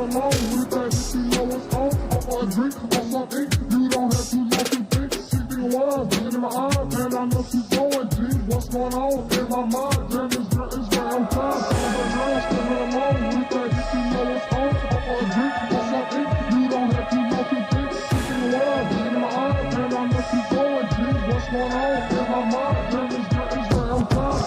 alone. We think if you know what's on, or a drink or something, you don't have to know to think. She think wild, looking in my eyes, and I know she's going deep. What's going on in my mind? Damn, this girl is right on time. Some of her girls still alone. We think if you know what's on, or a drink or something, you don't have to know to think. She think wild, looking in my eyes, and I know she's going deep. What's going on in my mind? Damn, this girl is right on time.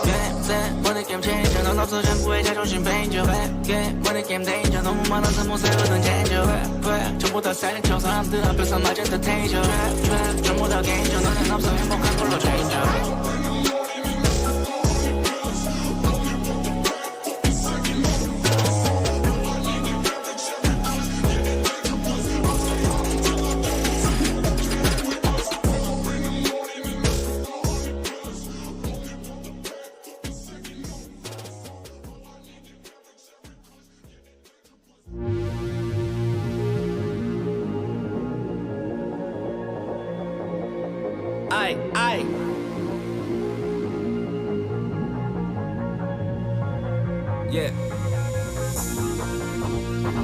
money game changer 넌 없어진 후에 자존심 뱅져 money game danger 너무 많아 못 세우던 danger 전부 다 살쳐 사람들 앞에서 맞은 듯 taser 전부 다 ganger 너는 없어 행복한 걸로 changer Aye. Yeah.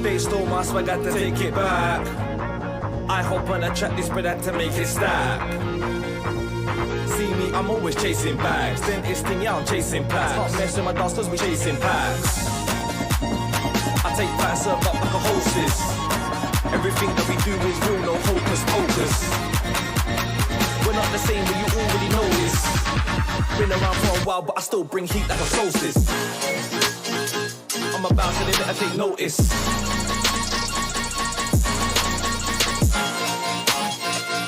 They stole my swag, I had to take it back. I hop on a track, this bread had to make it stack. See me, I'm always chasing bags. Then it's thing, yeah, I'm chasing packs. Can't mess with my dogs cause we chasing packs. I take packs served up like a hostess. Everything that we do is real, no hocus pocus. We're not the same, but you already know this. Been around for a while, but I still bring heat like a solstice. I'm about to live it, I take notice.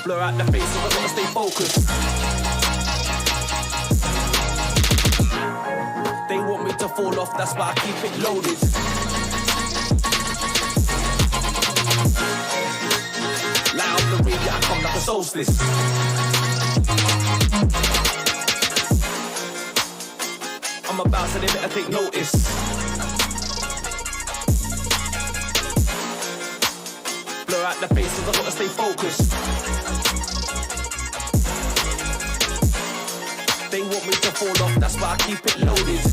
Blur out the face, so I gotta stay focused. They want me to fall off, that's why I keep it loaded. Light up the radio, I come like a solstice. I'm about to live it, I take notice. Blur out the faces, I gotta stay focused. They want me to fall off, that's why I keep it loaded.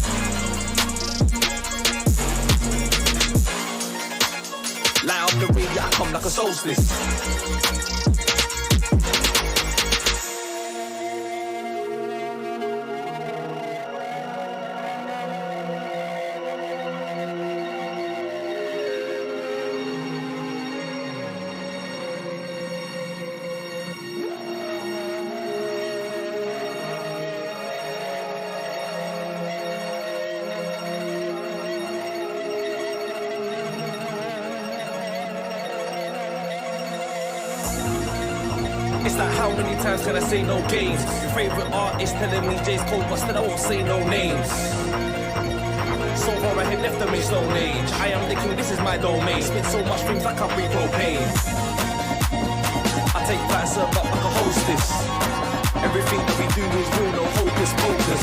Light up the radio, I come like a solstice. It's like how many times can I say no games? Your favourite artist telling me Jay's cold, but still I won't say no names. So far ahead left them in stone age. I am thinking this is my domain. Spit so much things I can't breathe propane. I take that served up like a hostess. Everything that we do is real, no hocus pocus.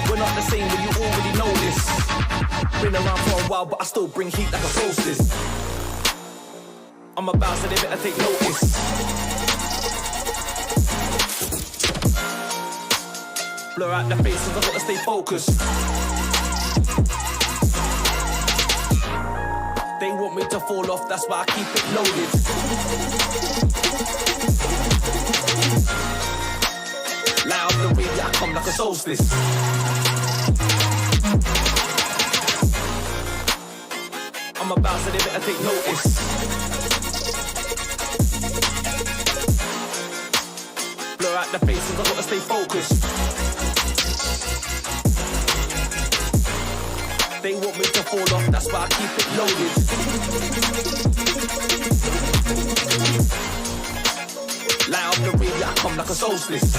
We're not the same, but you already know this. Been around for a while, but I still bring heat like a solstice. I'm about to live it, I take notice. Blur out the faces, I gotta stay focused. They want me to fall off, that's why I keep it loaded. Light up the radio, I come like a solstice. I'm about to live it, I take notice. Blur out the faces, I gotta stay focused. They want me to fall off, that's why I keep it loaded. Light up the radio, I come like a solstice.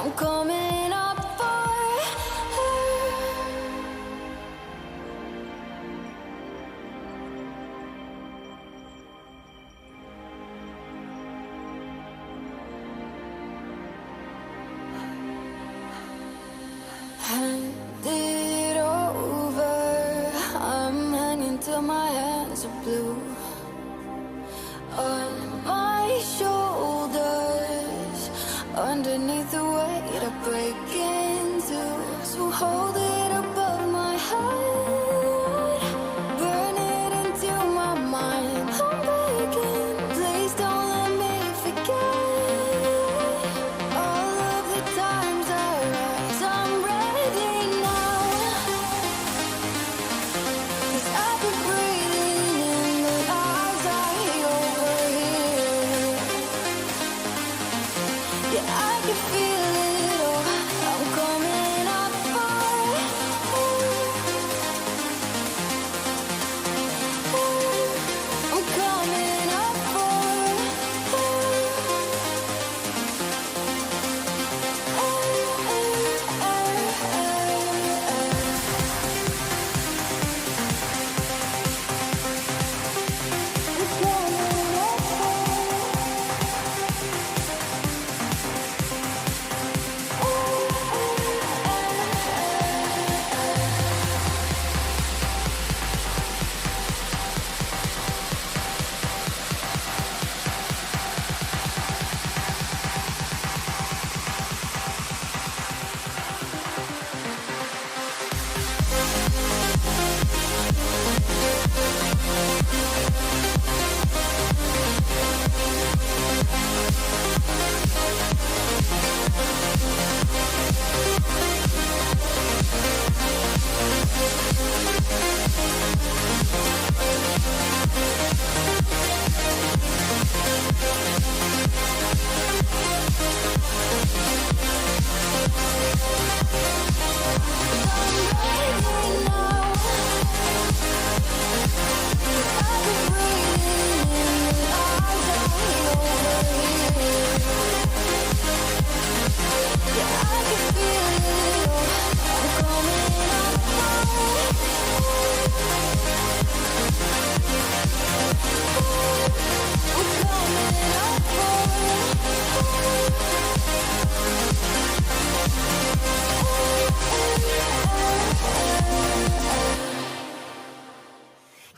I'm coming up for her. Hand it over. I'm hanging till my hands are blue. On my shoulders, underneath the weight I break into. So hold it above my head, burn it into my mind. I'm begging, please don't let me forget all of the times I rise. I'm ready now, 'cause I've been breathing in the lies I over here. Yeah, I can feel it all. I'm coming up for I'm coming up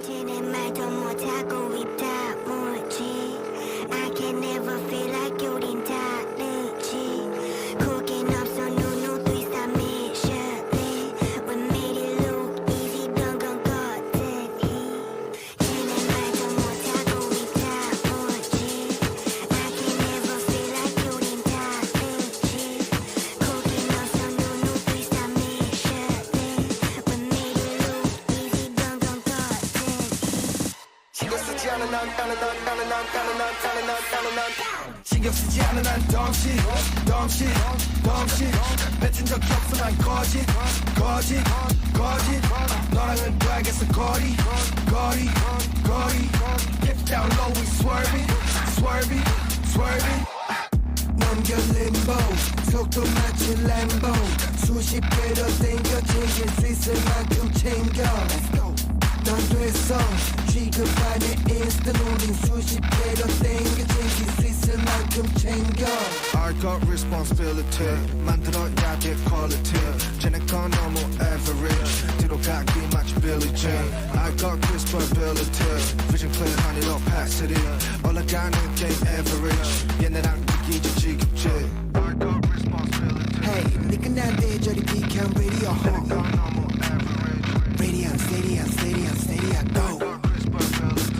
쟤는 말도 못하고 있다 뭐지 I can never feel like 우린 다르지 거긴 없어 눈도 이상해졌네 We made it look easy 건 같으니 쟤는 말도 못하고 있다 뭐지 I can never feel like 우린 다르지 거긴 없어 눈도 이상해졌네 We made it look easy 건 같으니 신경 쓰지 않아 난 신경 쓰지 않아 난 덩치 뱉은 적이 없어 난 거짓 너랑은 봐야겠어 거리 Hip down low we swerving 넘겨 limbo 속도 맞춘 램보 수십 배로 땡겨 챙길 수 있을 만큼 챙겨 넌 됐어 취급하는 인스타 롤링 수십 배로 땡겨 챙길 수 있을 만큼 챙겨 I got responsibility 만들어야 될 quality 쟤네 건 너무 average 뒤로 가기 마치 Billie Jean I got responsibility vision clear honey opacity 올라가는 game average 얘네랑 이기지 지겹지 I got responsibility Hey 네가 나한테 저리 비켜 radio 쟤네 건 너무 average radio go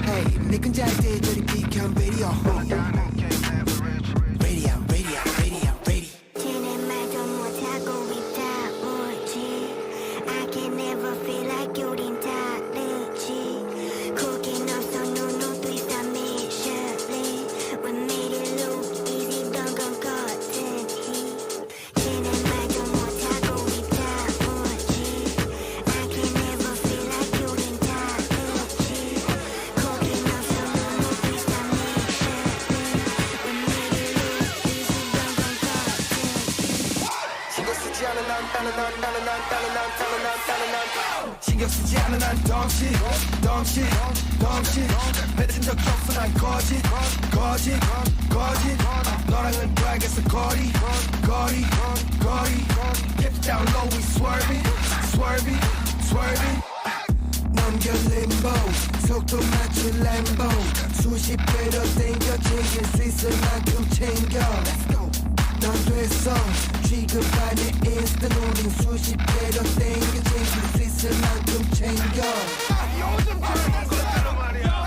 Hey 네가 나한테 저리 비켜 radio 쟤는 말도 못하고 있다 뭐지 I can never feel like 우린 다르지 거긴 없어 눈도 이상해졌네 We made it look easy 건 같으니 쟤는 말도 못하고 있다 뭐지 I can never feel like 우린 다르지 거긴 없어 눈도 이상해졌네 쓰지 않은 난 신경 쓰지 않은 난 덩치 뱉은 적 없어 난 거짓 너랑은 둬야겠어 거리 Get down low we swerving 넘겨 림보 속도 맞춘 램보 수십 배로 땡겨 챙길 수 있을 만큼 챙겨 넌 됐어 취급하는 인스타 노린 수십 배로 땡겨 챙길 수 있을 만큼 챙겨 요즘 젊은 것들은 말이야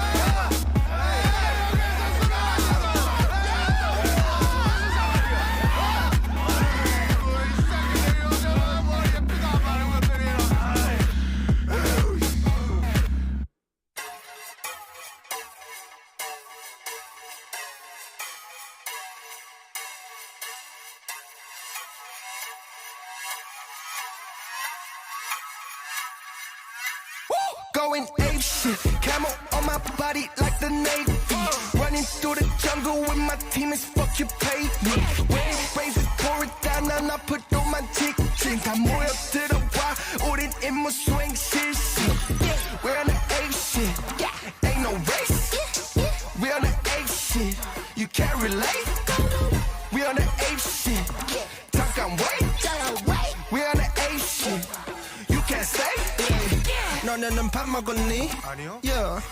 Going ape shit, camo on my body like the Navy. Running through the jungle with my team is fuck you paid me. When it rains it pour it down and I put on my tick. 다 모여들어와 우린 임무 수행 실시. We're on the ape shit, ain't no race. We're on the ape shit, you can't relate. We're on the ape shit, 잠깐 wait. We're on the ape shit, you can't say. 너네는 밥 먹었니? 아니요. Yeah.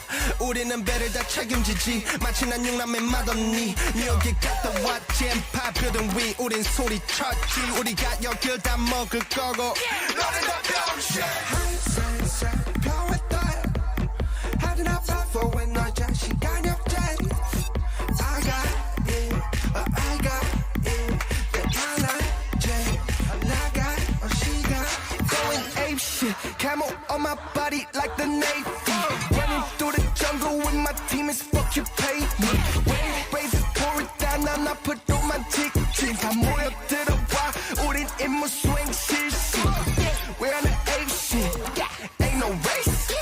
우리는 배를 다 책임지지. 마치 난 육남의 맏언니. 뉴욕에 갔다 왔지. 파표등 위 우린 소리쳤지. 우리가 여길 다 먹을 거고. 너는 다 병신. 한살살 평화다. 하든 아파서 왜 너 자식이 없지? I got it. I got it. 내 달라지. 나가 시간. Going ape shit. Camel on my body like the Navy. Running through the jungle with my team is fuck you paid me. When it rains it pour it down and I put on my tick. 다 모여들어와 우린 임무 수행 실시. We're on the ape shit, ain't no race.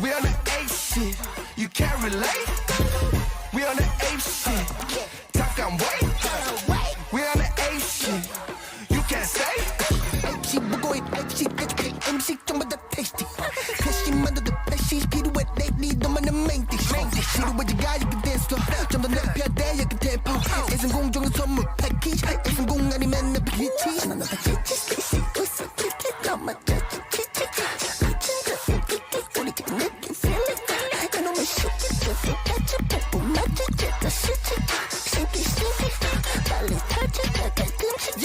We're on the ape shit, you can't relate. We're on the ape shit, 잠깐 wait. We're on the ape shit, you can't say. Ape shit 무고해 ape shit 깨끗해 음식 전부 다 tasty. 패시만도 패시 필요해 lately 너만은 main dish. 시루해지 가지게 됐어 좀 더 높여 대야 그 템포. 인생공중의 선물 패키지 인생공 아니면 내 비치. 난 너가 지치 웃어 키키 너만 지치 우리 그 느낌 feel it 그놈의 시키 같이 뽀뽀 맞지 다 시치 신기 빨리 타지 다 가끔씩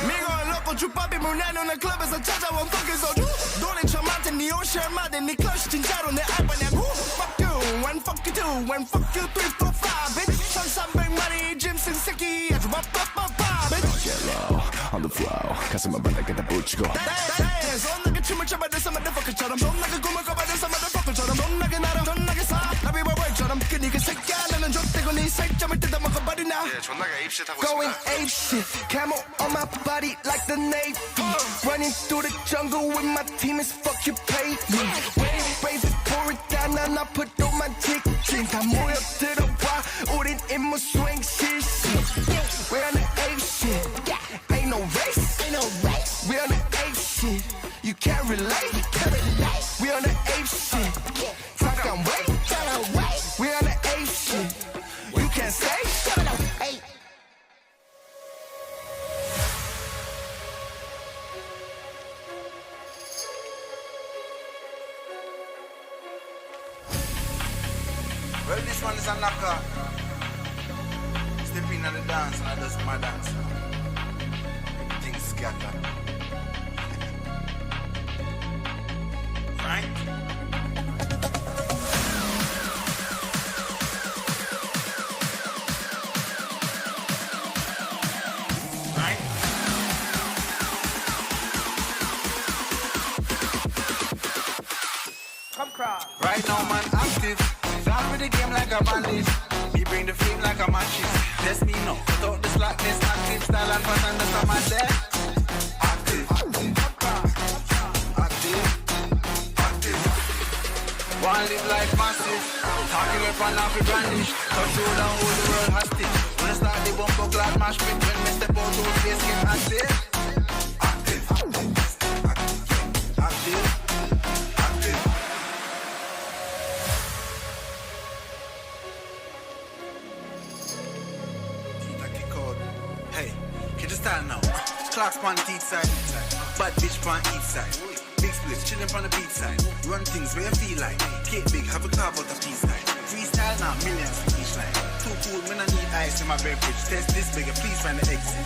미국을 넣고 주밥이 물내 눈을 클럽에서 찾아온 fucking 소주. 돈이 처음한테 네 옷실마대 네 클러시 진짜로 내 알바냐고. Fuck you, one fuck you two, one fuck you three, four, five bitch. 1300마리 짐승 새끼 아주 빠빠빠빠 bitch. Get low on the flow 가슴만 바닥에 다 붙이고 dance 존나게 춤을 춰봐대서 motherfucker처럼 존나게 꿈을 꿔봐대서 motherfucker처럼 존나게 날아 존나게 사 나비 버벌처럼 끈이 그 새끼야 나는 좆대고 네 살점을 뜯어먹어버리나. 예, 존나게 에이프쉿 하고 Going 있습니다. ape shit, camel on my body like the Navy. Running through the jungle with my team is fuck you paid me. When it rains it pour it down and I put on my tick. 다 모여들어와 우린 임무 수행 실시. We're on the ape shit, ain't no race. We're on the ape shit, you can't relate. We're on the ape shit, 잠깐 wait. We're on the ape shit, you can't say. Well, this one is a knocker. Step in on the dance and I does my dance. Everything scatter. Right? Right? Come cry. Right now, man, active. Start with the game like a bandit. Me bring the flame like a matches. Bless me now. Put out the slackness, active style and pattern. That's not my day. Active. One live life massive. Talking weapon off the brandish. Touch you down, hold the world hostage. When I start the bumper clad mash pit. When me step out, those face get active. Freestyle now. Clocks on the east side. Bad bitch on each side. Big splits chilling on the beach side. Run things where you feel like. Cake big, have a carve out of peace side. Freestyle now, millions for each line. Too cool, man, I need ice in my beverage. Test this bigger, please find the exit.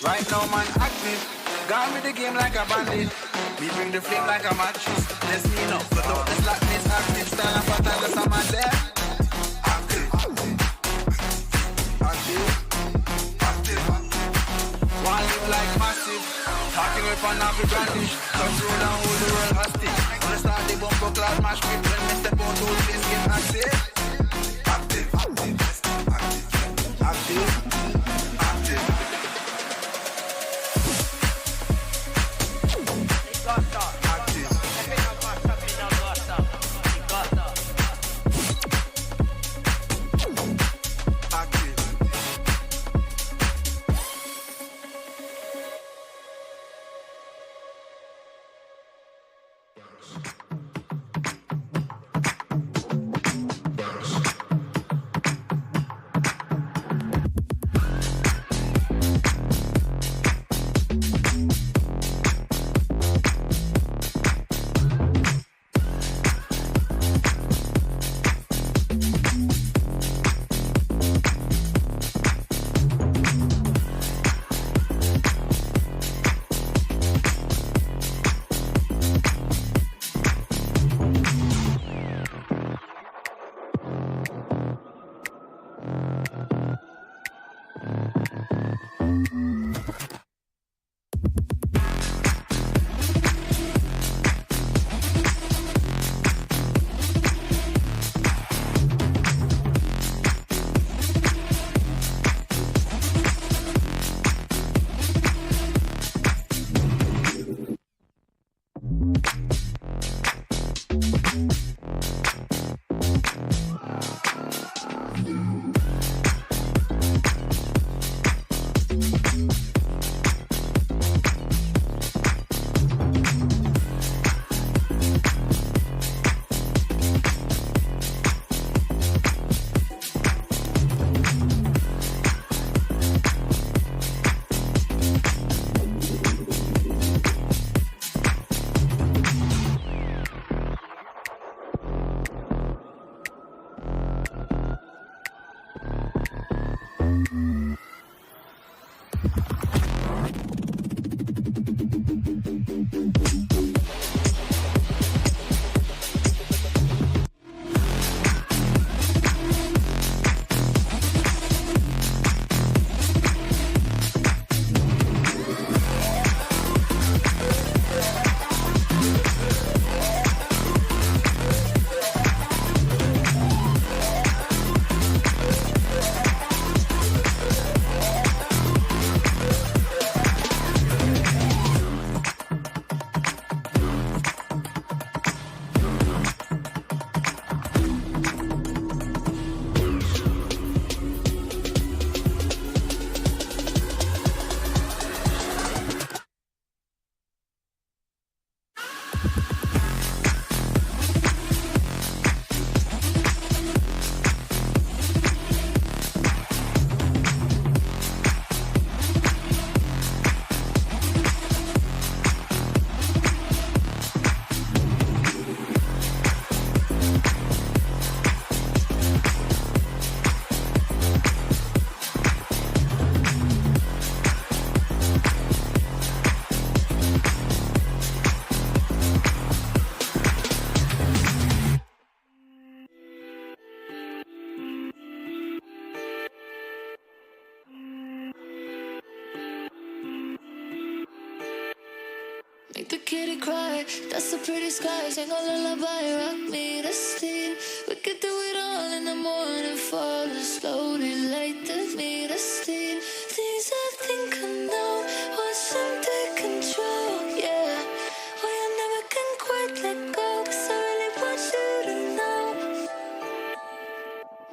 Right now, man, active. Gone with the game like a bandit. Me bring the flame like a mattress. Let's me know. Put out the slackness, active style and pattern. That's how man there. Active. Active. Active. One live like massive. Talking with an happy brandish. Touch road and hold the world hostage. Wanna start the bumper class match grip. When me step out, whole place get active. Active. Active. Active. Active. Active. Make the kitty cry, that's a pretty sky. Sing a lullaby, rock me to sleep. We could do it all in the morning. Fall slowly, light the me to sleep. Things I think I know, watch them take control, yeah. Why I never can quite let go, 'cause I really want you to know.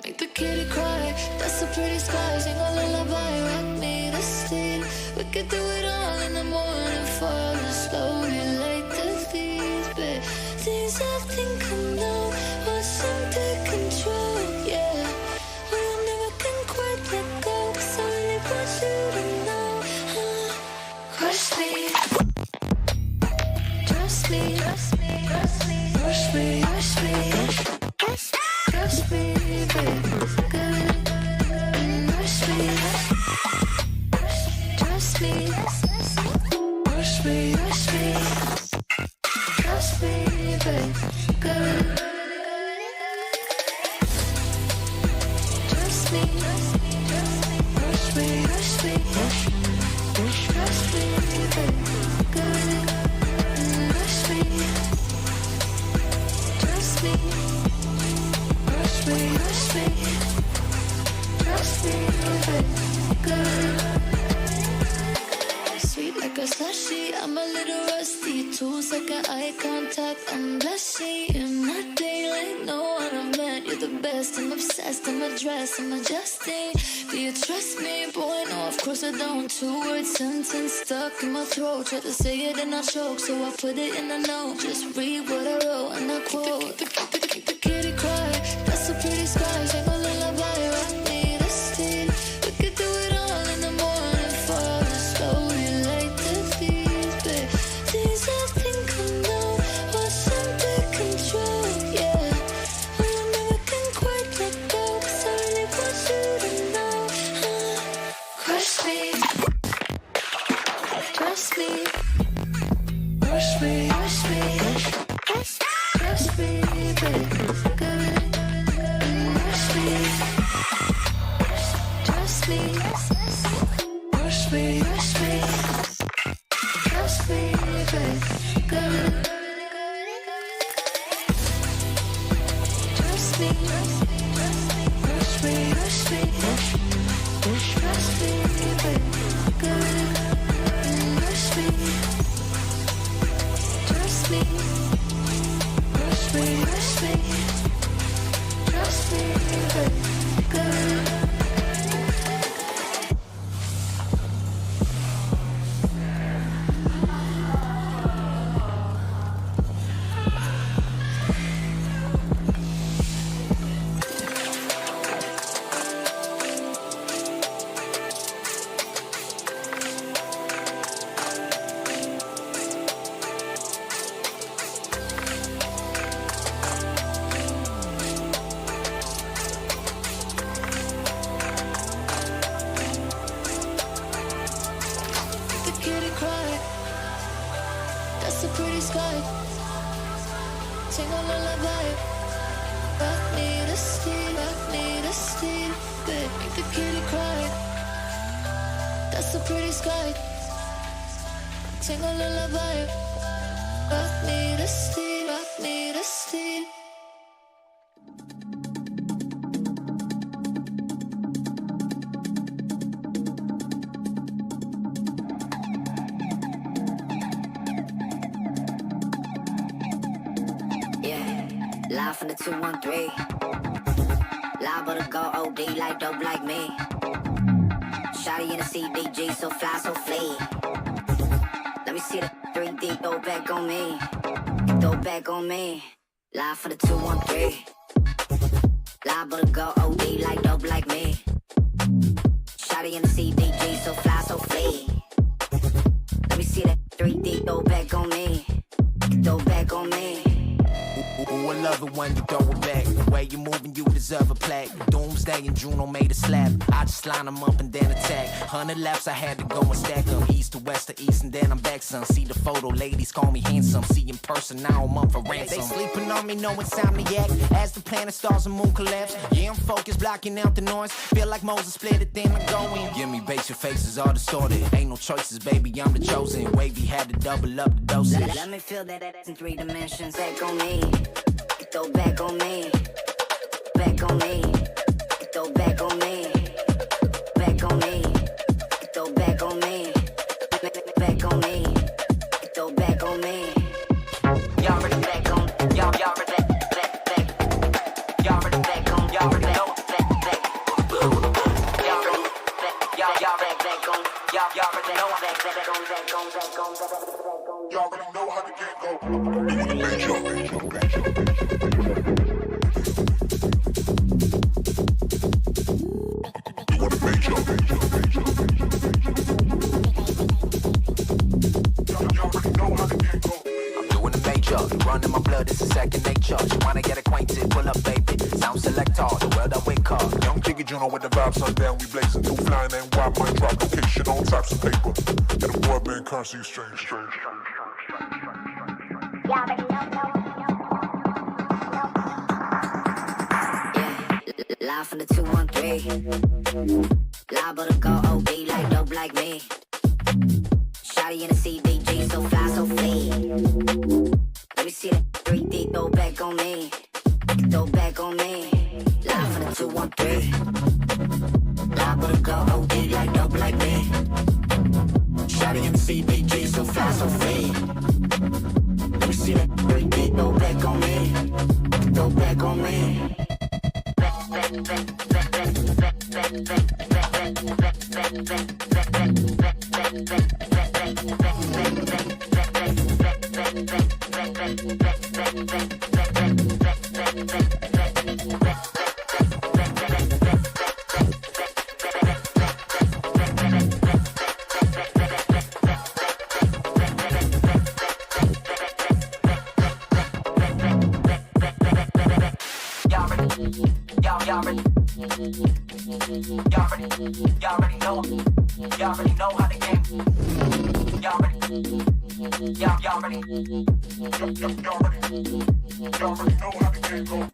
Make the kitty cry, that's a pretty sky. Sing a lullaby, rock me to sleep. We could do it it all in the morning, fall slowly like the thieves, but things I think I know was under control, yeah. Well, I never can quite let go, 'cause I really want you to know. Crush me, trust me, trust me, trust me, push me, push me, trust me, baby, good. Push me, trust me, push me, push me, trust me, baby, good. Trust me, push me, push me, trust me, baby, good. Push me, trust me, push me, push me, trust me, baby, good. Sweet like a slushy, I'm a little rusty. 2 second eye contact, I'm blushing. In my daylight, know what I meant. You're the best, I'm obsessed, I'm addressed, I'm adjusting. Do you trust me? Boy, no, of course I don't. 2-word sentence stuck in my throat. Try to say it and I choke, so I put it in a note. Just read what I wrote and I quote. Keep the kitty cry, that's a pretty sky. Sing a lullaby, rock me to sleep. We could do it all in the morning, fall slowly like the thieves, but things I think I know was under control, yeah. Well, I never can quite let go, 'cause I really want you to know. Crush me, trust me, push me, push me, trust me, baby, good. Push me, trust me, push me, push me, trust me, baby, good. Trust me, push me, push me, trust me, baby, good. Push me, trust me, push me, push me, trust me, baby, good. The kitty cry, that's a pretty sky. Sing a lullaby, rock me to sleep, rock me to sleep, babe. Make the kitty cry, that's a pretty sky. Sing a lullaby, rock me to sleep, rock me to sleep. Live from the 213. Live but to go OD like dope like me. Shotty in the CDG, so fly, so flee. Let me see the 3D, throw back on me. Throw back on me. Live for the 213. Live but to go OD like dope like me. Shotty in the CDG, so fly, so flee. Let me see that 3D, throw back on me. Throw back on me. Ooh, I love it when you throw it back. The way you moving, you deserve a plaque. Doomsday and Juno made a slap. I just line them up and then attack. 100 laps, I had to go and stack them. East to west to east and then I'm back, son. See the photo, ladies call me handsome. See in person, now I'm up for ransom. They sleeping on me, know it's time to yak. As the planet, stars and moon collapse. Yeah, I'm focused, blocking out the noise. Feel like Moses split it, then I go in. Give me bass, your faces all distorted. Ain't no choices, baby, I'm the chosen. Wavy had to double up the dosage. Let me feel that ass in 3 dimensions. Back on me. Throw back on me, back on me, throw back on me, back on me, throw back on me, back on me, throw back on me. Y'all ready back on, y'all ready back, y'all ready back on, y'all ready back, y'all ready back on, y'all ready back on, y'all ready back. Y'all already know how the game go. Doing the major. Running my blood, it's a second nature. She wanna get acquainted, pull up, baby. Sound selector, the world I wake up. Young Jiggy Juno with the vibes sundown. We blazing two flying and wide mind drop location on types of paper. And the boy band currency is strange. Yeah, live from the 213. Live but a go OD like dope like me. Shotty in the CBG, so fly, so free. Let me see that 3D, throw back on me. Throw back on me. Live from the 213. Live but a go OD like dope like me. Shotty in the CBG, so fly, so free. Let me see that 3D, throw back on me. Throw back on me. Y'all already know how the game. Y'all already know how the game go.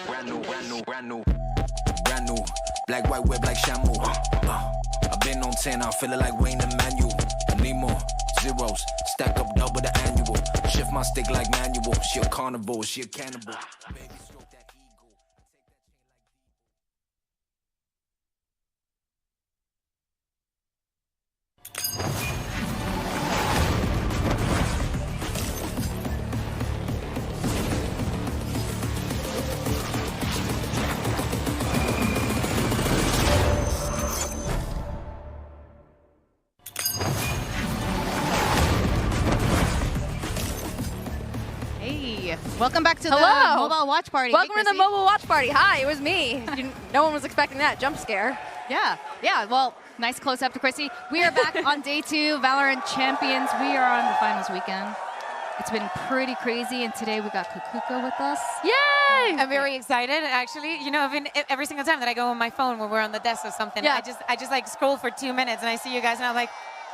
Brand new. Black, white, whip like Shamu. I've been on 10, I'm feeling like Wayne Emmanuel. I need more zeros, stack up double the annual. Shift my stick like manual. She a carnivore, she a cannibal. Baby, stroke that ego. Hey, welcome back to Hello. the mobile watch party. Welcome Hey, to the Chrissy. mobile watch party. Hi, it was me. No one was expecting that jump scare. Yeah. Well, nice close up to Chrissy. We are back on day 2, Valorant Champions. We are on the finals weekend. It's been pretty crazy, and today we got Kukuka with us. Yay! I'm very excited, actually. You know, every single time that I go on my phone when we're on the desk or something, Yeah. I just like scroll for 2 minutes and I see you guys and I'm like,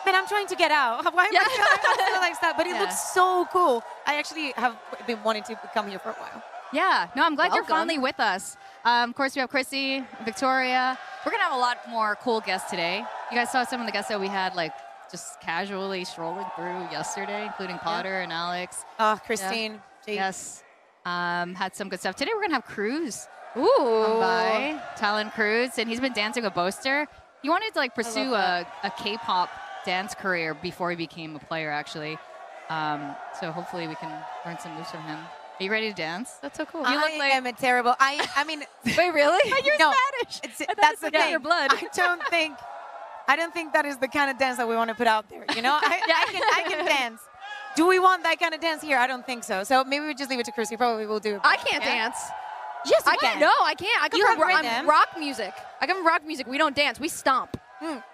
man, I'm trying to get out. Why am I still like that? But it looks so cool. I actually have been wanting to come here for a while. Yeah. No, I'm glad you're Welcome. finally with us. Of course, we have Chrissy, Victoria. We're going to have a lot more cool guests today. You guys saw some of the guests that we had, like, just casually strolling through yesterday, including Potter and Alex. Oh, Christine. Jade. Yes. Had some good stuff. Today we're going to have Cruz Ooh. come by, Talon Cruz, and he's been dancing with Boaster. He wanted to, like, pursue a K-pop dance career before he became a player, actually. So hopefully we can learn some moves from him. Are you ready to dance? That's so cool. I am a terrible. I mean, Wait, really? You're no, Spanish. That's the thing. Your blood. I don't think that is the kind of dance that we want to put out there. You know, I can dance. Do we want that kind of dance here? I don't think so. So maybe we just leave it to Chrissy. Probably will do it. I can't dance. Yes, you I can. No, I can't. I come You from have I'm rhythm. rock music. I come from rock music. We don't dance. We stomp.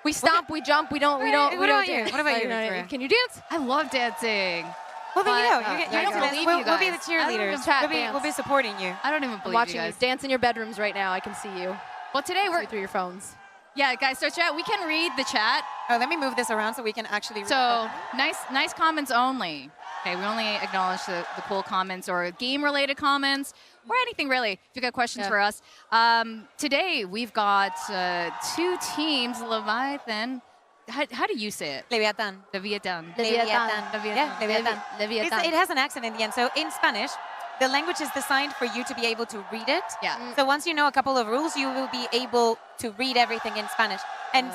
We stomp. We jump. We don't. What about you? dance. What about you, Like, Victoria? Can you dance? I love dancing. Well, then you But, know, I you don't get believe we'll, you we'll be the guys. cheerleaders. Chat We'll be supporting you. I don't even I'm believe watching you you guys. dance in your bedrooms right now. I can see you. Well, today See we're you through your phones. yeah, guys. So chat, we can read the chat. Oh, let me move this around so we can actually read So it. nice comments only. Okay, we only acknowledge the cool comments or game-related comments or anything really. If you got questions for us, today we've got 2 teams. Leviathan. How do you say it? Leviathan. Leviathan. Leviathan. Yeah, Leviathan. Leviathan. It has an accent in the end. So in Spanish, the language is designed for you to be able to read it. Yeah. So once you know a couple of rules, you will be able to read everything in Spanish. And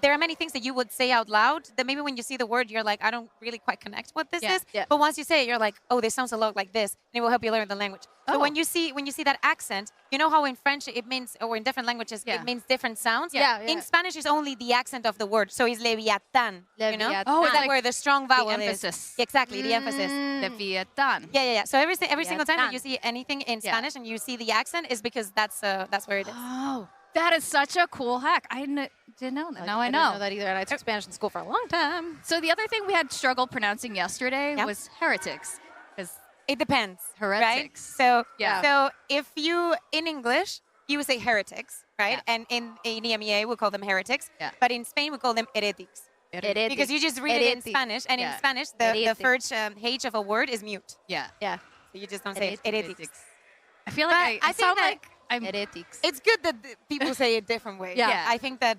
there are many things that you would say out loud that maybe when you see the word, you're like, I don't really quite connect what this is. Yeah. But once you say it, you're like, oh, this sounds a lot like this. And it will help you learn the language. So Oh. when you see that accent, you know how in French it means, or in different languages, Yeah. it means different sounds? Yeah. In Spanish, it's only the accent of the word. So it's Leviathan. You know? Leviathan. Oh, Is it's that like where the strong vowel emphasis. is? Exactly, the emphasis. Leviathan. Yeah. So every single time that Leviathan. you see anything in Yeah. Spanish and you see the accent is because that's where it is. Oh, that is such a cool hack. I didn't know that. Now I didn't know. know that either, and I took Spanish in school for a long time. So the other thing we had struggled pronouncing yesterday Yeah. was heretics. Because It depends. Right? Heretics. So Yeah. So if you in English you would say heretics, right? Yeah. And in EMEA we call them heretics. Yeah. But in Spain we call them heretics. Because you just read it in Heretic. Spanish, and in Yeah. Spanish the Heretic. first H of a word is mute. yeah. Yeah. So you just don't say heretics. I feel But like I I think sound that- like I'm Heretics. It's good that people say it different ways. Yeah. I think that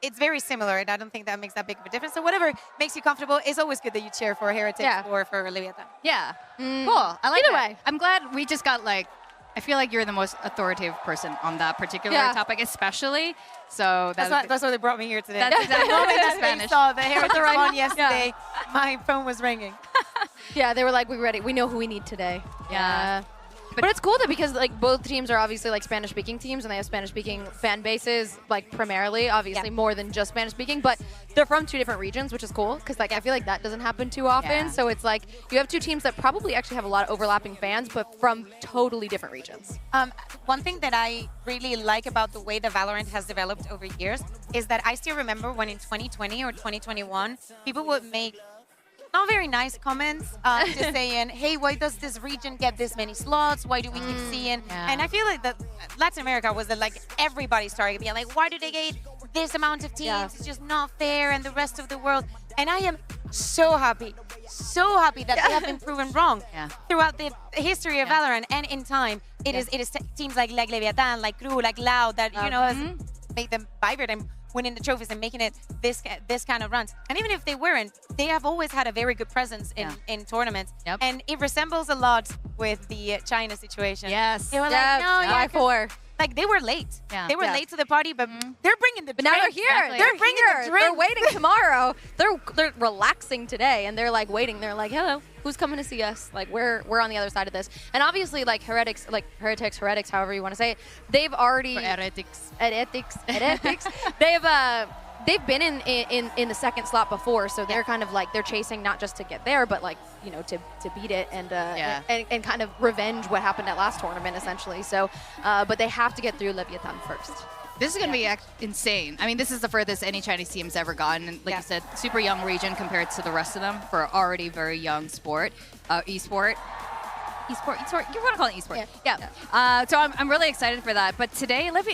it's very similar, and I don't think that makes that big of a difference. So whatever makes you comfortable, it's always good that you cheer for heretics Yeah. or for Leviathan. yeah. Cool. I like Either that. way. I'm glad we just got like. I feel like you're the most authoritative person on that particular Yeah. topic, especially. So That's why they brought me here today. That's exactly The moment what that they Spanish. saw the heretics right one now. yesterday, my phone was ringing. Yeah, they were like, we're ready. We know who we need today. Yeah. But it's cool though because like both teams are obviously like Spanish speaking teams and they have Spanish speaking fan bases like primarily, obviously more than just Spanish speaking, but they're from 2 different regions, which is cool because like I feel like that doesn't happen too often. Yeah. So it's like you have 2 teams that probably actually have a lot of overlapping fans, but from totally different regions. One thing that I really like about the way that Valorant has developed over years is that I still remember when in 2020 or 2021, people would make not very nice comments, just saying, hey, why does this region get this many slots? Why do we keep seeing? Yeah. And I feel like that Latin America was that like everybody started being like, why do they get this amount of teams? Yeah. It's just not fair, and the rest of the world. And I am so happy so happy that they have been proven wrong Yeah. throughout the history of Valorant and in time. It is teams like Leviathan, like Crew, like Loud that has made them vibrate and winning the trophies and making it this kind of runs. And even if they weren't, they have always had a very good presence in tournaments. Yep. And it resembles a lot with the China situation. Yes. They were like, no, yeah, 5-4. like they were late. Yeah. They were late to the party, but they're bringing the But now they're drink. here. Exactly. They're bringing here. the drink. They're waiting tomorrow. They're relaxing today, and they're like waiting. They're like, hello, who's coming to see us? Like we're on the other side of this. And obviously, like heretics, however you want to say it, they've already Heretics. They've been in the second slot before, so they're kind of like they're chasing not just to get there, but like to beat it and kind of revenge what happened at last tournament essentially. So, but they have to get through Leviathan first. This is going to be insane. I mean, this is the furthest any Chinese team's ever gotten. And like you said, super young region compared to the rest of them for already very young sport, esport. You want to call it esport? Yeah. So I'm really excited for that. But today, Lev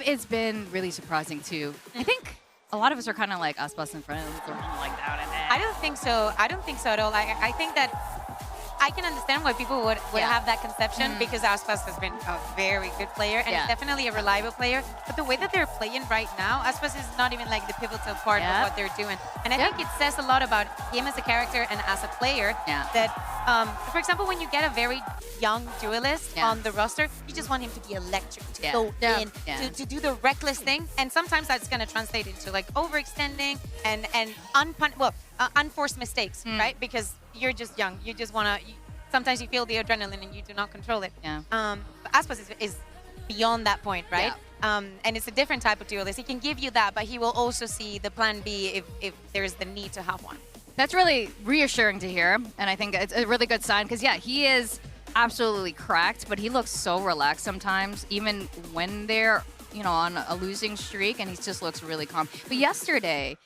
has been really surprising too. I think a lot of us are kind of like Icebox and friends, or kind of like down in it. I don't think so. I don't think so at all. I think that I can understand why people would have that conception because Aspas has been a very good player and he's definitely a reliable player. But the way that they're playing right now, Aspas is not even like the pivotal part of what they're doing. And I think it says a lot about him as a character and as a player that, for example, when you get a very young duelist on the roster, you just want him to be electric, to go in, to do the reckless thing. And sometimes that's going to translate into like overextending and unforced mistakes, right? Because you're just young. You just want to, sometimes you feel the adrenaline and you do not control it. Yeah. But Aspas is beyond that point, right? Yeah. And it's a different type of duelist. He can give you that, but he will also see the plan B if there's the need to have one. That's really reassuring to hear. And I think it's a really good sign because, he is absolutely cracked, but he looks so relaxed sometimes, even when they're, on a losing streak, and he just looks really calm. But yesterday,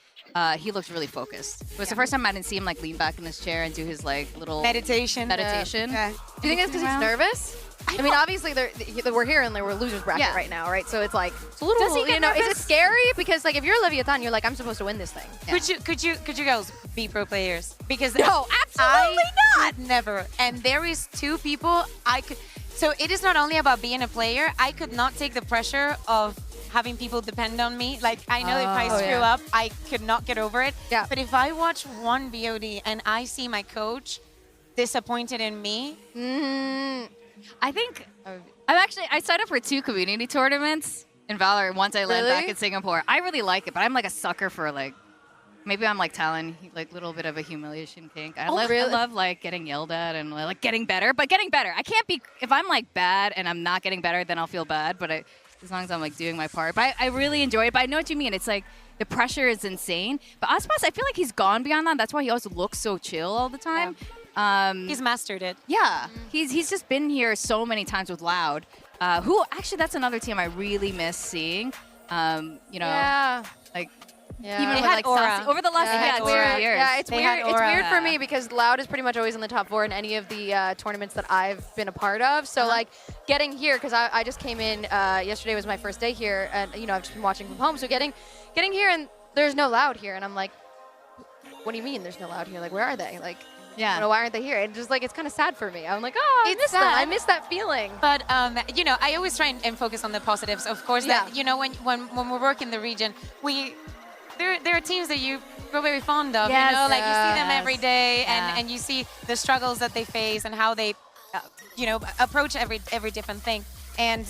he looked really focused. It was the first time I didn't see him like lean back in his chair and do his like little meditation. Do you think it's because he's nervous? I mean, obviously we're here and we're losers bracket right now, right? So it's like it's a little. Does he get nervous? Is it scary? Because like if you're Leviathan, you're like I'm supposed to win this thing. Yeah. Could you girls be pro players? Because no, absolutely not. Never. And there is two people I could. So it is not only about being a player. I could not take the pressure of having people depend on me. Like, I know if I screw up, I could not get over it. Yeah. But if I watch one VOD and I see my coach disappointed in me, I think I signed up for 2 community tournaments in Valorant once I landed back in Singapore. I really like it, but I'm like a sucker for like, maybe I'm like Talon, like a little bit of a humiliation kink. I love like getting yelled at and like getting better, but getting better. I can't be, if I'm like bad and I'm not getting better, then I'll feel bad, but as long as I'm like doing my part. But I really enjoy it, but I know what you mean. It's like the pressure is insane. But Aspas, I feel like he's gone beyond that. That's why he also looks so chill all the time. He's mastered it. Yeah, he's just been here so many times with Loud. Who actually, that's another team I really miss seeing. Even with like Saucy, over the last 2 years. Yeah, it's weird. It's weird for me because Loud is pretty much always in the top 4 in any of the tournaments that I've been a part of. So like getting here, because I just came in yesterday was my first day here, and I've just been watching from home. So getting here and there's no Loud here, and I'm like, what do you mean there's no Loud here? Like where are they? Like. Yeah. Why aren't they here? And just like it's kind of sad for me. I'm like, I miss them. I miss that feeling. But I always try and focus on the positives. Of course, that when we work in the region, there are teams that you grow very fond of. Yes. Like you see them every day, and you see the struggles that they face and how they, approach every different thing. And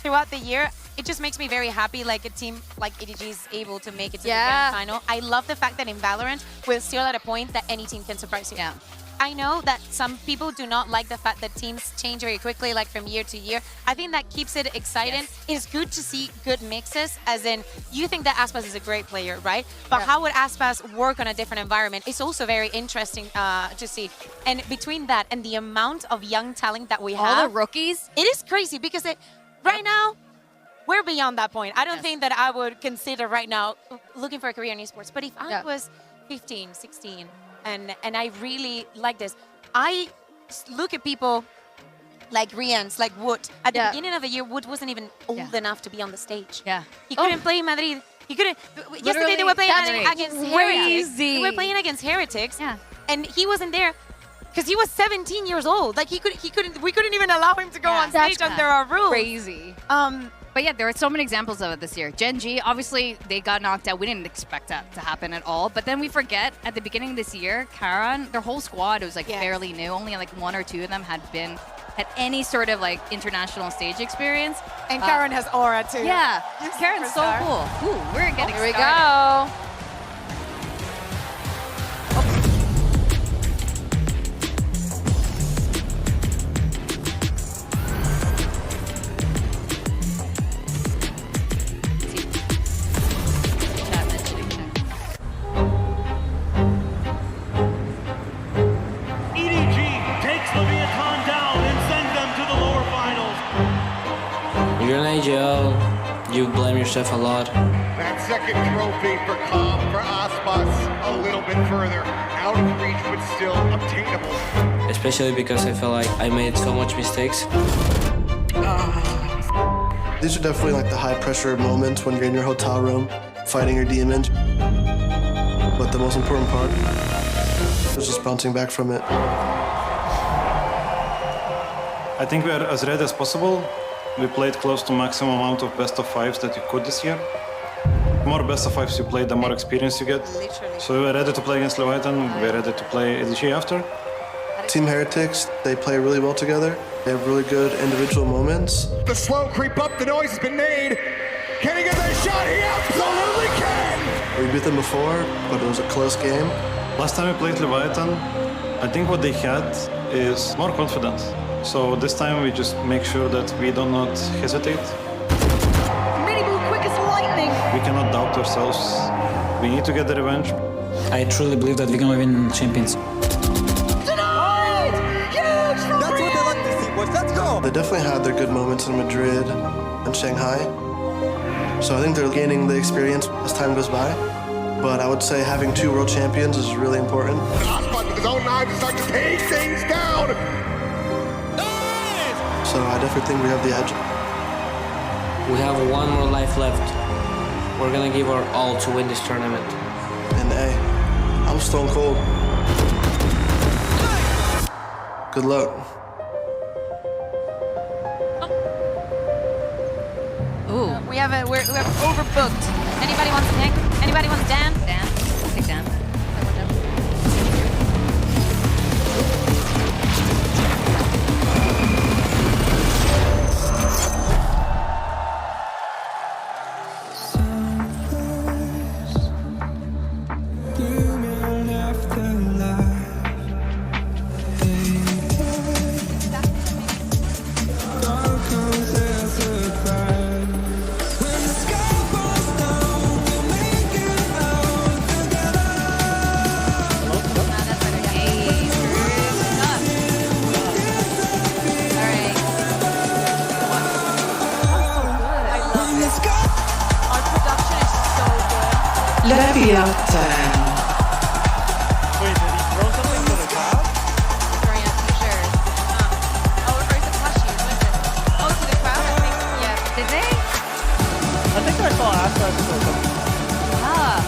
throughout the year, it just makes me very happy. Like a team like EDG is able to make it to the grand final. I love the fact that in Valorant, we're still at a point that any team can surprise you. Yeah. I know that some people do not like the fact that teams change very quickly, like from year to year. I think that keeps it exciting. Yes. It's good to see good mixes, as in, you think that Aspas is a great player, right? But how would Aspas work on a different environment? It's also very interesting to see. And between that and the amount of young talent that we have. All the rookies. It is crazy because right now, we're beyond that point. I don't think that I would consider right now looking for a career in esports. But if I was 15, 16, and I really like this, I look at people like Rians, like Wood. At the beginning of the year, Wood wasn't even old enough to be on the stage. Yeah. He couldn't play in Madrid. He couldn't. Yesterday they were playing against Heretics. They were playing against Heretics. Yeah. and he wasn't there because he was 17 years old. Like we couldn't even allow him to go on That's stage under our rules. crazy. But yeah, there were so many examples of it this year. Gen G, obviously, they got knocked out. We didn't expect that to happen at all. But then we forget, at the beginning of this year, Karan, their whole squad was like fairly new. Only like 1 or 2 of them had any sort of like international stage experience. And Karan has aura too. Yeah, Karan's so cool. Ooh, we're getting Here we started. go. You're an AGL, you blame yourself a lot. That second trophy for Icebox a little bit further out of reach, but still obtainable. Especially because I felt like I made so much mistakes. These are definitely like the high pressure moments when you're in your hotel room fighting your demons. But the most important part is just bouncing back from it. I think we are as ready as possible. We played close to maximum amount of best of 5s that you could this year. The more best of 5s you play, the more experience you get. Literally. So we were ready to play against Leviathan, we were ready to play EDG after. Team Heretics, they play really well together. They have really good individual moments. The slow creep up, the noise has been made. Can he get that shot? He absolutely can! We beat them before, but it was a close game. Last time we played Leviathan, I think what they had is more confidence. So this time we just make sure that we do not hesitate. Mini move quick as lightning. We cannot doubt ourselves. We need to get the revenge. I truly believe that we're gonna win champions. Tonight! Huge for That's what they like to see, boys. Let's go! They definitely had their good moments in Madrid and Shanghai. So I think they're gaining the experience as time goes by. But I would say having 2 world champions is really important. Icebox with his own knives is starting to take things down. So I definitely think we have the edge. We have 1 more life left. We're gonna give our all to win this tournament. And hey, I'm stone cold. Good luck. Ooh. We're overbooked. Anybody wants to pick? Anybody wants Dan? Dan. Take Dan. Leviathan. Wait, did he throw something to the crowd? Throwing out t-shirts. Oh, or is it plushies? What is it? Oh, to the crowd? I think, yeah. Did they? I think I saw Icebox throw something. Ah.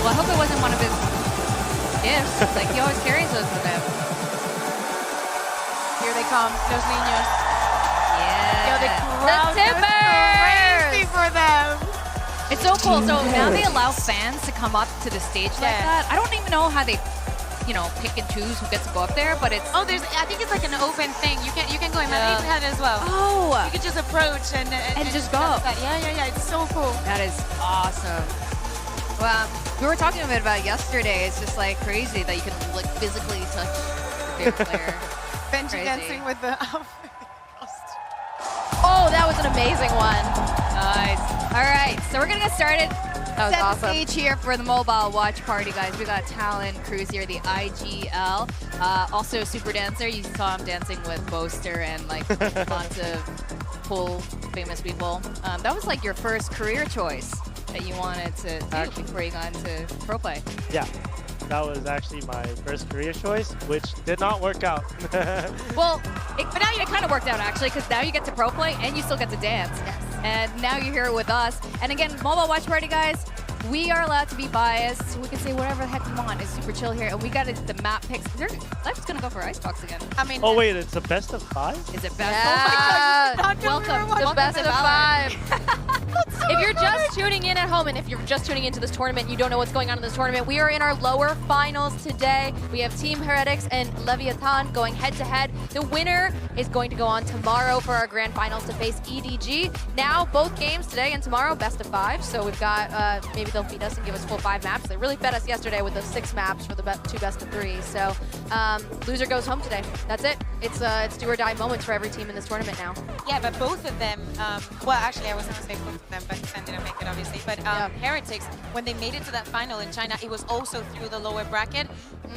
Well, I hope it wasn't one of his gifts. Like, he always carries those with him. Here they come, los niños. Yeah. Yo, the crowd goes crazy for them. It's so cool. So now they allow fans to come up to the stage like that. I don't even know how they, pick and choose who gets to go up there, but it's... Oh, I think it's like an open thing. You can go in. Madrid's had it as well. Oh. You could just approach and just go. Yeah. It's so cool. That is awesome. Well, we were talking a bit about yesterday. It's just like crazy that you can like physically touch your favorite player. Benji dancing with the outfit. Oh, that was an amazing one. Nice. All right, so we're gonna get started. That was Set awesome. the stage here for the mobile watch party, guys. We got Talon, Cruz here, the IGL. Also, Super Dancer. You saw him dancing with Boaster and like lots of cool, famous people. That was like your first career choice that you wanted to do before you got into pro play. Yeah, that was actually my first career choice, which did not work out. Well, but now it kind of worked out actually, because now you get to pro play and you still get to dance. Yes. And now you're here with us. And again, mobile watch party, guys. we are allowed to be biased. We can say whatever the heck we want. It's super chill here. And we got the map picks. Life's going to go for Icebox again. I mean, oh wait, it's a best of 5? Is it best? Yeah. Oh my gosh. Welcome. The best of Valorant. 5. If you're just tuning in at home and if you're just tuning into this tournament, you don't know what's going on in this tournament, we are in our lower finals today. We have Team Heretics and Leviathan going head-to-head. The winner is going to go on tomorrow for our grand finals to face EDG. Now, both games today and tomorrow, best of 5. So we've got, maybe they'll beat us and give us full 5 maps. They really fed us yesterday with those 6 maps for the 2 best of 3. So loser goes home today. That's it. It's do or die moments for every team in this tournament now. Yeah, but both of them, well, actually, I was going to say both of them, but Sen didn't make it, obviously. But Heretics, when they made it to that final in China, it was also through the lower bracket.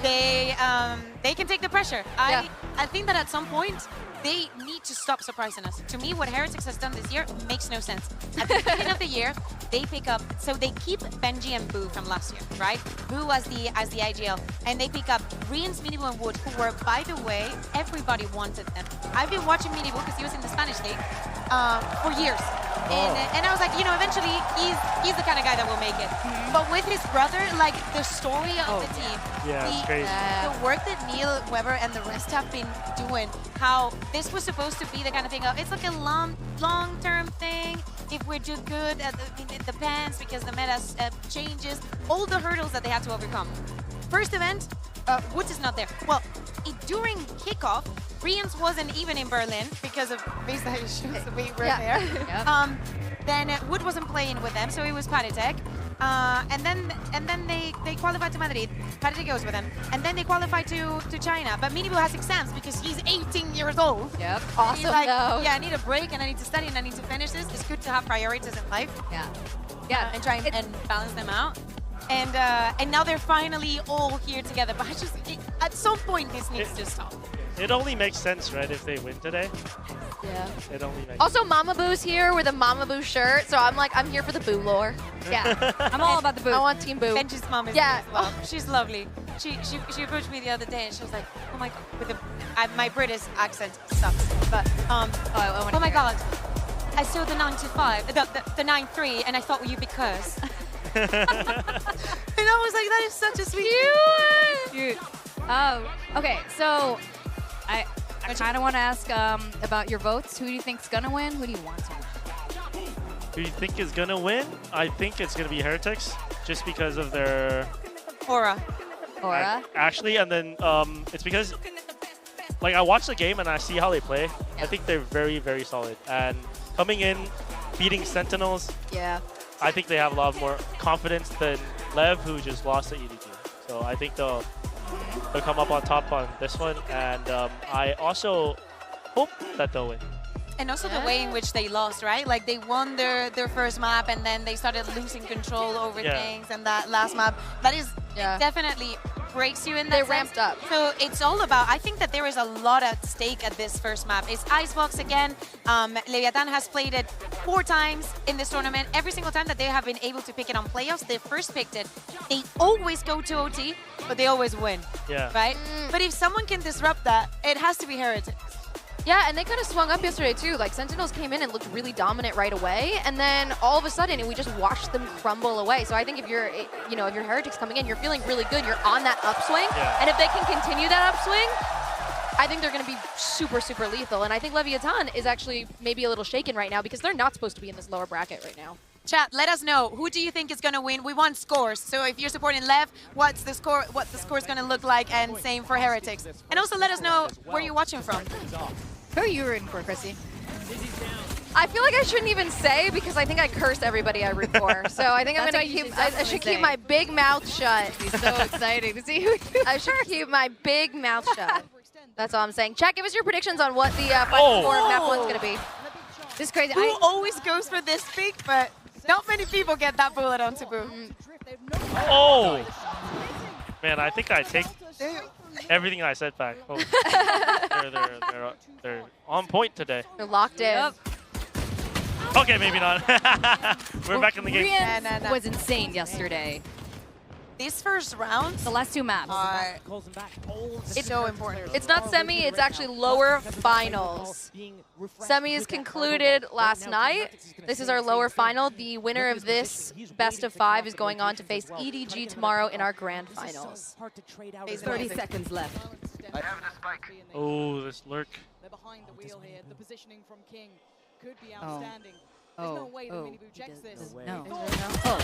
They can take the pressure. I think that at some point, they need to stop surprising us. To me, what Heretics has done this year makes no sense. At the beginning of the year, they pick up, so they keep Benji and Boo from last year, right? Boo as the IGL, and they pick up Rians, Minibu, and Wood, who were, by the way, everybody wanted them. I've been watching Minibu because he was in the Spanish league for years. And I was like, you know, eventually he's the kind of guy that will make it. But with his brother, like the story of the team, the work that Neil, Weber, and the rest have been doing, how this was supposed to be the kind of thing of, it's like a long-term thing. If we do good, it depends because the meta changes. All the hurdles that they had to overcome. First event, Woods is not there. Well, during kickoff, Rians wasn't even in Berlin because of visa issues. We were there. Then Wood wasn't playing with them, so it was Paritech. And then they qualified to Madrid. Paritech goes with them. And then they qualified to China. But Minibu has exams because he's 18 years old. Yep. Awesome, he's like, though. yeah, I need a break and I need to study and I need to finish this. It's good to have priorities in life. Yeah, and try and balance them out. And now they're finally all here together. But at some point, this needs to stop. It only makes sense, right, if they win today? Yeah. It only makes Also, Mama Boo's here with a Mama Boo shirt, so I'm like, I'm here for the Boo lore. Yeah, I'm all about the Boo. I want Team Boo. Benji's mom is here as well. She's lovely. She approached me the other day and she was like, oh my god, with my British accent sucks, but oh my god, I saw the 95, the 9-3, and I thought you'd be cursed. And I was like, that is such a sweet. Cute. Okay, so I kind of want to ask about your votes. Who do you think's gonna win? Who do you want to win? Who do you think is gonna win? I think it's gonna be Heretics, just because of their aura. Actually, and then it's because like I watch the game and I see how they play. I think they're very, very solid. And coming in, beating Sentinels. Yeah. I think they have a lot more confidence than LEV, who just lost to EDG. So I think they'll come up on top on this one, and I also hope that they'll win. And also the way in which they lost, right? Like they won their first map and then they started losing control over things, and that last map, that is it definitely breaks you in that They ramped up. So it's all about, I think that there is a lot at stake at this first map. It's Icebox again. Leviathan has played it 4 times in this tournament. Every single time that they have been able to pick it on playoffs, they first picked it. They always go to OT, but they always win. Yeah. Right? But if someone can disrupt that, it has to be Heretics. Yeah, and they kind of swung up yesterday too. Like Sentinels came in and looked really dominant right away, and then all of a sudden we just watched them crumble away. So I think if you're, if you're Heretics coming in, you're feeling really good. You're on that upswing, and if they can continue that upswing, I think they're going to be super, super lethal. And I think Leviathan is actually maybe a little shaken right now because they're not supposed to be in this lower bracket right now. Chat, let us know. Who do you think is going to win? We want scores. So if you're supporting LEV, what's the score is going to look like, and same for Heretics. And also let us know where you're watching from. Who are you rooting for, Chrissy? I feel like I shouldn't even say because I think I curse everybody I root for. So I think I'm going to keep, I should keep my big mouth shut. It'd be so exciting to see who I should keep my big mouth shut. That's all I'm saying. Chat, give us your predictions on what the final score of map 1's going to be. This is crazy. Boo always goes for this big, but not many people get that bullet onto Boo. Oh! Man, I think I take everything I said back. Oh. they're on point today. They're locked in. Okay, maybe not. We're back in the game. Rian was insane yesterday. This first round, The last two maps. It's so important. It's not semi, it's actually lower finals. Semi is concluded last night. This is our lower final. The winner of this best of 5 is going on to face EDG tomorrow in our grand finals. 30 seconds left. Oh, this lurk. They're behind the wheel here. The positioning from King could be Oh. outstanding. There's no way that Minibu checks this. No.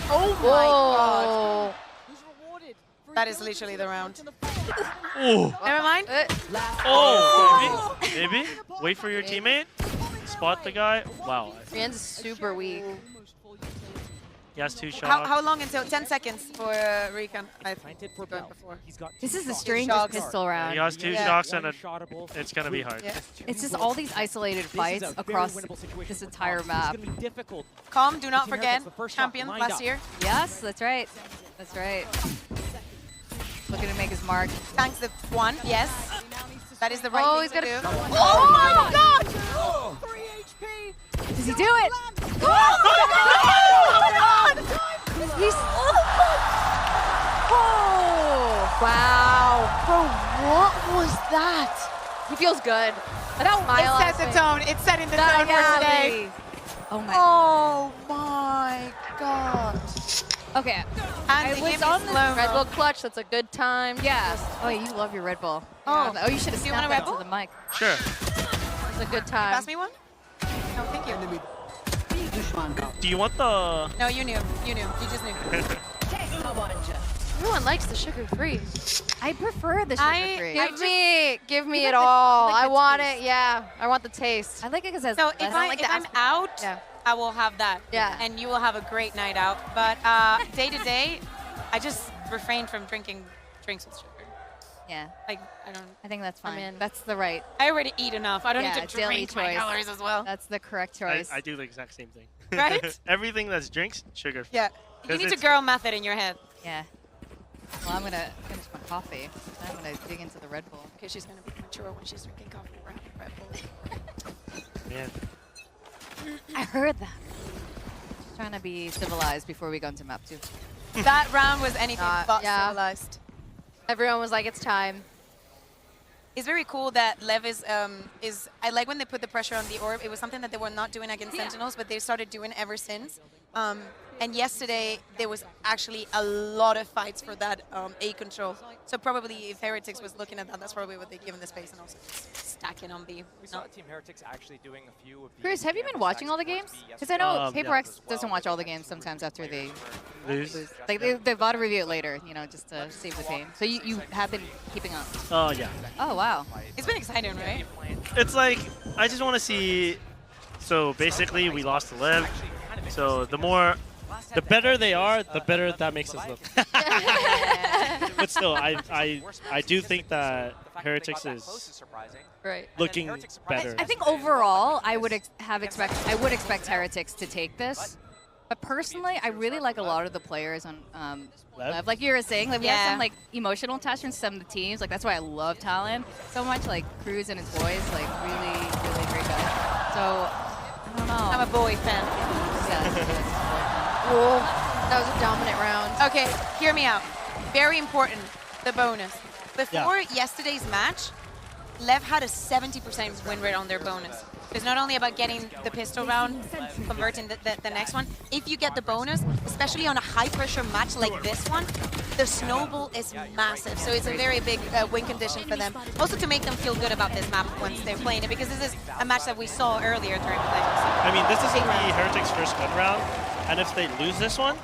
Oh my god. That is literally the round. Oh. Never mind. Oh, maybe? Wait for your teammate. Spot the guy. Wow. Rian's super weak. He has 2 shots. How long until 10 seconds for Recon? I think before. This is the strangest pistol round. He has 2 shocks and it's gonna be hard. Yeah. It's just all these isolated fights across this entire map. Calm, do not forget, champion last year. Yes, that's right. That's right. Looking to make his mark. Thanks the one, yes. That is the right Oh, thing he's to gonna. do. Oh my god! 3 HP. Does he do it? Oh my god! He's. Oh! Wow. Bro, what was that? He feels good. It set the tone. It's setting the tone for today. Oh my. Oh my god. Okay. And I was on the Red Bull clutch. That's a good time. Yeah. Oh, you love your Red Bull. Oh. Oh, you should have Do you want snapped a that Red to Bull? the mic. Sure. It's a good time. Pass me one? No, thank you. Do you want the... No, you knew. You knew. You just knew. Everyone likes the sugar-free. I prefer the sugar-free. Give me it all. I want it. Yeah, I want the taste. I like it because it's So if, like if I'm out, I will have that. Yeah. And you will have a great night out. But day to day, I just refrain from drinking drinks with sugar. Yeah. Like, I don't... I think that's fine. in. That's the right. I already eat enough. I don't Yeah, need to daily drink my choice. calories as well. That's the correct choice. I do the exact same thing. Right? Everything that's drinks, sugar. Yeah. You 'Cause need to it's- girl method in your head. Yeah. Well, I'm gonna finish my coffee. I'm gonna dig into the Red Bull. Okay, she's gonna be mature when she's drinking coffee. Red Bull. Man. I heard that. Just trying to be civilized before we go into map 2. That round was anything but yeah. civilized. Everyone was like, it's time. It's very cool that LEV is I like when they put the pressure on the orb. It was something that they were not doing against Sentinels, but they started doing ever since. And yesterday, there was actually a lot of fights for that A control. So probably if Heretics was looking at that, that's probably what they give in the space and also stacking on B. We saw Team Heretics actually doing a few of the... Chris, have you been watching all the games? Because I know Paper X doesn't watch all the games sometimes after they lose. Like they've got to review it later, you know, just to save the pain. So you have been keeping up. Oh, yeah. Oh, wow. It's been exciting, right? It's like, I just want to see... So basically, we lost to LEV. So the better they are, the better that makes us look. But still, I do think that Heretics is looking better. I think overall, I would expect Heretics to take this. But personally, I really like a lot of the players on LEV. Like you were saying, like we have some like emotional attachments to some of the teams. Like that's why I love Talon so much. Like Cruz and his boys, like really, really great guys. So I don't know. I'm a boy fan. Cool. That was a dominant round. Okay, hear me out. Very important, the bonus. Before yesterday's match, LEV had a 70% win rate on their bonus. It's not only about getting the pistol round, converting the next one. If you get the bonus, especially on a high-pressure match like this one, the snowball is massive. So it's a very big win condition for them. Also to make them feel good about this map once they're playing it, because this is a match that we saw earlier during play. I mean, this is going to be Heretics' first win round, and if they lose this one,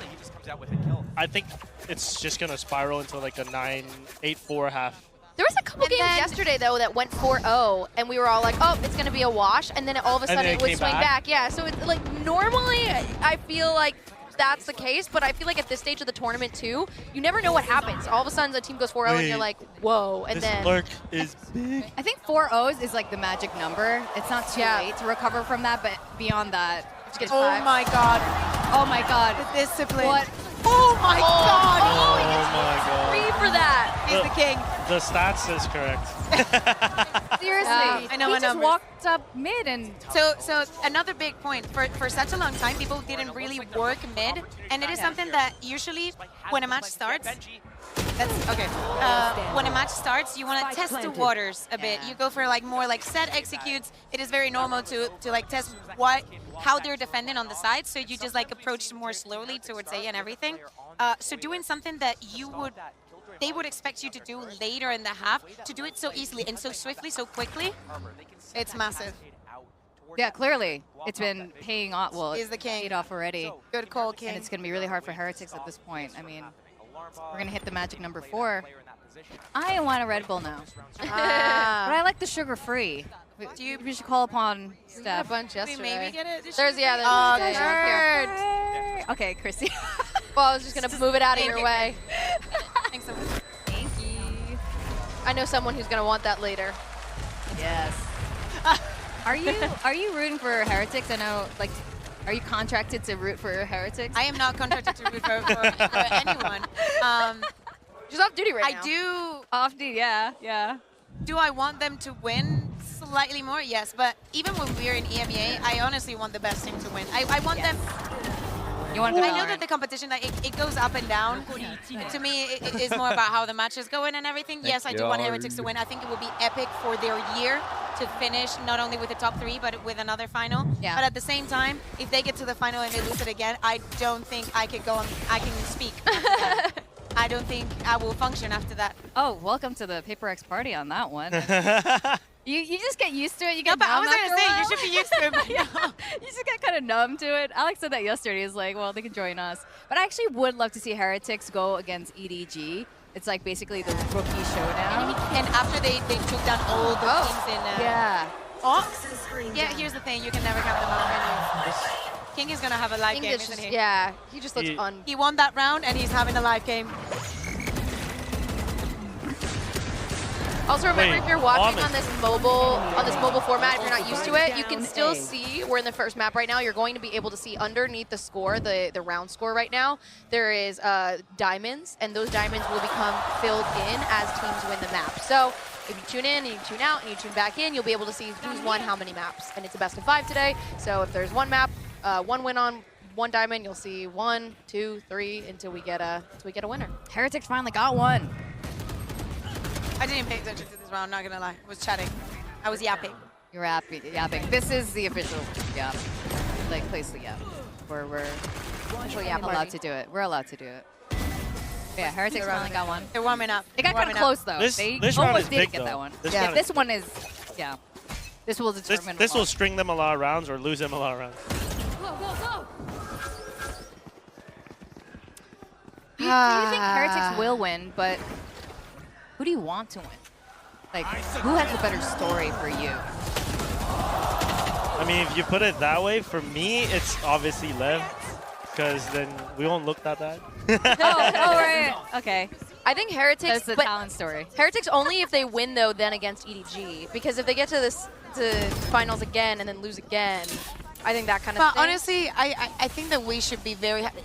I think it's just going to spiral into like a 9-8-4 half. There was a couple games yesterday, though, that went 4-0, and we were all like, oh, it's going to be a wash, and then all of a sudden it would swing back. Yeah, so it's like normally I feel like that's the case, but I feel like at this stage of the tournament, too, you never know what happens. All of a sudden, the team goes 4-0, and you're like, whoa, and then... Lurk is big. I think 4 O's is like the magic number. It's not too late to recover from that, but beyond that, just get my god. Oh my god. The discipline. What? Oh my god. Oh, he gets free for that. He's the king. The stats is correct. Seriously, I know, he I know. just walked up mid and. So another big point, for such a long time, people didn't really work mid, and it is something that usually when a match starts, that's okay. When a match starts, you want to test the waters a bit. You go for like more like set executes. It is very normal to like test how they're defending on the side. So you just like approach more slowly towards A and everything. So doing something that they would expect you to do later in the half, to do it so easily and so swiftly, so quickly, it's massive. Yeah, clearly it's been paying off. Well, He's the king. paid off already. Good call, King. And it's going to be really hard for Heretics at this point. I mean, we're going to hit the magic number 4. I want a Red Bull now. But I like the sugar-free. We should call upon We got Steph. a bunch yesterday. Maybe get it. There's Okay, Chrissy. Well, I was just gonna move it out of your way. Thanks so much. Thank you. I know someone who's gonna want that later. Yes. Are you rooting for Heretics? I know, like, are you contracted to root for Heretics? I am not contracted to root for anyone. She's off duty right now. I do. Off duty, yeah. Do I want them to win slightly more? Yes, but even when we're in EMEA, I honestly want the best team to win. I want them. You want the I know Valorant. that the competition, like, it goes up and down. To me, it is more about how the match is going and everything. Yes, I do want Heretics to win. I think it would be epic for their year to finish not only with the top 3, but with another final. Yeah. But at the same time, if they get to the final and they lose it again, I don't think I can speak. I don't think I will function after that. Oh, welcome to the Paper X party on that one. You just get used to it. You get No, but I numb was after gonna a say, while. you should be used to it, but no. You just get kind of numb to it. Alex said that yesterday. He's like, well, they can join us. But I actually would love to see Heretics go against EDG. It's like basically the rookie showdown. And after they took down all the teams in... Yeah. Oh, yeah, here's the thing. You can never count them out. Can you? King is going to have a live King game, is isn't just- he? yeah, he just looks He won that round, and he's having a live game. Also remember, Wait, if you're watching Almond. on this mobile format, if you're not used to it, you can still see, we're in the first map right now, you're going to be able to see underneath the score, the round score right now, there is diamonds, and those diamonds will become filled in as teams win the map. So if you tune in and you tune out and you tune back in, you'll be able to see who's won how many maps. And it's a best of 5 today, so if there's one map, one win on one diamond, you'll see 1, 2, 3 until we get a winner. Heretics finally got one. I didn't pay attention to this round, not going to lie. I was chatting. I was yapping. You're yapping. This is the official yap. Like, place the yap. We're allowed to do it. We're allowed to do it. Yeah, Heretics finally got one. They're warming up. They got kind of close, though. This They round almost is didn't big, get though. that one. This Yeah, round this one is, yeah. This will determine This a will lot. string them a lot of rounds or lose them a lot of rounds. Do you think Heretics will win, but who do you want to win? Like, who has a better story for you? I mean, if you put it that way, for me, it's obviously LEV, because then we won't look that bad. Right. Okay. I think Heretics, That's the but talent story. Heretics only if they win, though, then against EDG. Because if they get to finals again and then lose again, I think that kind of But thing. honestly, I think that we should be very happy.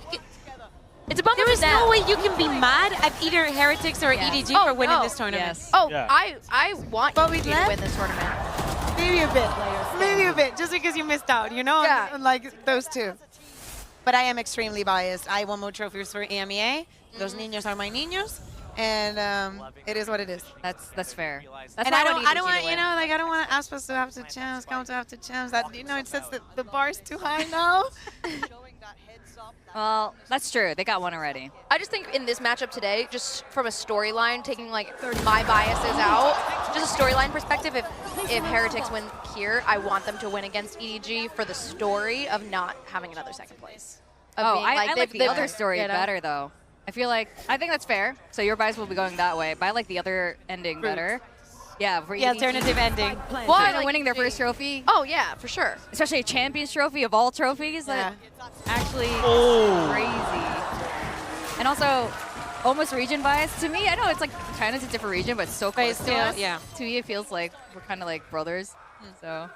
It's a bummer There is for no them. way you can be mad at either Heretics or EDG for winning this tournament. Yes. Oh, Yeah. I want But we EDG to win this tournament. Maybe a bit. Maybe a bit. Just because you missed out, you know? Yeah. Like those two. But I am extremely biased. I won more trophies for EMEA. Los niños are my niños. And it is what it is. That's fair. That's And why I don't EDG to want, win. you know, like I don't want Aspas to have to chance, Count to have to chance. That, you know, it sets the bars too high now. Well, that's true. They got one already. I just think in this matchup today, just from a storyline, taking like my biases out, just a storyline perspective, if Heretics win here, I want them to win against EDG for the story of not having another second place. Of Oh, being I like they've- the other story you know? better, though. I think that's fair. So your bias will be going that way, but I like the other ending better. Yeah, for The EDG. alternative ending. Well, I and like winning their EDG. first trophy, Oh yeah, for sure. especially a Champions Trophy of all trophies, like, actually Oh. crazy. And also, almost region bias. To me, I know it's like China's a different region, but it's so close to still, us. yeah. To me, it feels like we're kind of like brothers. So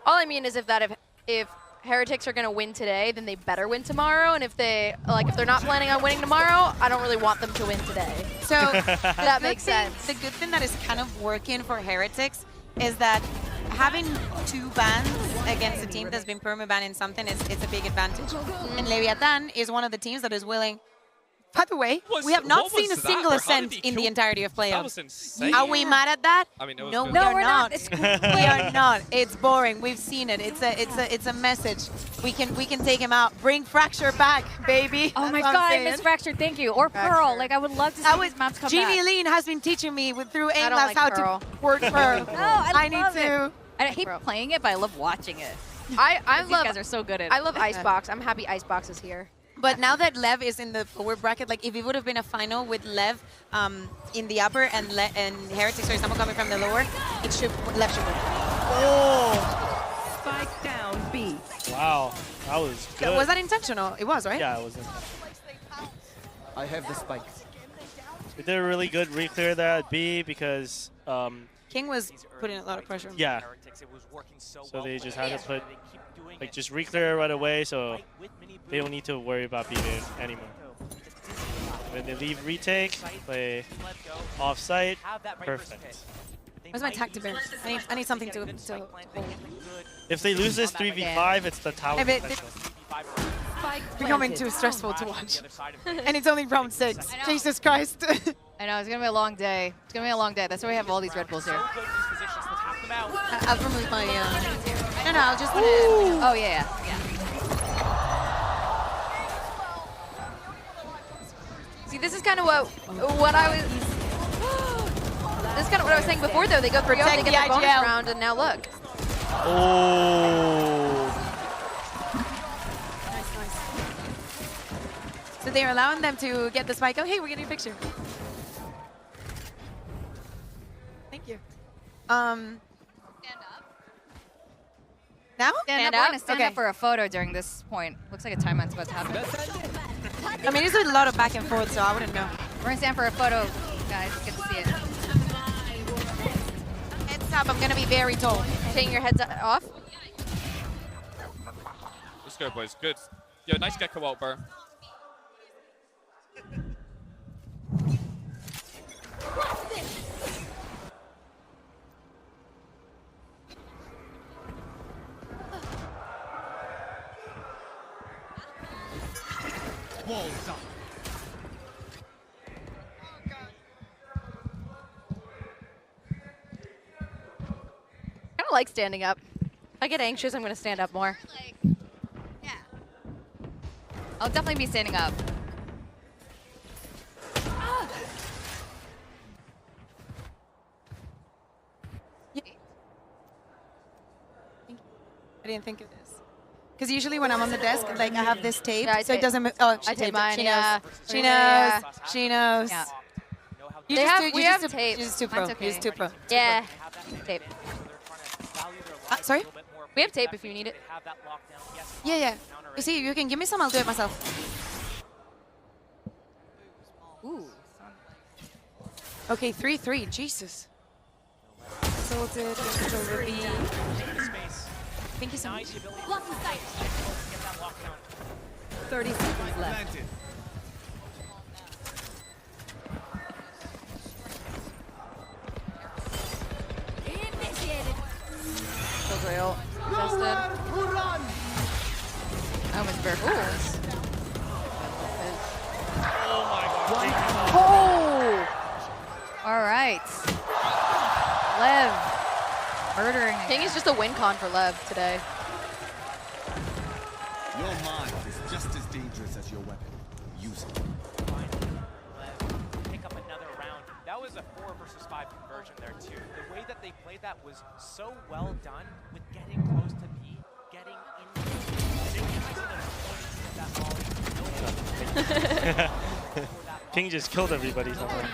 All I mean is if Heretics are gonna win today, then they better win tomorrow. And if they're not planning on winning tomorrow, I don't really want them to win today. So that makes sense. The good thing that is kind of working for Heretics is that having 2 bans against a team that's been perma-banned in something it's a big advantage. And Leviathan is one of the teams that is willing. By the way, we have not seen a single ascent in the entirety of playoffs. That was insane. Are we mad at that? I mean, it was no, good. we are we're not. We are not. It's boring. We've seen it. It's a message. We can take him out. Bring Fracture back, baby. Oh That's my what I'm god, I saying. miss Fracture. Thank you. Or Pearl. Like I would love to see these maps come Jeannie back. Lean has been teaching me through aim don't labs like how Pearl. to work Pearl. No, I need love to. it. I hate playing it, but I love watching it. I These love. guys are so good at it. I love Icebox. I'm happy Icebox is here. But now that LEV is in the lower bracket, like if it would have been a final with LEV in the upper and Heretics or someone coming from the lower, LEV should win. Oh! Spike down B. Wow, that was good. Was that intentional? It was, right? Yeah, it was intentional. I have the spike. We did a really good reclear there at B because King was putting a lot of pressure on yeah. So they just had to put just reclear right away, so they don't need to worry about beating it anymore. When they leave retake, play off site, perfect. Where's my tac to bench? I need something to hold. If they lose this 3v5, it's the tower. Becoming too stressful to watch. And it's only round 6. Jesus Christ. I know, it's going to be a long day. It's going to be a long day. That's why we have all these Red Bulls here. I'll remove my... No, I'll just... Oh, yeah. See, this is kind of what I was... This is kind of what I was saying before, though. They go 3-0, they get the bonus round, and now look. Oh. Nice. So they're allowing them to get the spike. Oh, hey, we're getting a picture. Thank you. Stand up. Now? Stand up. Stand up for a photo during this point. Looks like a timeout's about to happen. I mean, it's a lot of back and forth, so I wouldn't know. We're going to stand for a photo, guys. Good to see it. Heads up, I'm going to be very tall. Taking your heads off. Let's go, boys. Good. Yo, nice gecko out, bro. Well done. I don't like standing up. If I get anxious, I'm going to stand up more. I'll definitely be standing up. I didn't think of this. Because usually when I'm on the desk, like I have this tape, Yeah, so it doesn't move. Oh, she I tape taped mine, it. She yeah. knows. She Yeah. knows. She knows. Yeah. You They just have- too- we you're have just too- tape. You're just too pro. Mine's You're just too pro. Yeah. Tape. Sorry? We have tape if you need it. Yeah. You see, you can give me some, I'll do it myself. Ooh. Okay, 3-3. Jesus. Sorted. Over B. Thank you so much. 30 seconds left. Real. Tested. I almost burst this. Oh! All right. Lev. Murdering. King is just a win con for Lev today. Your mind is just as dangerous as your weapon. Use it. Pick up another round. That was a 4 versus 5 conversion there too. The way that they played that was so well done with getting close to B, getting in. King just killed everybody somewhere.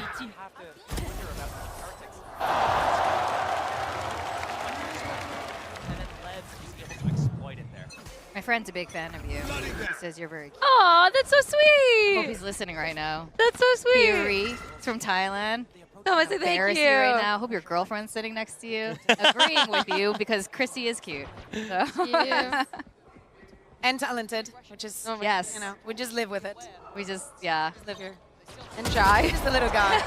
My friend's a big fan of you. He says you're very cute. Aw, that's so sweet. Hope he's listening right now. That's so sweet. Fury from Thailand. Oh, I say thank Embarrass you. you right now. Hope your girlfriend's sitting next to you, agreeing with you because Chrissy is cute. So. And talented, which is, Yes. you know, we just live with it. We just, yeah. Just live here. And shy. Just a little guy.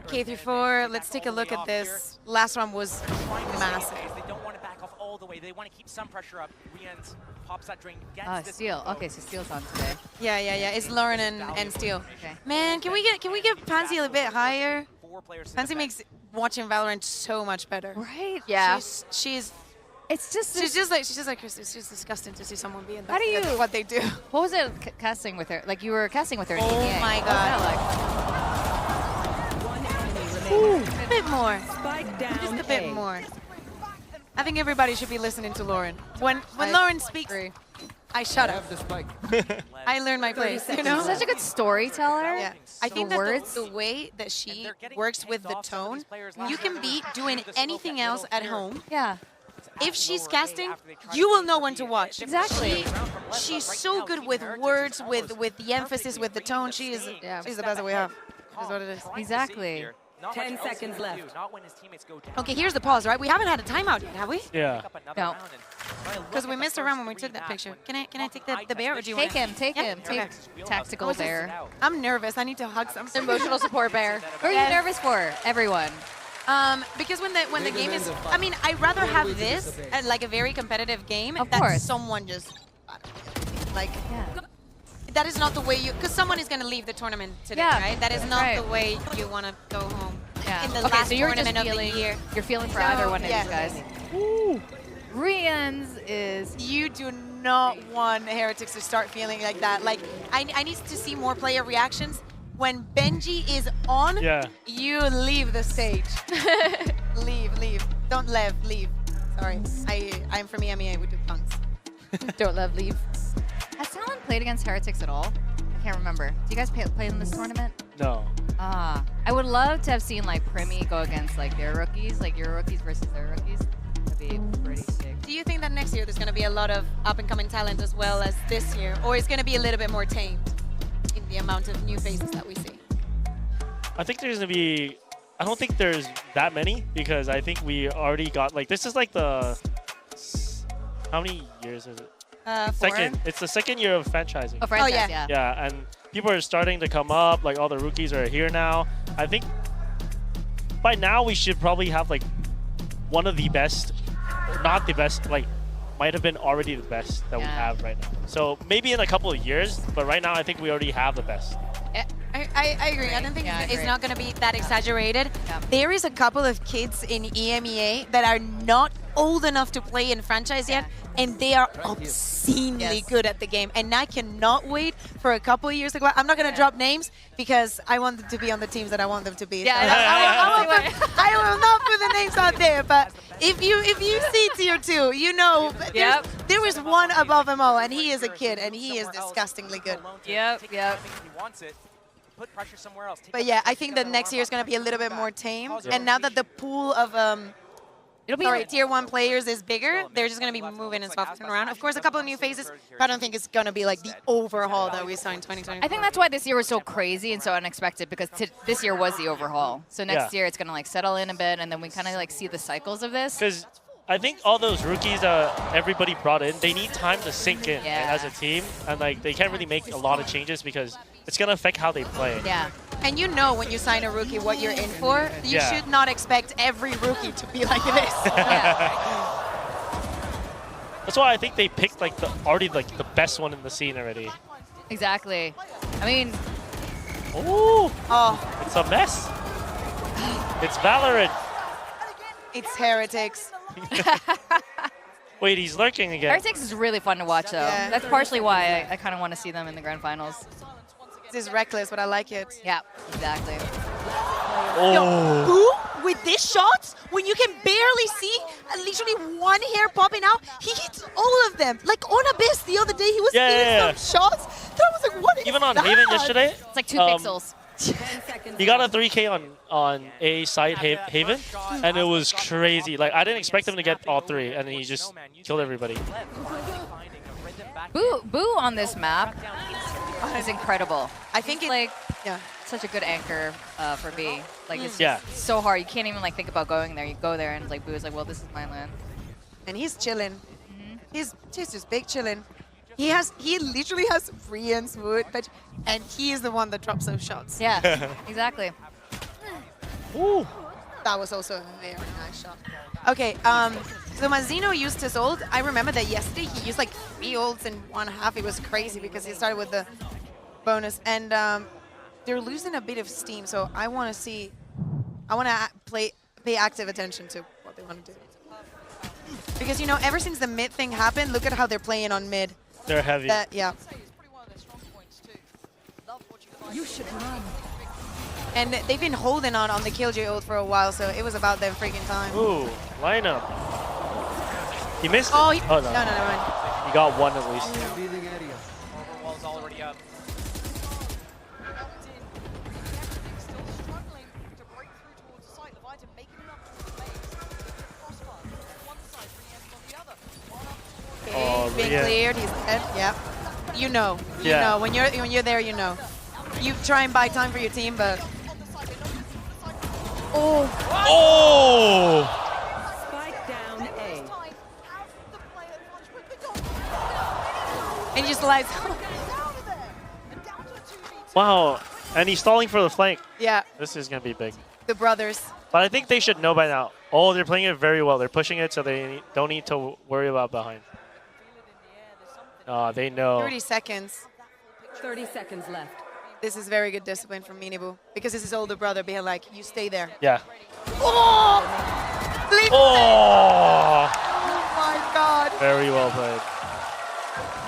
K34, let's take a look at this. Last one was massive. They don't want to back off all the way. They want to keep some pressure up. Rian's pops that drain. Steel. Okay, so Steel's on today. Yeah. It's Lauren and Steel. Okay. Man, can we get Pansy a bit higher? Pansy makes watching Valorant so much better. Right? Yeah. She's It's just she's just like Chrissy. It's just disgusting to see someone being that. How do you- That's what they do. What was it casting with her? Like you were casting with her in Oh EMEA. my What was that A bit more. Spike down. Just a bit more. I think everybody should be listening to Lauren. When I Lauren speaks, agree. I shut up. I learn my place. You know? She's such a good storyteller. Yeah. I The think that words. the way that she works with the tone, you can be doing anything else at home. Yeah. If she's casting, you will know when to watch. Exactly. She's so good with words, with the emphasis, with the tone. She's the best that we have. Is what it is. Exactly. 10 seconds left. Okay, here's the pause, right? We haven't had a timeout yet, have we? Yeah. No. Because we missed a round when we took that picture. Can I take the bear, or do you Take want him. Take Yeah? him. Take Okay. tactical bear. I'm nervous. I need to hug something. Emotional support bear. What are you nervous for? Everyone. Because when the game is, I mean, I'd rather have this at like a very competitive game Of than course. someone just like. Yeah. That is not the way you, because someone is going to leave the tournament today, Yeah, right? That is that's not right. the way you want to go home. Yeah. In the Okay, last so you're just tournament of feeling. the year. You're feeling for So, either one of yeah. these guys. Woo. Rian's is. You do not want Heretics to start feeling like that. Like, I need to see more player reactions. When Benji is on, Yeah. you leave the stage. leave. Don't leave. Sorry. I'm from EMEA. We do puns. Don't love leave. Has Talon played against Heretics at all? I can't remember. Do you guys play in this tournament? No. I would love to have seen like Primi go against like their rookies, like your rookies versus their rookies. That'd be pretty sick. Do you think that next year there's going to be a lot of up-and-coming talent as well as this year? Or it's going to be a little bit more tamed in the amount of new faces that we see? I think there's going to be... I don't think there's that many because I think we already got... Like, this is like the... How many years is it? Second. It's the second year of franchising. Oh, franchise, yeah. Yeah, and people are starting to come up. Like, all the rookies are here now. I think by now we should probably have, like, one of the best, or not the best, like, might have been already the best that we have right now. So maybe in a couple of years, but right now I think we already have the best. I agree. I don't think it's not going to be that exaggerated. Yeah. There is a couple of kids in EMEA that are not old enough to play in franchise yet, and they are obscenely good at the game. And I cannot wait for a couple of years to go. I'm not going to drop names because I want them to be on the teams that I want them to be. Yeah, So I will not put the names out there. But if you see tier 2, you know there is one above them all, and he is a kid, and he is disgustingly good. Yep. Put pressure somewhere else. But yeah, I think that next year is going to be a little bit more tame. And now that the pool of tier 1 players is bigger, they're just going to be moving and swapping around. Of course, a couple of new faces, but I don't think it's going to be like the overhaul that we saw in 2020. I think that's why this year was so crazy and so unexpected because this year was the overhaul. So next year it's going to like settle in a bit and then we kind of like see the cycles of this. Because I think all those rookies everybody brought in, they need time to sink in as a team. And like they can't really make a lot of changes because it's going to affect how they play. Yeah. And you know when you sign a rookie what you're in for. You should not expect every rookie to be like this. That's why I think they picked like the best one in the scene already. Exactly. I mean, It's a mess. It's Valorant. It's Heretics. Wait, he's lurking again. Heretics is really fun to watch though. Yeah. That's partially why I kind of want to see them in the grand finals. This is reckless, but I like it. Yeah, exactly. Yo, Boo, with this shot, when you can barely see literally one hair popping out, he hits all of them. Like on Abyss the other day, he was hitting some shots. That was like, what is Even on that? Haven yesterday, It's like 2 pixels. he got a 3K on A side Haven, and it was crazy. Like I didn't expect him to get all 3, and then he just killed everybody. Boo on this map is incredible. I think it's like such a good anchor for B. Like it's Yeah. just so hard. You can't even like think about going there. You go there and like Boo is like, well, this is my land. And he's chilling. He's just big chilling. He literally has free and smooth, and he is the one that drops those shots. Yeah, exactly. Ooh. That was also a very nice shot. Okay, so Mazino used his ult. I remember that yesterday he used like 3 ults in 1/2. It was crazy because he started with the bonus. And they're losing a bit of steam, so I want to see, I want to pay active attention to what they want to do. Because, you know, ever since the mid thing happened, look at how they're playing on mid. They're heavy. Yeah. You should run. And they've been holding on the Killjoy ult for a while, so it was about their freaking time. Ooh, lineup. He missed Oh, it. he, Oh, no, never mind. He got one at least. Wall's already up. Okay, Oh, being yeah. cleared, he's dead. Yep. You know. You Yeah. know. When you're there, you know. You try and buy time for your team, but oh. Oh! Spike down A. And he just lies. Wow. And he's stalling for the flank. Yeah. This is going to be big. The brothers. But I think they should know by now. Oh, they're playing it very well. They're pushing it so they don't need to worry about behind. They know. 30 seconds. 30 seconds left. This is very good discipline from Minibu because it's his older brother being like, you stay there. Yeah. Oh! Leave Oh! Oh my God. Very well played.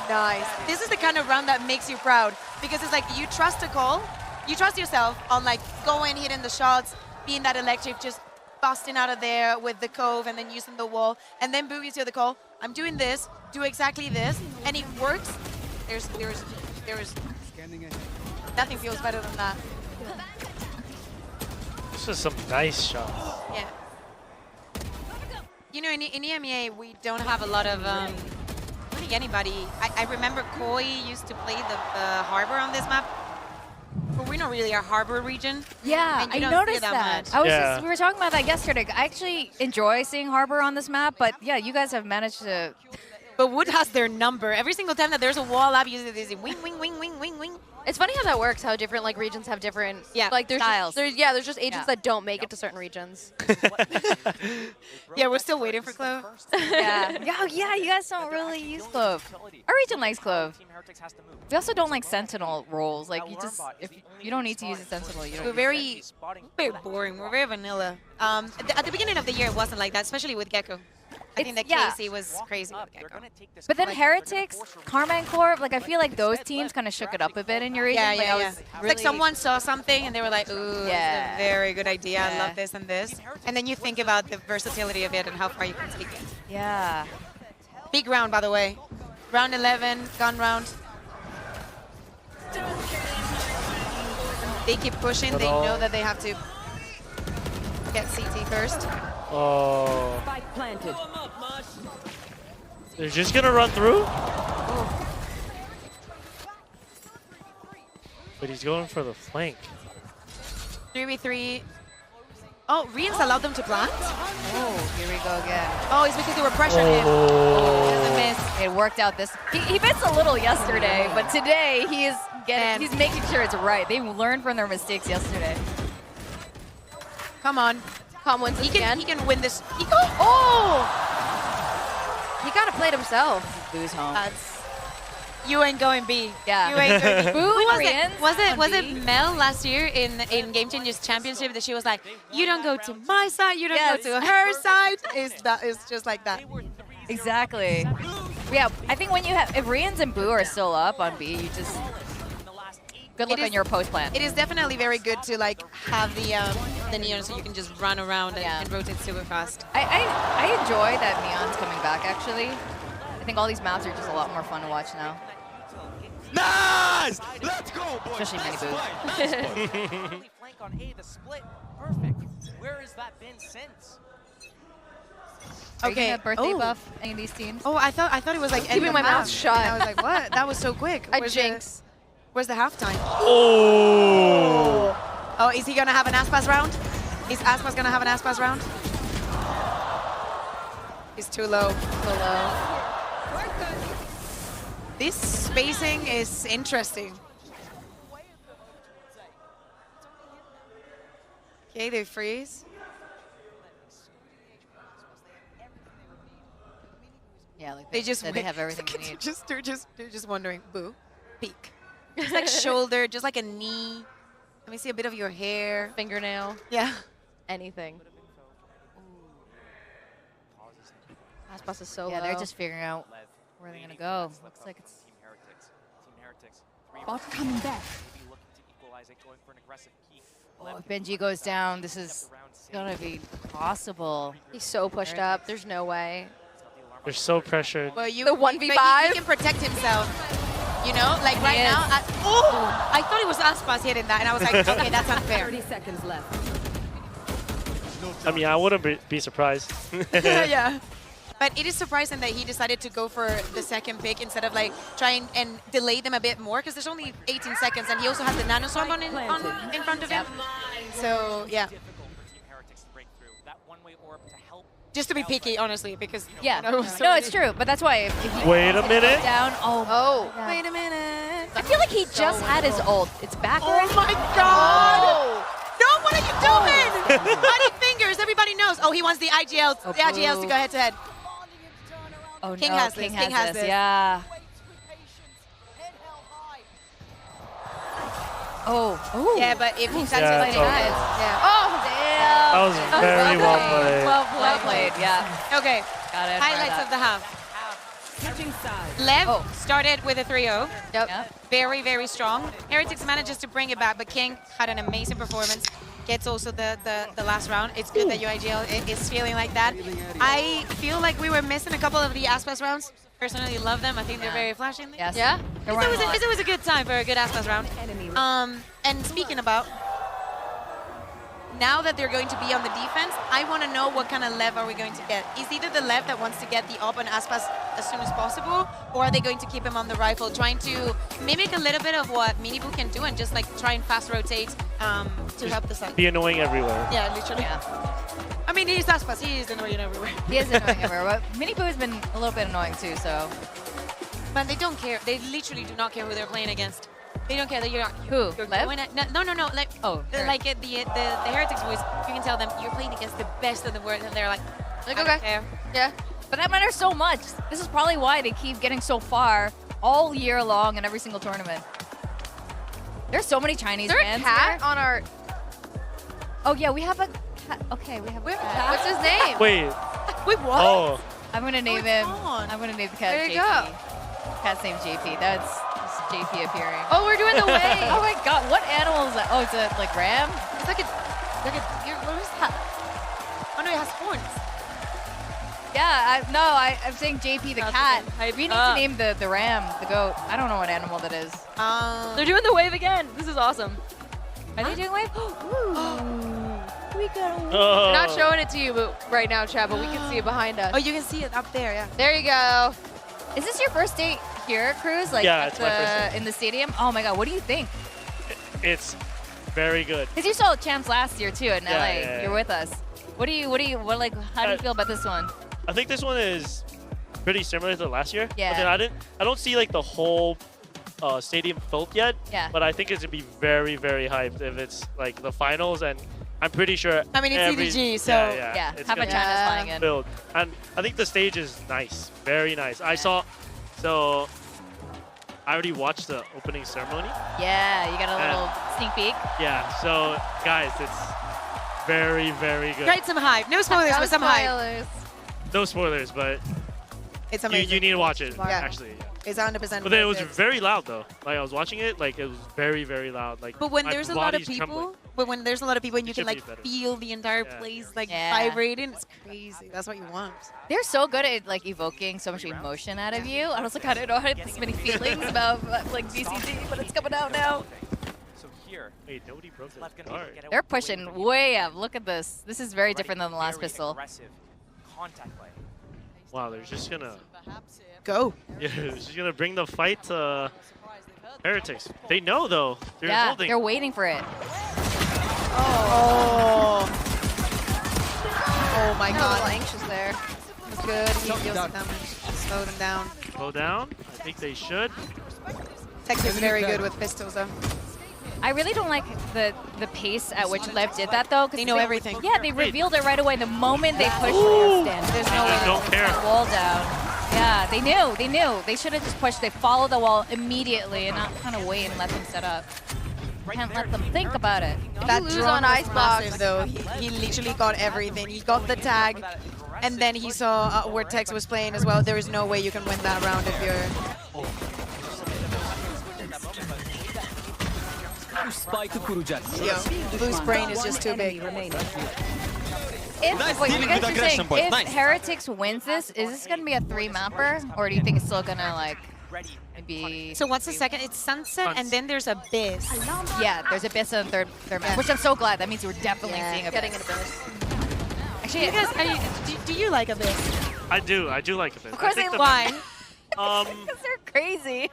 Nice. This is the kind of round that makes you proud because it's like you trust a call, you trust yourself on like going, hitting the shots, being that electric, just busting out of there with the cove and then using the wall, and then Boo gives you the call. I'm doing this, do exactly this, and it works. There's nothing feels better than that. This is some nice shots. Yeah. You know, in EMEA, we don't have a lot of, really anybody. I remember Koi used to play the Harbor on this map. But we're not really a Harbor region. Yeah, and you I don't see noticed it that. much. I was just, we were talking about that yesterday. I actually enjoy seeing Harbor on this map, but yeah, you guys have managed to. But Wood has their number. Every single time that there's a wall up, usually there's a wing, wing, wing, wing, wing, wing. It's funny how that works, how different like regions have different like there's styles. There's just agents that don't make it to certain regions. Yeah, we're still waiting for Clove. Yeah, you guys don't really use Clove. Our region likes Clove. We also don't like Sentinel roles. Like you just, if you don't need to use a Sentinel, you don't. We're very boring. We're very vanilla. At the beginning of the year, it wasn't like that, especially with Gecko. I think that Casey was crazy with Gecko. But then Heretics, Karma and Corp, like I feel like those teams kind of shook it up a bit in your region. Yeah, like, yeah, I yeah. was It's really like someone saw something and they were like, ooh, Yeah. that's a very good idea. I Yeah. love this and this. And then you think about the versatility of it and how far you can take it. Yeah. Big round, by the way. Round 11, gun round. They keep pushing. They know that they have to get CT first. Oh. Spike planted. They're just going to run through? But he's going for the flank. 3v3. Oh, Rians allowed them to plant? Oh, here we go again. Oh, it's because they were pressuring him. Oh, miss. It worked out this. He missed a little yesterday, but today he is getting. He's making sure it's right. They learned from their mistakes yesterday. Come on. Calm wins He can win this. Oh! He kind of played himself. Boo's home. You ain't going B. Yeah. You ain't going B. Boo Who was Rians it? Was on it B? Mel last year in Game Changers Championship that she was like, you don't go to my side, you don't Yes. go to her side. It's just like that. Exactly. Yeah, I think when you have if Rians and Boo are still up on B, you just good luck on your post plan. It is definitely very good to like have the neon so you can just run around and rotate super fast. I enjoy that Neon's coming back actually. I think all these maps are just a lot more fun to watch now. Nice! Let's go, boys. Especially mini Boo. Early flank on A, the split, perfect. Where has that been since? Are you Okay. gonna birthday Oh. buff any of these teams? Oh, I thought it was like Keeping end my of mouth map. shut. And I was like, what? That was so quick. I Where's jinx. Where's the halftime? Oh! Oh, is he gonna have an Aspas round? Is Aspas gonna have an Aspas round? He's too low. Too low. This spacing is interesting. Okay, they freeze. Yeah, like They just they have everything they need. They're just wondering. Boo, peek. Just like shoulder, just like a knee. Let me see a bit of your hair, fingernail. Yeah. Anything. Aspas is so Yeah, low. they're just figuring out where they're gonna go. Looks like it's Team Heretics. Bot coming back. Maybe looking to equalize it, going for an aggressive peek. Oh, if Benji goes down, this is gonna be possible. He's so pushed up. There's no way. They're so pressured. Well, you The 1v5? He can protect himself. You know, like right now. I thought it was Aspas hitting that, and I was like, okay, that's unfair. 30 seconds left. I mean, I wouldn't be surprised. Yeah. But it is surprising that he decided to go for the second pick instead of like trying and delay them a bit more, because there's only 18 seconds, and he also has the nanoswarm on in front of him. So yeah. Just to be picky, honestly, because Yeah, you know, no, so it's true, but that's why if you Wait a minute. down, yeah. Wait a minute. I feel like he just had his ult. It's backwards. Oh my God! No, what are you doing? Bloody fingers, everybody knows. Oh, he wants the IGLs, Oh, the IGLs to go head to head. Oh King no, has King this, has King has this. Yeah. Oh. Yeah, but if he's Yeah, actually totally. heads, yeah. Oh, damn. That was very well played. Well played, yeah. Okay. Got it. Highlights of the half. Switching sides. Lev started with a 3-0. Yep. Very, very strong. Heretics manages to bring it back, but King had an amazing performance. Gets also the last round. It's good that UIGL is feeling like that. I feel like we were missing a couple of the Aspas rounds. Personally love them. I think they're very flashy. Yes. Yeah? They're It's running a lot. always a good time for a good Aspas round. And speaking about, now that they're going to be on the defense, I want to know what kind of Lev are we going to get. Is either the Lev that wants to get the op on Aspas as soon as possible, or are they going to keep him on the rifle, trying to mimic a little bit of what Minibu can do and just like try and fast rotate to help the side? Be annoying everywhere. Yeah, literally. Yeah. I mean, he's Aspas. He is annoying everywhere. He is annoying everywhere, but Minibu has been a little bit annoying too, so. But they don't care. They literally do not care who they're playing against. They don't care that you're Who? You're Lev? going at, no. Like, like the Heretics boys, you can tell them you're playing against the best in the world, and they're like I don't care. Yeah. But that matters so much. This is probably why they keep getting so far all year long in every single tournament. There's so many Chinese Is there a fans cat here. on our... Oh yeah, we have a cat. Okay, we have a cat. What's his name? Wait. Wait, what? Oh. I'm gonna name him. I'm gonna name the cat There JP. you go. Cat's name JP. That's JP appearing. Oh, we're doing the wave. Oh my god, what animal is that? Oh, it's a like ram? It's like a what is that? Oh no, it has horns. Yeah, I'm saying JP the cat. We need to name the ram, the goat. I don't know what animal that is. They're doing the wave again. This is awesome. Are they doing wave? We got a wave. Oh. We're not showing it to you right now, Chad, but we can see it behind us. Oh, you can see it up there, yeah. There you go. Is this your first day here, Cruz? Like Yeah, at it's my first day. in the stadium? Oh my god, what do you think? It's very good. Because you saw champs last year too in LA. Yeah. You're with us. How do you feel about this one? I think this one is pretty similar to last year. Yeah. But then I don't see like the whole stadium filled yet. Yeah. But I think it's gonna be very, very hyped if it's like the finals, and I'm pretty sure. I mean, it's every, CDG, so yeah, it's half of gonna China's flying be in. filled. And I think the stage is nice, very nice. I saw, so I already watched the opening ceremony. Yeah, you got a little sneak peek. Yeah. So guys, it's very, very good. Create some hype. No spoilers, but some hype. No spoilers, but It's you amazing. need to watch it. Yeah. Actually. Yeah. It's 100%. But then it was worth it. very loud though. Like I was watching it, like it was very, very loud. Like. But when my there's a lot of body's people, trembling. and you It can should be like better. feel the entire Yeah. place like Yeah. vibrating, it's crazy. That's what you want. They're so good at like evoking so much emotion out of you. I was like, I don't know how to have this many feelings about like VCT, but it's coming out now. So here, Wait, nobody broke the Lev gonna be able to guard. get out They're with the pushing wing. way up. Look at this. This is very Already different than the last very pistol. aggressive contact play. Wow, they're just gonna. Go. Yeah, they're just gonna bring the fight to Heretics. They know though. They're Yeah, holding. they're waiting for it. Oh. Oh my A god. little anxious there. That's good. He deals some damage. Slow them down. Slow down. I think they should. Tex is very good with pistols though. I really don't like the pace at which LEV did that though. They know everything. Yeah, they revealed it right away. The moment they pushed There's no way. Don't care. the wall down. Yeah, they knew. They knew. They should have just pushed. They followed the wall immediately and not kind of wait and let them set up. Can't let them think about it. That lose drone on was Icebox. massive though. He literally got everything. He got the tag, and then he saw where Tex was playing as well. There is no way you can win that round if you're. Yo, Blue's brain is just too big. If, wait, you guys are saying, if Heretics wins this, is this going to be a 3-mapper? Or do you think it's still going to, like, maybe... So what's the second? It's Sunset, and then there's Abyss. Yeah, there's Abyss and third map, which I'm so glad. That means we're definitely seeing Abyss. Getting an Abyss. Actually, You guys, do you like Abyss? I do like Abyss. Of course they Why? Because they're crazy.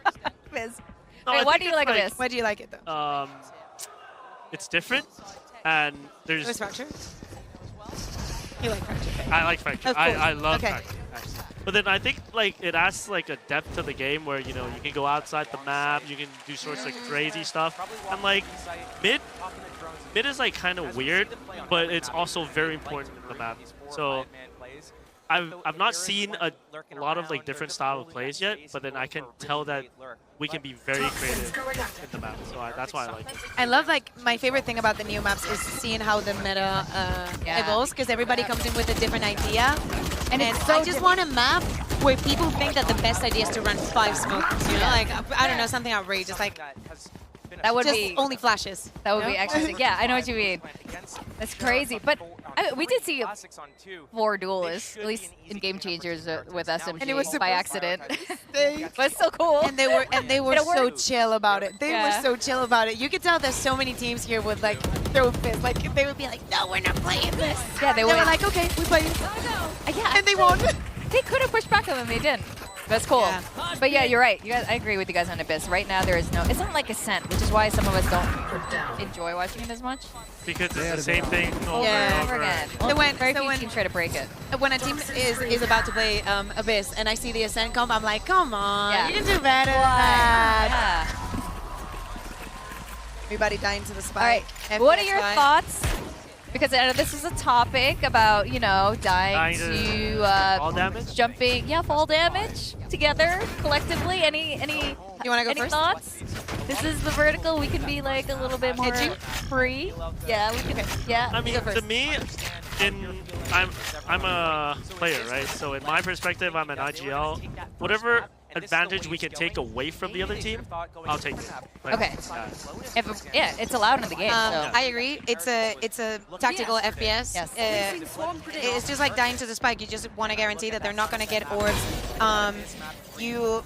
Abyss. No, Wait, I why think do you it's like Abyss? Why do you like it though? It's different, and there's. It was Fracture? You like Fracture? I like Fracture. Oh, cool. I love Okay. Fracture. Actually. But then I think like it adds like a depth to the game where you can go outside the map, you can do sorts of crazy stuff, and like mid is like kind of weird, but it's also very important in the map. So I've not seen a lot of like different style of plays yet, but then I can tell that we can be very creative in the map. So that's why I like it. I love, like, my favorite thing about the new maps is seeing how the meta evolves, because everybody comes in with a different idea. And I just want a map where people think that the best idea is to run 5 smokers, you know? Like, I don't know, something outrageous. Like, That would just be only flashes. That would you be know? actually yeah. I know what you mean. That's crazy, but we did see 4 duelists, at least in Game Changers with SMG, And it was by accident. But it's still cool. And they were It so worked. chill about it. They Yeah. were so chill about it. You could tell there's so many teams here would like throw fists. Like they would be like, "No, we're not playing this." Yeah, they were would. like, "Okay, we play." Yeah, and they won. They could have pushed back on them, they didn't. That's cool. Yeah. But yeah, you're right. You guys, I agree with you guys on Abyss. Right now, there is no. It's not like Ascent, which is why some of us don't enjoy watching it as much. Because it's the same thing over Yeah. and over Again. again. Well, So when- very so few when- teams try to break it. When a team is about to play Abyss and I see the Ascent comp, I'm like, "Come on, Yeah. you can do better than that." Yeah. Everybody dying to the spike. All right. What are your thoughts? Because this is a topic about, dying to fall damage? jumping, fall damage together collectively. Any You want to go any first? thoughts? This is the vertical. We can be like a little bit more Edgy? free. Yeah, we can. Yeah. I mean, go first. to me, I'm a player, right? So in my perspective, I'm an IGL. Whatever advantage we can take away from the other team, I'll take it. Like, Okay. It's allowed in the game. So. I agree. It's a tactical FPS. Yes. It's just like dying to the spike. You just want to guarantee that they're not going to get orbs.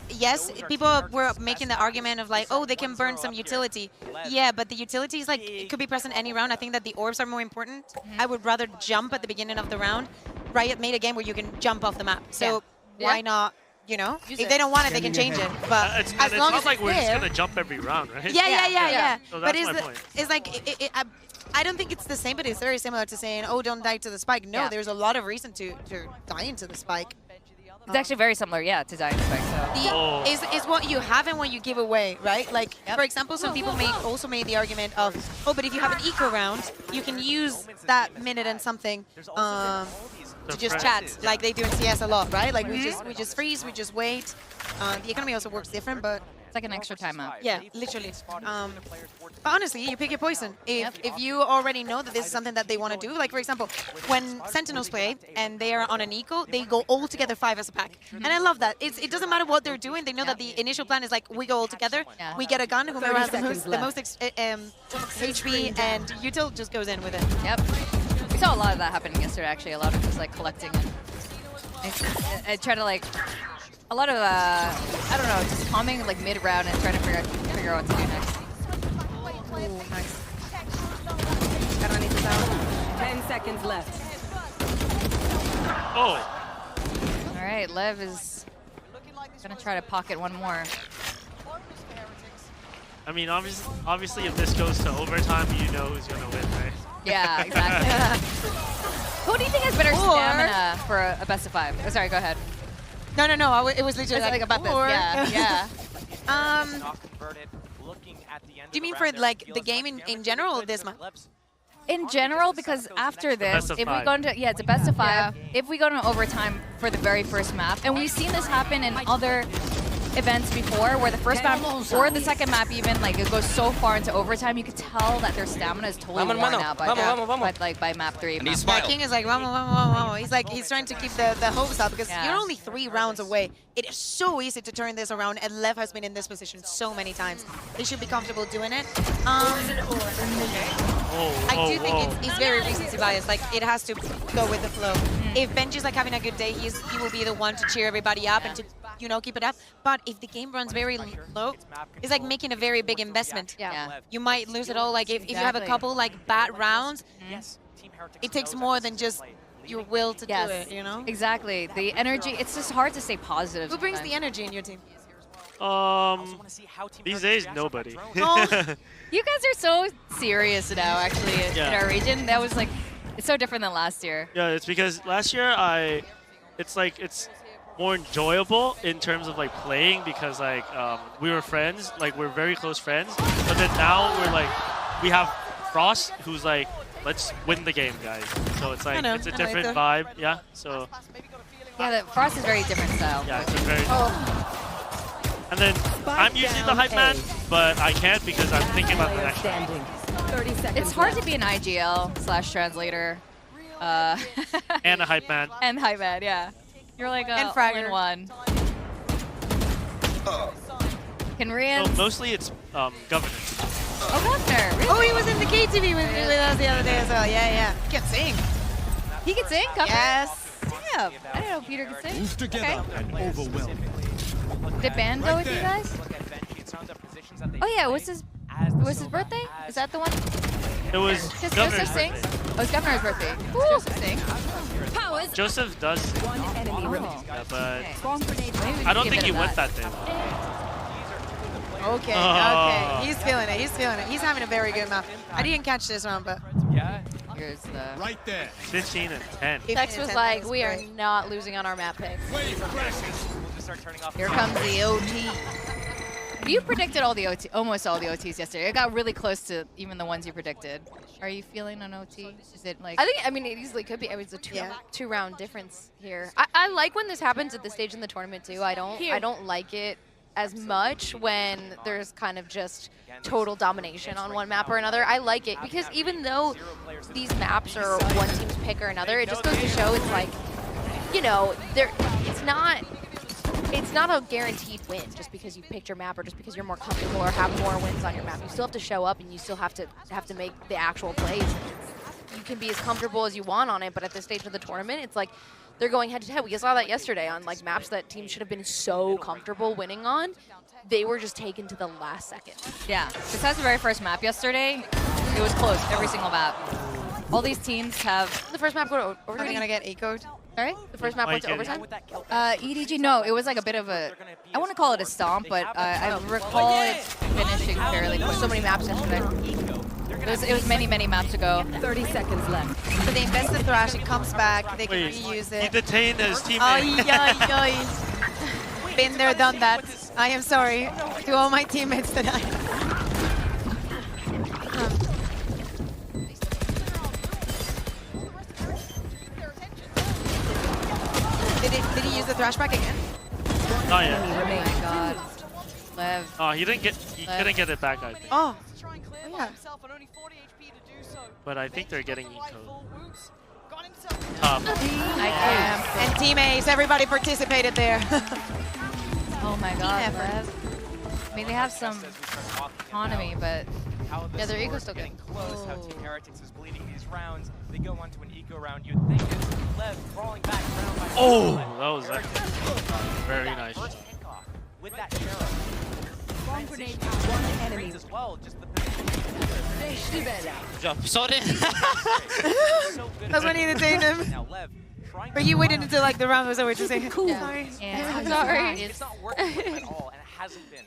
Yes, people were making the argument of like, oh, they can burn some utility. Yeah, but the utility is like, it could be present any round. I think that the orbs are more important. I would rather jump at the beginning of the round. Riot made a game where you can jump off the map. So why not? If they don't want it, they can change it. But it's as long not as like it's we're just there, gonna jump every round, right? Yeah. So But that's my point. it's like I don't think it's the same, but it's very similar to saying, "Oh, don't die to the spike." No, Yeah. there's a lot of reason to die into the spike. It's actually very similar, to dying to spike. So. Is what you have and what you give away, right? Like, for example, some people also made the argument of, oh, but if you have an eco round, you can use that minute and something to just chat, like they do in CS a lot, right? Like we just freeze, we just wait. The economy also works different, but it's like an extra timeout. Yeah, literally. But honestly, you pick your poison. If you already know that this is something that they want to do, like for example, when Sentinels play and they are on an eco, they go all together 5 as a pack, and I love that. It doesn't matter what they're doing. They know that the initial plan is like we go all together, we get a gun, whoever has the most HP and util just goes in with it. Yep. We saw a lot of that happening yesterday. Actually, a lot of just like collecting and try to like. A lot of, I don't know, just calming like mid-round and trying to figure out what to do next. Ooh, nice. Gotta need this out. 10 seconds left. Oh. All right, LEV is gonna try to pocket one more. I mean, obviously, if this goes to overtime, you know who's gonna win, right? Yeah, exactly. Who do you think has better stamina for a best of 5? Oh, sorry, go ahead. No. It was literally like about this. Yeah. Do you mean for like the game in general or this month? In general, because after this, if we five. go into it's a best of 5. If we go to overtime for the very first map, and we've seen this happen in other events before, where the first map or the second map even like it goes so far into overtime, you could tell that their stamina is totally worn out by map 3. King is like, vamos. He's trying to keep the hopes up because you're only 3 rounds away. It is so easy to turn this around, and LEV has been in this position so many times. They should be comfortable doing it. I do think it's very recency bias. Like, it has to go with the flow. If Benji's like having a good day, he will be the one to cheer everybody up and to, you know, keep it up. But if the game runs very low, it's like making a very big investment. You might lose it all. Like, if you have a couple like bad rounds, it takes more than just your will to do it, you know? Exactly. The energy, it's just hard to stay positive. Who brings the energy in your team? These days, nobody. You guys are so serious now, actually, in our region. That was like, it's so different than last year. Yeah, it's because last year it's more enjoyable in terms of like playing because like we were friends, like we're very close friends. But then now we have Frost, who's like, let's win the game, guys. So it's like it's a different vibe. Yeah. So. Yeah, the Frost is very different style. Yeah, it's a very. And then I'm usually the hype man, but I can't because I'm thinking about the next round. It's hard to be an IGL/translator. And a hype man. And hype man, yeah. You're like a Fragger. all-in-one. Koreans. No, mostly it's governance. Oh, Governor. Really? Oh, he was in the KTV with us the other day as well. Yeah. He can sing. He can sing? Governor? Yes. Damn. I didn't know Peter could sing. Move together and overwhelm. Did Band go with you guys? Oh yeah, was his birthday? Is that the one? It was Does Governor's Joseph sing? birthday. Oh, it's Governor's birthday. Does Joseph sing? Joseph does sing. Oh. Yeah, but Maybe we I don't can think get he into went that day. Okay. He's feeling it. He's having a very good map. I didn't catch this one, but here's the right there. 15 and 10. Tex was like, we are not losing on our map pick. Here comes the OT. You predicted almost all the OTs yesterday. It got really close to even the ones you predicted. Are you feeling an OT? Is it like? I mean, it easily could be. I mean, it's a two-round difference here. I like when this happens at this stage in the tournament too. I don't like it as much when there's kind of just total domination on one map or another. I like it because even though these maps are one team's pick or another, it just goes to show it's like, you know, it's not a guaranteed win just because you picked your map or just because you're more comfortable or have more wins on your map. You still have to show up and you still have to make the actual plays. You can be as comfortable as you want on it, but at this stage of the tournament, it's like they're going head to head. We saw that yesterday on like maps that teams should have been so comfortable winning on. They were just taken to the last second. Yeah, besides the very first map yesterday, it was close every single map. All these teams have. The first map go to overtime. Are they gonna get ecoed? Sorry? The first map went to overtime? EDG, no, it was like a bit of a, I want to call it a stomp, but I recall it finishing fairly quick. So many maps yesterday. It was many, many maps ago. 30 seconds left. So they invest the Thrash, it comes back, they can Wait, reuse he it. detained his teammate. Been there, done that. I am sorry to all my teammates tonight. Did he use the Thrash back again? Not yet. Oh my god. Lev. Oh, he couldn't get it back, I think. Oh. Yeah. But I think they're getting eco. And teammates, everybody participated there. Oh my god, Lev. I mean, they have some autonomy, but yeah, their eco's still getting close. How Team Heretics is bleeding these rounds. They go on to an eco round. You'd think it's Lev crawling back round by Oh, that was actually very nice. With that sheriff. Bomb grenade, one enemy. As well, just the Good job. Sorry. That's when he detained him. But you waited until like the round was over to say, Cool. sorry. Yeah, I'm sorry. It's not working with him at all, and it hasn't been.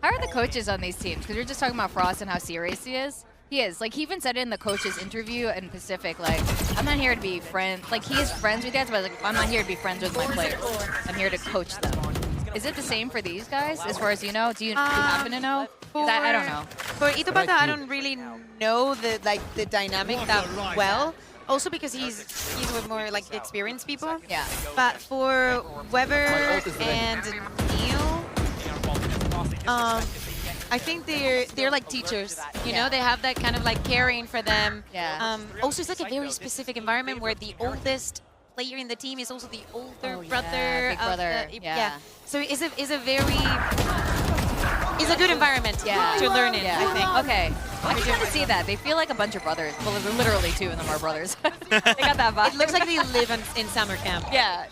How are the coaches on these teams? Because we're just talking about Frost and how serious he is. He is. Like, he even said it in the coach's interview in Pacific, like, I'm not here to be friends. Like, he is friends with you guys, but like, I'm not here to be friends with my players. I'm here to coach them. Is it the same for these guys, as far as you know? Do you happen to know? I don't know. For Itobata, I don't really know the dynamic that well. Also because he's with more like experienced people. Yeah. But for Weber and Neil, I think they're like teachers. You know, they have that kind of like caring for them. Yeah. Also, it's like a very specific environment where the oldest player in the team is also the older brother. big brother. Yeah. So it's a good environment to learn in. I think. Okay. I can kind of see that. They feel like a bunch of brothers. Well, they're literally two of them are brothers. They got that vibe. It looks like they live in summer camp. Yeah.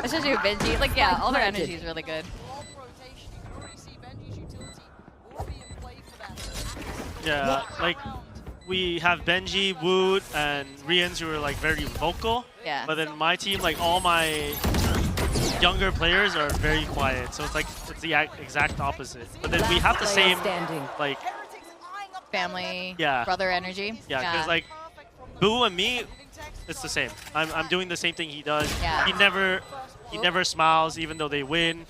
Especially with Benji. Like, yeah, all their energy is really good. Yeah, like we have Benji, Wood, and Rians who are like very vocal. Yeah. But then my team, like all my younger players are very quiet. So it's like it's the exact opposite. But then we have the same like family, yeah, brother energy. Yeah, because like Boo and me, it's the same. I'm doing the same thing he does. Yeah. He never smiles even though they win.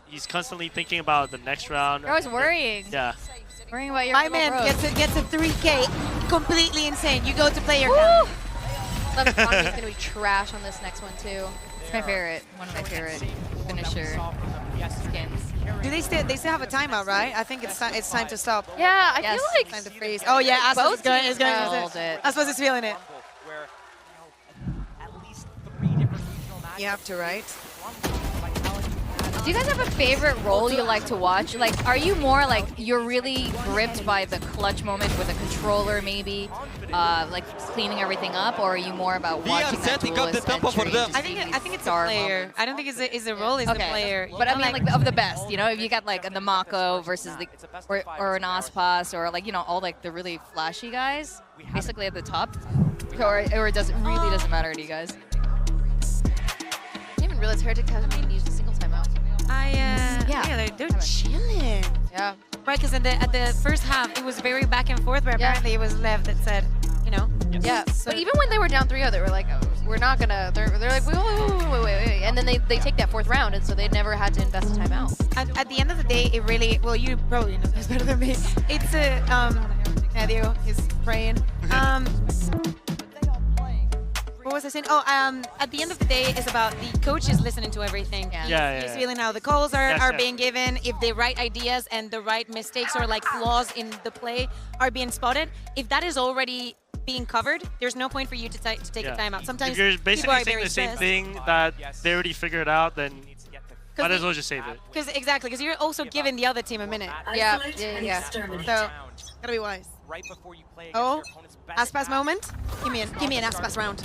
He's constantly thinking about the next round. You're always worrying. Yeah. Worrying about your My man gets a 3K, completely insane. You go to play your camp. Levin's going to be trash on this next one too. It's my favorite. One of my favorite finisher skins. Do they still have a timeout, right? I think it's time to stop. Yeah, I feel like time to freeze. Oh yeah, Aspas is going. Aspas is feeling it. You have to, right? Do you guys have a favorite role you like to watch? Like, are you more like you're really gripped by the clutch moment with a controller, maybe, like cleaning everything up, or are you more about watching that duelist entry? I think it's a player. I don't think it's a role. It's the player. But I mean, like of the best, you know, if you got like the Mako versus the or an Aspas or like all like the really flashy guys, basically at the top, or it really doesn't matter to you guys. I didn't even realize Heretic hasn't even used a single timeout. Yeah, they're chilling. Yeah. Right, because at the first half, it was very back and forth, but apparently it was Lev that said, Yeah, but even when they were down 3-0, they were like, oh, we're not going to, they're like, wait. And then they take that fourth round, and so they never had to invest a timeout. At the end of the day, it really, well, you probably know this better than me. It's Diego is praying. What was I saying? Oh, at the end of the day, it's about the coaches listening to everything. He's feeling how the calls are being given, if the right ideas and the right mistakes or like flaws in the play are being spotted. If that is already being covered, there's no point for you to take a timeout. Sometimes if you're basically people are saying very the same stressed. thing that they already figured out, then might as well just save it. Because you're also giving the other team a minute. Yeah. So gotta be wise. Right before you play Oh, Aspas moment. Give me an Aspas round.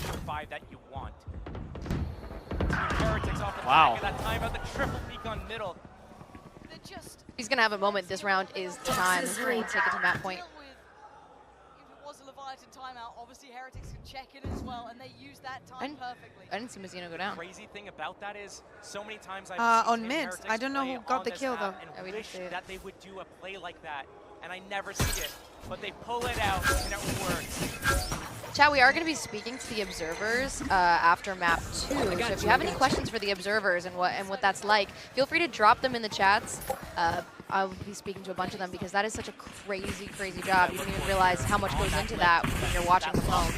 Wow. That time at the triple peak on middle. He's going to have a moment this round is the time to take it to that point. Obviously Heretics can check it as well, and they use that time perfectly. I didn't see Mazzino go down. Crazy thing about that is so many times I've On seen mid. Heretics I don't know who play got on the this kill, map though. and wish that they would do a play like that, and I never see it. But they pull it out, and it works. Chat, we are going to be speaking to the observers after map 2. So if you have any questions for the observers and what that's like, feel free to drop them in the chats. I'll be speaking to a bunch of them because that is such a crazy, crazy job. You don't even realize how much goes into that when you're watching the phone.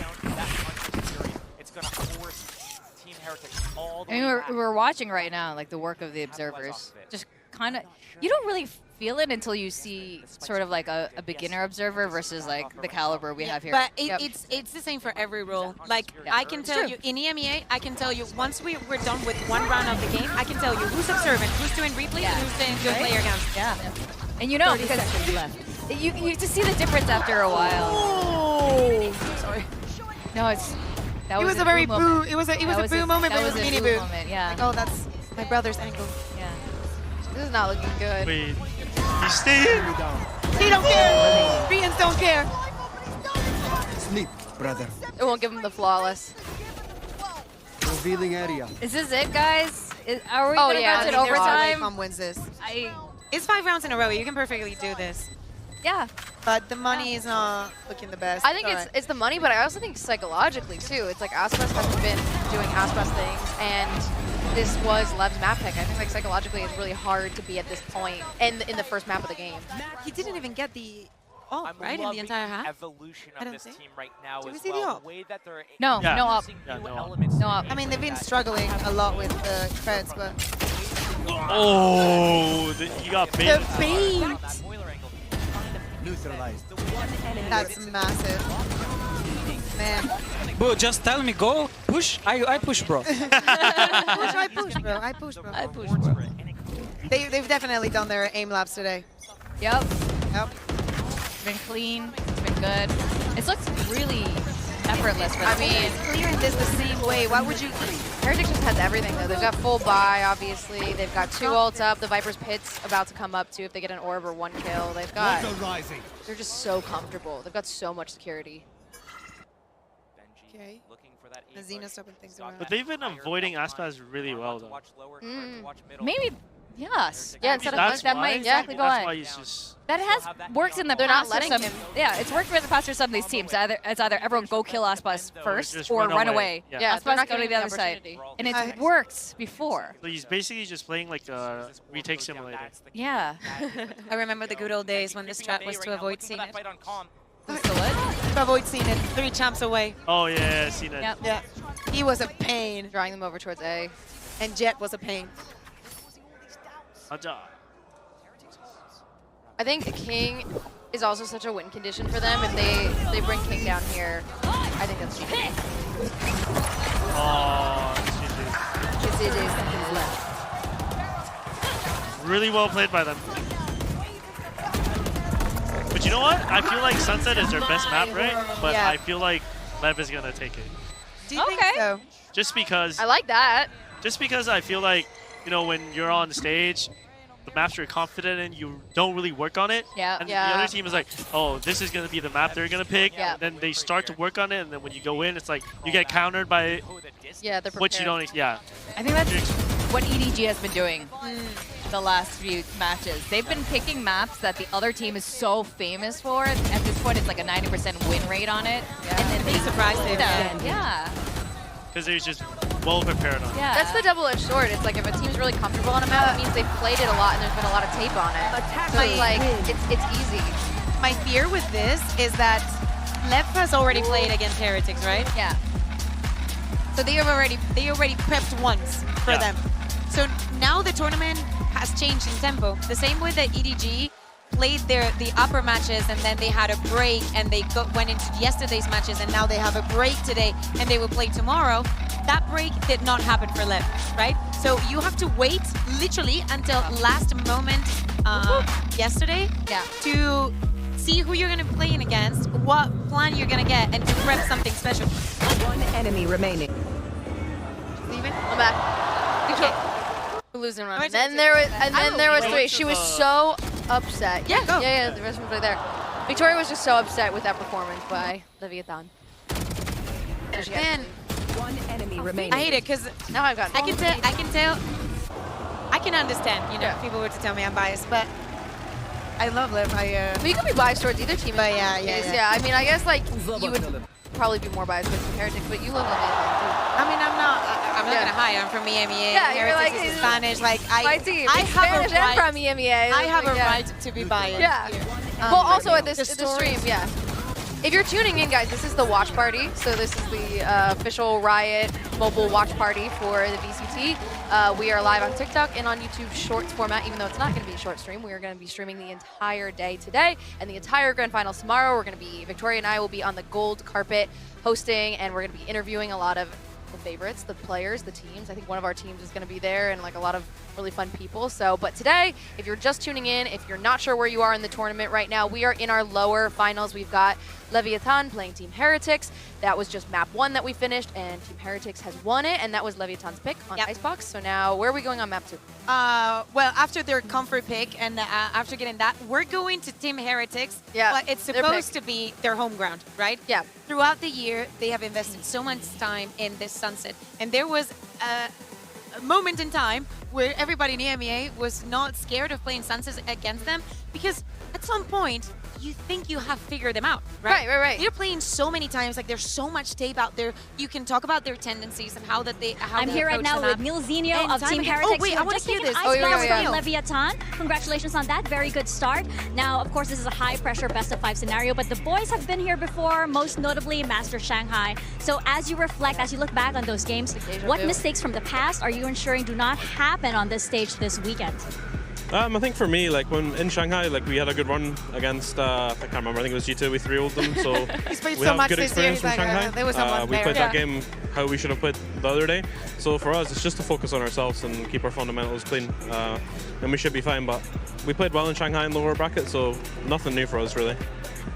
It's going to force Team Heretics all the I mean, way back. we're watching right now, like the work of the observers. Just kind of, you don't really feel it until you see sort of like a beginner observer versus like the caliber we have here. But it's the same for every role. Like I can tell you in EMEA, I can tell you once we're done with one round of the game, I can tell you who's observant, who's doing replay, and who's doing good player counts. Yeah. And you know, because you just see the difference after a while. Oh, sorry. No, it was a very boo boo. moment. It was a boo moment, but it was a mini boo. Moment, yeah. Like, oh, that's my brother's angle. Yeah. This is not looking good. Wait, you stay in. He don't care. Koreans don't care. Sleep, brother. It won't give him the flawless. Revealing area. Is this it, guys? Are we Oh, gonna yeah, go to I mean, overtime? Wacom wins this. It's 5 rounds in a row. You can perfectly do this. Yeah. But the money is not looking the best. I think it's the money, but I also think psychologically too. It's like Aspas hasn't been doing Aspas things, and this was Lev's map pick. I think like psychologically it's really hard to be at this point in the first map of the game. He didn't even get the ult, I'm right, in the loving entire the half? evolution I of don't this think. team right now Did we as see the well. up? The way that they're No, Yeah. no up. using Yeah, new no up. elements. No up. I mean, they've been struggling a lot with the creds, but Oh, you got baited. the bait. That boiler angle. Neutralized. That's massive. Man. Bro, just tell me go, push. I push, bro. I push, bro. I push, bro. I push, bro. They've definitely done their aim labs today. Yep. Yep. It's been clean. It's been good. It looks really effortless for them. I mean, Clearing this the same way. Why would you? Heretics just has everything though. They've got full buy, obviously. They've got 2 ults up. The Viper's Pit's about to come up too if they get an orb or 1 kill. They've got. rising. They're just so comfortable. They've got so much security. Okay. Looking for that Nazina stopping things around. But they've been avoiding Aspas really well though. Maybe, yes. Yeah, instead of That's that why, might exactly be that's why. why he's just. That has worked in the They're past. not letting for some, him. Yeah, it's worked for the past for some of these teams. It's either everyone go kill Aspas first just or run run away. away. Yeah. Yeah, they're Aspas not go to giving the the other side. opportunity. And it's worked before. So he's basically just playing like a retake simulator. Yeah. I remember the good old days when the strat was to avoid seeing it. To avoid seeing it. 3 champs away. Oh yeah, I seen it. Yep. Yeah. He was a pain. Drawing them over towards A. And Jet was a pain. Aja. I think King is also such a win condition for them. If they bring King down here, I think that's GG. Oh, It's GG. really well played by them. But you know what? I feel like Sunset is their best map, right? But Yeah. I feel like Lev is gonna take it. Do you think so? Just because. I like that. Just because I feel like, you know, when you're on stage, the maps you're confident in, you don't really work on it. Yeah. And Yeah. the other team is like, oh, this is going to be the map they're going to pick. Yeah. Then they start to work on it, and then when you go in, it's like you get countered by Yeah, they're what you don't. Yeah. I think that's what EDG has been doing the last few matches. They've been picking maps that the other team is so famous for. At this point, it's like a 90% win rate on it. Yeah. And then they surprised them. them. Yeah. Because they're just well prepared on it. Yeah. That's the double-edged sword. It's like if a team's really comfortable on a map, it means they've played it a lot and there's been a lot of tape on it. So it's like, it's easy. My fear with this is that Lev has already played against Heretics, right? Yeah. So they already prepped once for them. So now the tournament has changed in tempo. The same way that EDG played the upper matches and then they had a break and they went into yesterday's matches and now they have a break today and they will play tomorrow. That break did not happen for Lev, right? So you have to wait literally until last moment yesterday to see who you're going to be playing against, what plan you're going to get, and to prep something special. One enemy remaining. Steven? I'm back. Okay. We're losing one. Wait, And then so- there was, and I then don't there was know. three. She was so upset. Yeah, go. Yeah, the rest was right there. Victoria was just so upset with that performance by Leviathan. So she had Man, One enemy remaining. I hate it because now I've got. I can tell. I can understand, you know, if people were to tell me I'm biased, but I love Liv. But you could be biased towards either team. But in yeah, this yeah, case. yeah. I mean, I guess like you would probably be more biased with Heretics, but you love Leviathan I mean, I'm not gonna hide. I'm from EMEA. Yeah, you're Heretics like, is Spanish. Like my team. I It's have Spanish a right. and from EMEA. I have a Yeah. right to be biased. Yeah. here. Well, also at this the the stream, stories- yeah. If you're tuning in, guys, this is the watch party. So this is the official Riot mobile watch party for the VCT. We are live on TikTok and on YouTube Shorts format, even though it's not going to be a short stream. We are going to be streaming the entire day today and the entire grand finals tomorrow. We're going to be, Victoria and I will be on the gold carpet hosting, and we're going to be interviewing a lot of the favorites, the players, the teams. I think one of our teams is going to be there and like a lot of really fun people. So, but today, if you're just tuning in, if you're not sure where you are in the tournament right now, we are in our lower finals. We've got Leviathan playing Team Heretics. That was just map 1 that we finished, and Team Heretics has won it, and that was Leviathan's pick on Icebox. So now, where are we going on map 2? Well, after their comfort pick and after getting that, we're going to Team Heretics. Yeah, But it's their supposed pick. to be their home ground, right? Yeah. Throughout the year, they have invested so much time in this Sunset. And there was a moment in time where everybody in EMEA was not scared of playing Sunsets against them, because at some point you think you have figured them out, right? Right. They're playing so many times, like there's so much tape out there. You can talk about their tendencies and how I'm they here right approach now the with map. Milzinho And of time Team again- Heretics. Oh wait, I want to hear this. Icebox from Leviathan. Congratulations on that. Very good start. Now, of course, this is a high-pressure best-of-5 scenario, but the boys have been here before, most notably Master Shanghai. So as you reflect, as you look back on those games, what mistakes from the past are you ensuring do not happen on this stage this weekend? I think for me, like when in Shanghai, like we had a good run against, I can't remember, I think it was G2, we 3-0'd them, so He's played we so have much good this year, experience he's from like, Shanghai. there was someone We there. played Yeah. that game how we should have played the other day. So for us, it's just to focus on ourselves and keep our fundamentals clean, and we should be fine. But we played well in Shanghai in the lower bracket, so nothing new for us really.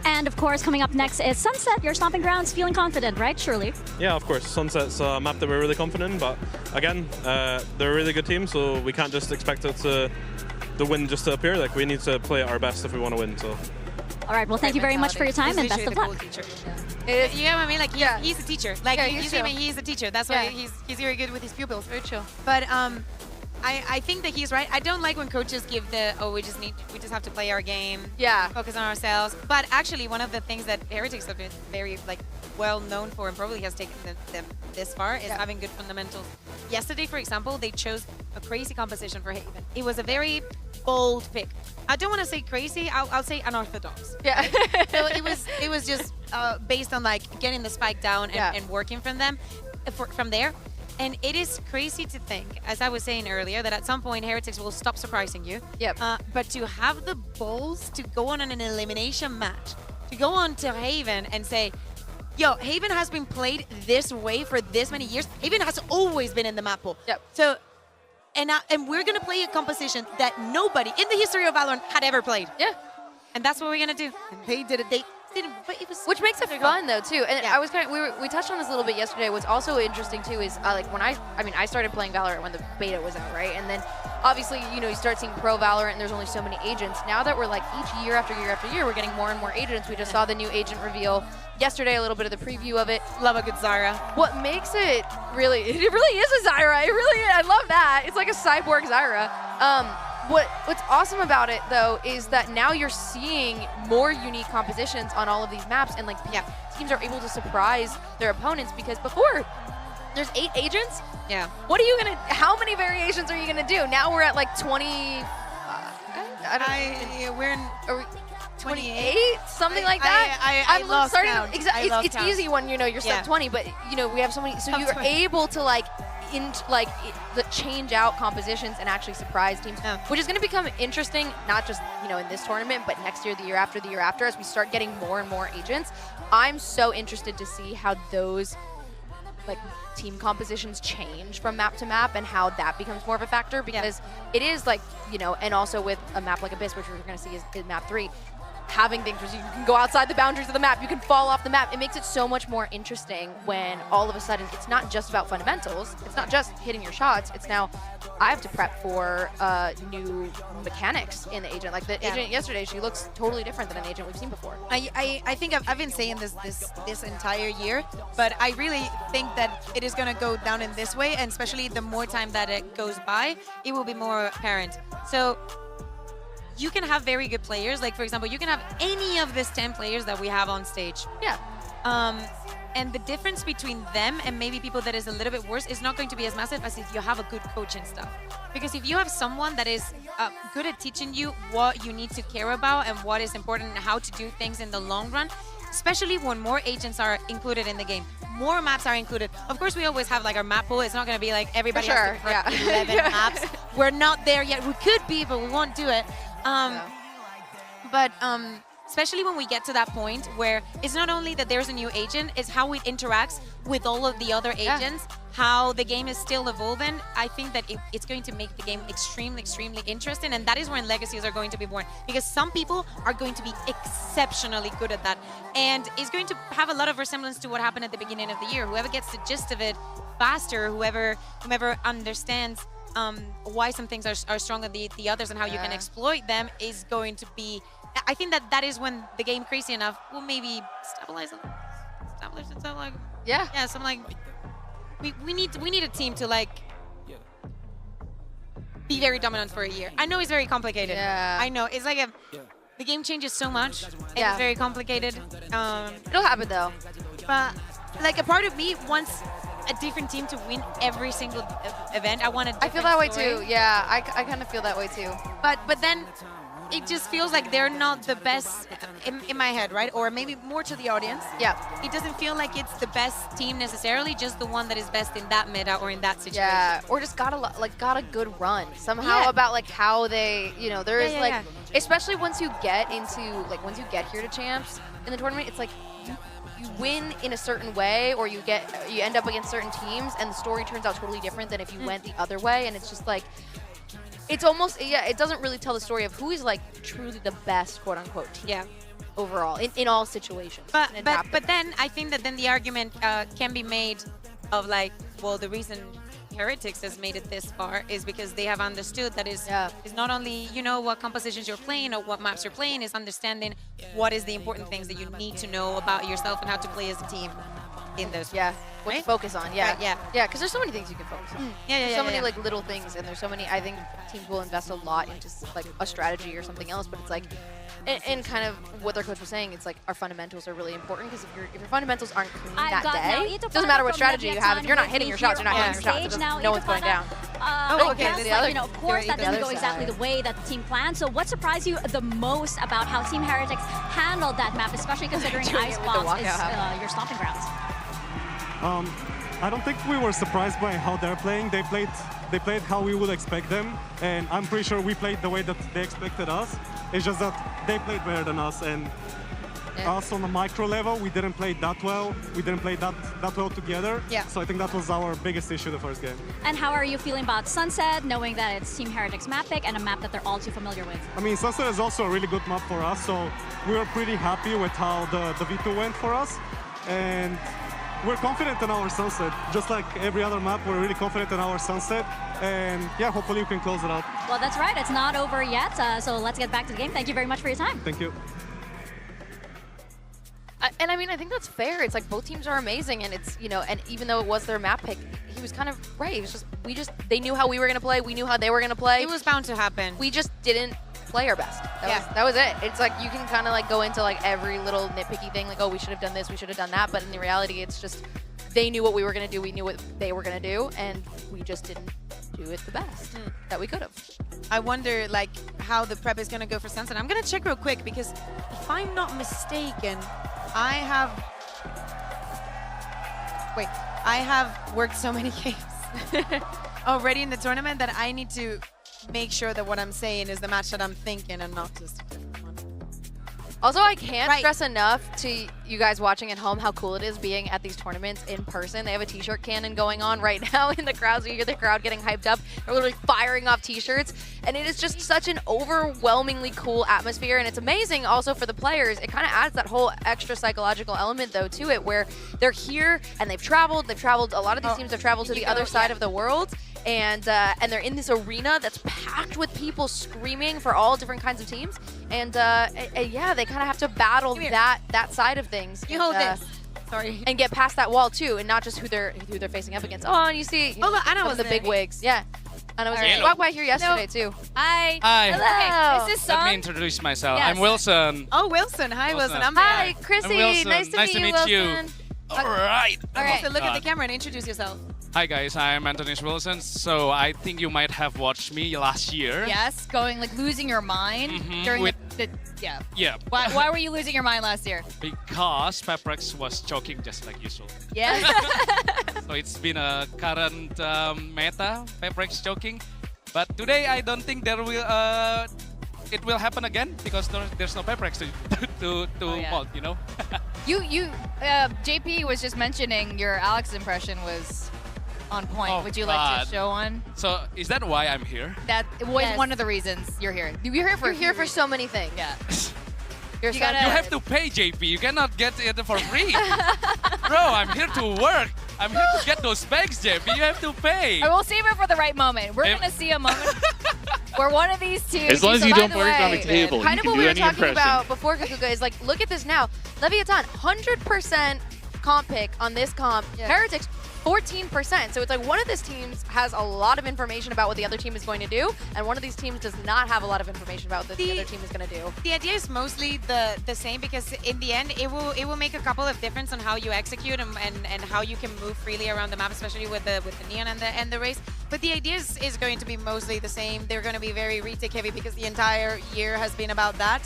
And of course, coming up next is Sunset, your stomping grounds. Feeling confident, right? Surely. Yeah, of course. Sunset's a map that we're really confident in, but again, they're a really good team, so we can't just expect it to the win just to appear. Like we need to play at our best if we want to win. So. All right. Well, thank you very much for your time and best of luck. You know what I mean? Like he's a teacher. Like Yeah, you see me, he's a teacher. That's why he's very good with his pupils. Very chill. But I think that he's right. I don't like when coaches give the we just have to play our game. Yeah. Focus on ourselves. But actually, one of the things that Heretics have been very well known for and probably has taken them this far is having good fundamentals. Yesterday, for example, they chose a crazy composition for Haven. It was a very bold pick. I don't want to say crazy. I'll say unorthodox. Yeah. Right? So it was just based on like getting the spike down and working from them from there. And it is crazy to think, as I was saying earlier, that at some point Heretics will stop surprising you. Yep. But to have the balls to go on an elimination match, to go on to Haven and say, yo, Haven has been played this way for this many years. Haven has always been in the map pool. Yep. So, and we're going to play a composition that nobody in the history of Valorant had ever played. Yeah. And that's what we're going to do. And they did it. They didn't, but it was... Which makes it fun, though, too. And I was we touched on this a little bit yesterday. What's also interesting, too, is like when I started playing Valorant when the beta was out, right? And then obviously, you start seeing pro Valorant and there's only so many agents. Now that we're like each year after year after year, we're getting more and more agents. We just saw the new agent reveal yesterday, a little bit of the preview of it. Love a good Zyra. What makes it really is a Zyra. It really is. I love that. It's like a cyborg Zyra. What's awesome about it, though, is that now you're seeing more unique compositions on all of these maps, and teams are able to surprise their opponents, because before there's 8 agents. Yeah. What are you gonna? How many variations are you gonna do? Now we're at like 20. We're in. Are we 28? Something like that. I lost count. It's easy when you're step 20, but we have so many. So you're able to change out compositions and actually surprise teams, which is going to become interesting, not just in this tournament, but next year, the year after, as we start getting more and more agents. I'm so interested to see how those team compositions change from map to map and how that becomes more of a factor, because it is and also with a map like Abyss, which we're going to see is map 3. Having things where you can go outside the boundaries of the map, you can fall off the map. It makes it so much more interesting when all of a sudden it's not just about fundamentals. It's not just hitting your shots. It's now I have to prep for new mechanics in the agent. Like the agent yesterday, she looks totally different than an agent we've seen before. I think I've been saying this entire year, but I really think that it is going to go down in this way, and especially the more time that it goes by, it will be more apparent. So you can have very good players. Like, for example, you can have any of these 10 players that we have on stage. Yeah. And the difference between them and maybe people that is a little bit worse is not going to be as massive as if you have a good coach and stuff. Because if you have someone that is good at teaching you what you need to care about and what is important and how to do things in the long run, especially when more agents are included in the game, more maps are included. Of course, we always have our map pool. It's not going to be like everybody has to prep 11 maps. We're not there yet. We could be, but we won't do it. But especially when we get to that point where it's not only that there's a new agent, it's how it interacts with all of the other agents, how the game is still evolving. I think that it's going to make the game extremely, extremely interesting, and that is when legacies are going to be born, because some people are going to be exceptionally good at that, and it's going to have a lot of resemblance to what happened at the beginning of the year. Whoever gets the gist of it faster, whomever understands why some things are stronger than the others and how you can exploit them is going to be... I think that is when the game crazy enough will maybe stabilize itself. Yeah, so I'm like, we need a team to be very dominant for a year. I know it's very complicated. Yeah. I know. It's like the game changes so much. Yeah. It's very complicated. It'll happen though. But like a part of me wants a different team to win every single event. I want a I feel different that way story. too. Yeah, I kind of feel that way too. But then it just feels like they're not the best in my head, right? Or maybe more to the audience. Yeah. It doesn't feel like it's the best team necessarily, just the one that is best in that meta or in that situation. Yeah, or just got a good run somehow about like how they, you know, there is especially once you get here to champs in the tournament, it's like you win in a certain way, or you end up against certain teams, and the story turns out totally different than if you went the other way, and it's just like. It's almost, it doesn't really tell the story of who is like truly the best quote unquote team overall in all situations. But then I think that then the argument can be made of like, well, the reason Heretics has made it this far is because they have understood that is not only, you know, what compositions you're playing or what maps you're playing, is understanding what is the important things that you need to know about yourself and how to play as a team in those. Yeah, what to focus on. Yeah, yeah, because there's so many things you can focus on. There's so many like little things, and there's so many. I think teams will invest a lot into like a strategy or something else, but it's like, and kind of what their coach was saying, it's like our fundamentals are really important, because if your fundamentals aren't clean that day, it doesn't matter what strategy you have. If you're not hitting your shots, you're not hitting your shots. No one's going down. Of course, that doesn't go exactly the way that the team planned. So what surprised you the most about how Team Heretics handled that map, especially considering Icebox is your stomping grounds? I don't think we were surprised by how they're playing. They played how we would expect them, and I'm pretty sure we played the way that they expected us. It's just that they played better than us, and us on a micro level, we didn't play that well. We didn't play that well together. Yeah. So I think that was our biggest issue the first game. And how are you feeling about Sunset, knowing that it's Team Heretics map pick and a map that they're all too familiar with? I mean, Sunset is also a really good map for us, so we were pretty happy with how the V2 went for us, and we're confident in our Sunset. Just like every other map, we're really confident in our Sunset. And yeah, hopefully we can close it out. Well, that's right. It's not over yet. So let's get back to the game. Thank you very much for your time. Thank you. And I mean, I think that's fair. It's like both teams are amazing, and it's, you know, and even though it was their map pick, he was kind of right. It was just, they knew how we were going to play. We knew how they were going to play. It was bound to happen. We just didn't play our best. That was it. It's like you can kind of like go into like every little nitpicky thing, like, oh, we should have done this, we should have done that. But in the reality, it's just, they knew what we were going to do. We knew what they were going to do, and we just didn't do it the best that we could have. I wonder like how the prep is going to go for Sunset. I'm going to check real quick, because if I'm not mistaken, I have worked so many games already in the tournament that I need to make sure that what I'm saying is the match that I'm thinking and not just one. Also, I can't stress enough to you guys watching at home how cool it is being at these tournaments in person. They have a t-shirt cannon going on right now in the crowd, so you hear the crowd getting hyped up. They're literally firing off t-shirts, and it is just such an overwhelmingly cool atmosphere, and it's amazing also for the players. It kind of adds that whole extra psychological element, though, to it, where they're here and they've traveled. A lot of these teams have traveled to the other side of the world, and they're in this arena that's packed with people screaming for all different kinds of teams, and yeah, they kind of have to battle that side of things. You hold this. Sorry. And get past that wall too, and not just who they're facing up against. Oh, and you see, look, Anna was the big wigs. Yeah, Anna was there. She Hello. walked by here yesterday too. Hi. Hi. Hello. Okay, this is Let Song. me introduce myself. Yes. I'm Wilson. Oh, Wilson. Hi, Wilson. I'm Hi, Chrissy. I'm Wilson. Nice to meet you, Wilson. All right. All right. So look at the camera and introduce yourself. Hi guys, I'm Anthony Wilson. So I think you might have watched me last year. Yes, going like losing your mind during the Yeah. Why were you losing your mind last year? Because Peprex was choking just like usual. Yes. So it's been a current meta, Peprex choking. But today I don't think there will it will happen again, because there's no Peprex to vault, you know. JP was just mentioning your Alex impression was on point. Oh, Would you like to show one? So is that why I'm here? That was one of the reasons you're here. You're here for so many things. Yeah. You have to pay, JP. You cannot get it for free. Bro, I'm here to work. I'm here to get those bags, JP. You have to pay. I will save it for the right moment. We're going to see a moment where one of these two... As long as you don't work on the table, kind of what we were talking about before, Kakuka, is like, look at this now. Leviathan, 100% comp pick on this comp, Heretics 14%. So it's like one of these teams has a lot of information about what the other team is going to do, and one of these teams does not have a lot of information about what the other team is going to do. The idea is mostly the same, because in the end it will make a couple of difference on how you execute and how you can move freely around the map, especially with the Neon and the race. But the idea is going to be mostly the same. They're going to be very retake heavy because the entire year has been about that.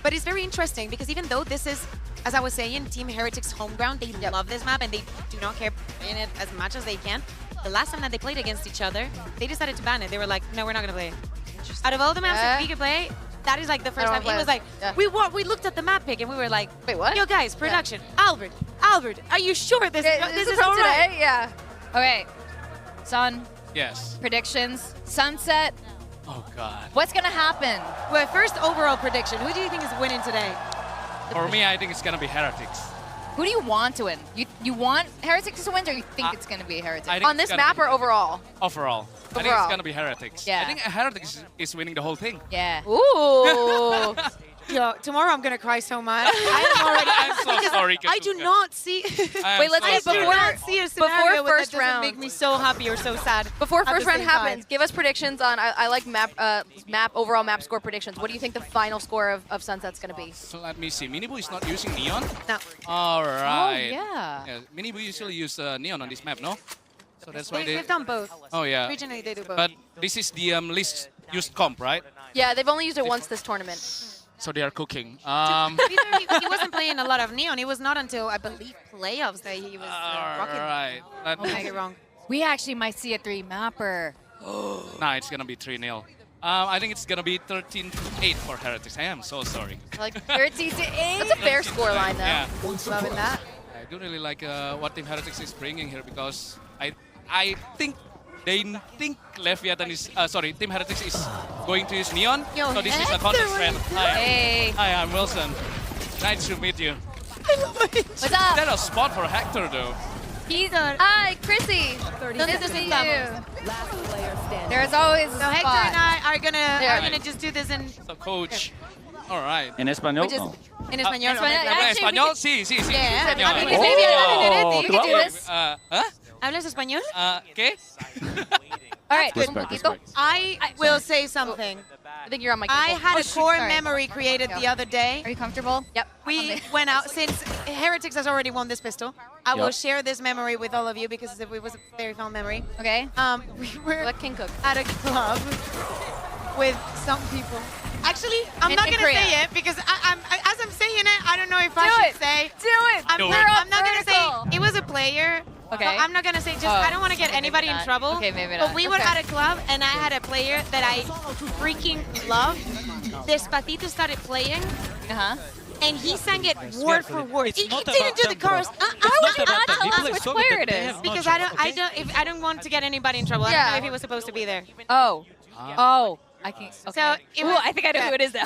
But it's very interesting because even though this is, as I was saying, Team Heretics' home ground, they love this map and they do not care in it as much as they can. The last time that they played against each other, they decided to ban it. They were like, no, we're not going to play it. Out of all the maps that we could play, that is like the first time. It was like, we looked at the map pick and we were like, wait, what? Yo, guys, production, Albert, are you sure this is all right? Today? Yeah. Okay. Sun. Yes. Predictions. Sunset. Oh, God. What's going to happen? Well, first overall prediction. Who do you think is winning today? For me, I think it's going to be Heretics. Who do you want to win? You want Heretics to win, or you think it's going to be Heretics? On this map or overall? Overall. I think it's going to be Heretics. Yeah. I think Heretics is winning the whole thing. Yeah. Ooh. Yo, tomorrow I'm gonna cry so much. I'm so sorry, I do not see. Wait, let's I do not see a scenario before first that round make me so happy or so sad. Before first round happens, give us predictions on. I like overall map score predictions. What do you think the final score of Sunset's gonna be? So let me see. Minibu is not using Neon? No. All right. Oh, yeah. Minibu usually use Neon on this map, no? So that's why They've done both. Oh, yeah. Regionally, they do both. But this is the least used comp, right? Yeah, they've only used it once this tournament. So they are cooking. He wasn't playing a lot of Neon. It was not until, I believe, playoffs that he was rocking. Right. Don't make it wrong. We actually might see a 3-mapper. Nah, it's going to be 3-0. I think it's going to be 13-8 for Heretics. I am so sorry. Like 13-8? That's a fair scoreline, though. Yeah. Loving that. I do really like what Team Heretics is bringing here, because I think they think Leviathan is, Team Heretics is going to use Neon. So this is a contest friend. Hi, I'm Wilson. Nice to meet you. What's up? Is that a spot for Hector, though? He's hi, Chrissy. Nice to meet you. There's always a So Hector spot. and I are gonna just do this in. So coach. All right. En español. En español. Español, sí. Yeah, señor. I mean, maybe Oh, you can do this. ¿Ah? ¿Hablas español? ¿Qué? All right. I will say something. I think you're on my I cable. had a core sorry. memory created the other day. Are you comfortable? Yep. We went out, since Heretics has already won this pistol, I will Yep. share this memory with all of you because it was a very fun memory. Okay. We were Let King cook. at a club with some people. Actually, I'm In not going to Korea. say it because as I'm saying it, I don't know if I Do should it. say. Do it. I'm not going to say it was a player. Okay. So I'm not going to say, just I don't want to get maybe anybody in not. trouble. Okay, maybe But not. we were Okay. at a club and I had a player that I freaking love. Despacito started playing. Uh-huh. And he sang it word for word. He not didn't about do the them, bro. chorus. Tell us which player it is. Because I don't want to get anybody in trouble. I don't know if he was supposed to be there. Oh. Oh. I can. Okay. So it Ooh, was, I think I know who it is now.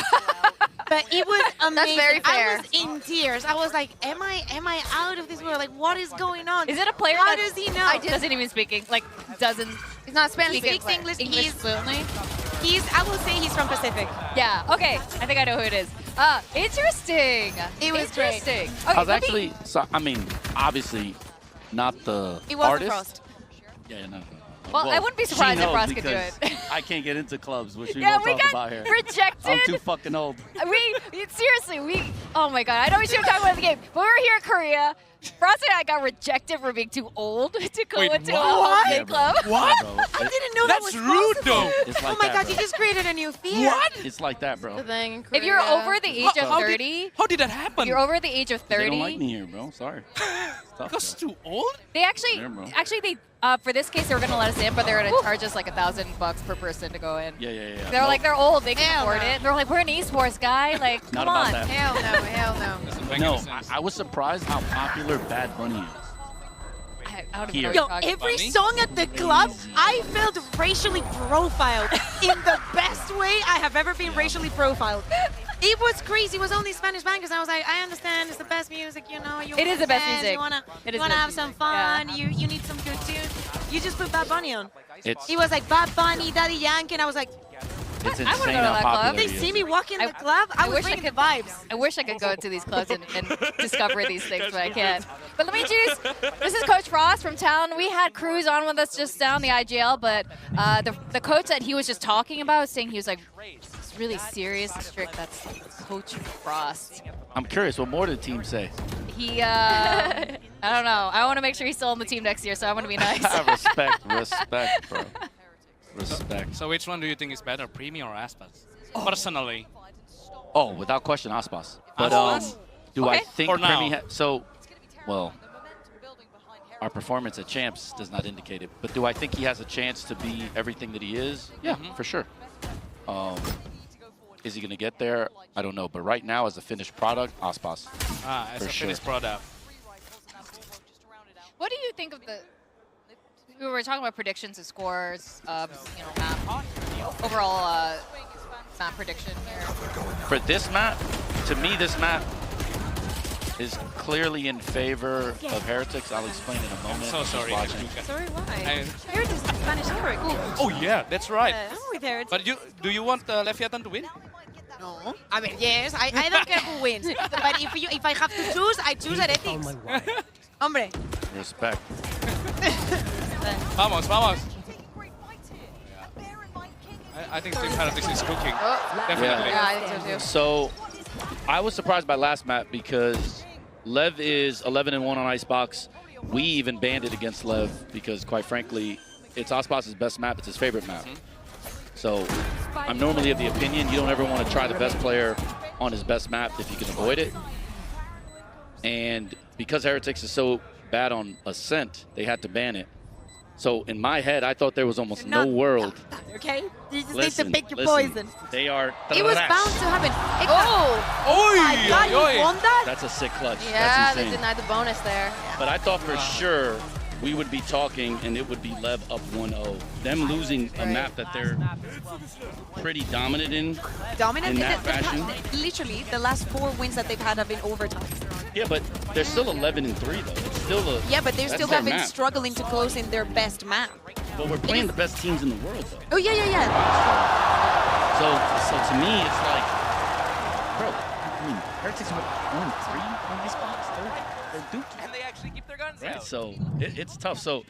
But it was amazing. very fair. I was in tears. I was like, am I out of this world? Like, what is going on? Is it a player How that does he know? doesn't even speaking? Like, doesn't. He's not Spanish. He speaks English. English fluently? I will say he's from Pacific. Yeah. Okay. I think I know who it is. Interesting. It was great. interesting. I Okay, was actually, obviously, not the It wasn't artist. Frost. Yeah, no. Well, I wouldn't be surprised she if knows Frost could do because it. I can't get into clubs, which we Yeah, won't we talk got about here. rejected. I'm too fucking old. Seriously, oh my god, I know we shouldn't talk about the game, but we were here in Korea. Frost and I got rejected for being too old to go Wait, into what? a Yeah, big bro. club. What? I didn't know that was That's rude, possible. though. It's like Oh my that, god, bro. you just created a new fear. What? It's like that, bro. The thing in If you're Korea. over the age of 30, How did that happen? if you're over the age of 30, They don't like me here, bro. Sorry. It's tough, Because bro. too old? they actually, Yeah, bro. for this case, they were gonna let us in, but they're gonna charge us like $1,000 per person to go in. Yeah. They're like, they're old, they can Hell afford no. it. They're like, we're an esports guy, like, Not come about on. that. Hell no. Doesn't make No, any sense. I was surprised how popular Bad Bunny is. I don't even Here. know Yo, what you're talking every Bunny? song at the club, I felt racially profiled in the best way I have ever been racially profiled. It was crazy. It was only Spanish bangers. I was like, I understand. It's the best music, you know. It is the best dance, music. You wanna It is wanna the have best some music, fun. yeah. You need some good tunes. You just put Bad Bunny on. It's He was like Bad Bunny, Daddy Yankee, and I was like, It's I wanna insane go to how that popular club. They he is. see me walk in the club. I was wish I bringing the could- vibes. I wish I could go to these clubs and discover these things, but I can't. But let me introduce, this is Coach Frost from town. We had Cruz on with us just down the IGL, but the coach that he was just talking about, saying he was like really serious and strict, that's Coach Frost. I'm curious, what more did the team say? He, I don't know. I want to make sure he's still on the team next year, so I'm going to be nice. Respect, bro. Respect. So which one do you think is better, Premium or Aspas? Personally. Oh, without question, Aspas. But Aspas? do I Okay. think For now. so? Well, our performance at Champs does not indicate it. But do I think he has a chance to be everything that he is? Yeah, for sure. Is he going to get there? I don't know. But right now, as a finished product, Aspas. As a finished product. What do you think of the? We were talking about predictions and scores, map, overall map prediction here. For this map, to me, this map is clearly in favor of Heretics. I'll explain in a moment. So sorry. Sorry, why? Heritage is Spanish heroic. Oh yeah, that's right. I'm with Heritage. But do you want Leviathan to win? No. I mean, yes, I don't care who wins. But if I have to choose, I choose Heretics. Hombre. Respect. Vamos. I think Team Heretics is cooking. Definitely. Yeah, I think so too. So I was surprised by last map because LEV is 11-1 on Icebox. We even banned it against LEV because, quite frankly, it's Icebox's best map. It's his favorite map. So I'm normally of the opinion you don't ever want to try the best player on his best map if you can avoid it. And because Heretics is so bad on Ascent, they had to ban it. So in my head, I thought there was almost no world. Okay? You just Listen, need to pick your listen. poison. They are It was trash. bound to happen. Oh my God, you won that? That's a sick clutch. Yeah, That's they insane. denied the bonus there. But I thought for sure we would be talking and it would be LEV up 1-0. Them losing a map that they're pretty dominant in that fashion. Literally, the last 4 wins that they've had have been overtime. Yeah, but they're still 11-3 though. It's still a Yeah, but they that's still their have been map. struggling to close in their best map. But we're playing the best teams in the world though. Oh, yeah. So to me, it's like, bro, I mean, Heretics went 1-3 on Icebox. They're dookie. And they actually keep their guns Right, out. so it's tough. So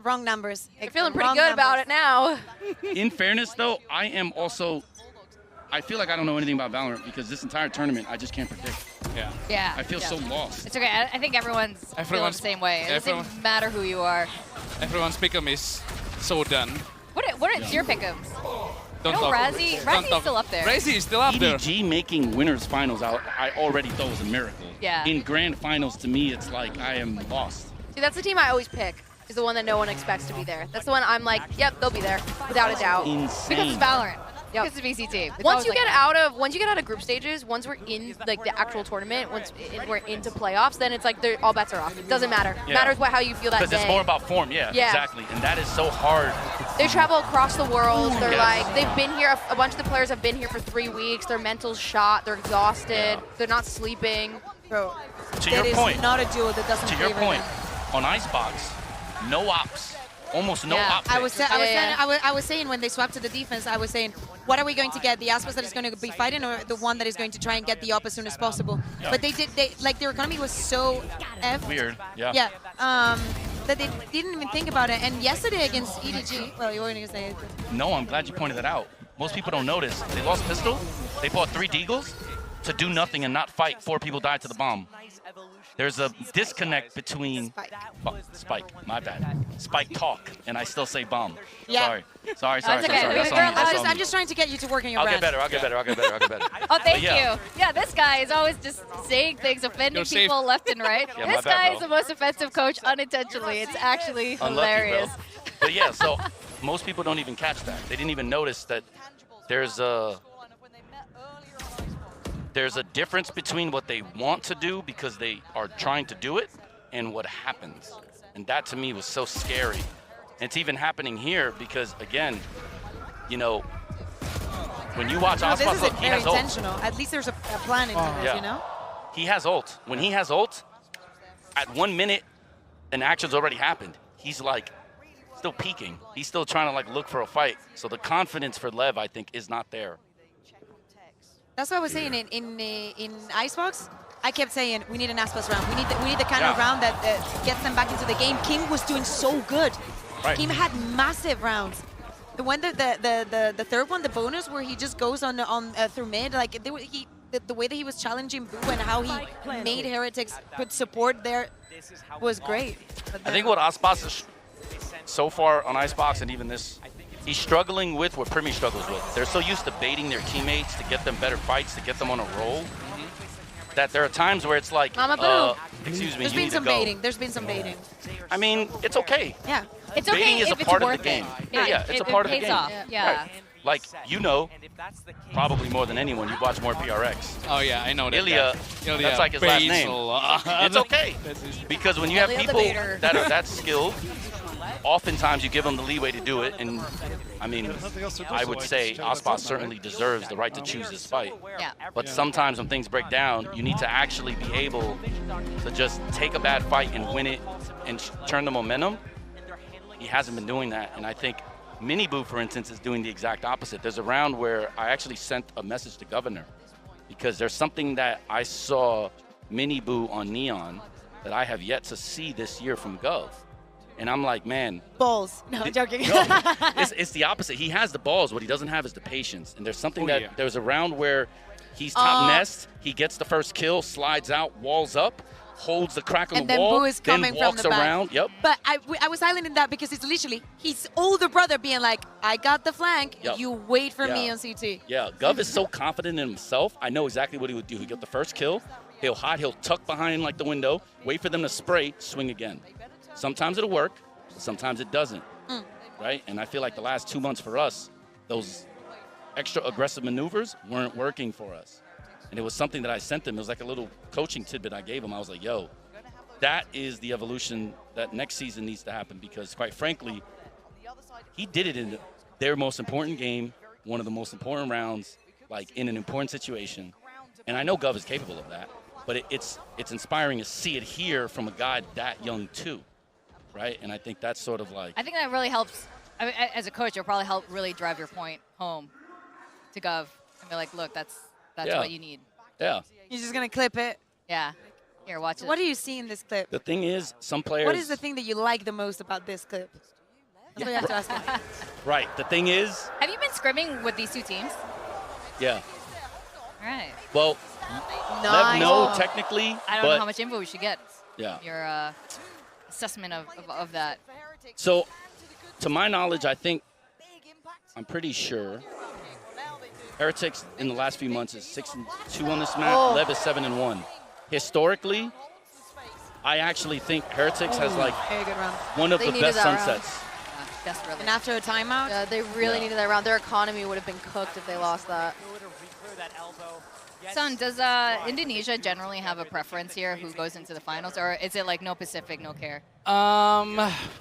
Wrong numbers. You're feeling pretty good about it now. in fairness though, I feel like I don't know anything about Valorant because this entire tournament, I just can't predict. Yeah. I feel so lost. It's okay. I think everyone's feeling the same way. It doesn't matter who you are. Everyone's pick'em is so done. What are your pick'ems? Don't No, talk. Razzie- Don't Razzie's talk. still up there. Razzie is still up there. EDG making winners finals, I already thought was a miracle. Yeah. In grand finals, to me, it's like I am lost. See, that's the team I always pick. Is the one that no one expects to be there. That's the one I'm like, yep, they'll be there, without a doubt. Insane. Because it's Valorant. Yep. Because it's VCT. It's Once always you like get that. out of group stages, once we're in like the actual tournament, we're into playoffs, then it's like all bets are off. It doesn't matter. Yeah. Matters how you feel that day. Because it's more about form, yeah, exactly. And that is so hard. They travel across the world. They're Yes. like, they've been here. A bunch of the players have been here for 3 weeks. Their mental's shot. They're exhausted. They're not sleeping. Bro, To your point, not a duo that doesn't to your favor point, them. on Icebox, no ops. Almost no op I picks. was saying when they swapped to the defense, I was saying, what are we going to get? The Aspas that is going to be fighting, or the one that is going to try and get the op as soon as possible? Yeah. But their economy was so effed. Weird, yeah. Yeah. That they didn't even think about it. And yesterday against EDG, well, you weren't going to say it. No, I'm glad you pointed that out. Most people don't notice. They lost pistol. They bought 3 deagles to do nothing and not fight. 4 people died to the bomb. There's a disconnect between Spike, my bad. Spike talk, and I still say bomb. Yeah. Sorry. That's okay. That's on me. I'm just trying to get you to work on your I'll brand. get better. I'll get better. Oh, thank yeah. you. Yeah, this guy is always just saying things, offending You're safe. people left and right. Yeah, my This bad, guy bro. is the most offensive coach unintentionally. It's actually Unlucky, hilarious. bro. But yeah, so most people don't even catch that. They didn't even notice that there's a difference between what they want to do because they are trying to do it and what happens. And that to me was so scary. And it's even happening here because, again, you know, when you watch No, this Icebox, is look, he very has ult. intentional. At least there's a plan into this, Yeah. you know? He has ult. When he has ult, at 1 minute, an action's already happened. He's like still peeking. He's still trying to like look for a fight. So the confidence for Lev, I think, is not there. That's what I was saying in Icebox. I kept saying we need an Aspas round. We need the kind of round that gets them back into the game. King was doing so good. Right. King had massive rounds. The one the third one, the bonus where he just goes on through mid, like the way that he was challenging Boo and how he made Heretics put support there was great. I think what Aspas is so far on Icebox and even this, he's struggling with what Primi struggles with. They're so used to baiting their teammates to get them better fights, to get them on a roll, that there are times where it's like, excuse me, There's been some baiting. There's been some baiting. I mean, it's okay. Yeah. It's okay Baiting is if a it's part of worth the game. it. Yeah, it's a part of the pays game. off. Yeah. Right. Like, you know, probably more than anyone, you watch more PRX. Oh yeah, I know that. Ilya, that's like his last baits name. a lot. It's okay. Because when you have Ilya the people baiter. that are that skilled, oftentimes you give them the leeway to do it. And I mean, I would say Aspas certainly deserves the right to choose this fight. Yeah. But sometimes when things break down, you need to actually be able to just take a bad fight and win it and turn the momentum. He hasn't been doing that. And I think Mini Boo, for instance, is doing the exact opposite. There's a round where I actually sent a message to Governor because there's something that I saw Mini Boo on Neon that I have yet to see this year from Gov. And I'm like, man. Balls. No, I'm joking. No, it's the opposite. He has the balls. What he doesn't have is the patience. And there's something there's a round where he's top nest, he gets the first kill, slides out, walls up, holds the crack on the wall, Boo is coming then walks from the around. back. Yep. But I was highlighting that because it's literally his older brother being like, I got the flank, Yep. you wait for me Yeah. on CT. Yeah, Gov is so confident in himself. I know exactly what he would do. He'll get the first kill, he'll hide, he'll tuck behind like the window, wait for them to spray, swing again. Sometimes it'll work, sometimes it doesn't, right? And I feel like the last 2 months for us, those extra aggressive maneuvers weren't working for us. And it was something that I sent him. It was like a little coaching tidbit I gave him. I was like, yo, that is the evolution that next season needs to happen because, quite frankly, he did it in their most important game, one of the most important rounds, like in an important situation. And I know Gov is capable of that, but it's inspiring to see it here from a guy that young too, right? And I think that's sort of like... I think that really helps. I mean, as a coach, it'll probably help really drive your point home to Gov and be like, look, that's what you need. Yeah. You're just going to clip it? Yeah. Here, watch it. What do you see in this clip? The thing is, some players... What is the thing that you like the most about this clip? That's what you have to ask him. Right. The thing is... Have you been scrimming with these two teams? Yeah. All right. Well, Nice. no, technically, I don't know how much info we should get. Yeah. Your assessment of that. So, to my knowledge, I'm pretty sure Heretics in the last few months is 6-2 on this map. Oh. Lev is 7-1. Historically, I actually think Heretics has like Very good round. one of They the needed best that round. sunsets. Desperately. And after a timeout? Yeah, they really Yeah. needed that round. Their economy would have been cooked if they lost that. Son, does Indonesia generally have a preference here who goes into the finals, or is it like no Pacific, no care?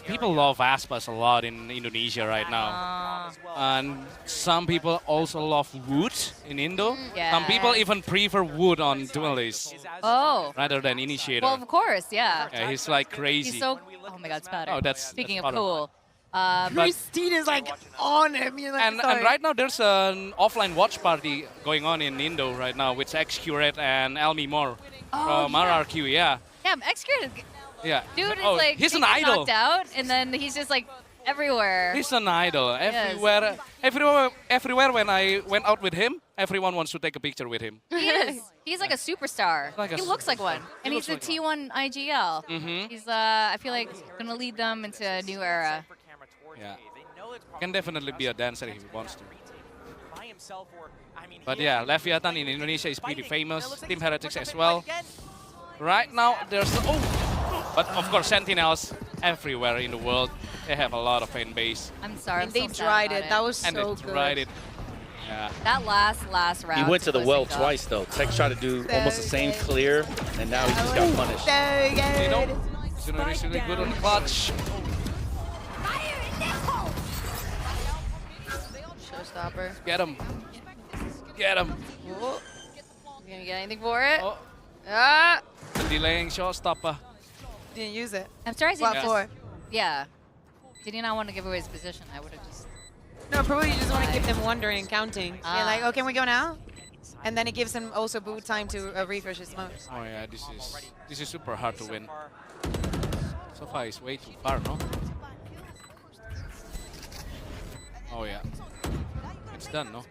People love Aspas a lot in Indonesia right now. And some people also love Wood in Indo. Yeah. Some people even prefer Wood on Duelist Oh. rather than Initiator. Well, of course, yeah. Yeah, he's like crazy. He's so. Oh my God, Spatter. Oh, that's Speaking that's of cool. But- Christine is like on him. You're like, And sorry. right now there's an offline watch party going on in Indo right now with XQRed and Elmi Moore from RRQ, yeah. Yeah, X-Cure. Yeah. Dude is Oh, like he's an gets idol. knocked out, and then he's just like everywhere. He's an idol. Yes. Everywhere when I went out with him, everyone wants to take a picture with him. He is. He's like a superstar. Like a he looks like one. And he's the looks like T1 IGL. Mhm. He's, I feel like, going to lead them into a new era. Yeah. Can definitely be a dancer if he wants to. But yeah, Leviathan in Indonesia is pretty famous. Team Heretics as well. Right now, there's... Oh! But of course, Sentinels everywhere in the world. They have a lot of fan base. I'm sorry. And they dried it. That was And so they good. tried it. Yeah. That last round. He went to the well closing up. twice, though. Tech tried to do almost the same clear, and now he just got punished. So good. You know, he's really good on the clutch. Showstopper. Get him. Get him. Oh. You gonna get anything for it? Oh. Ah! The delaying showstopper. Didn't use it. I'm surprised he What just- for? Yeah. Did he not want to give away his position? I would have just. No, probably you just want to keep them wondering and counting. Yeah, like, oh, can we go now? And then it gives him also boot time to refresh his smoke. Oh yeah, this is super hard to win. So far, it's way too far, no? Oh yeah, it's done, no?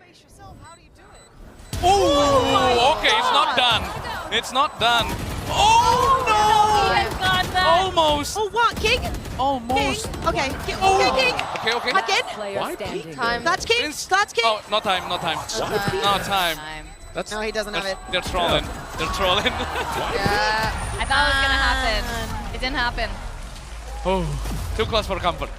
Oh, okay, it's not done. It's not done. Oh no! I've got that. Almost. Oh what, King? Almost. King? Okay, King. Oh. Okay, King. Okay, okay. Again? What? Time. That's King. That's King. Oh, no time, no time. No time. That's no, he doesn't have it. They're trolling. They're trolling. Yeah. I thought it was gonna happen. It didn't happen. Oh, too close for comfort.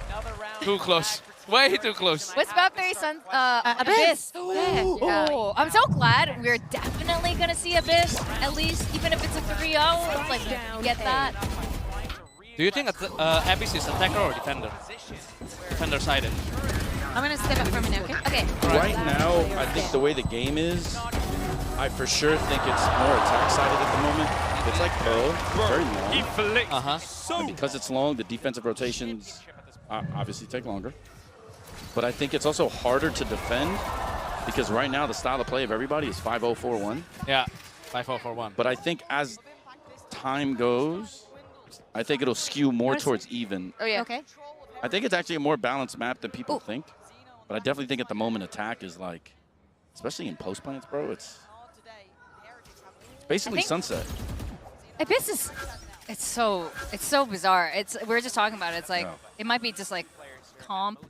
Too close. Way too close. What's about 30 Sun? Abyss. Oh, I'm so glad we're definitely gonna see Abyss. At least, even if it's a 3-0, like get that. Do you think Abyss is attacker or defender? Defender sided. I'm gonna step up for a minute, okay? Okay. Right now, I think the way the game is, I for sure think it's more attack-sided at the moment. It's like very long. And because it's long, the defensive rotations obviously take longer. But I think it's also harder to defend because right now the style of play of everybody is 5-0-4-1. Yeah, 5-0-4-1. But I think as time goes, I think it'll skew more towards even. Oh, yeah. Okay. I think it's actually a more balanced map than people think. But I definitely think at the moment attack is like, especially in post plants, bro, it's basically sunset. Abyss is, it's so bizarre. We were just talking about it. It's like, it might be just like comp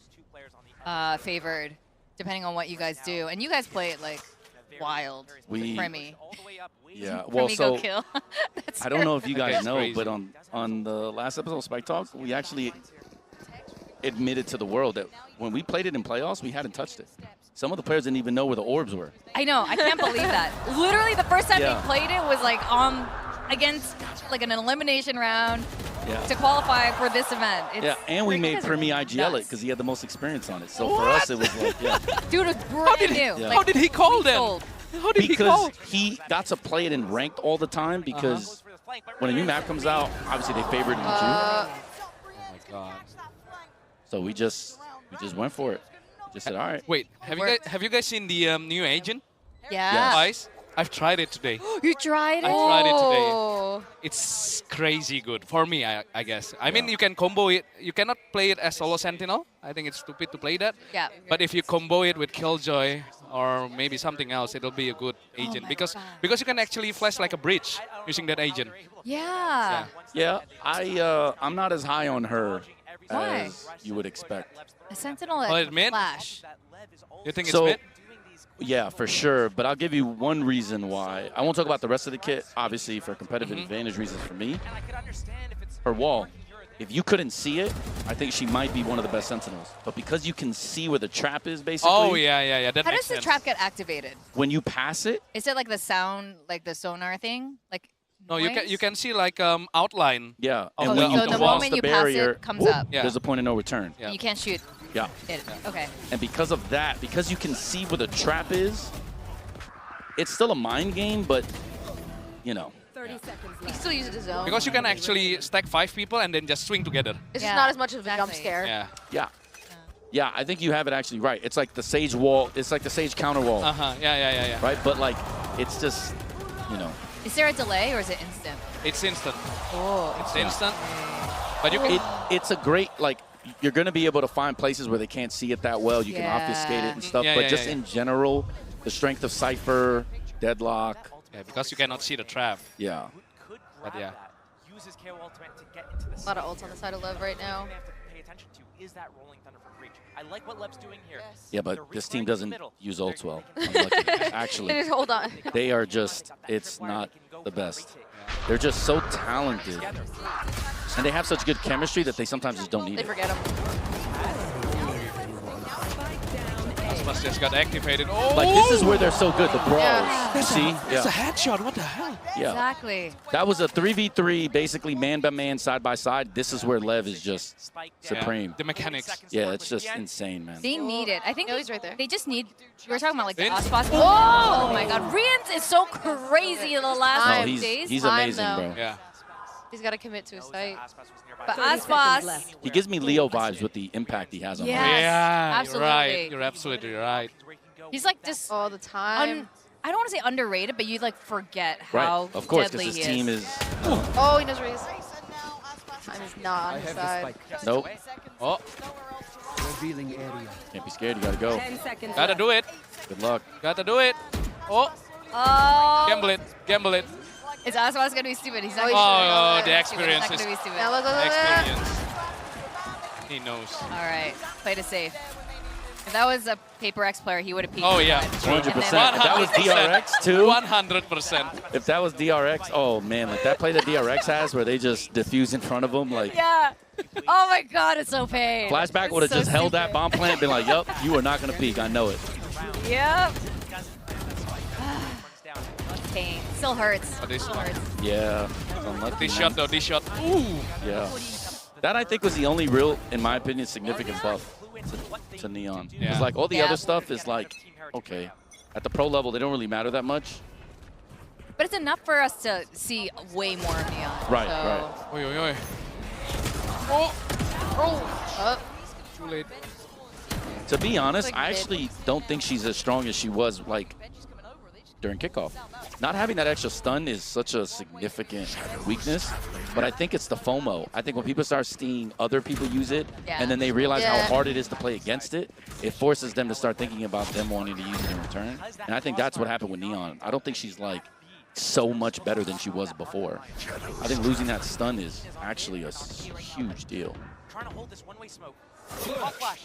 favored, depending on what you guys do. And you guys play it like wild. Premi. Yeah, well, so kill. I don't know if you guys know, but on the last episode of Spike Talk, we actually admitted to the world that when we played it in playoffs, we hadn't touched it. Some of the players didn't even know where the orbs were. I know. I can't believe that. Literally, the first time they played it was like against like an elimination round to qualify for this event. It's and we made Premi IGL it because he had the most experience on it. So for us, it was like, dude, it was brand new. How did he call them? How did he call? Because he got to play it in ranked all the time because when a new map comes out, obviously they favor it in June. Oh my god. So we just went for it. Just said, all right. Wait, have you guys seen the new agent? Yeah. Ice? I've tried it today. You tried it? I tried it today. It's crazy good for me, I guess. I mean, you can combo it. You cannot play it as solo sentinel. I think it's stupid to play that. Yeah. But if you combo it with Killjoy or maybe something else, it'll be a good agent because you can actually flash like a bridge using that agent. Yeah. Yeah. I'm not as high on her as you would expect. A sentinel flash. You think it's mid? Yeah, for sure. But I'll give you one reason why. I won't talk about the rest of the kit, obviously, for competitive advantage reasons for me. Her wall. If you couldn't see it, I think she might be one of the best sentinels. But because you can see where the trap is, basically. Oh, yeah. That How makes does the trap get activated? When you pass it. Is it like the sound, like the sonar thing? Like no, you can see like outline. Yeah. And when so you the cross moment the you barrier, pass it, comes up. There's a point of no return. You can't shoot. Yeah. Okay. And because of that, because you can see where the trap is, it's still a mind game, but, you know. 30 seconds left. You can still use it as zone. Because you can actually stack 5 people and then just swing together. It's just not as much of a jump scare. Yeah, I think you have it actually right. It's like the Sage wall. It's like the Sage counter wall. Yeah. Right? But, like, it's just, you know. Is there a delay or is it instant? It's instant. Oh. It's instant. But you can... It's a great, like, you're going to be able to find places where they can't see it that well. You can obfuscate it and stuff. But just in general, the strength of Cypher, Deadlock. Yeah, because you cannot see the trap. Yeah. But yeah. Uses KO ultimate to get into the A lot of ults on the side of LEV right now. They have to pay attention to is that rolling thunder from Breach. I like what Lev's doing here. Yeah, but this team doesn't use ults well. Actually, They just hold on. They are just, it's not the best. They're just so talented. And they have such good chemistry that they sometimes just don't need it. They forget them. Icebox just got activated. Oh! Like, this is where they're so good, the brawls. Yeah. You see? That's a headshot. What the hell? Yeah. Exactly. That was a 3v3, basically man by man, side by side. This is where LEV is just supreme. The mechanics. Yeah, it's just insane, man. They need it. I think he's right there. They just need. We were talking about like the Vince? Icebox. Oh my God, Rians is so crazy in the last No, 5 days. he's amazing, bro. Yeah. He's got to commit to his site. But Icebox. He gives me Leo vibes with the impact he has on Yes, life. Yeah, absolutely. you're right. You're absolutely right. He's like just all the time. I don't want to say underrated, but you like forget Right, how of course, deadly because his he team is. is. Oh, he knows where he is. Time is not on his side. Nope. Oh, Revealing area. Can't be scared. You gotta go. 10 seconds gotta left. do it. Good luck. Gotta do it. Oh, Oh. gamble it. Gamble it. It's Icebox gonna be stupid. He's not. Oh, the He's experience not is gonna be stupid. Now look, look, look, look. experience. He knows. All right, played it safe. If that was a Paper X player, he would have peeked. Oh yeah, 100%. true. If that was DRX too. 100%. If that was DRX, oh man, like that play that DRX has where they just diffuse in front of him, like Yeah. Oh my God, it's so pain. Flashback It's would have so just held that stupid. bomb plant, been like, yup, you are not gonna peek, I know it. Yep. Pain. Still hurts. Oh, this Still one. hurts. Yeah. Unlucky, This man. shot though, this shot. Ooh. Yeah. That I think was the only real, in my opinion, significant buff to Neon. Yeah. Because like all the Yeah. other stuff is like, okay, at the pro level they don't really matter that much. But it's enough for us to see way more of Neon. Right, so. right. Oi, oi, oi. Oh. Too late. To be honest, Like I mid. actually don't think she's as strong as she was like during kickoff. Not having that extra stun is such a significant weakness, but I think it's the FOMO. I think when people start seeing other people use it, Yeah. and then they realize Yeah. how hard it is to play against it, it forces them to start thinking about them wanting to use it in return. And I think that's what happened with Neon. I don't think she's like so much better than she was before. I think losing that stun is actually a huge deal. Trying to hold this one-way smoke. Hot flash.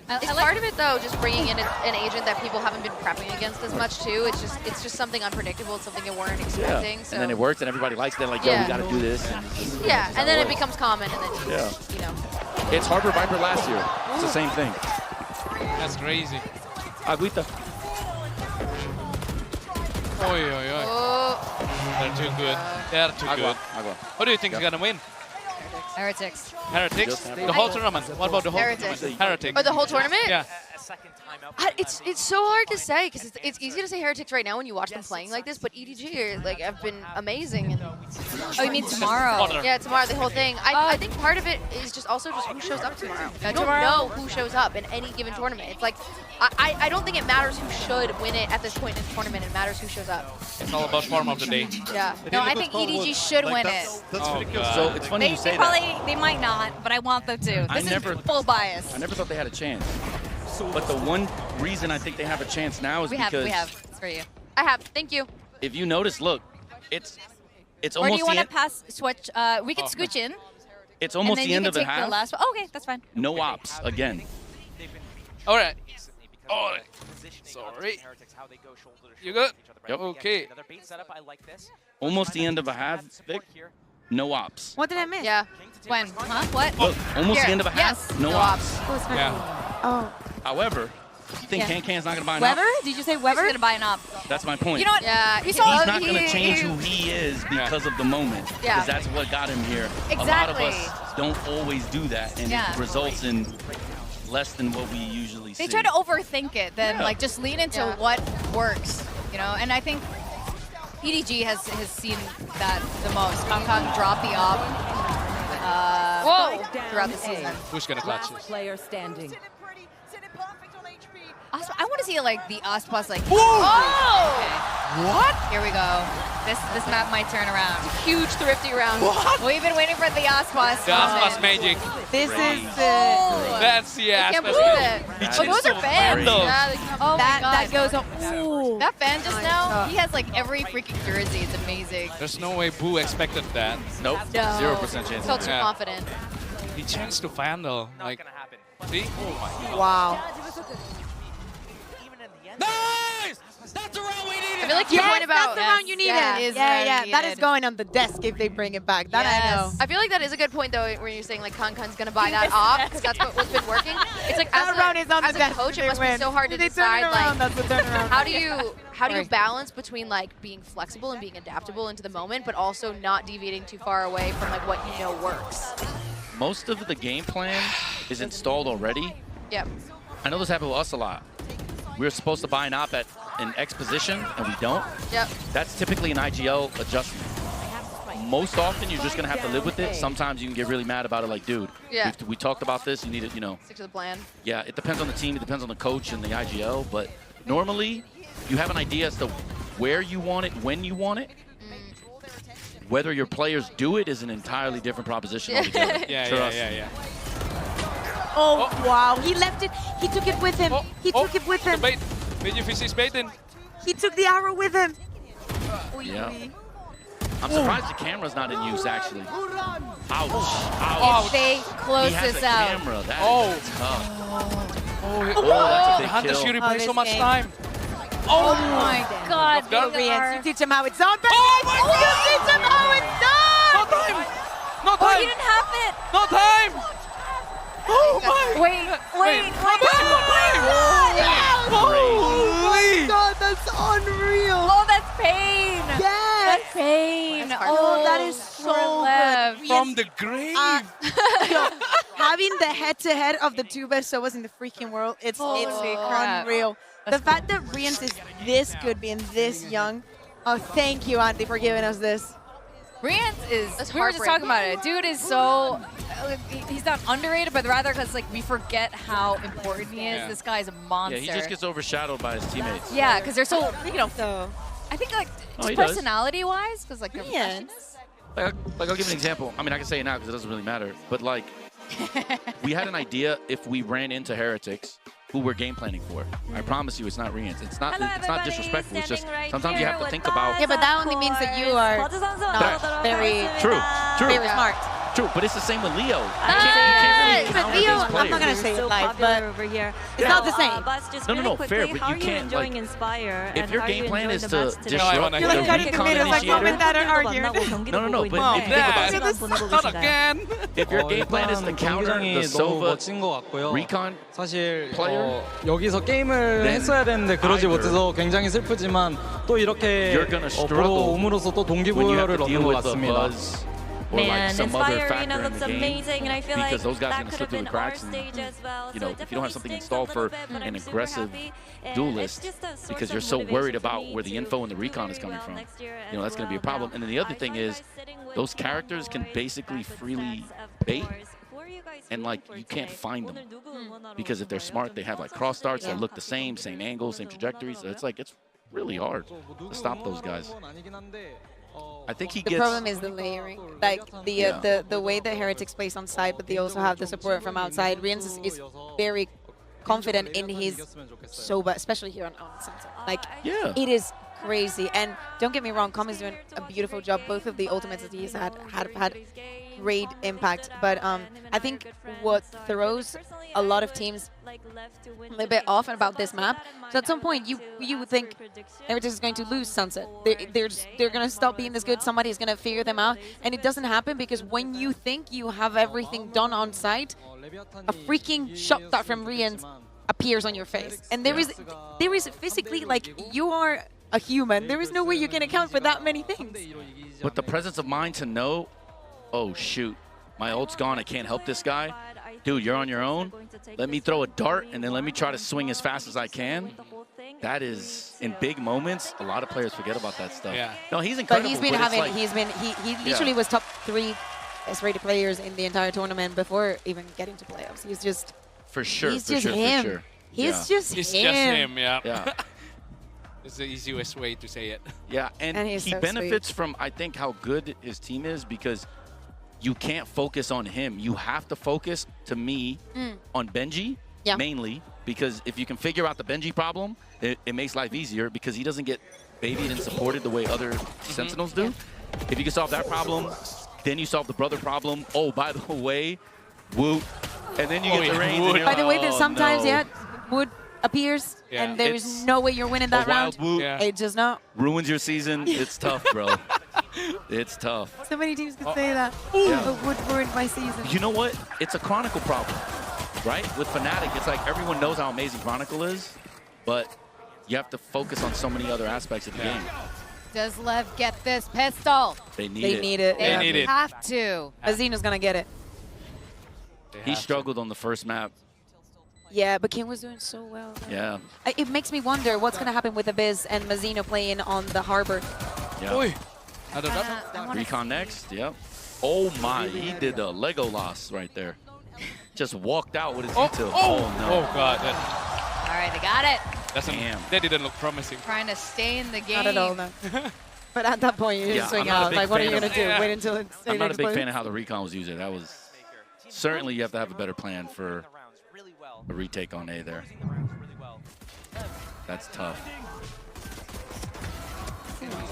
It's part of it though, just bringing in an agent that people haven't been prepping against as much too. It's just something unpredictable. It's something you weren't Yeah. expecting. So And then it works, and everybody likes it. Like, yo, Yeah. we got to do this. And yeah, and then it works. becomes common, and then Yeah. you know. It's Harbor Viper last year. It's the same thing. That's crazy. Agüita. Oi, oi, oi. Oh, They're too good. They're too Agua. good. Agua. What do you think is gonna win? Heretics. Heretics? Just The whole tournament. What about the whole Heretics. tournament? Heretics. or the whole tournament? Yeah. It's so hard to say because it's easy to say Heretics right now when you watch them playing like this, but EDG are, like have been amazing. And Oh, you mean tomorrow? yeah, tomorrow the whole thing. I think part of it is just also just who shows up tomorrow. You don't know who shows up in any given tournament. It's like I don't think it matters who should win it at this point in the tournament. It matters who shows up. It's all about form of the day. Yeah. No, I think EDG should win it. Oh, God. So it's funny you say that. They might not, but I want them to. I This never- is full bias. I never thought they had a chance. But the one reason I think they have a chance now is We have. because It's for you. I have. Thank you. if you notice, look, it's Or do almost you want the to end, pass switch? We can scooch in. it's And almost then the you end can of the take the half. last one. Oh, okay, that's fine. No ops again. All right. All right. Sorry. You good? Yep. Okay. Another bait setup. I like this. Almost the end of a half, Vic. No ops. What did I miss? Yeah. When? Huh? What? Look, almost Here. the end of a half. Yes. No No ops. ops. Yeah. Oh. However, you think Yeah. Can's not gonna buy an Weber? op? Did you say We're Weber? gonna buy an op. That's my point. You know what? Yeah. We saw. He's not going to change who he is because of the moment. Yeah. Because that's what got him here. A lot Exactly. of us don't always do that, and Yeah. it results in less than what we usually see. They try to overthink it, then Yeah. like just lean into Yeah. what works, you know. And I think EDG has seen that the most. Hong Kong drop the op throughout the season. Who's gonna clutch Last this? player standing. I want to see like the Ospas like. Whoa! Oh! Okay. What? Here we go. This map might turn around. Huge thrifty round. We've been waiting for the Ospas. The Aspas magic. This is That's the I can't Aspas believe magic. it. Oh, those are fans. Vandals. Yeah, Oh that my that God. goes on. Ooh. That fan just now, he has like every freaking jersey. It's amazing. There's no way Boo expected that. Nope. No. 0% chance. Felt too Yeah. confident. He changed to Vandal. Like, see? Oh my God. Wow. Nice! That's the round we needed. I feel like your point about that's the round you needed. Yeah, is yeah. very That is needed. going on the desk if they bring it back. That I know. I feel like that is a good point though, when you're saying like Kankan's gonna buy that off because that's what's been working. It's like That as round is on as the a desk coach, if it must they be win. so hard to They turn it decide around, like that's the turnaround. how do you Sorry. balance between like being flexible and being adaptable into the moment, but also not deviating too far away from like what you know works. Most of the game plan is installed already. Yep. I know this happened with us a lot. We're supposed to buy an op at an X position, and we don't. Yep. That's typically an IGL adjustment. most often you're just gonna have to live with it. Sometimes you can get really mad about it, like, dude, Yeah. we talked about this. You need to, you know. Stick to the plan. Yeah, it depends on the team. It depends on the coach and the IGL. But normally, you have an idea as to where you want it, when you want it. Whether your players do it is an entirely different proposition altogether. Yeah. Oh, wow. He left it. He took it with him. He took it with him. Bait. VC is baiting. He took the arrow with him. Yeah. I'm surprised the camera's not in use, actually. Ouch. If they close He has this a out. camera. That is tough. That's a big Hunter kill. Shuri Oh, plays so this much game. time. Oh my God. Go. You teach him how it's done, baby. You teach him how it's done. No Oh, time. he didn't have it. No time. Oh my. Wait. Oh my God, that's unreal. Oh, that's pain. Yes. That's pain. Oh, that is so good. From the grave. Yo, having the head-to-head of the two best solos in the freaking world, it's crap. unreal. The fact that Rians is this good being this young. Oh, thank you, Auntie, for giving us this. Rians is, we were just talking about it. Dude is so, he's not underrated, but rather because like we forget how important he is. Yeah. This guy's a monster. Yeah, he just gets overshadowed by his teammates. Yeah, because they're so, you know, I think like Oh, he does. personality-wise, because like they're professionals. Like, I'll give you an example. I mean, I can say it now because it doesn't really matter. But like, we had an idea if we ran into Heretics, who we're game planning for. I promise you, it's not Rians. It's not disrespectful. It's just sometimes you have to think about. Yeah, but that only means that you are not very very smart. True, but it's the same with Leo. You But can't really Leo, count I'm not gonna against say it players. live, but it's not the same. No, fair, but you can't like. If your game plan is to disrupt the You're like trying to commit as like commentator argued. No, but if you think about it, Not again. if your game plan is to counter the Sova 멋진 것 같고요. recon 사실 player, 여기서 게임을 then 했어야 되는데 그러지 either 못해서 굉장히 슬프지만 또 이렇게 you're gonna struggle 옴으로써 또 when you have 동기부여를 to deal 얻는 것 with the 같습니다. buzz or like some other factor in looks the game, amazing, and I feel because like those guys are that gonna could slip have through been the our cracks. And, stage as well. you So know, it if you don't have definitely something stings installed a for little bit, but an I'm super aggressive happy. And duelist, it's just a source because of you're so motivation worried for about me where the to info and the do recon is very coming well from. next year You know, that's going to be a problem. And then the other thing is, those characters can basically freely bait, and like you can't find them because if they're smart, they have like cross darts that look the same angles, same trajectories. So it's like it's really hard to stop those guys. I think he The gets. problem is the layering, like the way that Heretics plays on side, but they also have the support from outside. Rians is very confident in his Soba, especially here on Sunset. Like, it is crazy. And don't get me wrong, Com is doing a beautiful job. Both of the ultimates that he's had great impact. But I think what throws a lot of teams a little bit off about this map. So at some point, you would think Heretics is going to lose Sunset. They're going to stop being this good. Somebody's going to figure them out. And it doesn't happen because when you think you have everything done on site, a freaking shot dart from Rians appears on your face. And there is physically, like, you are a human. There is no way you can account for that many things. But the presence of mind to know, oh shoot, my ult's gone, I can't help this guy. Dude, you're on your own. Let me throw a dart and then let me try to swing as fast as I can. That is, in big moments, a lot of players forget about that stuff. Yeah. No, he's incredible. But he's been but it's having, like, he literally was top 3 best-rated players in the entire tournament before even getting to playoffs. He's just, for sure, he's for just sure, him. for sure. He's just him. It's just him, yeah. Yeah. It's the easiest way to say it. Yeah, and he's he so benefits from, I think, how good his team is because you can't focus on him. You have to focus, to me, on Benji, mainly, because if you can figure out the Benji problem, it makes life easier because he doesn't get babied and supported the way other Sentinels do. If you can solve that problem, then you solve the brother problem. Oh, by the way, Woot. And then you get the range. By the way, there's sometimes, Wood appears, and there is no way you're winning that round. It just not. Ruins your season. It's tough, bro. It's tough. So many teams could say that. But Wood ruined my season. You know what? It's a Chronicle problem, right? With Fnatic, it's like everyone knows how amazing Chronicle is, but you have to focus on so many other aspects of the game. Does Lev get this pistol? They need They it. need it. They need it. Have to. Azino's gonna get it. He struggled on the first map. Yeah, but King was doing so well. Yeah. It makes me wonder what's gonna happen with Abyss and Mazino playing on the harbor. Yeah. Recon next. Yep. Oh my, he did a Lego loss right there. Just walked out with his util. Oh no. Oh god. All right, they got it. That didn't look promising. Trying to stay in the game. Not at all, no. But at that point, you just swing out. Like, what are you going to do? Wait until it's I'm not a big fan of how the recon was used. That was certainly you have to have a better plan for a retake on A there. That's tough.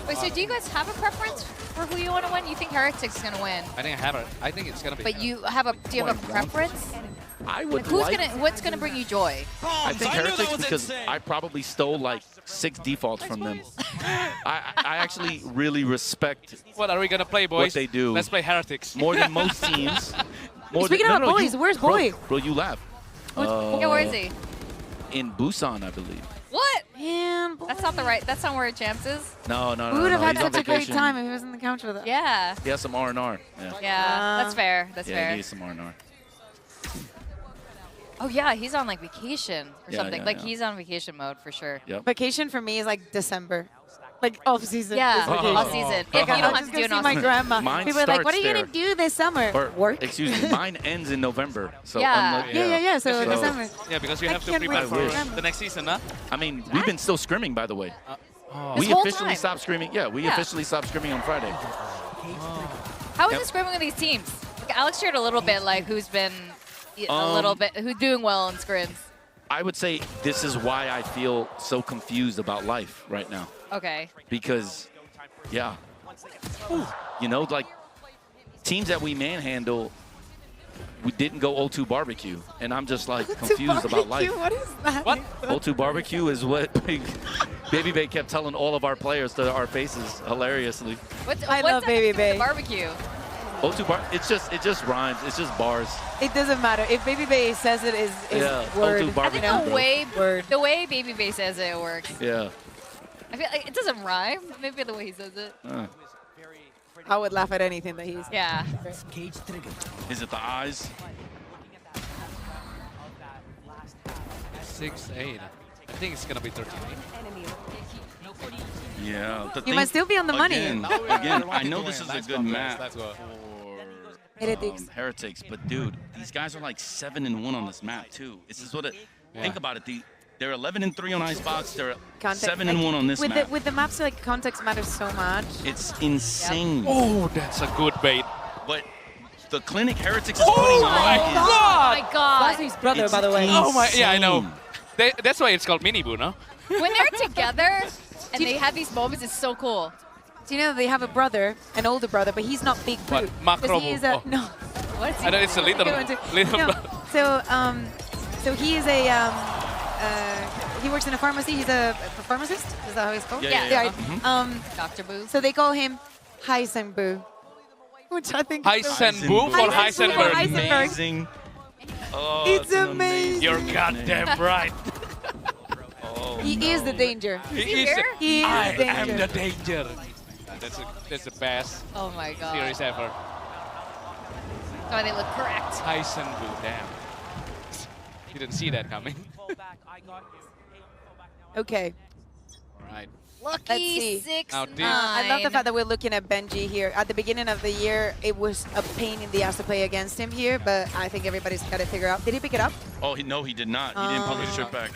Wait, so do you guys have a preference for who you want to win? You think Heretics is going to win? I think I have it. I think it's gonna be. But you have a? Do you have a preference? I would. What's gonna bring you joy? I think Heretics because I probably stole like 6 defaults from them. I actually really respect. What are we gonna play, boys? What they do. Let's play Heretics. More than most teams. Speaking of boys, where's Boy? Bro, you laugh. Yeah, where is he? In Busan, I believe. What? Man, that's not the right. That's not where Champs is. No. We would have had He's on such a great vacation. time if he was in the couch with us. Yeah. He has some R&R. Yeah, that's fair. That's yeah, fair. he needs some R&R. Oh yeah, he's on like vacation or Yeah, something. yeah, like yeah. he's on vacation mode for sure. Yep. Vacation for me is like December. Like off season. Yeah, vacation. off season. Like, If you don't I'm have just to do gonna an see off my grandma. Mine People are like, what are you starts going to do this summer? Or, Work? Excuse me, mine ends in November. So Yeah. Yeah. So December. Yeah, because you I have to can't prepare wait for for the next season, huh? I mean, we've been still scrimming, by the way. This We whole officially time? stopped screaming. Yeah, we Yeah. officially stopped screaming on Friday. How is Yep. it scrimming with these teams? Like, Alex shared a little bit like who's been a little bit who's doing well in scrims. I would say this is why I feel so confused about life right now. Okay. Because, yeah, you know, like teams that we manhandle, we didn't go O2 barbecue, and I'm just like confused about life. What is that? What? O2 barbecue is what Baby Bay kept telling all of our players to our faces hilariously. I love Baby Bay. Barbecue. O2 bar, it just rhymes. It's just bars. It doesn't matter. If Baby Bay says it is Yeah, word. O2 I think barbecue, bro. the way Baby Bay says it works. Yeah. I feel like it doesn't rhyme. Maybe the way he says it. I would laugh at anything that he's. Yeah. Is it the eyes? 6-8. I think it's gonna be 13-8. Yeah. The You thing- might still be on the money. Again, I know this is a good map for Heretics, but dude, these guys are like 7-1 on this map too. This is what it. Think about it. They're 11-3 on Icebox. They're 7-1 on this with map. With the maps, like context matters so much. It's insane. Oh, that's a good bait. But the clinic Heretics is putting on is Oh my god. That's his brother, It's by the way. Oh my, yeah, I know. insane. That's why it's called Mini Boo, no? When they're together and they have these moments, it's so cool. Do you know they have a brother, an older brother, but he's not Big Boo. What? Macro He is Boo? a, Oh. No. What is he? I know it's a little, little. No. So he is a he works in a pharmacy. He's a pharmacist. Is that how he's called? Yeah. Dr. Boo. So they call him Heisen Boo, which I think is so Heisen Boo for Heisenberg. Heisenberg. Amazing. Oh, It's that's an amazing. You're name. goddamn right. Oh, He is the danger. He he is here? He is I the am danger. the danger. That's the best Oh my god. series ever. That's why they look correct. Heisen Boo, damn. You didn't see that coming. Okay. All right. Let's Lucky see. 6-9. Now, I love the fact that we're looking at Benji here. At the beginning of the year, it was a pain in the ass to play against him here, but I think everybody's got to figure out. Did he pick it up? Oh, no, he did not. He didn't pull his shit back.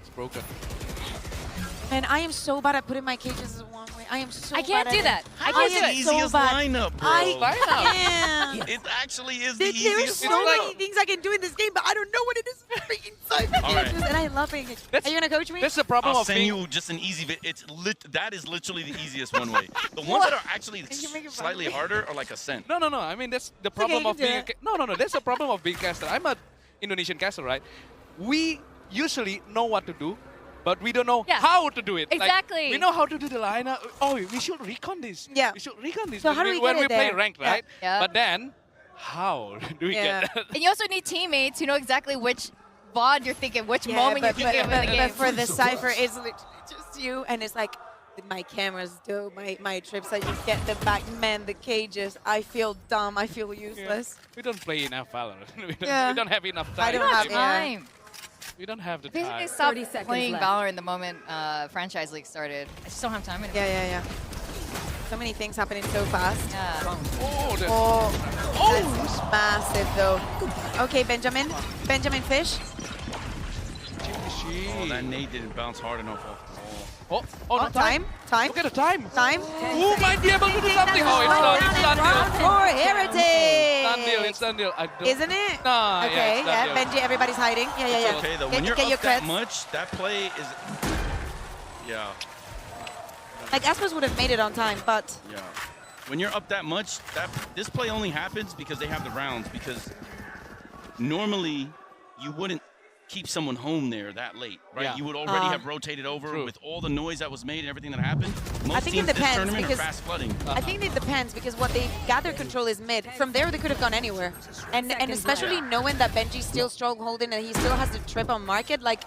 It's broken. And I am so bad at putting my cages one way. I am so I can't bad do at that. it. I can't do am it. so Easiest bad. lineup, bro. I can't. It actually is the There's easiest so lineup. many things I can do in this game, but I don't know what it is freaking so All right. and I love it. Are you gonna coach me? That's the problem I'll of send being. you just an easy that is literally the easiest one way. The ones that are actually Can you make it slightly funny? harder are like a cent. No. I mean, that's the okay, problem you of can do being. it. No. That's the problem of being caster. I'm an Indonesian caster, right? We usually know what to do, but we don't know Yeah. how to do it. Like, Exactly. we know how to do the lineup. Oh, we should recon this. Yeah. We should recon this. So when how do we when get we it play there? ranked, Yeah. right? Yeah. But then, how do we Yeah. get that? And you also need teammates who know exactly which VOD you're thinking, which moment you're thinking of in the game. but for the Cypher, it's literally just you, and it's like, my cameras do, my trips, I just get the back, man, the cages, I feel dumb, I feel useless. We don't play enough Valorant. we Yeah. don't have enough time. I don't have time. We don't have the Basically, I time. stopped 30 seconds playing left. Valorant the moment Franchise League started. I just don't have time anymore. Yeah. So many things happening so fast. Yeah. That's massive though. Okay, Benjamin Fish. Oh, that nade didn't bounce hard enough off the wall. No Time. Look at the time. Who might be able to do something? Oh, it's done. It's done deal. For Heritage. It's done deal. Isn't it? Nah, Okay, yeah, yeah. Benji, everybody's hiding. Yeah. Okay, though, Get- when you're get your up that creds. much, that play is... Yeah, Like Aspers would have made it on time, but yeah. When you're up that much, this play only happens because they have the rounds, because normally you wouldn't keep someone home there that late, right? Yeah. You would already have rotated over with all the noise that was made and everything that happened. Most I think it teams this depends tournament are because fast flooding. I think it depends because what they gather control is mid. From there, they could have gone anywhere. And especially knowing that Benji's still strongholding and he still has the trip on market, like,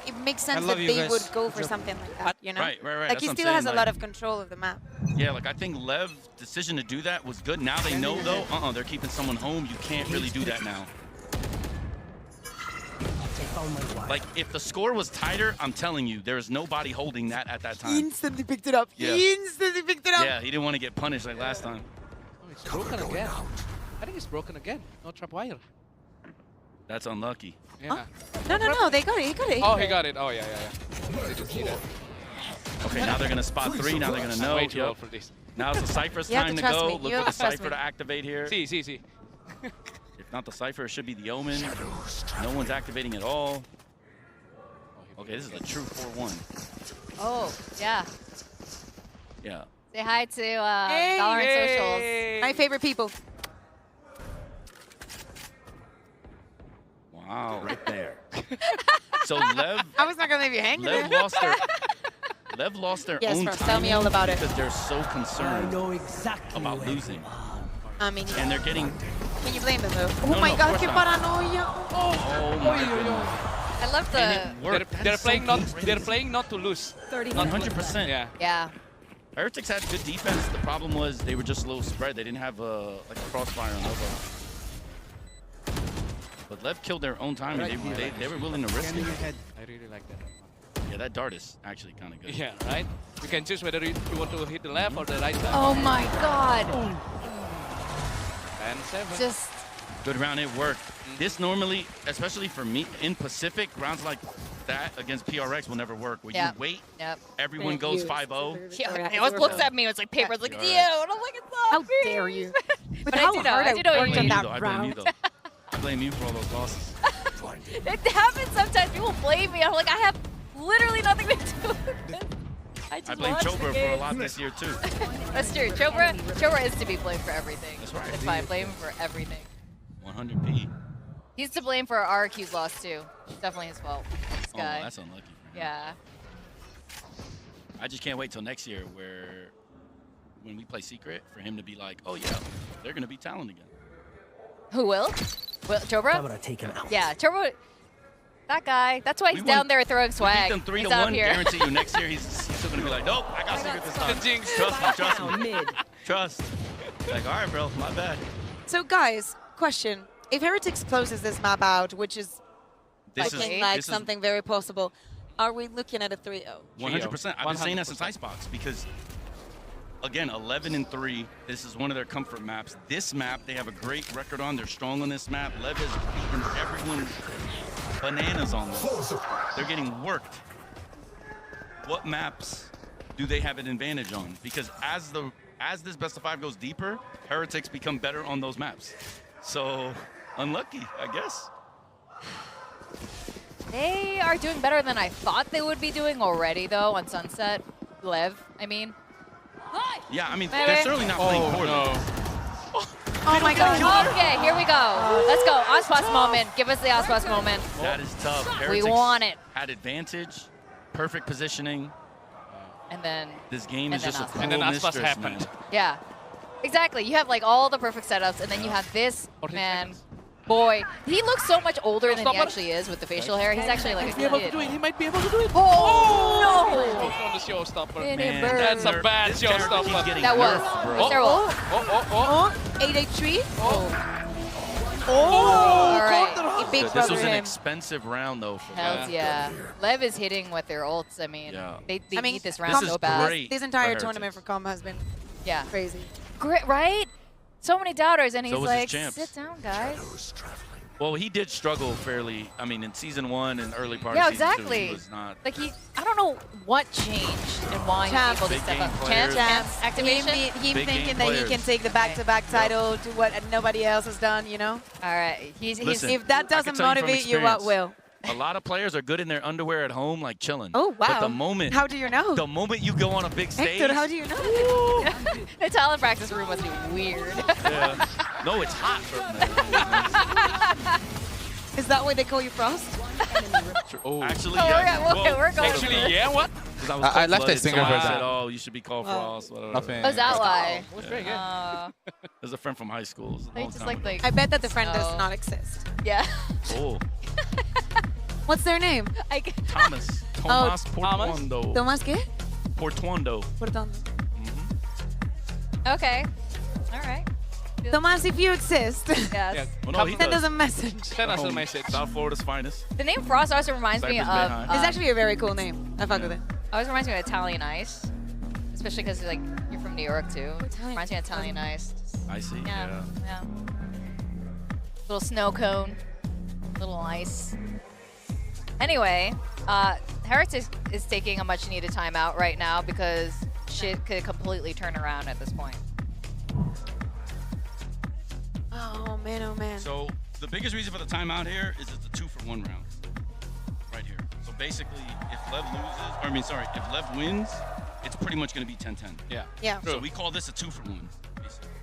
it makes sense that they would go for something like that, you know? Right. Like, That's he what I'm still has saying, a lot of control of the map. Yeah, like I think Lev's decision to do that was good. Now they know though, they're keeping someone home. You can't really do that now. Like if the score was tighter, I'm telling you, there is nobody holding that at that time. Instantly picked it up. Yeah. Instantly picked it up. Yeah, he didn't want to get punished like last time. Oh, it's broken again. I think it's broken again. No trap wire. That's unlucky. Yeah. No, they got it. He got it. Oh, he got it. Oh, yeah. Didn't see that. Okay, now they're gonna spot 3. Now they're gonna know. Way too old for this. Now it's the Cypher's You have time to to trust go. me. Look You for have the to trust Cypher me. to activate here. See. If not the Cypher, it should be the Omen. No one's activating at all. Okay, this is a true 4-1. Oh, yeah. Yeah. Say hi to Valorant socials. My favorite people. Wow, right there. So Lev, I was not gonna leave you hanging there. Lev lost their Yes, own Ross, timing tell me all about it. because they're so concerned about losing. I mean, And they're getting... can you blame them though? No, Oh my no, God, of que course not. paranoia. Oh my goodness. I love the. And it worked. That They're is so playing not. crazy. They're playing not to lose. 100%. Yeah. Yeah. Heretics had good defense. The problem was they were just a little spread. They didn't have like a crossfire on Nova. But Lev killed their own time. They were willing to risk it. I really like that. Yeah, that dart is actually kind of good. Yeah, right? You can choose whether you want to hit the left or the right side. Oh my God. And 7. Just. Good round, it worked. This normally, especially for me, in Pacific, rounds like that against PRX will never work. Where you wait, everyone goes 5-0. Yeah, he always looks at me. It's like papers. Look at you, and I'm like, it's not How me. dare you? But I do know. I do know what you mean. I blame you though. I blame you for all those losses. It happens sometimes. People blame me. I'm like, I have literally nothing to do with it. I blame watch the Chobra for a games. lot this year too. That's true. Chobra is to be blamed for everything. That's right. It's fine. Blame him for everything. 100p. He's to blame for our RQ's loss too. It's definitely his fault. This Oh, guy. that's unlucky for him. Yeah. I just can't wait till next year where when we play Secret for him to be like, oh yeah, they're gonna be Talon again. Who will? Chobra? How about I take him out? Yeah, Chobra. That guy. That's why he's down there throwing swag. We beat them 3-1. He's out here. Guarantee you next year he's still gonna be like, nope, I got Secret this time. Trust me. Trust. Like, all right, bro, my bad. So guys, question: if Heretics closes this map out, which is looking like something very possible, are we looking at a 3-0? 100%. I've been saying that since Icebox because, again, 11-3. This is one of their comfort maps. This map, they have a great record on. They're strong on this map. LEV has beaten everyone bananas on this. They're getting worked. What maps do they have an advantage on? Because as this best of 5 goes deeper, Heretics become better on those maps. So, unlucky, I guess. They are doing better than I thought they would be doing already, though, on Sunset. LEV, I mean. Yeah, I mean, they're certainly not playing poorly. Oh my God. Okay, here we go. Let's go. Ospas moment. Give us the Ospas moment. That is tough. We Heretics want it. had advantage, perfect positioning. And then This game is just a cruel And then Aspas mistress, happened. man. yeah, exactly. You have like all the perfect setups, and then you have this man. Boy, he looks so much older than he actually is with the facial hair. He's actually like a He might be able to kid. do it. He might be able to do it. Oh, no! On the showstopper. In a Man, bird. that's a bad This character keeps showstopper. getting That was. nerfed, bro. Was there one? Oh, 883. All All right. right. Big This was brother an him. expensive round, though. For Hells them. yeah. LEV is hitting with their ults. I mean, Yeah. they I mean, need this round is so bad. great. This entire for tournament Heretics. for Com has been Yeah. Crazy. Great, right? So many doubters, and he's So was his like, champs. sit down, guys. Well, he did struggle fairly. I mean, in season 1 and early part Yeah, of season 2, exactly. he was not. Like I don't know what changed and why Champs. he's able to Big step game up. players. Champs, activation. Him Big thinking game that players. he can take the back-to-back title, do what nobody else has done, you know? All right. Listen, if that I can doesn't tell you from motivate you, what experience, will? A lot of players are good in their underwear at home, like chilling. Oh, wow. But the moment, How do you know? the moment you go on a big stage, Hector, how do you know? The talent practice room must be weird. yeah. No, it's hot from there. Is that why they call you Frost? Actually, Oh, yeah. we're going. Actually, yeah, what? 'Cause I, was I left cold-blooded, a singer so for I that. said, oh, you should be called Frost. Whatever. Nothing. Oh, is that why? That's very good. There's a friend from high school. It was a They long just time like ago. I bet that the friend No. does not exist. Yeah. Oh, What's their name? Thomas. Tomas Portuondo. Tomás qué? Portuondo. Portuondo. Okay. All right. Tomás, if you exist, Yes. Well, no, he send does. us a message. Send us a message. South Florida's finest. The name Frost also reminds me Cypress of. Bay High. It's actually a very cool name. I fuck with it. Always reminds me of Italian Ice, especially because like you're from New York too. Reminds me of Italian Ice. I see. Yeah. Yeah. Little snow cone, little ice. Anyway, Heretic is taking a much needed timeout right now because shit could completely turn around at this point. Oh man, oh man. So the biggest reason for the timeout here is it's a 2-for-1 round. Right here. So basically, if Lev if Lev wins, it's pretty much going to be 10-10. Yeah. Yeah. So we call this a 2-for-1.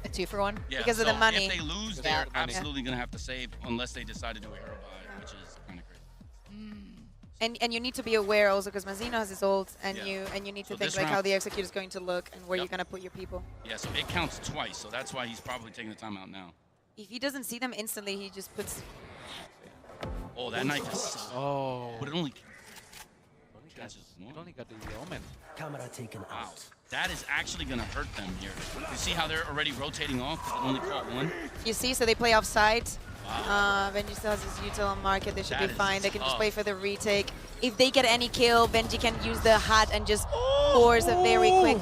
A 2-for-1? Yeah, Because of so the money. If they lose, Yeah, they're money. absolutely going to have to save unless they decide to do a hero buy, which is kind of crazy. And you need to be aware also because Mazzino has his ult, and Yeah. you need to So think this like how round- the execute is going to look and where Yep. you're gonna put your people. Yeah, so it counts twice, so that's why he's probably taking the timeout now. If he doesn't see them instantly, he just puts. Oh, that knife is so... Oh. But it only... It only got the omen. Camera taken out. That is actually going to hurt them here. You see how they're already rotating off because it only caught one? You see, so they play offside. Wow. Benji still has his util on market. They should That be is fine. They can just tough. wait for the retake. If they get any kill, Benji can use the hat and just force a very quick.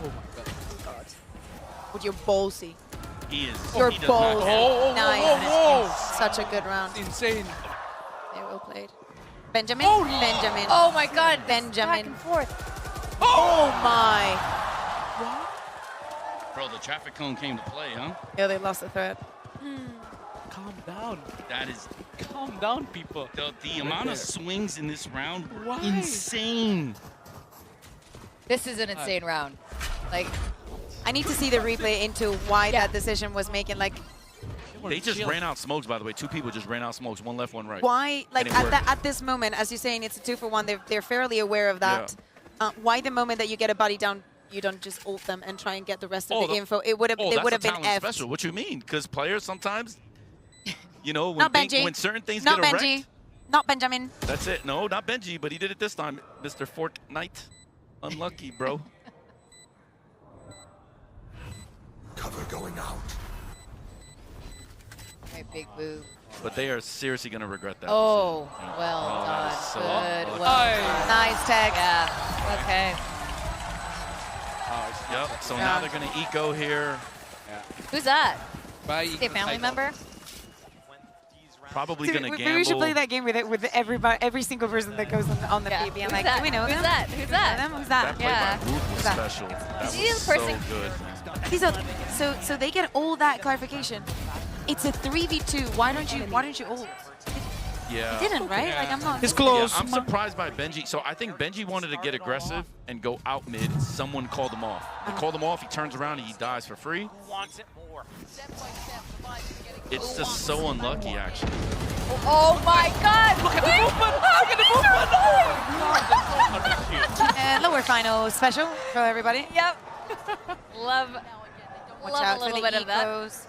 Oh my god. With your ballsy. He is. Your he does balls. not care. Nice. Such a good round. That's insane. They well played. Benjamin. Oh, Benjamin. Oh my god. Benjamin. Back and forth. Oh my. Bro, the traffic cone came to play, huh? Yeah, they lost the thread. Calm down. That is... Calm down, people. The amount of swings in this round were Why? insane. This is an insane round. Like, I need to see the replay into why that decision was making. Like, They just ran out smokes, by the way. 2 people just ran out smokes. 1 left, 1 right. why, like And it worked. at this moment, as you're saying, it's a 2-for-1. They're fairly aware of that. Why the moment that you get a body down, you don't just ult them and try and get the rest of the info? It would have. Oh, They that's would a have been talent effed. special. What you mean? Because players sometimes, you know, when, Not Benji. when certain things Not get Benji. erect, Not Benjamin. that's it. No, not Benji, but he did it this time, Mr. Fortnite. Unlucky, bro. Cover going out. my big move. But they are seriously going to regret that. Oh, decision. well Oh, done. that is so Good. unlucky. Well done. Nice tag. Yeah. Okay. Yep. So now they're going to eco here. Who's that? Bye. Is he a family member? Probably Dude, going to maybe we should gamble. play that game with everybody, every single person that goes on the PB. I'm Who's like, that? do we know Who's them? that? Who's that? Know them? Who's that? That play Yeah. by Ruth was Who's that? special. That See was the person- so good. Okay, so they get all that clarification. It's a 3v2. Why don't you ult? Yeah. You didn't, right? Like I'm not. Yeah, I'm surprised by Benji. So I think Benji wanted to get aggressive and go out mid. Someone called him off. They called him off. He turns around and he dies for free. Wants it more. It's just so unlucky, actually. Oh my God! Look at the movement! Look at the movement! And lower final special for everybody. Yep. Love. Watch love out a little for the bit of that. ecos.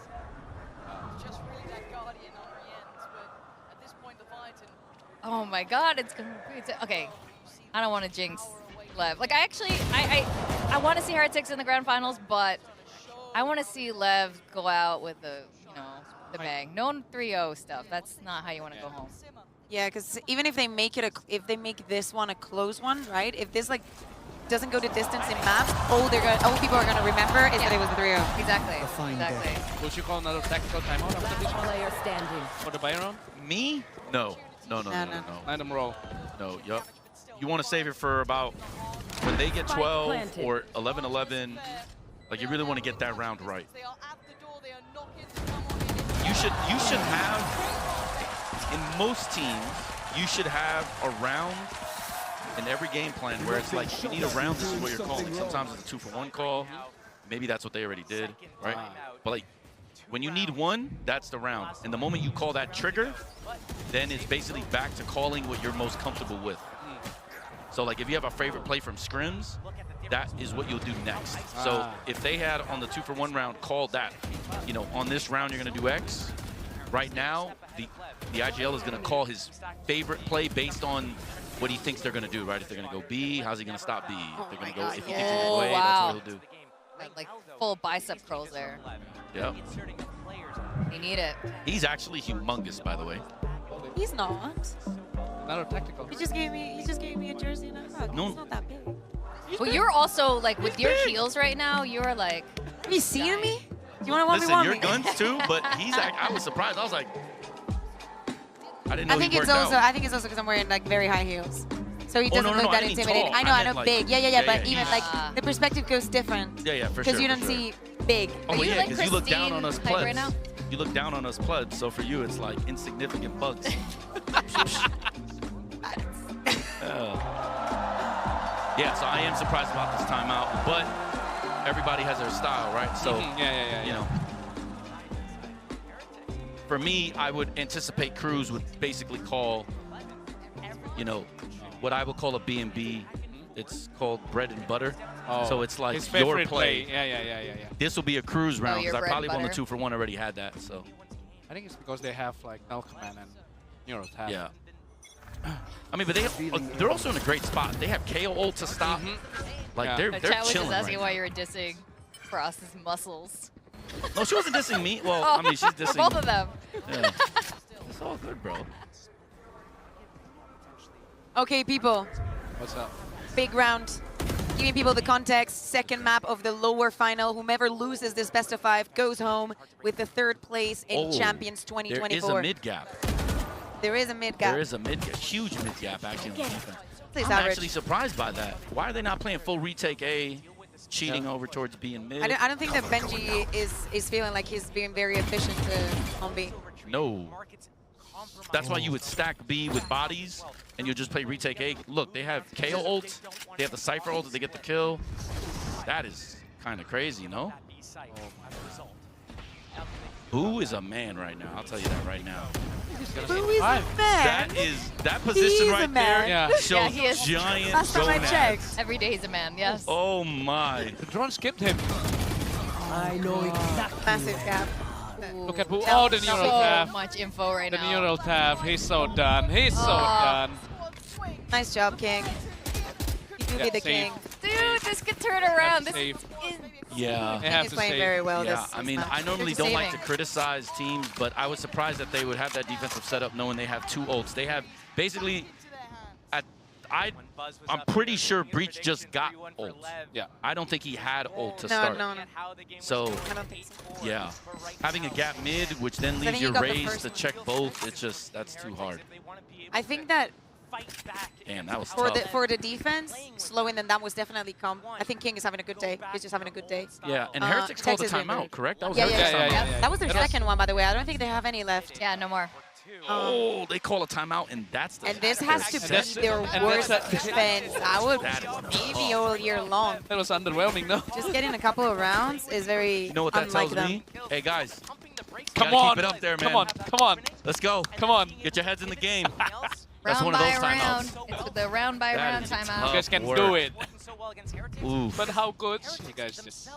Oh my God! It's gonna be okay. I don't want to jinx Lev. Like I want to see Heretics in the grand finals, but I want to see Lev go out with the the bang. No 3-0 stuff. That's not how you want to go home. Yeah, because even if they make it if they make this one a close one, right? If this like doesn't go the distance in maps, all people are gonna remember is that it was 3-0. Exactly. Exactly. Would you call another tactical timeout after this one? Player standing. For the buy round? Me? No. No. Let them roll. No, yup. You want to save it for about when they get 12 planted. or 11-11. Like, you really want to get that round right. You should have, in most teams, you should have a round in every game plan where it's like, you need a round, this is what you're calling. Sometimes it's a 2-for-1 call. Maybe that's what they already did, right? But like, when you need one, that's the round. And the moment you call that trigger, then it's basically back to calling what you're most comfortable with. So like, if you have a favorite play from scrims, that is what you'll do next. So if they had on the 2-for-1 round called that, you know, on this round you're gonna do X, right now, the IGL is gonna call his favorite play based on what he thinks they're gonna do, right? If they're gonna go B, how's he gonna stop B? If they're gonna go, if he thinks they're gonna go A, that's what he'll do. Like full bicep curls there. Yep. You need it. He's actually humongous, by the way. He's not. Another tactical. He just gave me a jersey and a hug. No. He's not that big. Well, you're also like with your heels right now. You're like. Have you seen me? Do you want to want me? Listen, your guns too, but he's like, I was surprised. I was like, I didn't know I think he it's worked also out. I think it's also because I'm wearing like very high heels. So he doesn't look that I mean intimidating. tall. I know, meant, big. like, Yeah, but yeah, even like the perspective goes different. Yeah, for sure. Because you don't see big. Oh, yeah, like because you look down on us Christine type right plebs. now? You look down on us plebs, so for you it's like insignificant bugs. Yeah, so I am surprised about this timeout, but everybody has their style, right? So, you know, for me, I would anticipate Cruz would basically call, you know, what I would call a B&B. It's called bread and butter. Oh, so it's like his your favorite play. Yeah. This will be a Cruz round your because I bread probably and won the butter. 2-for-1 already had that. So I think it's because they have like null command and neural tap. yeah. I mean, but they're also in a great spot. They have KO ult to stop. Like they're The chat was chilling just asking right why you were dissing Frost's muscles. now. No, she wasn't dissing me. Well, Oh, I mean, she's dissing both of them. Yeah. It's all good, bro. Okay, people. What's up? Big round. Giving people the context. Second map of the lower final. Whomever loses this best of 5 goes home with the 3rd place in Champions 2024. There is a mid gap. There is a mid gap. There is a mid gap. Huge mid gap actually on defense. Please I'm average. actually surprised by that. Why are they not playing full retake A, cheating over towards B and mid? I don't think that Benji is feeling like he's being very efficient on B. No. That's why you would stack B with bodies, and you'll just play retake A. Look, they have KO ult, they have the Cypher ult, they get the kill. That is kind of crazy, no? Who is a man right now? I'll tell you that right now. Who is a man? That position right there shows he is. giant Last time I gonads. checked. Every day he's a man. Yes. Oh my. The drone skipped him. I know exactly. Massive gap. Look at who. Oh, the neural So tap. much info right The now. neural tap. He's so done. He's so done. Nice job, King. You do be the king. Dude, this could turn around. This is Yeah. They have He's to playing save. very well Yeah, this I mean, match. I normally They're don't like to saving. criticize teams, but I was surprised that they would have that defensive setup knowing they have 2 ults. They have basically, I'm pretty sure Breach just got ult. Yeah. I don't think he had ult to No, start. no. So, I don't think so. yeah. Having a gap mid, which then then leaves you your got the raise first to one. check both, it's just, that's too hard. I think that Damn, that was for tough. the defense, slowing them down was definitely I think King is having a good day. He's just having a good day. Yeah, and Heretics called the Tex has been timeout, correct? That was Yeah, Heretics' yeah, timeout. yeah. That was their It was- second one, by the way. I don't think they have any left. Yeah, no more. Oh, they call a timeout, and that's the And this has to that's- be their and worst that's- defense. I would That is maybe tough. all year long. That was underwhelming, no? Just getting a couple of rounds is very You know what that unlike tells them. me? Hey, guys. Come gotta on. Keep it up there, man. Come on. Come on. Let's go. Come on. Get your heads in the game. That's Round one of by those round. timeouts. It's the round by That round is timeout. You guys can work. do it. Oof. But how good? You guys just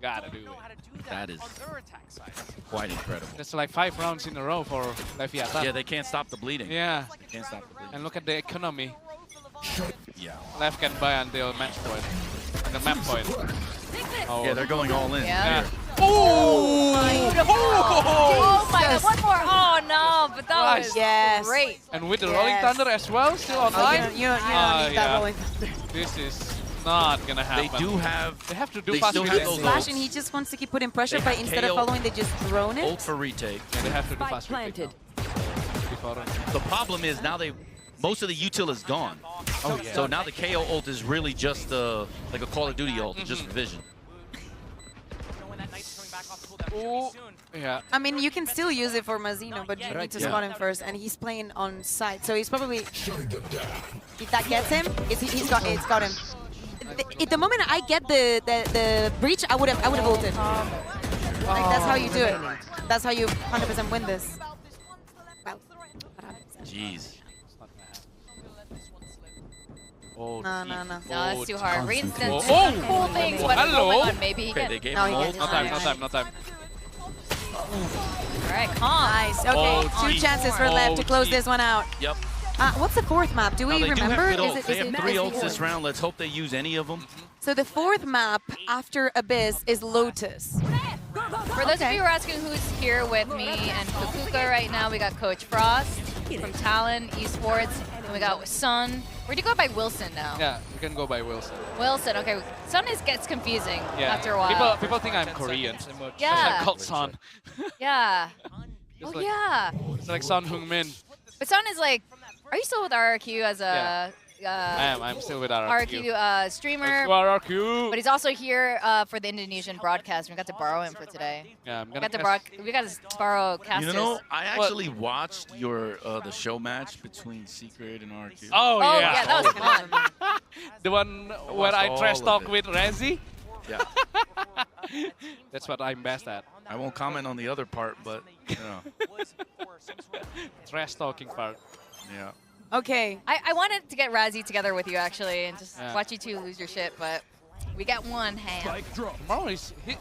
gotta do it. That is quite incredible. That's like 5 rounds in a row for Leviathan. Yeah, they can't stop the bleeding. Yeah. They can't stop the bleeding. And look at the economy. Yeah. Left can buy until match point. And the map point. Oh. Yeah, they're going all in. Yeah. Here. Oh! Oh my god, one more. Oh no, but that was Yes. great. And with the Rolling Thunder as well, still Oh, online. you don't Ah, need that yeah. rolling. This is not gonna happen. They do have. They have to do They fast still have retake. those Flash ults. and he just wants to keep putting pressure, They but have instead of KO following, they just drone it. Ult for retake. Yeah, they have to do Spike fast retake planted. The problem is now most of the util is gone. Oh, yeah. So now the KO ult is really just like a Call of Duty ult, just for vision. Ooh. Yeah. I mean, you can still use it for Mazino, but you need to spot him first, and he's playing on site, so he's probably. If that gets him, it's got him. At the moment I get the breach, I would have ulted. Like that's how you do it. That's how you 100% win this. Well, Jeez. Oh, no. No, that's too hard. Rain's done Oh, some cool things. What is hello. going on? Maybe he Okay, can. they gave No, him he ult. can't. No time. No time. All right, calm. Nice. Okay, Oh, two geez. chances for left to close this one out. Yep. What's the fourth map? Do we Now, they remember? do have good ults. They is have it 3 is it ults this four? round. Let's hope they use any of them. So the fourth map after Abyss is Lotus. For those of you who are asking who's here with me and Fukuka right now, we got Coach Frost from Talon Esports, and we got Sun. Where'd you go by Wilson now? Yeah, you can go by Wilson. Wilson, okay. Sun gets confusing Yeah. after a while. People think I'm Korean. Yeah. I'm called Son. Yeah. Just Oh, like- yeah. It's like Son Heung-min. But Sun is like, are you still with RRQ as a I'm still with RRQ. RRQ streamer? Let's go RRQ. But he's also here for the Indonesian broadcast. We got to borrow him for today. Yeah, I'm We gonna got to borrow casters. You know, I actually watched the show match between Secret and RQ. Oh, Oh, yeah. yeah, that was fun. The one where watched I all trash of talk it. with Razzie. Yeah. That's what I'm best at. I won't comment on the other part, but you know, Trash talking part. yeah. Okay. I wanted to get Razzie together with you actually and just Yeah. watch you two lose your shit, but we got one hand. Tomorrow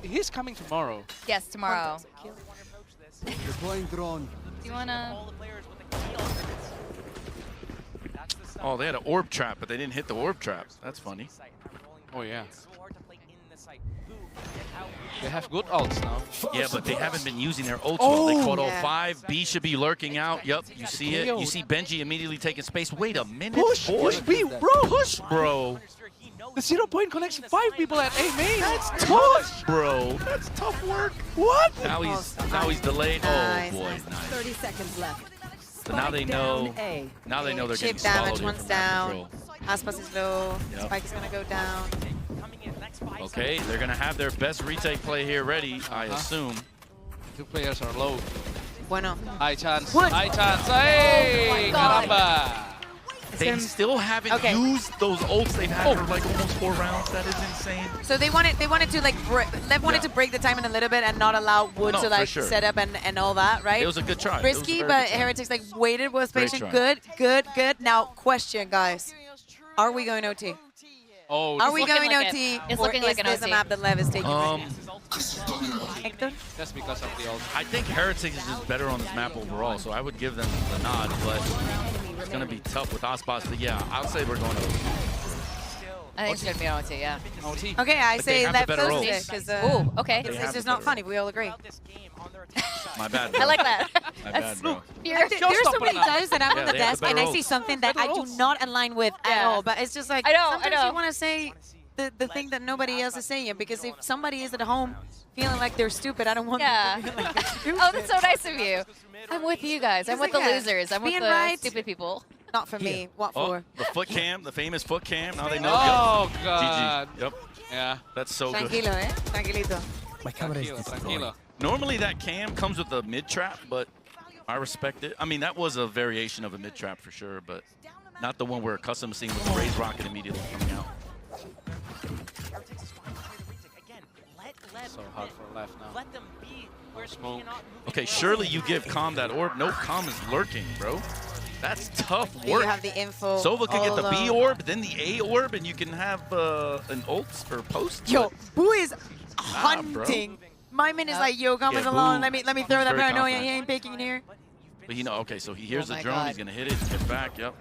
he's coming tomorrow. Yes, tomorrow. Deploying drone. Do you wanna? Oh, they had an orb trap, but they didn't hit the orb trap. That's funny. Oh yeah. They have good ults now. Yeah, but they haven't been using their ults well. They caught all Yeah. 5. B should be lurking out. Yep, you see it. You see Benji immediately taking space. Wait a minute, boy. Push B, bro. Push, bro. The 0 point connection. 5 people at A main. That's tough, bro. That's tough work. What? Now he's delayed. Nice, Oh boy, nice. nice. 30 seconds left. So now they know. Down A. Now they know they're Chip getting damage, swallowed here one's from map down. control. Aspas is low. Yep. Spike is gonna go down. Okay, they're gonna have their best retake play here ready, I assume. 2 players are low. Bueno. High chance. What? High chance. Hey, Oh my God. caramba. They still haven't Okay. used those ults they've had for like almost 4 rounds. That is insane. So they wanted to like Lev wanted to break the timing a little bit and not allow Wood No, to for like sure. set up and all that, right? It was a good try. It was a Risky, very but good try. Heretics like waited, was Great patient. try. Good. Now question, guys. Are we going OT? Oh, Are we looking going like OT? it's or looking is like an this OT. a map that Lev is taking? Hector? just because of the ult. I think Heretics is just better on this map overall, so I would give them the nod, but it's going to be tough with Icebox. But yeah, I'll say we're going to. I think it's gonna be an OT, yeah. OT. Okay, I But they say have the Lev better closed ults. it because Ooh, okay. They it's have just the not better funny. We all agree. My bad, bro. I like that. My That's bad, bro. You're There are so many times that I'm Yeah, on the they have desk the and better I see ults. something that I do not align with at Yeah. all. But it's just like I know, sometimes I know. you want to say the thing that nobody else is saying, because if somebody is at home feeling like they're stupid, I don't want Yeah. them to feel like they're stupid. Oh, that's so nice of you. I'm with you guys. I'm Just with the like, yeah, losers. I'm with being the right. stupid people. Not for me. What Oh, for? the foot cam, the famous foot cam. Now they know. Oh, Yep. God. GG. Yep. Yeah. That's so good. Tranquilo, eh? Tranquilito. My camera is Tranquilo, destroyed. tranquilo. Normally that cam comes with a mid trap, but I respect it. I mean, that was a variation of a mid trap for sure, but not the one we're accustomed to seeing with the raised rocket immediately coming out. So hard for left now. Let them be where they Smoke. cannot move. Okay, surely you give Calm that orb. No, Calm is lurking, bro. That's tough You work. have the info. Sova could all get the B alone. orb, then the A orb, and you can have an ult for post. Yo, Boo is Nah, bro. hunting. My man is like, yo, coming Yeah, along. Boo Let me throw that very paranoia. confident. He ain't picking in here. But okay, so he hears Oh the my drone. God. He's gonna hit it. Get back. Yep.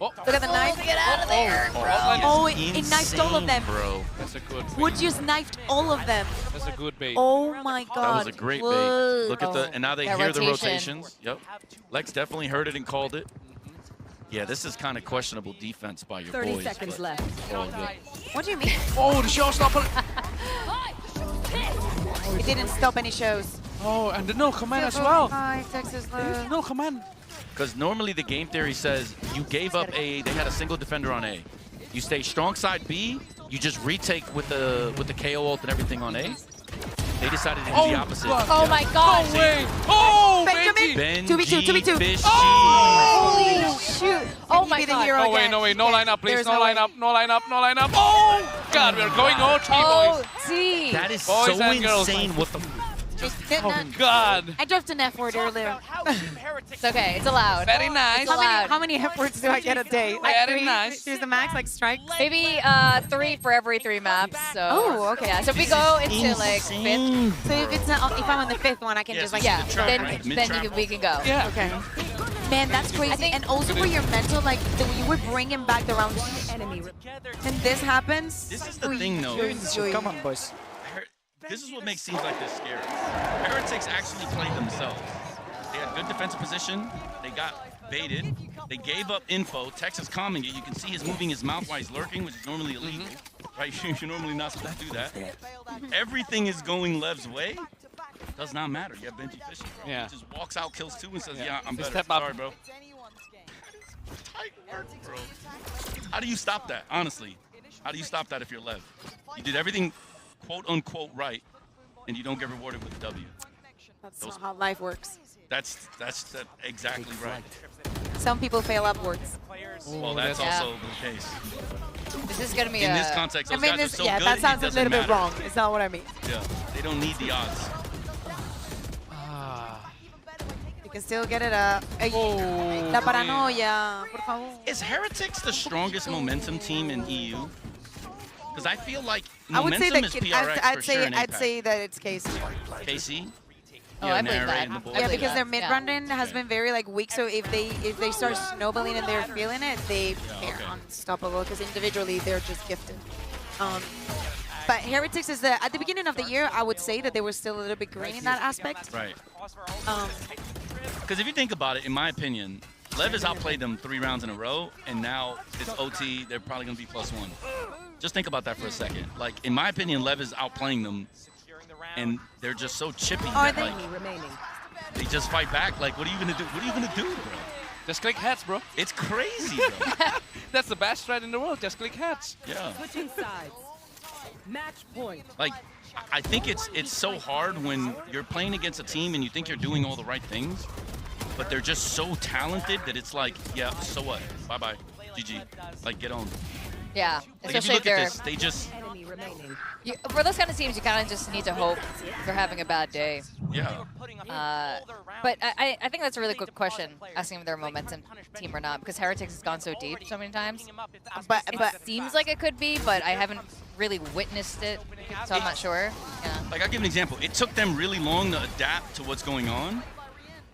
Oh, Look at the knife. Get out of there, bro. Oh, it knifed all of them. bro. that's a good bait. Wood just knifed all of them. That's a good bait. Oh my god. That was a great bait. Wood. Look at the, and now they That hear the rotation. rotations. Yep. Lex definitely heard it and called it. Yeah, this is kind of questionable defense by your 30 boys. seconds but left. it's all good. What do you mean? Oh, the showstopper! It didn't stop any shows. Oh, and the no command as well. Hi, Texas Love. No command. Because normally the game theory says you gave up A, they had a single defender on A. You stay strong side B, you just retake with the KO ult and everything on A. They decided to do the opposite. Oh my God! No way! Oh, Benjamin! Benji 2v2. Fishy. Holy shoot! Oh my be the God! hero No way, again. no way. No lineup, please. There's No no way. lineup, no lineup, no lineup. Oh, God, we're going OT, boys. OT! That is Boys so and girls. insane. What the? Oh, God. I dropped an F word earlier. It's okay. It's allowed. Very nice. It's allowed. How many F words do I get a day? Like Very 3? nice. 3 is the max, like strikes? Maybe 3 for every 3 maps. So. Oh, okay. Yeah. So if we go into like 5th. So if it's not, if I'm on the 5th one, I can just like Yeah. the trap, Then right? we can go. Yeah. Okay. Man, that's crazy. And also for your mental, like you were bringing back the round. Enemy. And this happens. This is the thing, though. Come on, boys. This is what makes teams like this scary. Heretics actually played themselves. They had good defensive position. They got baited. They gave up info. Tex is calming it. You can see he's moving his mouth while he's lurking, which is normally illegal. Right? You're normally not supposed to do that. Everything is going Lev's way. Does not matter. You have Benji Fishy. Bro. Yeah. He just walks out, kills 2, and says, yeah, I'm better. Step up. Sorry, bro. Tight work, bro. How do you stop that, honestly? How do you stop that if you're Lev? You did everything quote-unquote right, and you don't get rewarded with a W. That's not how life works. That's exactly right. Some people fail upwards. Well, that's also the case. This is gonna be In this context, those guys are so yeah, good, that sounds it a doesn't little bit matter. wrong. It's not what I mean. Yeah, they don't need the odds. You can still get it up. La paranoia, por favor. Is Heretics the strongest momentum team in EU? Because I feel like I would say momentum that is PRX for sure in I'd APAC. say that it's Casey. KC? Oh, Yeah, I believe narrate that. in the board. Yeah, because their that. mid Yeah. run has been very like weak. So if they start snowballing and they're feeling it, they're unstoppable. Because individually they're just gifted. But Heretics is at the beginning of the year, I would say that they were still a little bit green in that aspect. Right. Because if you think about it, in my opinion, Lev has outplayed them 3 rounds in a row, and now it's OT. They're probably going to be +1. Just think about that for a second. Like, in my opinion, Lev is outplaying them, and they're just so chippy that, like, they just fight back. Like, what are you going to do? What are you going to do, bro? Just click heads, bro. It's crazy, bro. That's the best strat in the world. Just click heads. Yeah. Switching sides. Match point. Like, I think it's so hard when you're playing against a team and you think you're doing all the right things, but they're just so talented that it's like, yeah, so what? Bye-bye. GG. Like, get on. Yeah, Like, if you especially look if they're. at this, they just, For those kind of teams, you kind of just need to hope they're having a bad day. yeah. But I think that's a really good question, asking if they're a momentum team or not, because Heretics has gone so deep so many times. But It seems like it could be, but I haven't really witnessed it, so I'm not sure. Yeah. Like, I'll give an example. It took them really long to adapt to what's going on.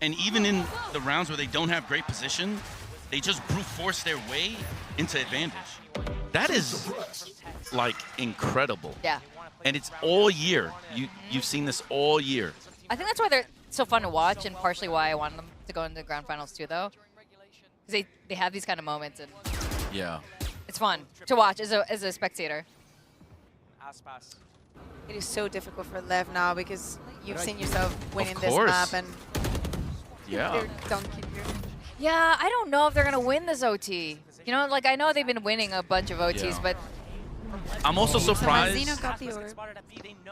And even in the rounds where they don't have great position, they just brute force their way into advantage. That is, like, incredible. Yeah. And it's all year. You've seen this all year. I think that's why they're so fun to watch, and partially why I want them to go into the grand finals too, though. Because they have these kind of moments, and Yeah. it's fun to watch as a spectator. it is so difficult for Lev now because you've seen yourself winning this course. map and Yeah. they're dunking you. Yeah, I don't know if they're gonna win this OT. You know, like I know they've been winning a bunch of OTs, Yeah. but I'm also surprised. Mazino got the orb.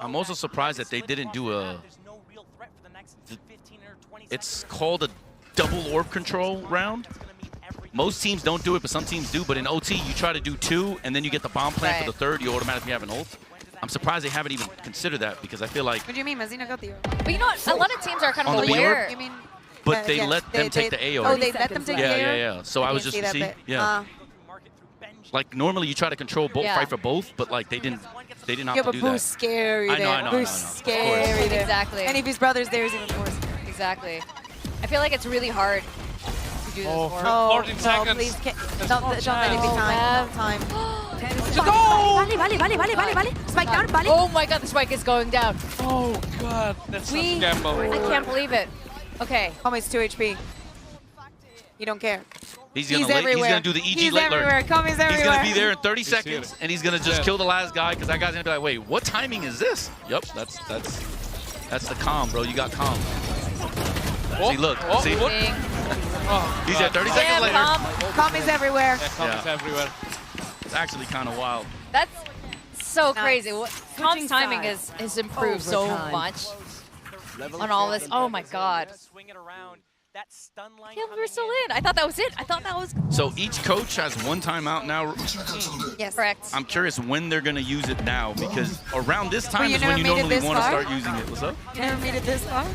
I'm also surprised that they didn't do a. It's called a double orb control round. Most teams don't do it, but some teams do. But in OT, you try to do 2, and then you get the bomb plant for the 3rd. You automatically have an ult. I'm surprised they haven't even considered that because I feel like. What do you mean? Mazino got the orb. but you know what? A lot of teams are kind On of the B aware. orb? You mean? But they yeah, let them take the A orb. Oh, they let them take the A orb? Yeah. So I was just didn't see that see. bit. Yeah. Like normally you try to control both, Yeah. fight for both, but like they didn't opt Yeah, to but do Boo's that. scary I there. know. Boo's Of scary course. there. Exactly. And if his brother's there, it's even worse. Exactly. I feel like it's really hard to do this for. Oh, 14 seconds. please, don't let it be time. Time. Vale. Spike down, Vale. Oh my god, the spike is going down. Oh god, that's such a I gamble. can't believe it. Okay. Homie, it's 2 HP. You don't care. He's gonna do the EG He's late lurk. everywhere. Commy's everywhere. He's gonna be there in 30 seconds, and he's gonna just kill the last guy because that guy's gonna be like, wait, what timing is this? Yep, that's the calm, bro. You got calm. See, look, see. He's at 30 seconds later. Commy's everywhere. Commy's everywhere. It's actually kind of wild. That's so crazy. Com's timing has improved so much on all this. Oh my god. Yeah, we were still in. I thought that was it. I thought that was. So each coach has one timeout now. Yes, correct. I'm curious when they're gonna use it now, because around this time you is when never you made it normally this want to far? start using it. What's up? You never made it this far?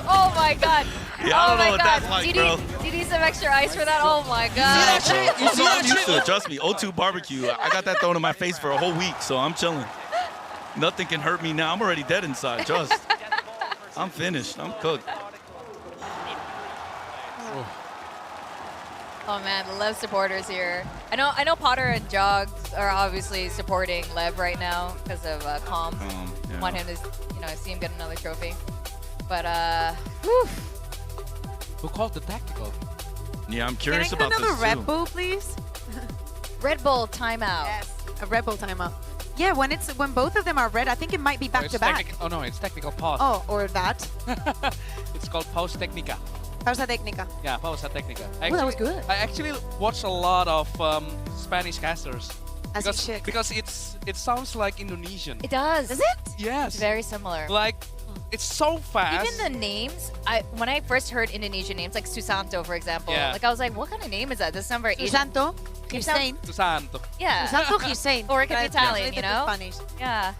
Oh my god. Yeah, I don't know my what god. that's like, do bro. you need some extra ice for that? Oh my god. You see, I'm used to it. Trust me. O2 barbecue. I got that thrown in my face for a whole week, so I'm chilling. Nothing can hurt me now. I'm already dead inside. Trust. I'm finished. I'm cooked. Oh man, the LEV supporters here. I know Potter and Jogs are obviously supporting LEV right now because of Calm. Yeah. Want him to, see him get another trophy. But whew. Who called the tactical? Yeah, I'm curious Can I about get this another Red too. Bull, please? Red Bull timeout. Yes, a Red Bull timeout. Yeah, when both of them are red, I think it might be back to back. Oh no, it's technical pause. Oh, or that. It's called Pause Technica. Pausa técnica. Yeah, Pausa Technica. Oh, that was good. I actually watch a lot of Spanish casters. As you should. Because it sounds like Indonesian. It does. Does it? Yes. It's very similar. Like, it's so fast. Even the names, when I first heard Indonesian names, like Susanto, for example, Yeah. like I was like, what kind of name is that? Does sound very Asian. Susanto? Hussein? Susanto. Yeah. Susanto Hussein. Or it could be Italian, Translate you it to know? Spanish. Yeah.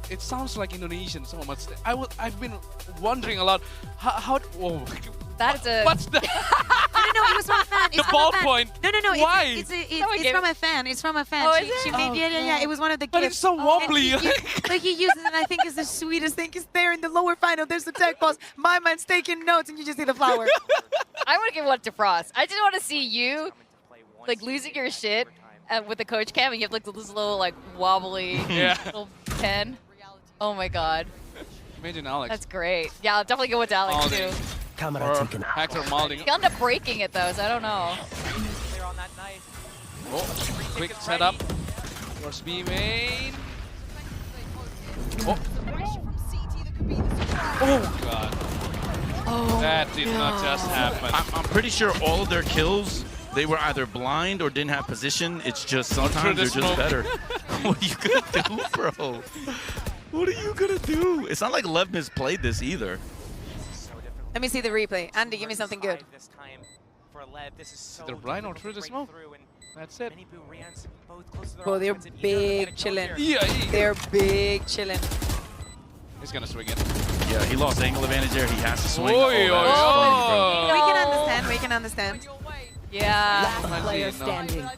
It sounds like Indonesian so much. I've been wondering a lot. How whoa. That's a. What's that? No, it was from a fan. It's The from ball a fan. point. No. Why? It's from a fan. It's from a fan. Oh, she, is it? she made, yeah. It was one of the gifts. But it's so wobbly. Like he uses it, and I think it's the sweetest thing. Is there in the lower final. There's the tech pause. My man's taking notes, and you just see the flower. I want to give one to Frost. I just want to see you, like, losing your shit with the coach cam, and you have like this little like wobbly little pen. Oh my god. Imagine Alex. That's great. Yeah, I'll definitely go with Alex Malding. too. Or Hector Malding. He'll end up breaking it though, so I don't know. Oh, quick setup. Towards B main. Oh. Oh god. Oh, that did not just happen. I'm pretty sure all of their kills, they were either blind or didn't have position. It's just sometimes they're just better. What are you gonna do, bro? What are you gonna do? It's not like Lev misplayed this either. Let me see the replay. Andy, give me something good. They're blind or through the smoke. That's it. Bro, they're big chillin'. Yeah. They're big chillin'. He's gonna swing it. Yeah, he lost angle advantage there. He has to swing. Oy, Oh, that is funny, bro. We can understand. We can understand. Yeah. Player standing.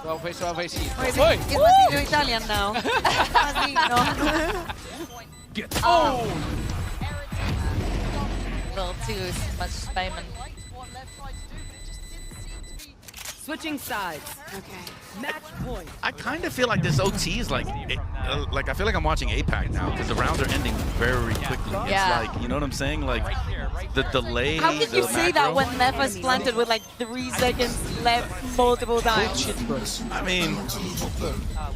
Oh, is Oi. it Masino Italian now? Masino. Get oh! Little too much spamming. Switching sides. Okay. Match point. I kind of feel like this OT is like I feel like I'm watching APAC now because the rounds are ending very quickly. Yeah. It's like, you know what I'm saying? Like the delay. How did you the say that macro. when Lev was planted with like 3 seconds left multiple times? I mean,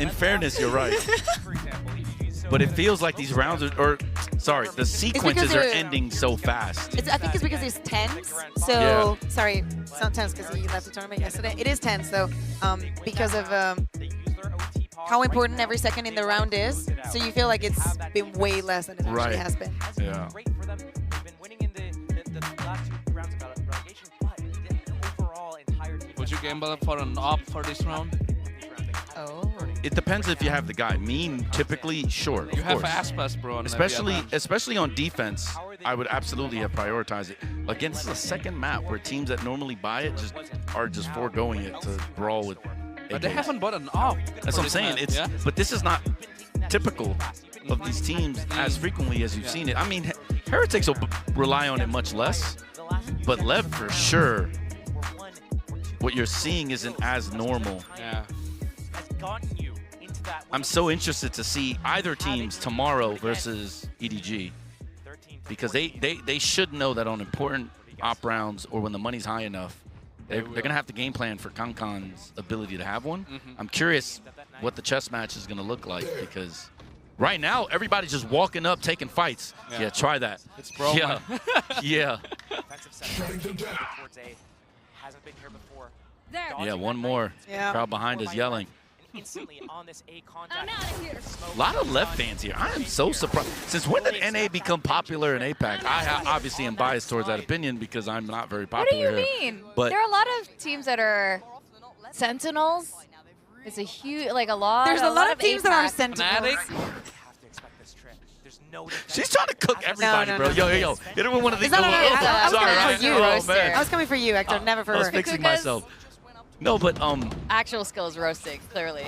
in fairness, you're right. But it feels like these rounds the sequences are ending so fast. I think it's because it's tense. So, sorry, it's not tense because he left the tournament yesterday. It is tense though, because of how important every second in the round is. So you feel like it's been way less than it actually has been. Yeah. Would you gamble for an op for this round? Oh. It depends if you have the guy. Me, typically, sure. You of have course. Aspas, bro. on Especially on defense, I would absolutely have prioritized it. Against the second map where teams that normally buy it are just foregoing it to brawl with But they AKs. haven't bought an op. That's what I'm saying. But this is not typical of these teams as frequently as you've seen it. I mean, Heretics will rely on it much less, but Lev for sure. What you're seeing isn't as normal. Yeah. I'm so interested to see either teams tomorrow versus EDG because they should know that on important op rounds or when the money's high enough, They're going to have to game plan for Kankan's ability to have one. Mm-hmm. I'm curious what the chess match is going to look like because right now everybody's just walking up, taking fights. Yeah, try that. It's bro. Yeah. Yeah. Defensive center towards A. Hasn't been here before. Yeah, one more. Yeah. Crowd behind us yelling. Instantly on this A contact. A lot of left fans here. I am so surprised. Since when did NA become popular in APAC? I obviously am biased towards that opinion because I'm not very What do popular you here. mean? But there are a lot of teams that are Sentinels. It's a huge, like a lot. There's a lot of teams that are APAC. Sentinels. she's trying to cook everybody, bro. Yo. Hit her with one of these. I was Sorry, coming for you, oh, man. I was coming for you, Hector. Never for I was her. fixing myself. No, but Actual skills roasting, clearly.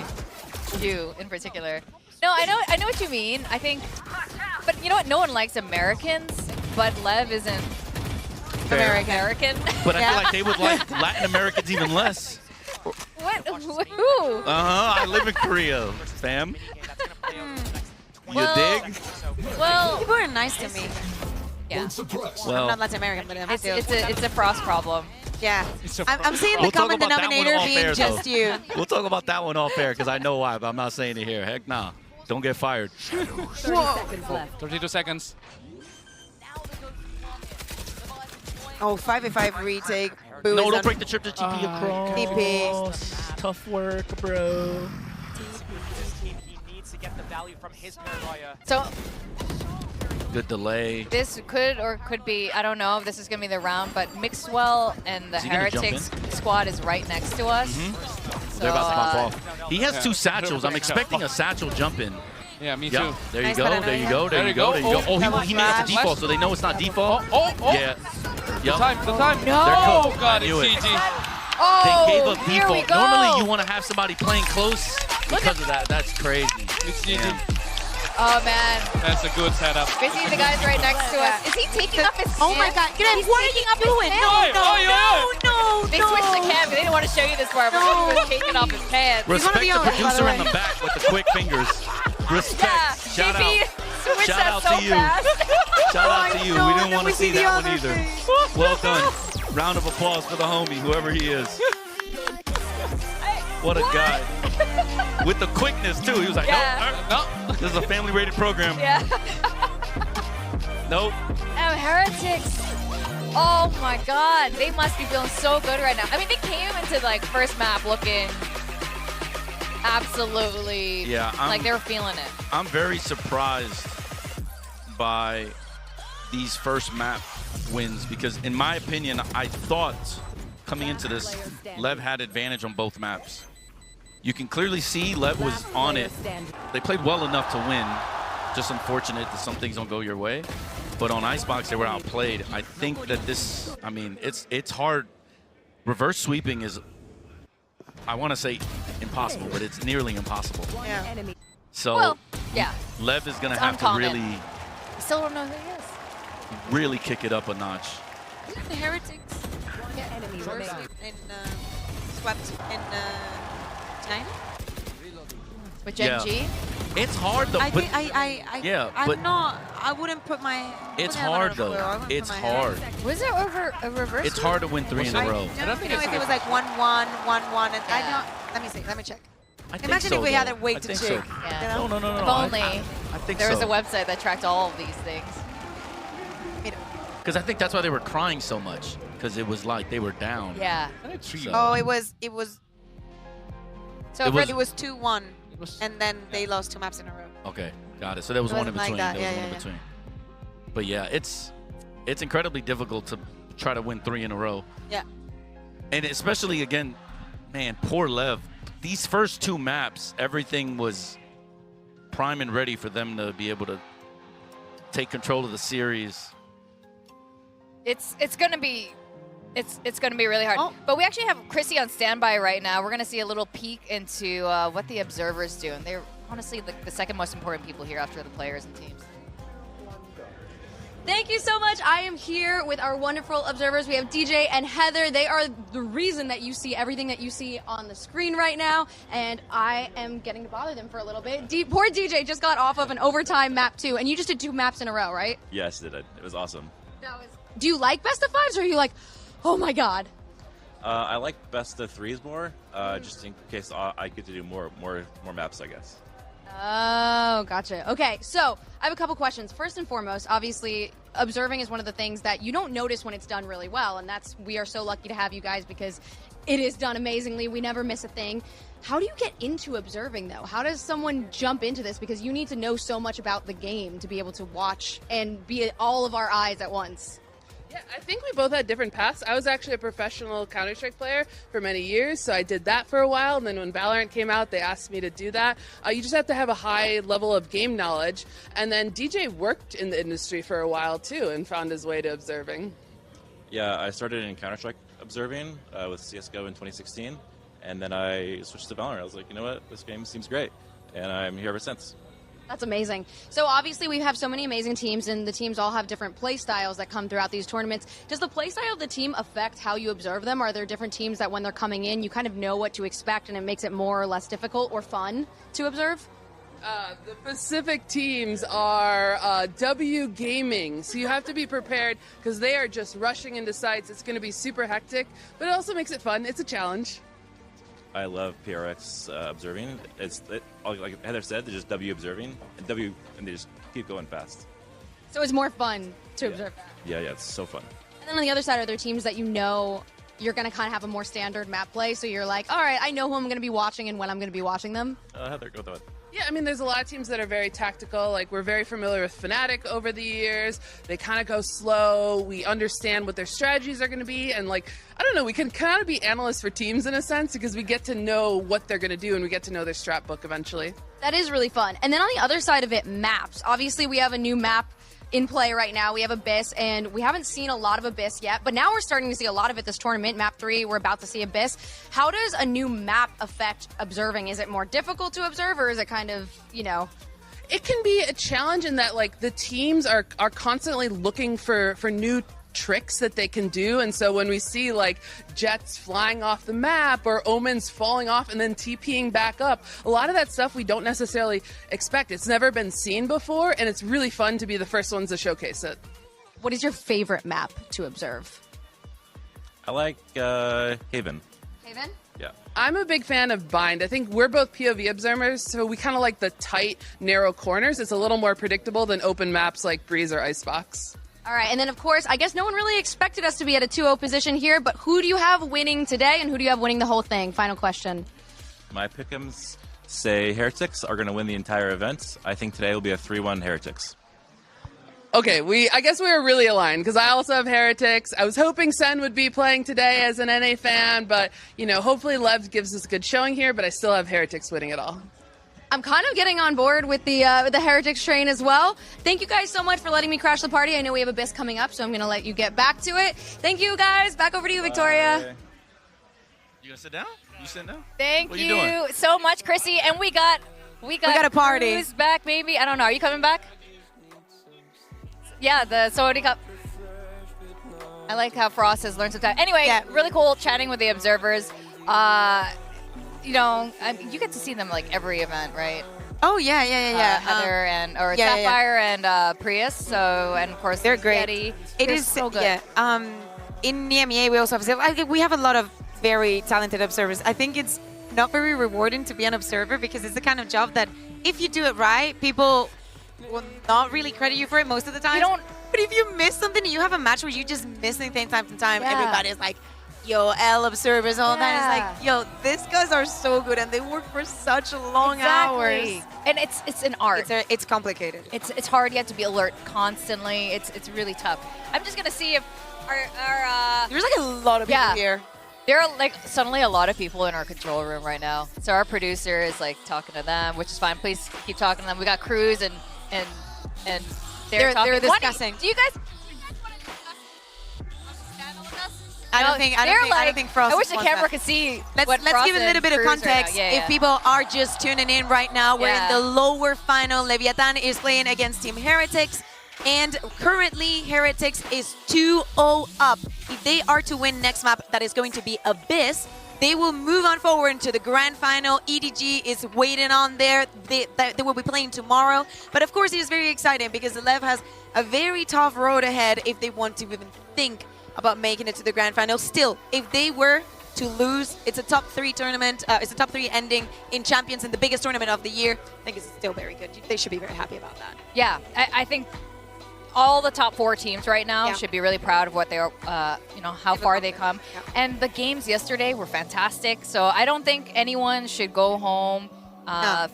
You in particular. No, I know what you mean. I think, but you know what? No one likes Americans, but Lev isn't American. But I feel like they would like Latin Americans even less. What? Who? I live in Korea, fam. You dig? Well, people are nice to me. Yeah. Well, I'm not Latin American, but it's a Frost problem. Yeah. I'm seeing the We'll talk common about that one denominator off being air, just though. you. We'll talk about that one off air because I know why, but I'm not saying it here. Heck nah. Don't get fired. 30 seconds left. 32 seconds. Oh, 5v5 retake. Boo No, is don't on break the trip to GP across. TP. Tough work, bro. He needs to get the value from his paranoia. So Good delay. this could be, I don't know if this is going to be the round, but Mixwell and the Is he gonna jump Heretics squad is right next to us. So, They're about to pop off. He has Yeah. two satchels. I'm expecting a satchel jump in. Yeah, me Yeah, too. there you Nice go, banana, there you yeah. go, there you go, there you go. Oh, he made it to default, so they know it's not default. Oh. Yeah. Yup. The time. No. They're Oh, cooked. God, I it's knew it. GG. Oh, They gave up here we default. go. Normally, you want to have somebody playing close because of that. That's crazy. It's GG. Yeah. Oh, man. That's a good setup. Basically, the guy's right next to us. Is he taking up his Oh my cam? god, Greg, He's what are taking you up his doing? cam. No. They switched the cam. They didn't want to show you this part, but he was taking off his pants. Respect be the on, by the producer in way. the back with the quick fingers. Respect. Yeah, Shout JP out. switched Shout that out so to you. fast. Shout out to you. no, We and didn't then want we to see see the that one other either. thing. Well done. Round of applause for the homie, whoever he is. What a guy. With the quickness, too. He was like, Yeah. nope. This is a family-rated program. Yeah. Nope. Oh, Heretics. Oh my god. They must be feeling so good right now. I mean, they came into like first map looking absolutely like they were feeling it. I'm very surprised by these first map wins because, in my opinion, I thought coming into this, Lev had advantage on both maps. You can clearly see Lev was on it. They played well enough to win. Just unfortunate that some things don't go your way. But on Icebox, they were outplayed. I think that this, I mean, it's hard. Reverse sweeping is, I want to say impossible, but it's nearly impossible. Yeah. So Well, yeah. Lev is going to It's have uncommon. to really, I still don't know who he is. really kick it up a notch. Didn't the Heretics swept in China? With Gen Yeah. G? It's hard though. I but think I wouldn't put my. it's hard though. It's hard. Was it over a reverse? It's hard to win 3 in a row. I don't know if it was like 1-1, 1-1, and I don't. Let me see. Let me check. I think Imagine so, if we had though. a way I to think check. so. Yeah. No. If I only think there was so. a website that tracked all of these things. Because I think that's why they were crying so much. Because it was like they were down. Yeah. So- Oh, it was. So It was- it was 2-1, and then they lost 2 maps in a row. Okay, got it. So there was It one in wasn't like between. that. There was Yeah, one in yeah, between. But yeah, it's incredibly difficult to try to win 3 in a row. Yeah. And especially again, man, poor Lev. These first 2 maps, everything was prime and ready for them to be able to take control of the series. It's gonna be really hard. But we actually have Chrissy on standby right now. We're gonna see a little peek into what the observers do, and they're honestly the second most important people here after the players and teams. Thank you so much. I am here with our wonderful observers. We have DJ and Heather. They are the reason that you see everything that you see on the screen right now, and I am getting to bother them for a little bit. Poor DJ just got off of an overtime map 2, and you just did 2 maps in a row, right? Yes, did it. It was awesome. Do you like best of 5s, or are you like, oh my god? I like best of threes more, just in case I get to do more maps, I guess. Oh, gotcha. Okay, so I have a couple questions. First and foremost, obviously, observing is one of the things that you don't notice when it's done really well, and we are so lucky to have you guys because it is done amazingly. We never miss a thing. How do you get into observing, though? How does someone jump into this? Because you need to know so much about the game to be able to watch and be all of our eyes at once. Yeah, I think we both had different paths. I was actually a professional Counter-Strike player for many years, so I did that for a while, and then when VALORANT came out, they asked me to do that. You just have to have a high level of game knowledge, and then DJ worked in the industry for a while, too, and found his way to observing. Yeah, I started in Counter-Strike observing with CSGO in 2016, and then I switched to VALORANT. I was like, you know what, this game seems great, and I'm here ever since. That's amazing. So obviously we have so many amazing teams, and the teams all have different play styles that come throughout these tournaments. Does the play style of the team affect how you observe them? Are there different teams that when they're coming in, you kind of know what to expect and it makes it more or less difficult or fun to observe? The Pacific teams are W Gaming, so you have to be prepared because they are just rushing into sites. It's going to be super hectic, but it also makes it fun. It's a challenge. I love PRX observing. Like Heather said, they're just W observing, and they just keep going fast. So it's more fun to observe that. Yeah, it's so fun. And then on the other side, are there teams that you know you're going to kind of have a more standard map play, so you're like, all right, I know who I'm going to be watching and when I'm going to be watching them? Heather, go with it. Yeah, I mean, there's a lot of teams that are very tactical. Like, we're very familiar with Fnatic over the years. They kind of go slow. We understand what their strategies are going to be. And, like, I don't know, we can kind of be analysts for teams in a sense because we get to know what they're going to do and we get to know their strat book eventually. That is really fun. And then on the other side of it, maps. Obviously, we have a new map in play right now. We have Abyss, and we haven't seen a lot of Abyss yet, but now we're starting to see a lot of it this tournament. Map 3, we're about to see Abyss. How does a new map affect observing? Is it more difficult to observe, or is it kind of, you know... It can be a challenge in that, like, the teams are constantly looking for new tricks that they can do, and so when we see like jets flying off the map or omens falling off and then TPing back up, a lot of that stuff we don't necessarily expect. It's never been seen before, and it's really fun to be the first ones to showcase it. What is your favorite map to observe? I like Haven. Haven? Yeah. I'm a big fan of Bind. I think we're both POV observers, so we kind of like the tight, narrow corners. It's a little more predictable than open maps like Breeze or Icebox. All right, and then, of course, I guess no one really expected us to be at a 2-0 position here, but who do you have winning today, and who do you have winning the whole thing? Final question. My pick'ems say Heretics are going to win the entire event. I think today will be a 3-1 Heretics. Okay, I guess we were really aligned, because I also have Heretics. I was hoping Sen would be playing today as an NA fan, but, you know, hopefully LEV gives us a good showing here, but I still have Heretics winning it all. I'm kind of getting on board with the Heretics train as well. Thank you guys so much for letting me crash the party. I know we have Abyss coming up, so I'm going to let you get back to it. Thank you, guys. Back over to you, Victoria. You gonna sit down? You sitting down? Thank what you doing? so much, Chrissy. And we got a party. Cruz back, maybe. I don't know. Are you coming back? Yeah, the Saudi Cup. I like how Frost has learned some time. Anyway, really cool chatting with the observers. You know, you get to see them like every event, right? Oh yeah. Heather Sapphire and Prius. So, and of course they're great. Eddie. It is so good. Yeah. In EMEA we also have we have a lot of very talented observers. I think it's not very rewarding to be an observer because it's the kind of job that if you do it right, people will not really credit you for it most of the time. But if you miss something, you have a match where you just miss anything time to time. Everybody's like, yo, L observers all that. It's like, yo, these guys are so good and they work for such long hours. And it's an art. It's complicated. It's hard. You have to be alert constantly. It's really tough. I'm just gonna see if our there's like a lot of people here. There are like suddenly a lot of people in our control room right now. So our producer is like talking to them, which is fine. Please keep talking to them. We got Cruz and they're talking. They're discussing. Do you guys? I don't think Frost. I wish the wants camera that. could see. Let's give a little bit of context. If people are just tuning in right now, we're in the lower final. Leviathan is playing against Team Heretics, and currently Heretics is 2-0 up. If they are to win next map, that is going to be Abyss. They will move on forward to the grand final. EDG is waiting on there. They will be playing tomorrow. But of course, it is very exciting because the LEV has a very tough road ahead if they want to even think about making it to the grand final. Still, if they were to lose, it's a top 3 tournament. It's a top 3 ending in Champions in the biggest tournament of the year. I think it's still very good. They should be very happy about that. Yeah, I think all the top 4 teams right now should be really proud of what they are, how far they come. Yeah. And the games yesterday were fantastic. So I don't think anyone should go home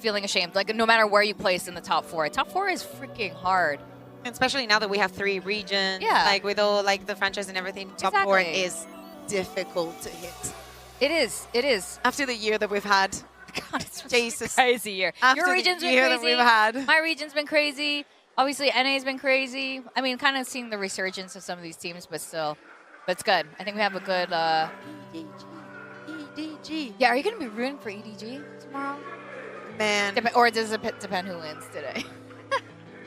feeling ashamed. Like, no matter where you place in the top 4. Top 4 is freaking hard. Especially now that we have 3 regions. Yeah. Like, with all like the franchise and everything, top 4 is difficult to hit. It is. It is. After the year that we've had. God, it's Jesus. Crazy year. After Your region's the been year crazy. that we've had. My region's been crazy. Obviously, NA's been crazy. I mean, kind of seeing the resurgence of some of these teams, but still. But it's good. I think we have a good... EDG. Yeah, are you going to be rooting for EDG tomorrow? Man. Or does it depend who wins today?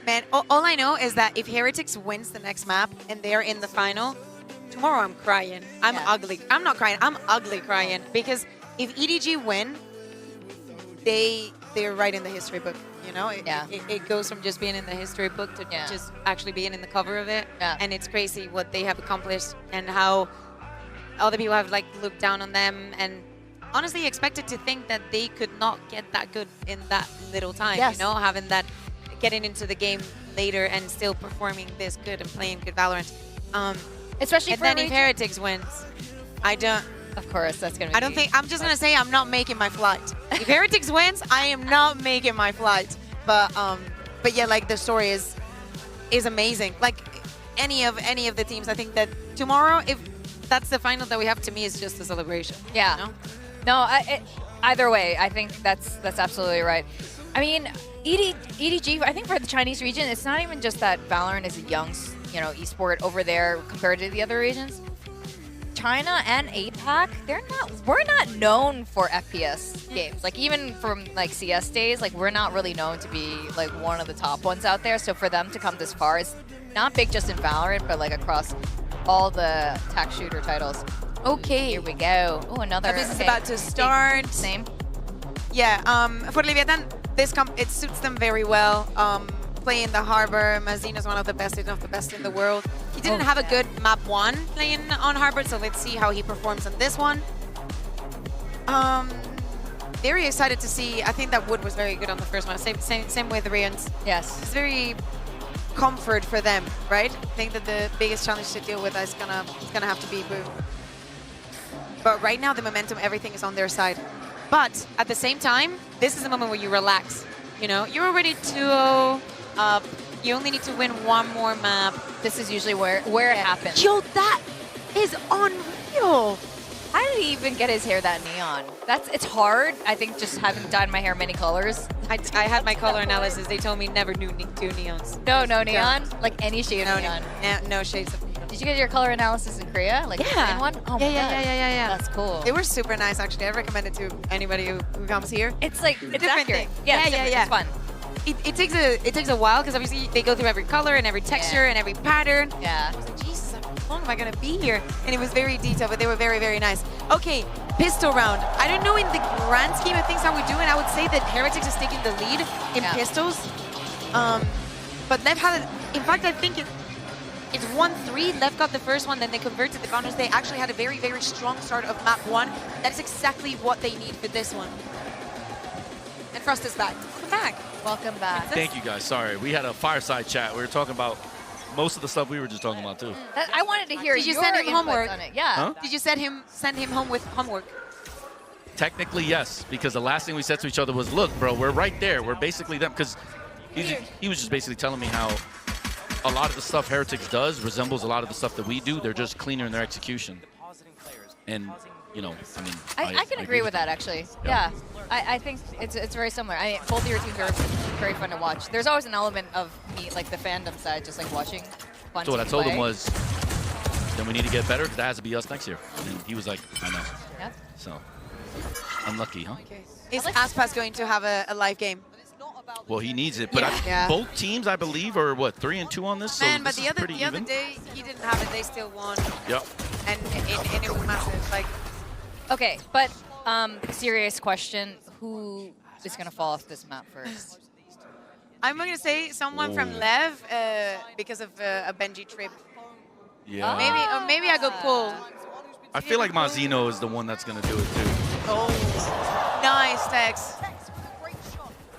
Man, all I know is that if Heretics wins the next map and they're in the final, tomorrow I'm crying. I'm ugly. I'm not crying. I'm ugly crying. Because if EDG win, they're right in the history book. You know, it goes from just being in the history book to just actually being in the cover of it. Yeah. And it's crazy what they have accomplished and how other people have like looked down on them and honestly expected to think that they could not get that good in that little time. Yes. You know, having that, getting into the game later and still performing this good and playing good Valorant. Especially and for then if Heretics wins, I don't. Of course, that's gonna be. I don't think. I'm just gonna say I'm not making my flight. If Heretics wins, I am not making my flight. But yeah, like the story is amazing. Like any of the teams, I think that tomorrow, if that's the final that we have, to me is just a celebration. Yeah. You know? No, either way, I think that's absolutely right. I mean, EDG, I think for the Chinese region, it's not even just that Valorant is a young, esport over there compared to the other regions. China and APAC, we're not known for FPS games. Like even from like CS days, like we're not really known to be like one of the top ones out there. So for them to come this far is not big just in Valorant, but like across all the attack shooter titles. Okay. Here we go. Oh, another. This is about to start. Same. Yeah. For Leviathan, it suits them very well. Playing the Harbor, Mazino's one of the best, if not the best in the world. He didn't have a good map 1 playing on Harbor, so let's see how he performs on this one. Very excited to see. I think that Wood was very good on the first one. Same with Rians. Yes. It's very comfort for them, right? I think that the biggest challenge to deal with is gonna have to be Boo. But right now, the momentum, everything is on their side. But at the same time, this is the moment where you relax. You know, you're already 2-0 up. You only need to win 1 more map. This is usually where it happens. Yo, that is unreal. How did he even get his hair that neon? It's hard. I think just having dyed my hair many colors. I had my color analysis. They told me never do neons. No neon? Like any shade of neon? No shades of neon. Did you get your color analysis in Korea? Like yeah. one? Oh Yeah. That's cool. They were super nice, actually. I recommend it to anybody who comes here. It's like, it's accurate. Thing. Yeah. It's fun. It takes a while because obviously they go through every color and every texture and every pattern. Yeah. I was like, Jesus, how long am I gonna be here? And it was very detailed, but they were very, very nice. Okay, pistol round. I don't know in the grand scheme of things how we're doing. I would say that Heretics is taking the lead in pistols. But LEV had, in fact, I think it's 1-3. LEV got the first one, then they converted to the Founders. They actually had a very, very strong start of map 1. That is exactly what they need for this one. And Frost is back. Welcome back. Welcome back. Thank you guys. Sorry, we had a fireside chat. We were talking about most of the stuff we were just talking about too. I wanted to hear Did you your send him homework? on it. Yeah. Huh? Did you send him home with homework? Technically, yes, because the last thing we said to each other was, look, bro, we're right there. We're basically them. Because he was just basically telling me how a lot of the stuff Heretics does resembles a lot of the stuff that we do. They're just cleaner in their execution. And, I mean, I can agree with that, actually. Yeah. I think it's very similar. Both of your teams are very fun to watch. There's always an element of me, like the fandom side, just like watching fun So what I teams told play. him was, then we need to get better because that has to be us next year. And he was like, I know. Yeah. So, unlucky, huh? Is Aspas going to have a live game? Well, he needs it, but both teams, I believe, are what, 3-2 on this. So Man, but this the is pretty other even. day he didn't have it. They still won. Yep. And it was massive. Like, okay, but serious question: who is gonna fall off this map first? I'm going to say someone from LEV because of a Benji trip. Yeah. Maybe I go pull. I feel like Mazino is the one that's gonna do it too. Oh, nice, Tex.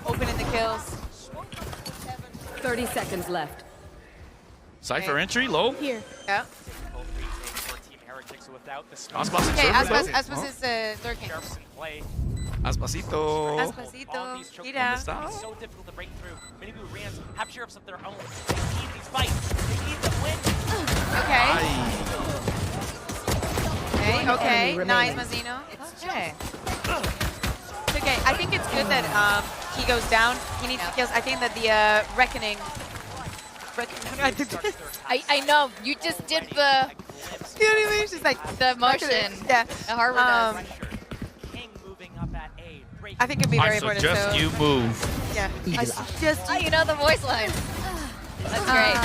Opening the kills. 30 seconds left. Cypher entry, low. Here. Yeah. Icebox Okay, observer, Icebox is third king. Despacito. Despacito. Mira. It's so difficult to break through. Many Blue Rams have sheriffs of their own. They need these fights. They need to win. Okay. Okay. Nice, Mazino. Okay. Okay, I think it's good that he goes down. He needs the kills. I think that the Reckoning. I know. You just did the. You know what I mean? She's like the motion. Yeah. The Harvard does. I think it'd be very I important. suggest So, you move. yeah. I suggest. Oh, you know the voice line. That's great.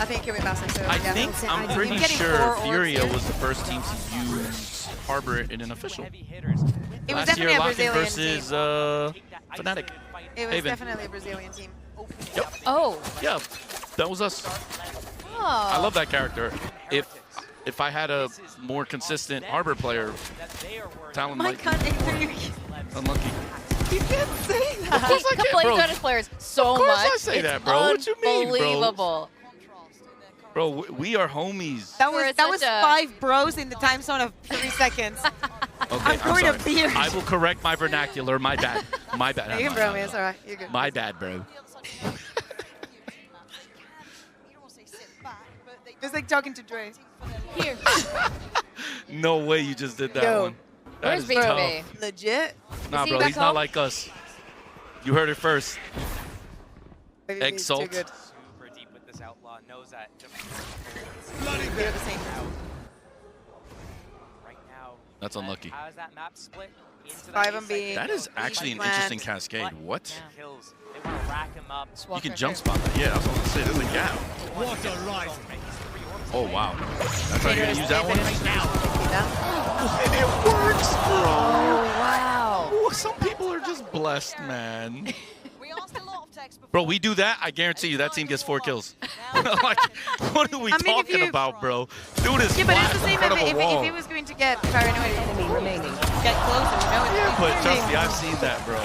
I think it could be massive. So, I yeah. think I'm pretty sure Furia was the first team to use Harbor in an official. It was Last definitely year, a Locking Brazilian versus Fnatic. It was Haven. definitely a Brazilian team. Yep. Oh. Yeah, that was us. Oh. I love that character. If I had a more consistent Harbor player, talent might be unlucky. You can't say that. Of course I He can, complains bro. about his players so Of course much. I say It's that, bro. What you mean, bro? Unbelievable. Bro, we are homies. That was 5 bros in the time zone of 3 seconds. Okay, I'm going sorry. to beard. I will correct my vernacular. My bad. My bad. You can bro me. It's all right. You're good. My bad, bro. It's like talking to Dre. Here. No way you just did that Yo. one. That Where's is Baby? tough. Legit? Nah, Is he bro, back he's not home? like us. You heard it first. Baby Egg is too salt. good. Super deep with this outlaw. Knows that. They're the same. Right now. That's unlucky. How is that map split? Into 5 on B. That is actually an interesting cascade. What? Kills. They want to rack him up. You can jump spot that. Yeah, that's what I was going to say. There's a gap. What a rise. Oh, wow. That's how you're going to use that one? And it works, bro. Oh, wow. Ooh, some people are just blessed, man. Bro, we do that, I guarantee you that team gets 4 kills. Like, what are we talking about, bro? Dude is Yeah, but it's flat the in same front of a if wall. he was going to get paranoid. Enemy remaining. Get closer, you know? Yeah, but trust me, I've seen that, bro.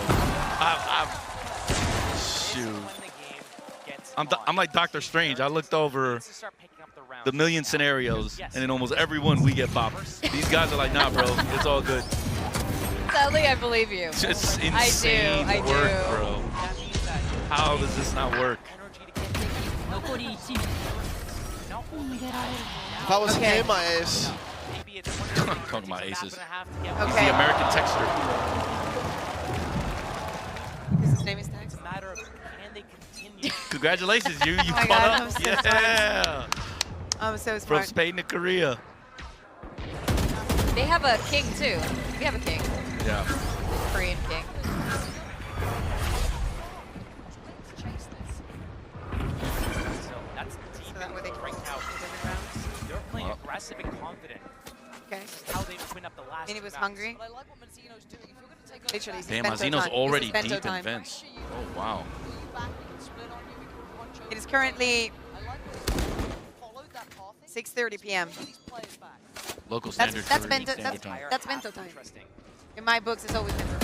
Shoot. I'm like Doctor Strange. I looked over the million scenarios, and in almost every one we get bopped. These guys are like, nah, bro, it's all good. Sadly, I believe you. Just insane I do. work, bro. How does this not work? If I was him, my ace. I'm talking about aces. He's Okay. the American texter. His name is Tex. Congratulations, you Oh my caught God, up. I'm so Yeah. I'm so From smart. Spain to Korea. They have a king, too. We have a king. Yeah. Korean king. That's the team that way they right now. They're playing aggressive and confident. Okay. How they win up the last. And he was hungry. Literally, this is Damn, bento Mazino's time. already This is bento deep time. in fence. Oh, wow. It is currently 6:30 p.m. Local standard. That's Korean bento. standard time. That's bento time. In my books, it's always bento.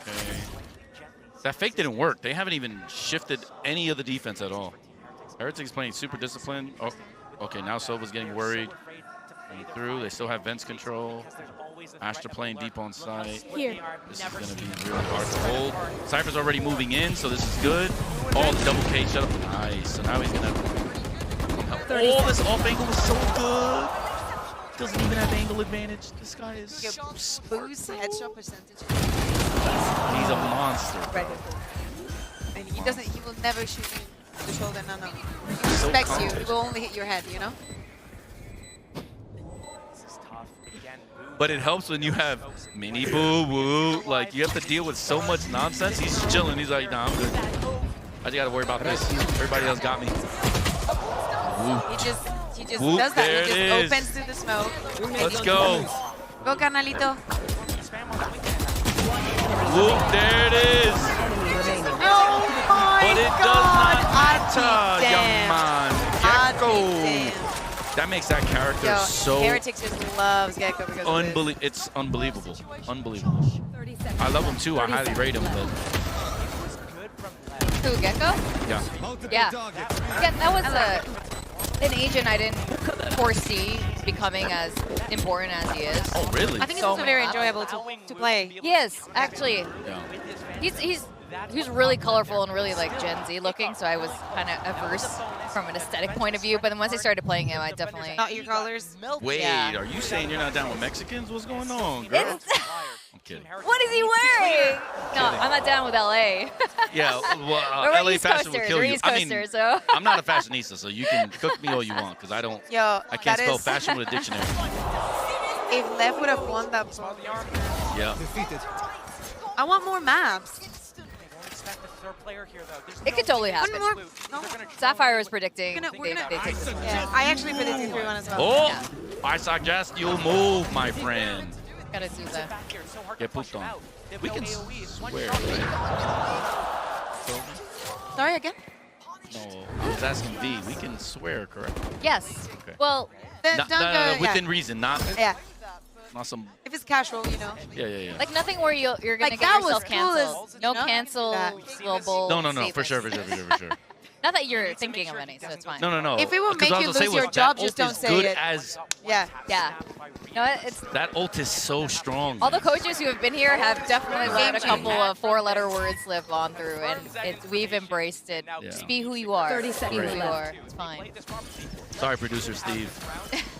Okay. That fake didn't work. They haven't even shifted any of the defense at all. Heretic's playing super disciplined. Oh, okay, now Sova's getting worried. Coming through. They still have Vents control. Astra playing deep on site. Here. This is going to be really hard to hold. Cypher's already moving in, so this is good. Oh, the double K shut up. Nice. So now he's going to come help. Oh, this off angle was so good. Doesn't even have angle advantage. This guy is Boost headshot percentage. he's a monster. Right. And he doesn't. He will never shoot you in the shoulder. No, no. He So respects you. confident. He will only hit your head. You know. But it helps when you have mini boo-woo. Like, you have to deal with so much nonsense. He's chilling. He's like, nah, I'm good. I just got to worry about this. Everybody else got me. Woo. He just Whoop, does that. there He it just is. opens through the smoke. Let's go. Go, carnalito. Whoop, there it is. Oh my But it does God. not I'd be matter, young damned. man. I'd be Gecko. That makes that character Yo, so Heretics just loves Gecko because of this. It's unbelievable. Unbelievable. I love him too. I highly rate him, but Who, Gecko? yeah. Yeah. Again, that was an agent I didn't foresee becoming as important as he is. Oh, really? I think it's also very enjoyable to play. He is, actually. Yeah. He's really colorful and really like Gen Z looking, so I was kind of averse from an aesthetic point of view. But then once I started playing him, I definitely Not your colors. Wait, Yeah. are you saying you're not down with Mexicans? What's going on, girl? I'm kidding. What is he wearing? No, I'm not down with LA. Yeah, well, We're LA East fashion would Coasters, kill we're you. East I mean, Coasters, so. I'm not a fashionista, so you can cook me all you want, because I don't. Yo, I can't that spell is- fashion with a dictionary. If Lev would have won that, Yeah. I want more maps. It could totally happen. One more. No. Sapphire was predicting We're gonna- they take this one. Yeah, I actually predicted 3-1 as well. Oh, Yeah. I suggest you move, my friend. Gotta do that. Get pooped on. We can swear. Sorry again? No, I was asking V. We can swear, correct? Yes. Okay. Well, No, within reason, not Yeah. not some. If it's casual, you know. Yeah. like nothing where you're gonna Like, get that was yourself cool canceled. as- No you know? cancel global. No, for sure. Not that you're thinking of any, so it's fine. No. If it will 'Cause make what I you was gonna lose say your was job, that just ult don't is say good it. As Yeah. No, it's that ult is so strong. all the coaches who have been here have definitely let a couple of 4-letter words slip on through, and we've embraced it. Yeah. Just be who you are. 30 Be seconds who you left. are. It's fine. Sorry, producer Steve.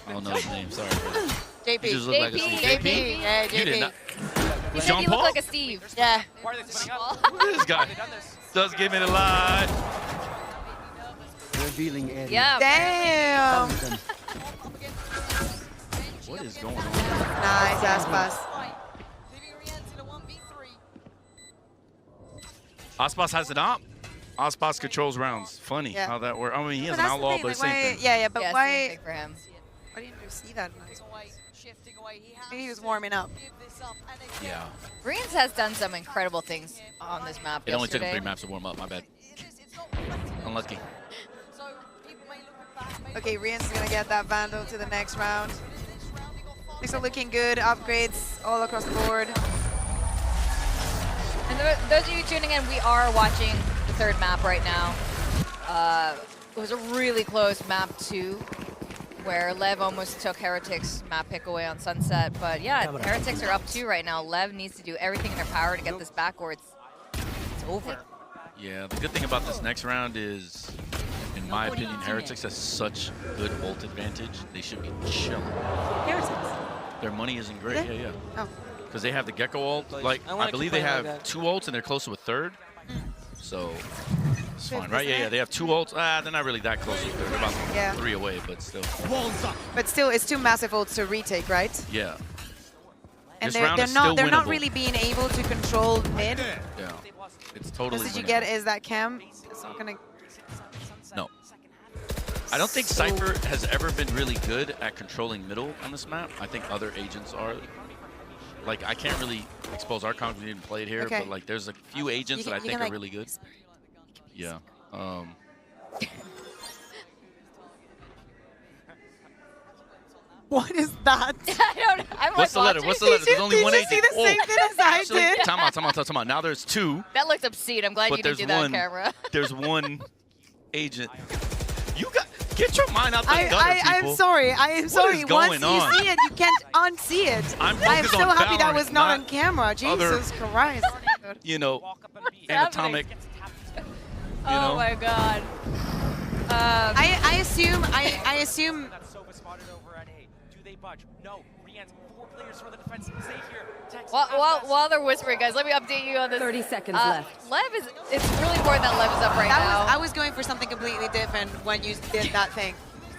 I don't know his name. Sorry. JP. You just look like a Steve. JP. Yeah, You did JP. not. He said John you look Paul? like a Steve. Yeah. This guy does give me the lie. Revealing area. Yeah. Damn. What is going on? Nice ass pass. Icebox has it up. Icebox controls rounds. Funny Yeah. how that works. I mean, he has But an that's the outlaw, thing, but like, same why- thing. Yeah, but Yeah, why? same thing for him. Why didn't you see that? Maybe he was warming up. Yeah. Greens has done some incredible things on this map It only took him yesterday. 3 maps to warm up. My bad. Unlucky. Okay, Rian's gonna get that Vandal to the next round. Things are looking good. Upgrades all across the board. And those of you tuning in, we are watching the third map right now. It was a really close map 2, where Lev almost took Heretics map pick away on Sunset. But yeah, Heretics are up 2 right now. Lev needs to do everything in their power to get this back, or it's over. Yeah, the good thing about this next round is, in my opinion, Heretics has such good ult advantage. They should be chilling. Heretics? Their money isn't great. Really? Yeah. Oh. Because they have the Gecko ult. Like, I believe they have 2 ults and they're close to a 3rd. So it's fine, right? Yeah. They have 2 ults. They're not really that close to a 3rd. They're about 3 away, but still. But still, it's 2 massive ults to retake, right? Yeah. And This round they're is still not winnable. really being able to control mid. Yeah. It's totally Message you winnable. get is that cam. It's not gonna. No. I don't think Cypher has ever been really good at controlling middle on this map. I think other agents are. Like, I can't really expose our comp, we didn't play it here, Okay. but like there's a few agents that I think are like, really good. Yeah. What is that? I don't know. I'm What's the letter? What's the letter? There's only one Did you agent. see the same thing as I Actually, did? Time out. Now there's 2. That looks obscene. I'm glad But you didn't there's do that one. on camera. There's one agent. You got get your mind out the gutter, people. I'm sorry. I am sorry. is Once going you on? see it, you can't unsee it. I'm I am focused so on happy that Valorant, was not not on camera. other- Jesus Christ. You know, anatomic. Oh my god. I assume. While they're whispering, guys, let me update you on this. 30 seconds left. Lev is. It's really important that Lev is up right now. I was going for something completely different when you did that thing.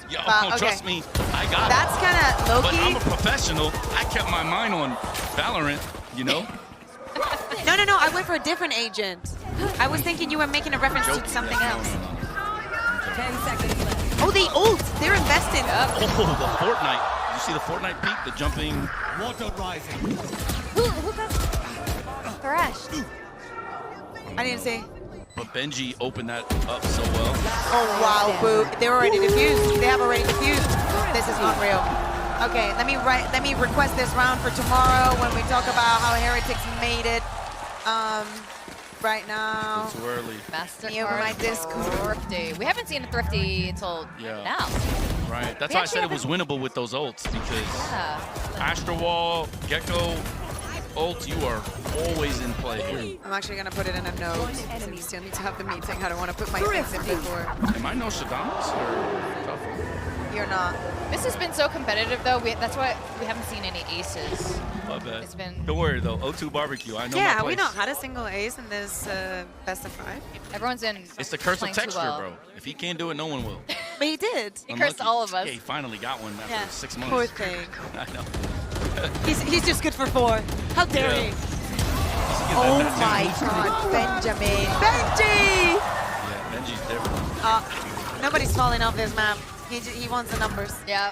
Yo, But, trust me, I got That's it. kind of But low-key. I'm a professional. I kept my mind on Valorant, you know? No. I went for a different agent. I was thinking you were making a reference to something else. 10 seconds left. Oh, they ult. They're investing. Oh, the Fortnite. You see the Fortnite peak, the jumping. Water rising. Who got crashed. I didn't see. But Benji opened that up so well. Oh wow, boo! They're already diffused. They have already diffused. This is not real. Okay, let me request this round for tomorrow when we talk about how Heretics made it. Right now. Too early. Over my Discord. Thrifty. We haven't seen a Thrifty until now. Right. That's We why I actually said it was winnable with those ults because Astro Wall, Gecko, ult, you are always in play here. I'm actually gonna put it in a note since we still need to have the meeting. I don't want to put my things in before. Am I Nostradamus or tough? You're not. This has been so competitive, though. That's why we haven't seen any aces. My bad. It's been. Don't worry though. O2 barbecue. I know my Yeah, place. we not had a single ace in this best of 5. Everyone's in. It's the curse of playing too texture, well. bro. If he can't do it, no one will. But he did. He cursed all of us. Yeah, he finally got one after 6 months. Poor thing. I know. He's just good for 4. How dare he? Oh my God, Benjamin. Benji! Yeah, Benji's different. Nobody's falling off this map. He wants the numbers. Yeah.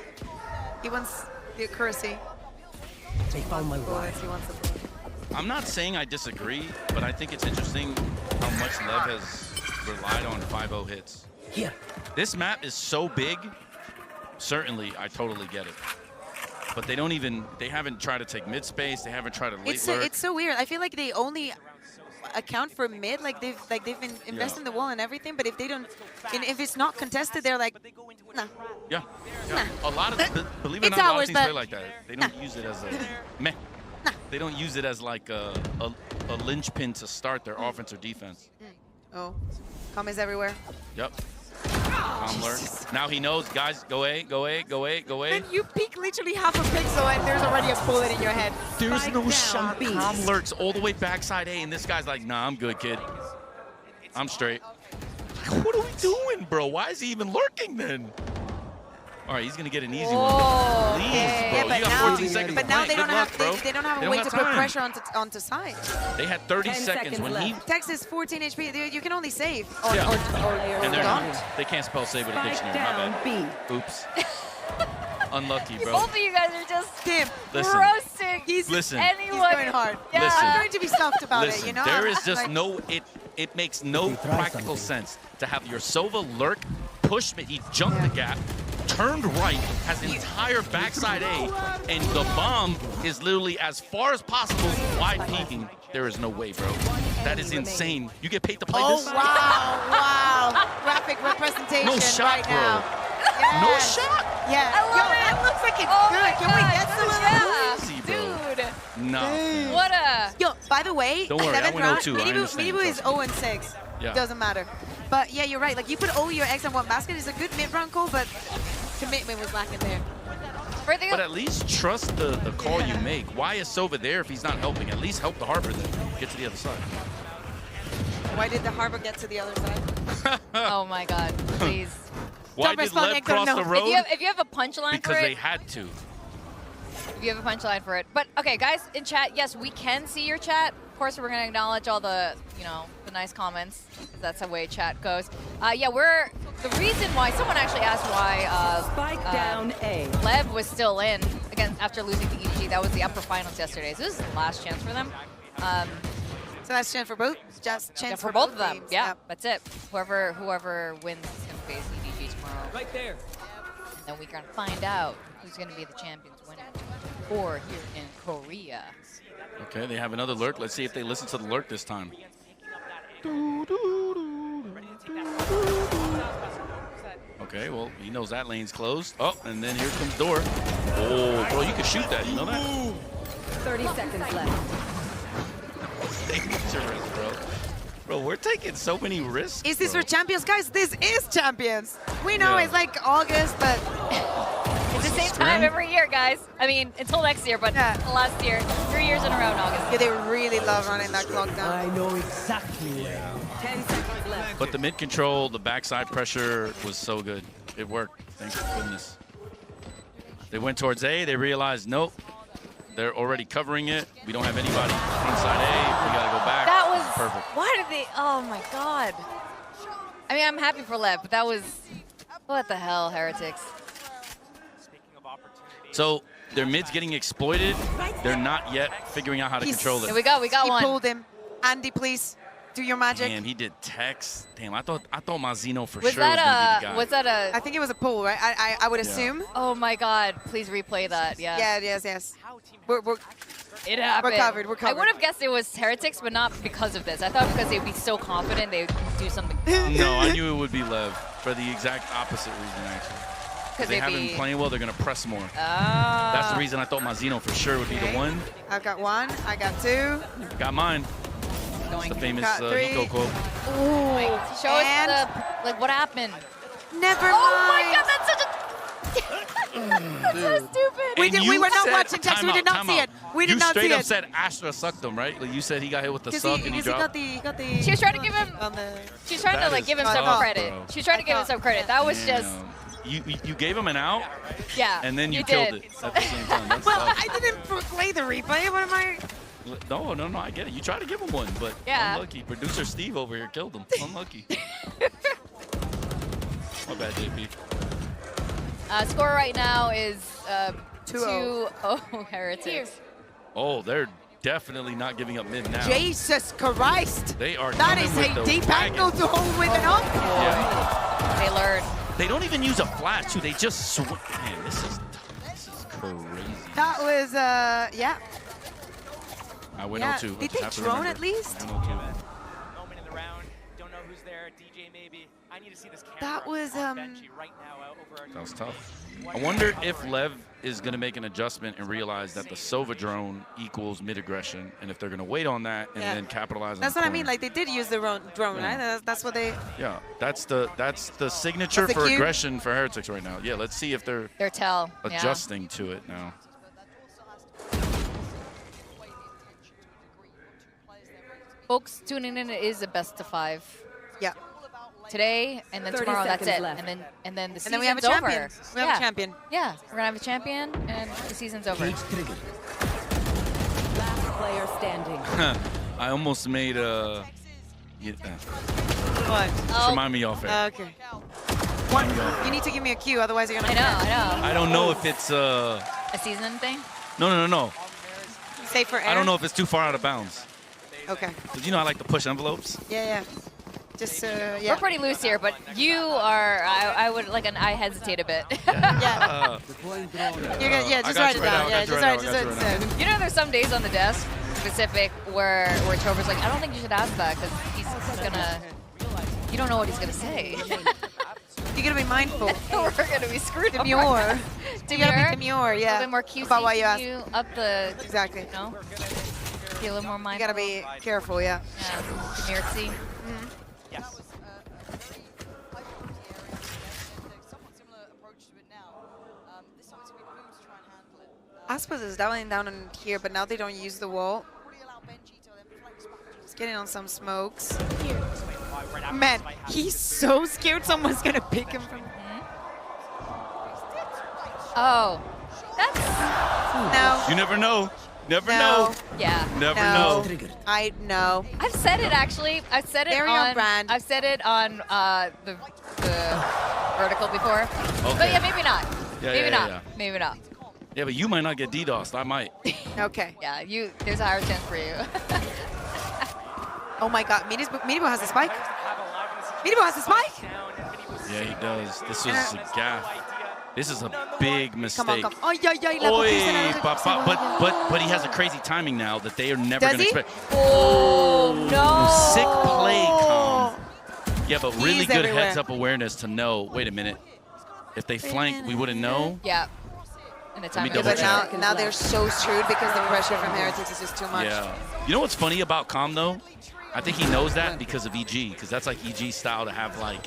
He wants the accuracy. They found my bullets. He wants the bullets. I'm not saying I disagree, but I think it's interesting how much Lev has relied on 5-0 hits. Here. This map is so big, certainly I totally get it. But they haven't tried to take mid space, they haven't tried to late lurk. It's so weird. I feel like they only account for mid, like they've been investing in the wall and everything, but if they don't, and if it's not contested, they're like, nah. Yeah. A lot of, believe it or It's not, a lot ours, of teams but play like that. They don't use it as a, meh. They don't use it as like a linchpin to start their offense or defense. Oh, comments everywhere. Yep. Calm lurk. Now he knows, guys, go A, go A, go A, go A. And you peek literally half a pixel and there's already a bullet in your head. There's no shot. Calm lurks all the way backside A, and this guy's like, nah, I'm good, kid. I'm straight. What are we doing, bro? Why is he even lurking then? All right, he's gonna get an easy one. Please, bro. Yeah, you got 14 seconds. But now they don't have They don't have a way to put pressure onto side. They had 30 seconds when he. Texas 14 HP. You can only save. Or And don't. they can't spell save with a dictionary. My bad. Oops. Unlucky, bro. Both of you guys are just Listen. roasting Listen. anyone. He's going hard. Yeah. Listen. I'm going to be soft about Listen, it, you know? there I'm is just like, no, it makes no practical sense to have your Sova lurk, push me, he jumped the gap, turned right, has an entire backside A, and the bomb is literally as far as possible wide peeking. There is no way, bro. That is insane. You get paid to play this? Oh, wow. Graphic representation No shot, right bro. now. No Yes. shot. Yeah. I love it. That looks like it's Oh good. my Can we God. get some of that? Crazy, bro. Dude. No. What a. Yo, by the way, Don't worry, I 7th went round, 0-2, I understand, Minibu is trust me. 0-6. Yeah. Doesn't matter. But yeah, you're right. Like you put all your eggs in one basket. It's a good mid-round call, but commitment was lacking there. But at least trust the call you make. Why is Sova there if he's not helping? At least help the Harbor then. Get to the other side. Why did the Harbor get to the other side? Oh my God, please. Why Don't did respond, Lev Hector, cross no. the road? If you have a punchline for Because it, they had to. if you have a punchline for it. But okay, guys, in chat, yes, we can see your chat. Of course, we're gonna acknowledge all the, the nice comments. That's the way chat goes. Yeah, the reason why someone actually asked why Spike down A. Lev was still in again after losing to EG. That was the upper finals yesterday. So this is the last chance for them. So that's chance for both. Just chance Yeah, for both of them. teams. Yeah, that's it. Whoever wins is gonna face EDG tomorrow. Right there. And then we're gonna find out who's gonna be the champions winner for here in Korea. Okay, they have another lurk. Let's see if they listen to the lurk this time. Okay, well, he knows that lane's closed. Oh, and then here comes door. Oh, bro, you can shoot that. You know that? 30 seconds left. Dangerous, bro. Bro, we're taking so many risks. Is this bro. for champions, guys? This is champions. We know Yeah. it's like August, but It's the same time every year, guys. I mean, until next year, but last year, 3 years in a row in August. yeah, they really love running that clock down. I know exactly where. 10 seconds left. But the mid control, the backside pressure was so good. It worked. Thank goodness. They went towards A. They realized, nope, they're already covering it. We don't have anybody inside A. We got to go back. That was perfect. Why did they? Oh my God. I mean, I'm happy for Lev, but that was what the hell, Heretics. So Their mid's getting exploited. They're not yet figuring out how to control it. Here we go. We got he one. He pulled him. Andy, please do your magic. Damn, he did text. Damn, I thought Mazino for Was sure was gonna be the guy. Was that a? I think it was a pull, right? I would assume. Oh my God! Please replay that. Yeah. Yeah. Yes. It happened. We're covered. We're covered. I would have guessed it was Heretics, but not because of this. I thought because they'd be so confident they would do something. No, I knew it would be Lev for the exact opposite reason, actually. Because they haven't been playing well, they're going to press more. That's the reason I thought Mazino for sure would be the one. I've got one. I got two. Got mine. That's the famous Hiko quote. Ooh. Show us like what happened. Never mind. Oh my God, that's such a. That's so stupid. We were not watching text. We did not see it. We did not see it. You straight up said Astra sucked him, right? Like you said he got hit with the suck and he dropped. He got the. She was trying to give him. She was trying to like give him some credit. Bro. She was trying to give him some credit. That was just. You gave him an out. Yeah. And then you killed it at the same time. That's Well, tough. I didn't play the replay. What am I? No, I get it. You tried to give him one, but unlucky. Producer Steve over here killed him. Unlucky. My bad, JP. Score right now is 2-0 Heretics. Oh, they're definitely not giving up mid now. Jesus Christ! They are. That is a deep angle to hold with an up. Yeah. They learned. They don't even use a flash too. They just swing. Man, this is crazy. That was yeah. I went 0-2. Did they drone at least? Moment in the round. Don't know who's there. DJ maybe. I need to see this camera. That was Benji right now over our That was tough. I wonder if Lev is going to make an adjustment and realize that the Sova drone equals mid aggression, and if they're going to wait on that and then capitalize on That's the what I corner. mean. Like they did use the drone, right? That's what they. Yeah, that's the signature That's the for cue. aggression for Heretics right now. Yeah, let's see if they're adjusting to it now. Folks tuning in, it is a best of 5. Yeah. Today and then 30 tomorrow. That's it. seconds left. And then the season's And then we have a over. champion. We have a champion. Yeah, we're gonna have a champion, and the season's over. Last player standing. I almost made a. What? Just remind me off air. Okay. One. You need to give me a cue, otherwise you're gonna. I know. I don't know if it's A season thing? No. Safe for air. I don't know if it's too far out of bounds. Okay. Cause you know I like to push envelopes. Yeah. Just yeah. We're pretty loose here, but you are. I would like I hesitate a bit. Yeah. You're gonna, just write it down. Yeah, just write it down. You know, there's some days on the desk specific where Trover's like, I don't think you should ask that because he's gonna. You don't know what he's gonna say. You gotta be mindful. We're gonna be screwed. Demure. You gotta be demure. A Yeah. little bit more cutesy. About why you ask. Up the. Exactly. You know. Be a little more mindful. You gotta be careful. Yeah. Yeah. Demurcy. Yes. Icebox is doubling down on here, but now they don't use the wall. He's getting on some smokes. Man, he's so scared someone's gonna pick him from. Oh, that's No. You never know. Never No. know. Yeah. Never No. know. I know. I've said it actually. I've said it Very on on brand. I've said it on the vertical before. Okay. But yeah, maybe not. Yeah, maybe yeah, not. yeah. Maybe not. Yeah, but you might not get DDoSed. I might. Okay. Yeah, there's a higher chance for you. Oh my God, Minibo has a spike. Minibo has a spike. Yeah, he does. This was a gaff. This is a big mistake. Come on. Oh, yeah. Oy, but he has a crazy timing now that they are never Does going to he? expect. Oh, no. Sick play, Calm. Yeah, but really He's good everywhere. heads-up awareness to know, wait a minute, if they flank, we wouldn't know. Yeah. And the Let me timing. double But check. now they're so screwed because the pressure from Heretics is just too much. Yeah. You know what's funny about Calm, though? I think he knows that because of EG, because that's like EG style to have like.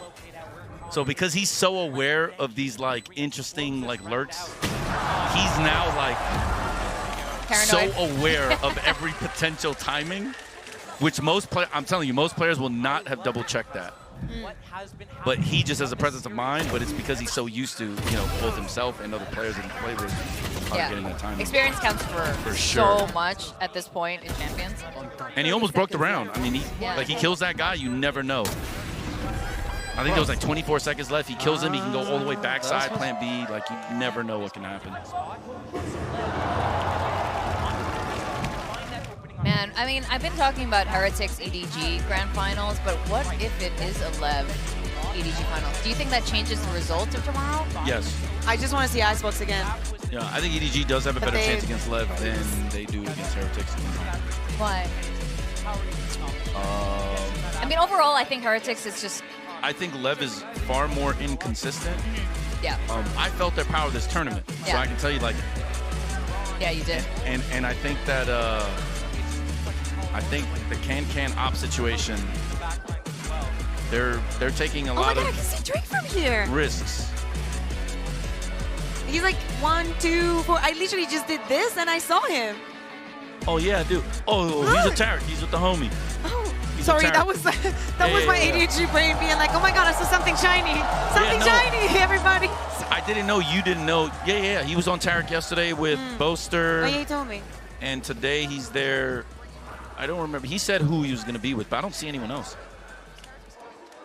So because he's so aware of these like interesting like lurks, he's now like Paranoid. so aware of every potential timing, which I'm telling you, most players will not have double checked that. But he just has a presence of mind, but it's because he's so used to, both himself and other players that he played with getting that timing. Experience counts for sure. so much at this point in Champions. And he almost broke the round. I mean, he kills that guy, you never know. I think there was like 24 seconds left. He kills him. He can go all the way backside, plant B. Like, you never know what can happen. Man, I mean, I've been talking about Heretics EDG Grand Finals, but what if it is a LEV EDG Finals? Do you think that changes the result of tomorrow? Yes. I just want to see Icebox again. Yeah, I think EDG does have a better chance against LEV than they do against Heretics. Why? I mean, overall, I think Heretics is just... I think LEV is far more inconsistent. Yeah. I felt their power this tournament, so I can tell you, like... Yeah, you did. And I think that... I think the can op situation, they're taking a lot I of can see Drake from here. risks. He's like 1, 2, 4. I literally just did this and I saw him. Oh yeah, dude. Oh, he's a Tarek. He's with the homie. Oh, He's sorry, a that Tarek. was my ADHD brain being like, oh my god, I saw something shiny. Something shiny, everybody. I didn't know you didn't know. Yeah. He was on Tarek yesterday with Boaster. Oh, yeah, he told me. And today he's there. I don't remember. He said who he was going to be with, but I don't see anyone else.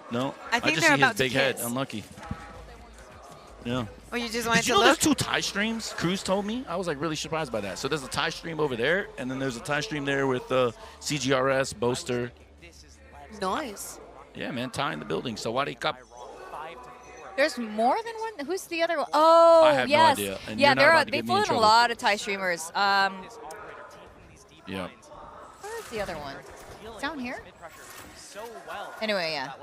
No. I think just they're see about his to big head. kiss. Unlucky. Yeah. Or you just wanted Did you to know look? there's 2 tie streams? Cruz told me. I was like really surprised by that. So there's a tie stream over there, and then there's a tie stream there with CGRS, Boaster. Nice. Yeah, man, tie in the building. So why they got... There's more than one? Who's the other one? Oh, I have no yes. idea, and Yeah, you're not about to they get me in float a trouble. lot of Thai streamers. Yeah. Where's the other one? Down here? Anyway, yeah.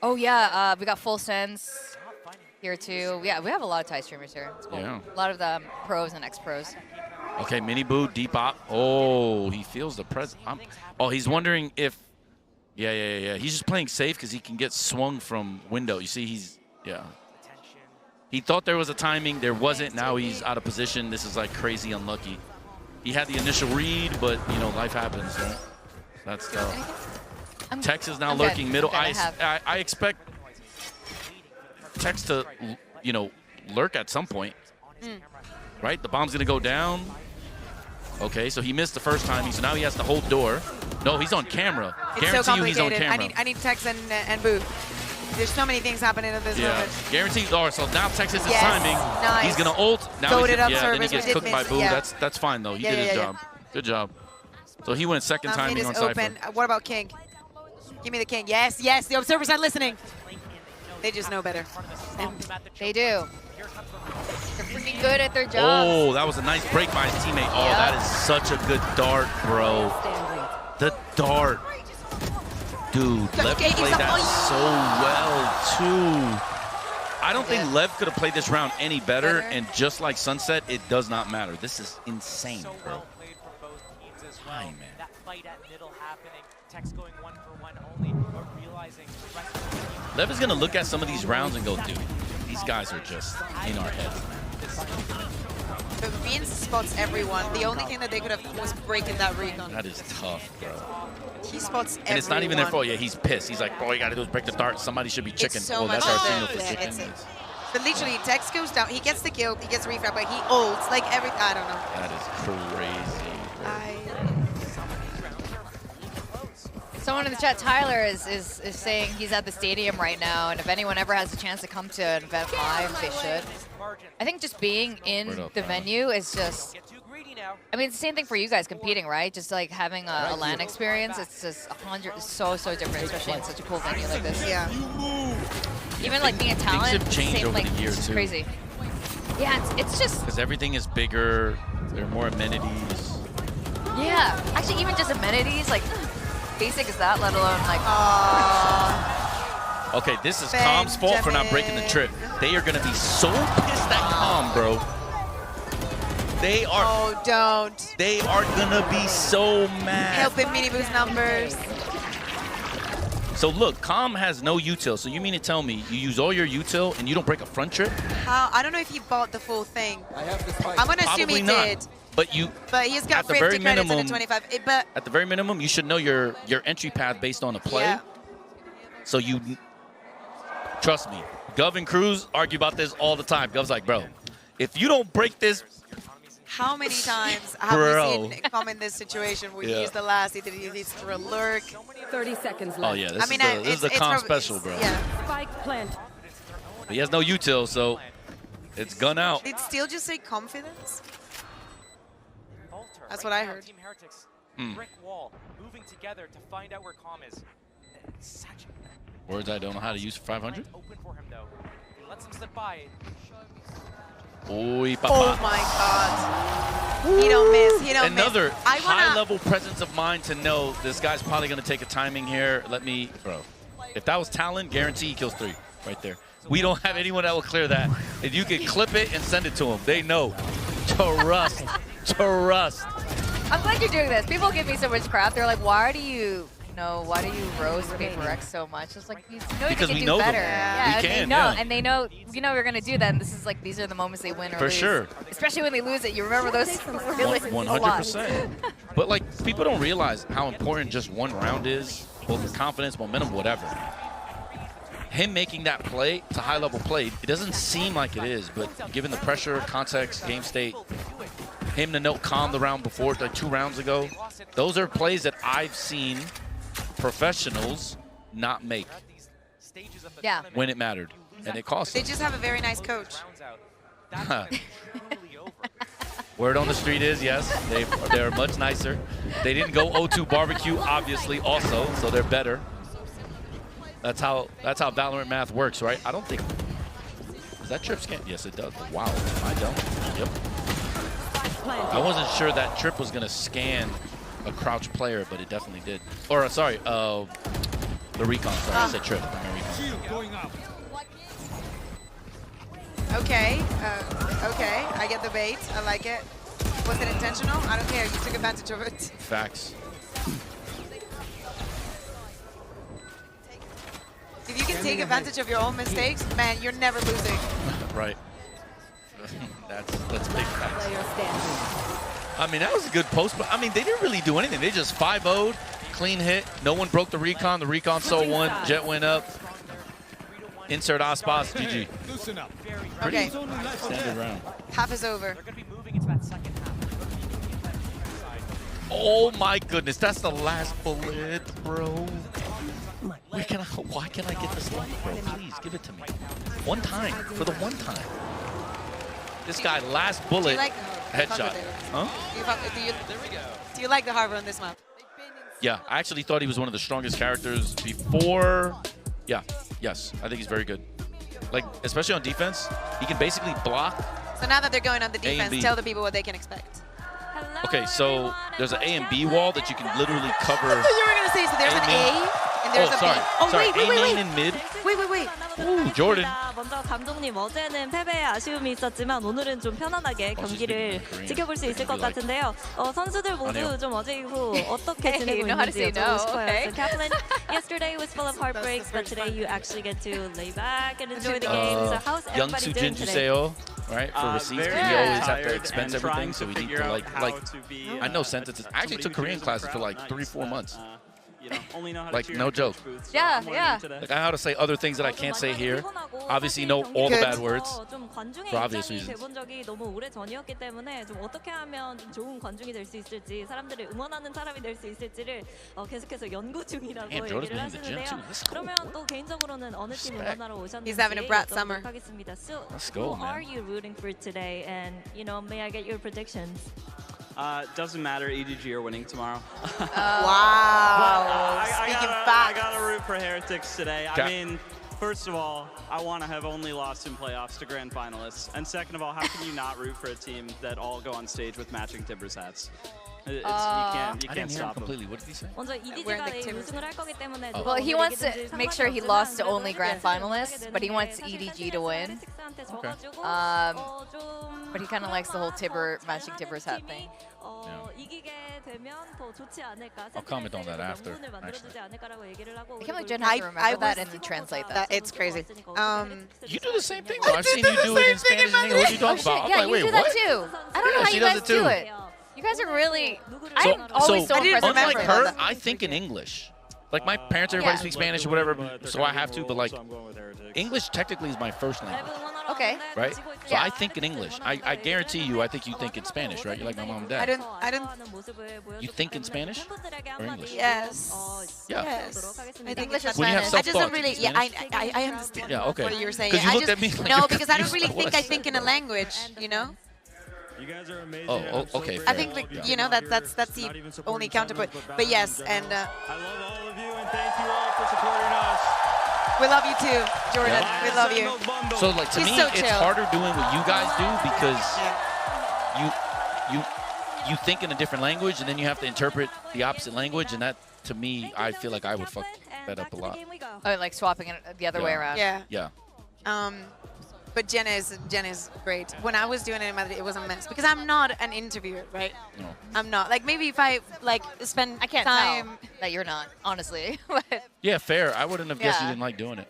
Oh, yeah, we got Full Sense here, too. Yeah, we have a lot of Thai streamers here. It's cool. Yeah. A lot of the pros and ex-pros. Okay, Mini Boo, deep op. Oh, he feels the presence. Oh, he's wondering if... Yeah. He's just playing safe because he can get swung from window. You see, he's... Yeah. He thought there was a timing. There wasn't. Now he's out of position. This is like crazy unlucky. He had the initial read, but, you know, life happens. Right? That's tough. Tex is now I'm lurking good. middle. I'm good. I expect Tex to, you know, lurk at some point. Right? The bomb's going to go down. Okay, so he missed the first time. So now he has to hold door. No, he's on camera. It's Guarantee so you he's on complicated. camera. I need Tex and Boo. There's so many things happening at this moment. Guaranteed. Oh, so now Texas is Yes, timing. nice. He's gonna ult. Now Goated up then he service, gets we did cooked by miss, Boo. yeah. That's fine though. He did his job. Good job. So he went second Mid timing is on Cypher. open. What about King? Give me the King. Yes. The observers are listening. They just know better. They do. They're pretty good at their job. Oh, that was a nice break by his teammate. Oh, that is such a good dart, bro. The dart. Dude, Lev played that so well, too. I don't think Lev could have played this round any better, and just like Sunset, it does not matter. This is insane, bro. Fine, man. That fight at middle happening, Tex going 1-for-1 only, but realizing the rest of the team. Lev is going to look at some of these rounds and go, dude, these guys are just in our heads. So Vince spots everyone. The only thing that they could have done was breaking that recon. That is tough, bro. He spots everyone. And it's not even their fault. Yeah, he's pissed. He's like, bro, all you got to do is break the dart. Somebody should be chicken. It's so Oh, much that's our better. signal for Yeah, chicken. But literally, Tex goes down. He gets the kill. He gets refrag, but he ults. Like every, I don't know. That is crazy. Someone in the chat, Tyler, is saying he's at the stadium right now, and if anyone ever has a chance to come to an event live, they should. I think just being in the venue is just... I mean, it's the same thing for you guys competing, right? Just like having a LAN experience, it's just 100, so different, especially in such a cool venue like this. Yeah. Even like being a talent, Things have changed same, over like, the years, it's too. crazy. Yeah, it's just... Because everything is bigger. There are more amenities. Yeah, actually, even just amenities, like, basic as that, let alone like... Okay, this is Calm's fault for not breaking the trip. They are going to be so pissed at Calm, bro. They are... Oh, don't. They are going to be so mad. Helping Mini Boo's numbers. So look, Calm has no util. So you mean to tell me you use all your util and you don't break a front trip? How? I don't know if he bought the full thing. I'm going to assume he Probably did. not. But you... But he's got at the 50 very credits minimum, and a 25. But At the very minimum, you should know your entry path based on a play. Yeah. So you... Trust me. Gov and Cruz argue about this all the time. Gov's like, bro, if you don't break this... how many times have we seen come in this situation where he used the last, he did through a lurk. 30 seconds left. Oh, yeah. This is the Calm special, bro. Yeah. Spike plant. He has no util, so it's gun out. Did Steel just say confidence? That's what I heard. Team Heretics, Hmm. brick wall, moving together to find out where Calm is. Words I don't know how to use for 500. Open for him though. He lets him slip by. Oy, papa. Oh my God. He don't miss. He don't Another miss. I wanna, high-level presence of mind to know this guy's probably going to take a timing here. Let me, bro. If that was talent, guarantee he kills 3 right there. We don't have anyone that will clear that. And you can clip it and send it to him. They know. Trust. Trust. I'm glad you're doing this. People give me so much crap. They're like, why do you roast Paper X so much? It's like, you know Because you we can know do them. better. We Yeah, can, and they know, yeah. and they know, you know, we're gonna do that. And this is like, these are the moments they win or For lose. sure. Especially when they lose it. You remember those? Really? 100%. But like, people don't realize how important just one round is, both the confidence, momentum, whatever. Him making that play, it's a high-level play. It doesn't seem like it is, but given the pressure, context, game state, him to note calm the round before, like 2 rounds ago, those are plays that I've seen professionals not make. Yeah. When it mattered, and it cost they them. just have a very nice coach. Word on the street is, yes, they're much nicer. They didn't go O2 barbecue, obviously, also, so they're better. That's how Valorant math works, right? I don't think. Does that trip scan? Yes, it does. Wow, I don't. Yep. I wasn't sure that trip was gonna scan a crouch player, but it definitely did. Or sorry, the recon. Sorry, I said trip. Okay, okay, I get the bait. I like it. Was it intentional? I don't care. You took advantage of it. Facts. If you can take advantage of your own mistakes, man, you're never losing. Right. That's big facts. I mean, that was a good post, but I mean, they didn't really do anything. They just 5-0'd, clean hit. No one broke the recon. The recon sold 1. Jet went up. Insert Icebox. GG. Okay. Standard round. Half is over. Oh my goodness, that's the last bullet, bro. Why can't I get this one, bro? Please, give it to me. One time, for the one time. This guy, last bullet, headshot. Huh? Do you like the harbor on this map? Yeah, I actually thought he was one of the strongest characters before. Yeah, yes, I think he's very good. Like, especially on defense, he can basically block. So now that they're going on the A and defense, B. tell the people what they can expect. Okay, so there's an A and B wall that you can literally cover. I thought you were going to say, so there's an A and there's a B. Oh, sorry, wait. A main and mid. Wait. Ooh, Jordan. 먼저 감독님 어제는 패배에 아쉬움이 있었지만 오늘은 좀 편안하게 경기를 지켜볼 수 있을 것 같은데요. 선수들 모두 좀 어제 이후 어떻게 지내고 있는지 여쭤보고 싶어요. So Kaplan, yesterday was full of heartbreaks, but today you actually get to lay back and enjoy the game. So how's everybody doing today? Right, for receipts, we always have to expense everything, so we need to like I know sentences. I actually took Korean classes for like 3-4 months. Like, no joke. Yeah. Like, I know how to say other things that I can't say here. Obviously, know all the bad words for obvious reasons. 돼본 적이 너무 오래 전이었기 때문에 좀 어떻게 하면 좀 좋은 관중이 될 수 있을지, 사람들을 응원하는 사람이 될 수 있을지를 계속해서 연구 중이라고 얘기를 하시는데요. 그러면 또 개인적으로는 어느 팀 응원하러 오셨는지 He's having a brat summer. 하겠습니다. So, Let's go, who man. are you rooting for today? And may I get your predictions? Doesn't matter, EDG are winning tomorrow. Wow. I gotta root for Heretics today. I mean, first of all, I want to have only lost in playoffs to grand finalists. And second of all, how can you not root for a team that all go on stage with matching Timbers hats? You can't stop them. What did he say? 먼저 EDG가 내일 우승을 할 거기 때문에 Well, he wants to make sure he lost to only grand finalists, but he wants EDG to win. But he kind of likes the whole matching Tibbers hat thing. I'll comment on that after, actually. I can't believe Jen has to remember that and translate that. It's crazy. You do the same thing, though. I've seen you do it in Spanish and English. What are you talking about? Yeah, I'm like, you wait, do that what? too. I don't know how she you does guys it too. do it. You guys are really... I'm always so impressed with unlike her. her, I think in English. like my parents, everybody speaks Spanish or whatever, so I have to. But like, English technically is my first language. Okay. Right? So I think in English. I guarantee you, I think you think in Spanish, right? You're like my mom and dad. I don't. You think in Spanish or English? Yes. Yeah. Yes. I think English or When you have Spanish. I just don't self-thought, really. you Yeah, think I understand. Yeah, okay. What you're saying. 'Cause you I looked just, at me like no, you're because I don't really confused. think I think in a language. You know. You guys are amazing. Oh, okay. I think like, you know that's the only counterpoint. But yes, and I love all of you and thank you all for supporting us. we love you too, Jordan. We love you. So like to He's me, so it's chill. harder doing what you guys do because you think in a different language and then you have to interpret the opposite language, and that to me, I feel like I would fuck that up a lot. Oh, like swapping it the other way around. Yeah. Yeah. But Jen is great. When I was doing it in Madrid, it was a mess because I'm not an interviewer, right? No. I'm not. Like maybe if I like spend I can't time. tell that you're not, honestly. Yeah, fair. I wouldn't have guessed you Yeah. didn't like doing it.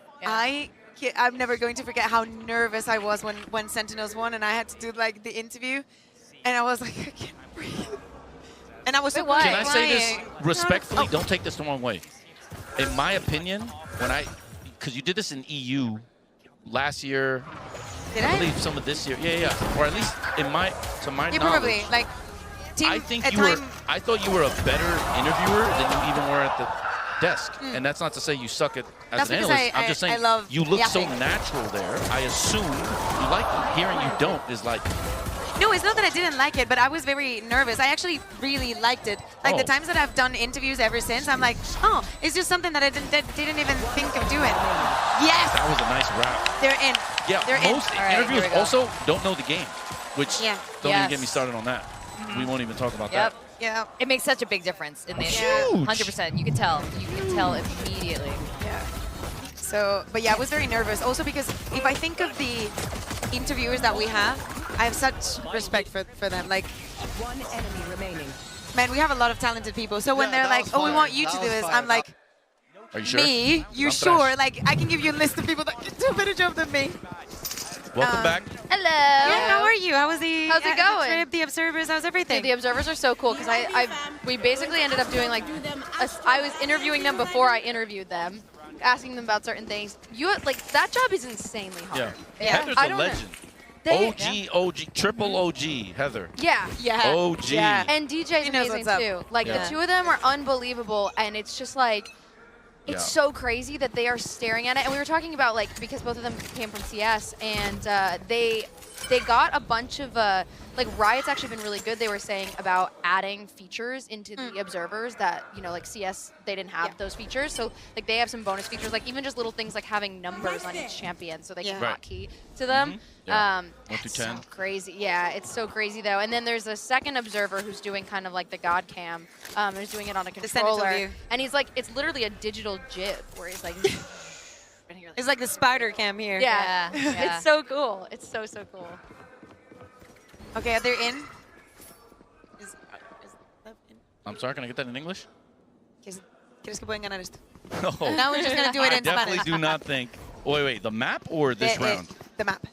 I'm never going to forget how nervous I was when Sentinels won and I had to do like the interview, and I was like, I can't breathe. And I was so Can I say this crying. respectfully? Don't take this the wrong way. In my opinion, because you did this in EU last year, Did I I? believe some of this year. Yeah, or at least to my You knowledge. probably like. Team, I think at you were. time, I thought you were a better interviewer than you even were at the desk. And that's not to say you suck at as That's an because analyst. I'm just I saying love you look so yapping. natural there. I assume you like it. Hearing you don't is like. No, it's not that I didn't like it, but I was very nervous. I actually really liked it. Like the Oh. times that I've done interviews ever since, I'm like, oh, it's just something that I didn't even think of doing. Yes, That was a nice rap. they're in. Yeah, they're most in. All right, interviewers here we go. also don't know the game, which Yeah. don't even Yes. get me started on that. We won't even talk about Yep. that. Yeah. It makes such a big difference in the Huge. 100%. You can tell. You can tell immediately. Yeah. So, but yeah, I was very nervous. Also because if I think of the interviewers that we have, I have such respect for them. Like, One enemy remaining. man, we have a lot of talented people. So when Yeah, they're that like, was oh, we fire. want you That to do was this, fire. I'm like, Are you sure? me? You Not sure? trash. Like, I can give you a list of people that can do a better job than me. Welcome back. Hello. Yeah, how are you? How was the How's it the going? trip, the observers? How's everything? Dude, the observers are so cool because we basically ended up doing like I was interviewing them before I interviewed them, asking them about certain things. Like that job is insanely hard. Yeah. Heather's I a don't know. legend. They- OG, triple OG, Heather. Yeah. Yeah. OG. Yeah. And DJ's He knows amazing what's up. too. Like Yeah. the two of them are unbelievable, and it's just like it's Yeah. so crazy that they are staring at it. And we were talking about like because both of them came from CS, and they got a bunch of like Riot's actually been really good. They were saying about adding features into the observers that like CS they didn't have those features. So like they have some bonus features, like even just little things like having numbers on each champion so they can Right. hotkey to them. Yeah. 1 It's through 10. so crazy. Yeah, it's so crazy though. And then there's a second observer who's doing kind of like the god cam. Who's doing it on a The Sentinel controller. view. And he's like, it's literally a digital jib where he's like, It's like the spider cam here. yeah. Yeah. It's so cool. It's so cool. Okay, they're in. Is Lev in? I'm sorry, can I get that in English? ¿Quieres que pueden ganar esto? No. Now we're just gonna do it I in definitely Spanish. do not think. Wait, the map or this round? The map.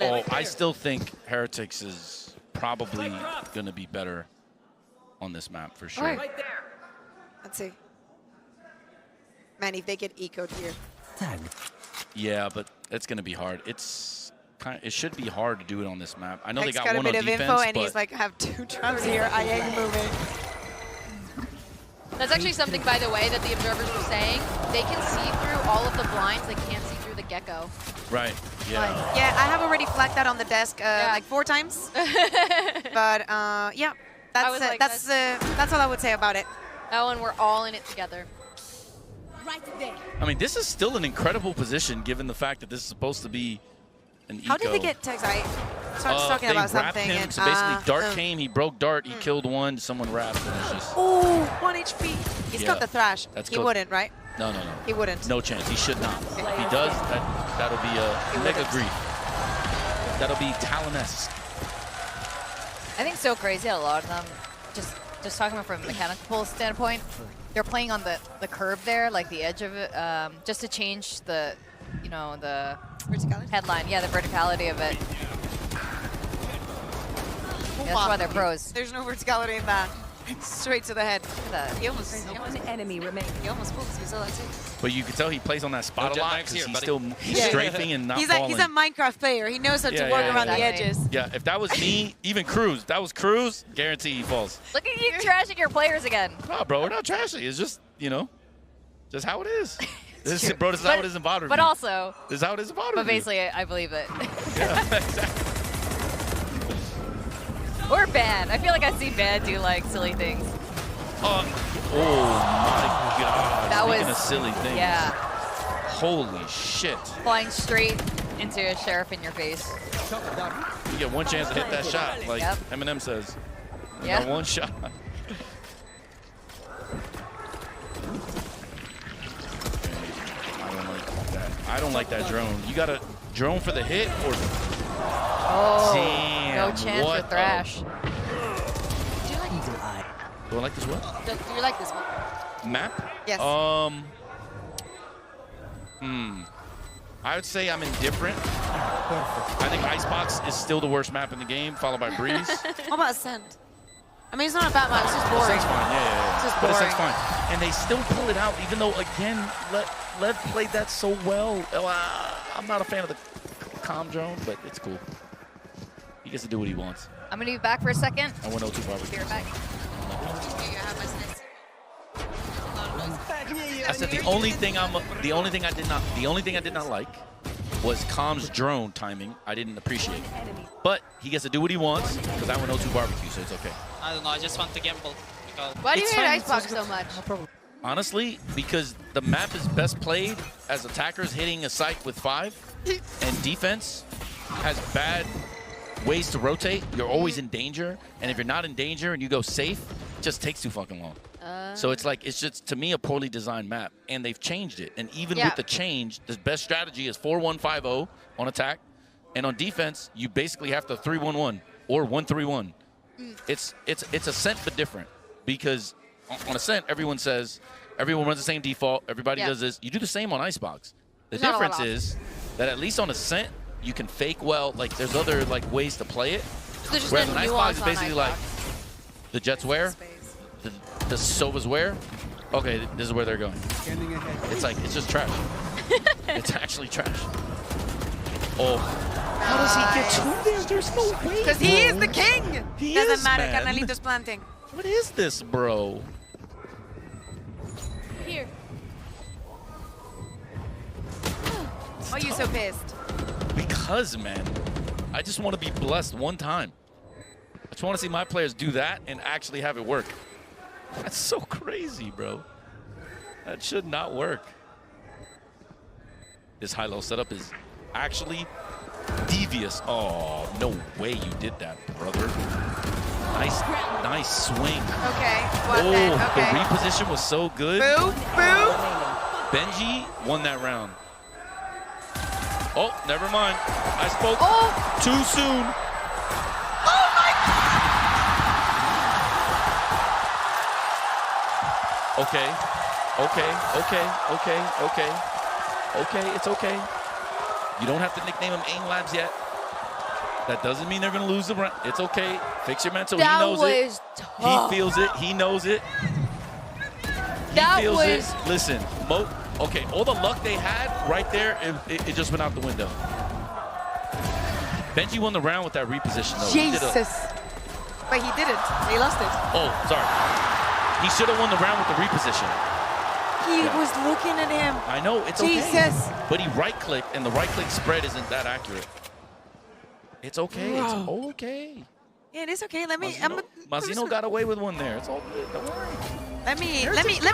Oh, I still think Heretics is probably going to be better on this map for sure. Right there. Let's see. Man, if they get ecoed here. Yeah, but it's going to be hard. It should be hard to do it on this map. I know Hex they got got a one bit on of defense, info, and but he's like, I have 2 drums here. I ain't moving. That's actually something, by the way, that the observers were saying. They can see through all of the blinds. They can't see through the gecko. right, yeah. Yeah, I have already flagged that on the desk like 4 times. But yeah, was like, that's all I would say about it. That one, we're all in it together. I mean, this is still an incredible position given the fact that this is supposed to be an eco. How did they get text? I started talking they about wrapped something. him, And, so basically Dart came, he broke Dart, he killed one, someone wrapped, and it's just... Oh, 1 HP. He's Yeah, got the thrash. that's He good. wouldn't, right? No. He wouldn't. No chance. He should not. If he does, that'll be a mega grief. That'll be Talon-esque. I think it's so crazy how a lot of them, just talking from a mechanical standpoint, they're playing on the curve there, like the edge of it, just to change the, the verticality headline. Yeah, the verticality of it. Yeah, that's why they're pros. There's no verticality in that. Straight to the head. He almost enemy remaining. He almost pulled. You saw that too. But you can tell he plays on that spot a lot because he's still strafing and not He's falling. he's a Minecraft player. He knows how to work around the edges. Yeah, if that was me, even Cruz, that was Cruz, guarantee he falls. Look at you trashing your players again. No, bro, we're not trashing. It's just, you know, just how it is. This is, bro, this is how it is in VAL. But also. This is how it is in VAL. But basically, I believe it. Yeah, exactly. Or Bad. I feel like I see Bad do like silly things. Oh my God. That Speaking was of silly things. Yeah. Holy shit. Flying straight into a sheriff in your face. You get one chance to hit that shot, like Eminem says. You got one shot. I don't like that drone. You got a drone for the hit or? Oh, damn, no chance what for Thrash. Do I like this one? Do you like this one? Map? Yes. I would say I'm indifferent. I think Icebox is still the worst map in the game, followed by Breeze. How about Ascent? I mean, it's not a bad map. It's just boring. Ascent's fine, yeah. It's just But boring. Ascent's fine. And they still pull it out, even though, again, Lev played that so well. I'm not a fan of the comm drone, but it's cool. He gets to do what he wants. I'm gonna be back for a second. I went 0-2 barbecue. Be right back. I said the only thing I did not like was Com's drone timing. I didn't appreciate. But he gets to do what he wants because I went 0-2 barbecue, so it's okay. I don't know, I just want to gamble. Because Why do you hate Icebox so much? Honestly, because the map is best played as attackers hitting a site with 5, and defense has bad ways to rotate. You're always in danger, and if you're not in danger and you go safe, it just takes too fucking long. So it's like, it's just, to me, a poorly designed map, and they've changed it. And even with the change, the best strategy is 4-1-5-0 on attack, and on defense, you basically have to 3-1-1 or 1-3-1. It's Ascent but different, because on Ascent, everyone runs the same default, everybody does this. You do the same on Icebox. The difference is that at least on Ascent, you can fake well, like there's other like ways to play it. There's Whereas just on no Icebox nuance is on basically like the Jets where, the Sova's where. Okay, this is where they're going. It's like, it's just trash. It's actually trash. Oh. How does he get to there? There's no way. Because he is the king. He Doesn't is, matter. man. Carnalitos planting. What is this, bro? Here. Why are you so pissed? Because, man, I just want to be blessed one time. I just want to see my players do that and actually have it work. That's so crazy, bro. That should not work. This high-low setup is actually devious. Oh, no way you did that, brother. Nice swing. Okay, what then? Okay. The reposition was so good. Boo, boo. Benji won that round. Oh, never mind. I spoke too soon. Oh my Okay, it's okay. You don't have to nickname him AIM Labs yet. That doesn't mean they're going to lose the round. It's okay. Fix your mental. That he knows was it. tough. He feels it. He knows it. That He feels was... it. Listen, okay, all the luck they had right there, it just went out the window. Benji won the round with that reposition, though. Jesus. But he didn't. He lost it. Oh, sorry. He should have won the round with the reposition. He was looking at him. I know, it's Jesus. okay. But he right-clicked, and the right-click spread isn't that accurate. It's okay. It's okay. Yeah, it is okay. Let me. Mazino got away with one there. It's all good. Don't worry. Let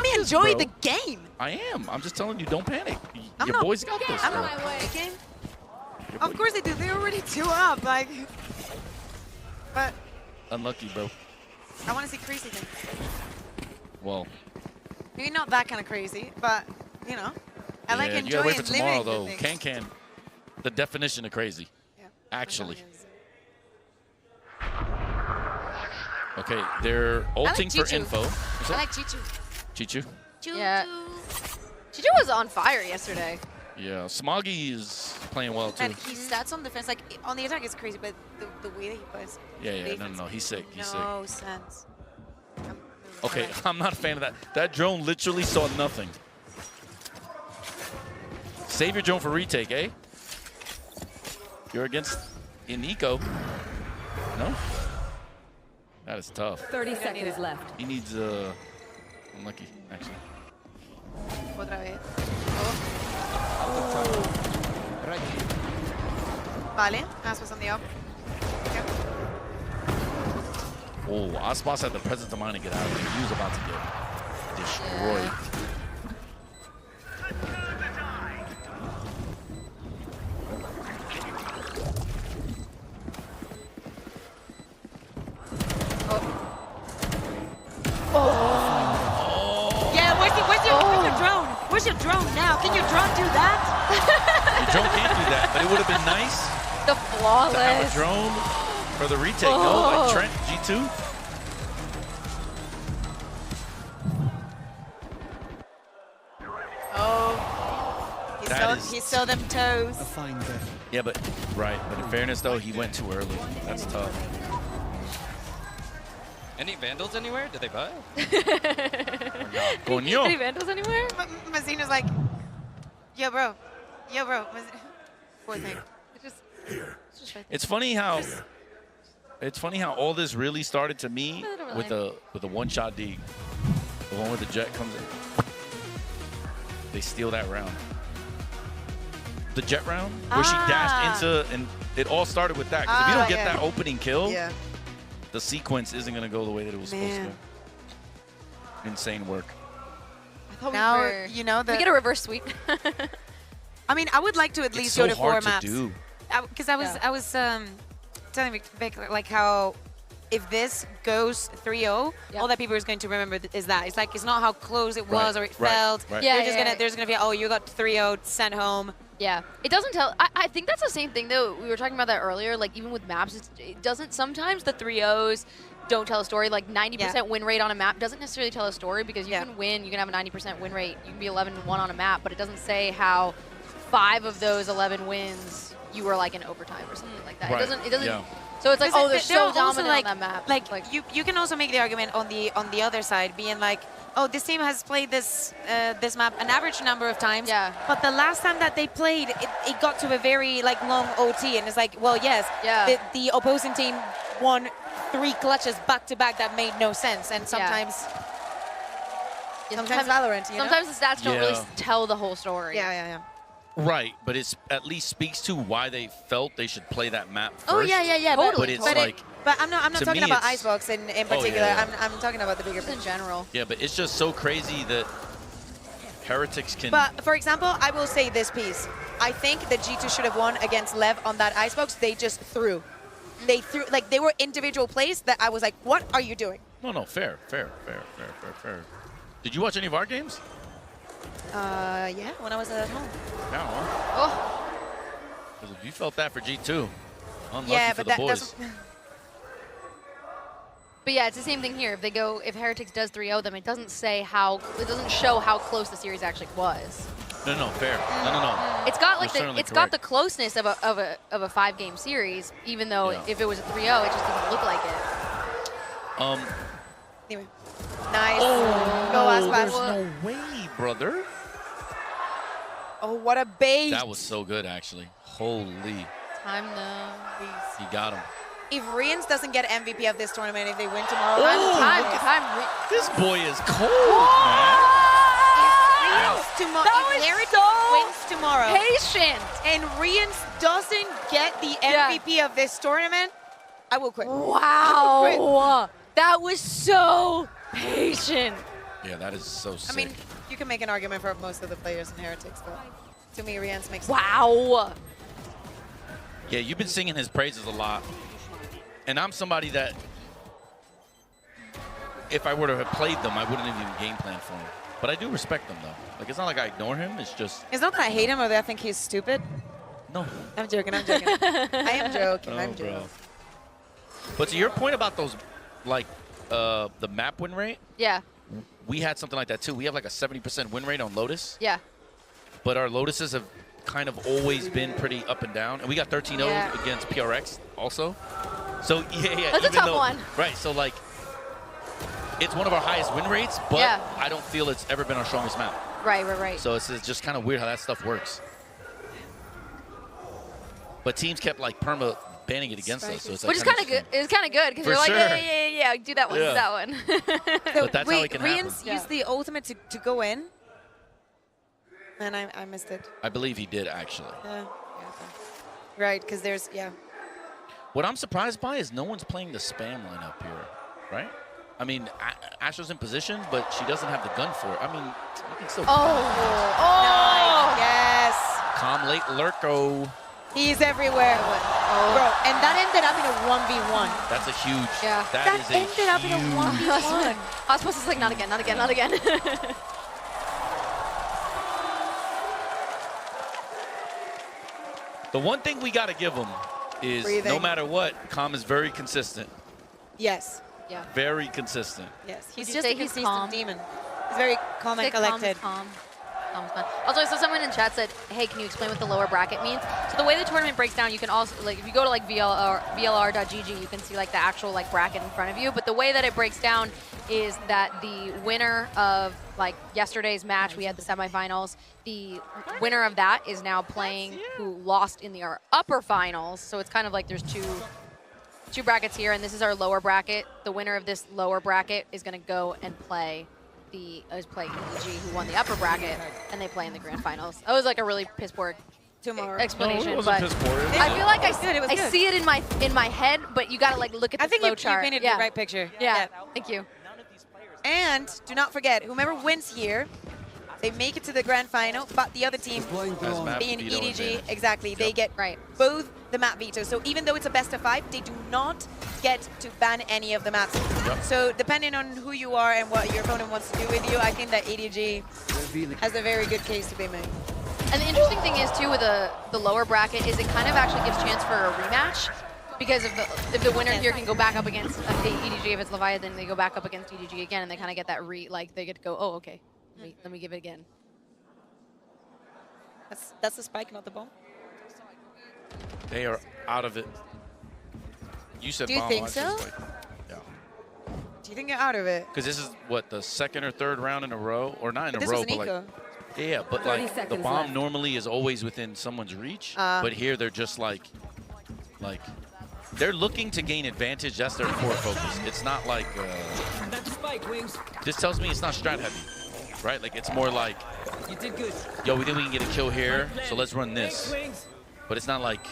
me enjoy the game. I am. I'm just telling you, don't panic. I'm Your not- boys got this. I'm bro. not panicking. Of course they do. They're already 2 up. Like, but Unlucky, bro. I want to see crazy things. Well, Maybe not that kind of crazy, but you know, I like you enjoying gotta wait for tomorrow, living though. the things. Can. The definition of crazy. Yeah. Actually. Okay, they're ulting for Chichu. info. What's I that? like Chichu. Chichu? Yeah. Chichu was on fire yesterday. Yeah, Smoggy is playing well, too. And his stats on defense, like on the attack, is crazy, but the way that he plays. Yeah, no, he's sick. He's sick. No sense. Okay, I'm not a fan of that. That drone literally saw nothing. Save your drone for retake, eh? You're against Nico. No? That is tough. 30 seconds left. He needs unlucky, actually. Otra vez. Vale, Aspas on the up. Okay. Oh, Icebox had the presence of mind to get out of there. He was about to get destroyed. Yeah, where's your drone? Where's your drone now? Can your drone do that? The drone can't do that, but it would have been nice The to have a flawless. drone for the retake. No, like Trent, G2. Oh, he saw them toes. A fine death. Yeah, but right. But in fairness, though, he went too early. That's tough. Any Vandals anywhere? Did they buy? Coño. Any Vandals anywhere? Mazino's like, yo, bro. Poor thing. It's just right there. It's funny how all this really started to me with a one-shot D. The one where the jet comes in. They steal that round. The jet round where she dashed into, and it all started with that. Because if you don't get that opening kill, the sequence isn't going to go the way that it was supposed to. Insane work. I thought Now, we were, you know, we get a reverse sweep. I mean, I would like to at least so go to 4 hard maps. to do. Because I was telling Vic like how if this goes 3-0, all that people is going to remember is that it's like it's not how close it was or it felt. Yeah, There's gonna be oh, you got 3-0 sent home. Yeah, it doesn't tell. I think that's the same thing though. We were talking about that earlier. Like even with maps, it doesn't. Sometimes the 3-0s don't tell a story. Like 90% win rate on a map doesn't necessarily tell a story because you can win. You can have a 90% win rate. You can be 11-1 on a map, but it doesn't say how 5 of those 11 wins you were like in overtime or something like that. Right. It doesn't. Yeah. So it's like, oh, they're so dominant on that map. Like you can also make the argument on the other side, being like, oh, this team has played this this map an average number of times. Yeah. But the last time that they played, it got to a very like long OT, and it's like, well, yes, the opposing team won 3 clutches back to back that made no sense, and sometimes. Sometimes Valorant, you know? Sometimes the stats don't really tell the whole story. Yeah. Right, but it at least speaks to why they felt they should play that map first. Oh yeah. But it's like, but I'm not to talking me, about it's- Icebox in particular. I'm talking about the bigger Just in picture. general. yeah, but it's just so crazy that Heretics can. But for example, I will say this piece. I think that G2 should have won against LEV on that Icebox. They just threw. They threw, like they were individual plays that I was like, what are you doing? No, fair. Did you watch any of our games? Yeah, when I was at home. No. Oh. Because if you felt that for G2, unlucky Yeah, for but the boys. But yeah, it's the same thing here. If Heretics does 3-0 them, it doesn't show how close the series actually was. No, fair. No. It's got like You're it's certainly got the correct. closeness of a 5-game series, even though if it was a 3-0, it just doesn't look like it. Anyway. Nice. Oh, Go Aspas. there's no way, brother. Oh, what a bait. That was so good, actually. Holy. Time though. He got him. If Rians doesn't get MVP of this tournament, if they win tomorrow, time. This boy is cold, man. If Heretics wins tomorrow, patient, and Rians doesn't get the MVP of this tournament, I will quit. Wow. That was so patient. Yeah, that is so sick. I mean, you can make an argument for most of the players in Heretics, but to me, Rians makes Wow. Yeah, you've been singing his praises a lot. And I'm somebody that, if I were to have played them, I wouldn't have even game plan for him. But I do respect them, though. Like, it's not like I ignore him. It's just... It's not that I hate him or that I think he's stupid. No. I'm joking. I am joking. I'm joking. Bro. But to your point about those, like, the map win rate, Yeah. we had something like that, too. We have, like, a 70% win rate on Lotus. Yeah. But our Lotuses have kind of always been pretty up and down. And we got 13-0 against PRX also. So, yeah. That's a even tough one. Right, so, like, it's one of our highest win rates, but Yeah. I don't feel it's ever been our strongest map. Right. So it's just kind of weird how that stuff works. But teams kept like perma banning it against us, so it's like Which is kind of good. It's kind of good because you're like, sure. yeah, do that one, do that one. But that's how it can happen. Rian's used the ultimate to go in, and I missed it. I believe he did actually. Yeah. Right, because there's What I'm surprised by is no one's playing the spam lineup here, right? I mean, Astra's in position, but she doesn't have the gun for it. I mean, you can still. Oh! Yes. Calm late Lurko. He's everywhere. Bro, and that ended up in a 1v1. That's a huge. Yeah. That is a ended up in a 1v1. Icebox is like, not again. The one thing we got to give him is Breathing. no matter what, Calm is very consistent. Yes. Yeah. Very consistent. Yes. He's Would you just say a he's consistent calm? demon. He's very calm and collected. Calm's fun. Also, I saw someone in chat said, hey, can you explain what the lower bracket means? So the way the tournament breaks down, you can also, like, if you go to like VLR.gg, you can see like the actual like bracket in front of you. But the way that it breaks down is that the winner of like yesterday's match, we had the semifinals. The winner of that is now playing who lost in the upper finals. So it's kind of like there's two brackets here, and this is our lower bracket. The winner of this lower bracket is going to go and play EDG, who won the upper bracket, and they play in the grand finals. That was like a really piss poor explanation, No, it wasn't but piss poor. I feel like It was I good. see it in my head, but you gotta like look at the I think flow you chart. painted Yeah. the right picture. Yeah. Thank you. And do not forget, whomever wins here, they make it to the grand final, but the other team, map being veto EDG, advantage. exactly, they get both the map veto. So even though it's a best of 5, they do not get to ban any of the maps. So depending on who you are and what your opponent wants to do with you, I think that EDG has a very good case to be made. And the interesting thing is too with the lower bracket is it kind of actually gives chance for a rematch. Because if the winner here can go back up against EDG, if it's Leviathan, they go back up against EDG again, and they kind of get that they get to go, oh, okay, let me give it again. That's the spike, not the bomb. They are out of it. You said Do you bomb, think I said so? spike. Yeah. Do you think you're out of it? Because this is what, the second or third round in a row, or not in But a this row, was but like. Nico. Yeah, but 30 like the seconds bomb left. normally is always within someone's reach, but here they're just like they're looking to gain advantage. That's their core focus. It's not like this tells me it's not strat heavy, right? Like it's more like, You did good. yo, we think we can get a kill here, so let's run this. But it's not like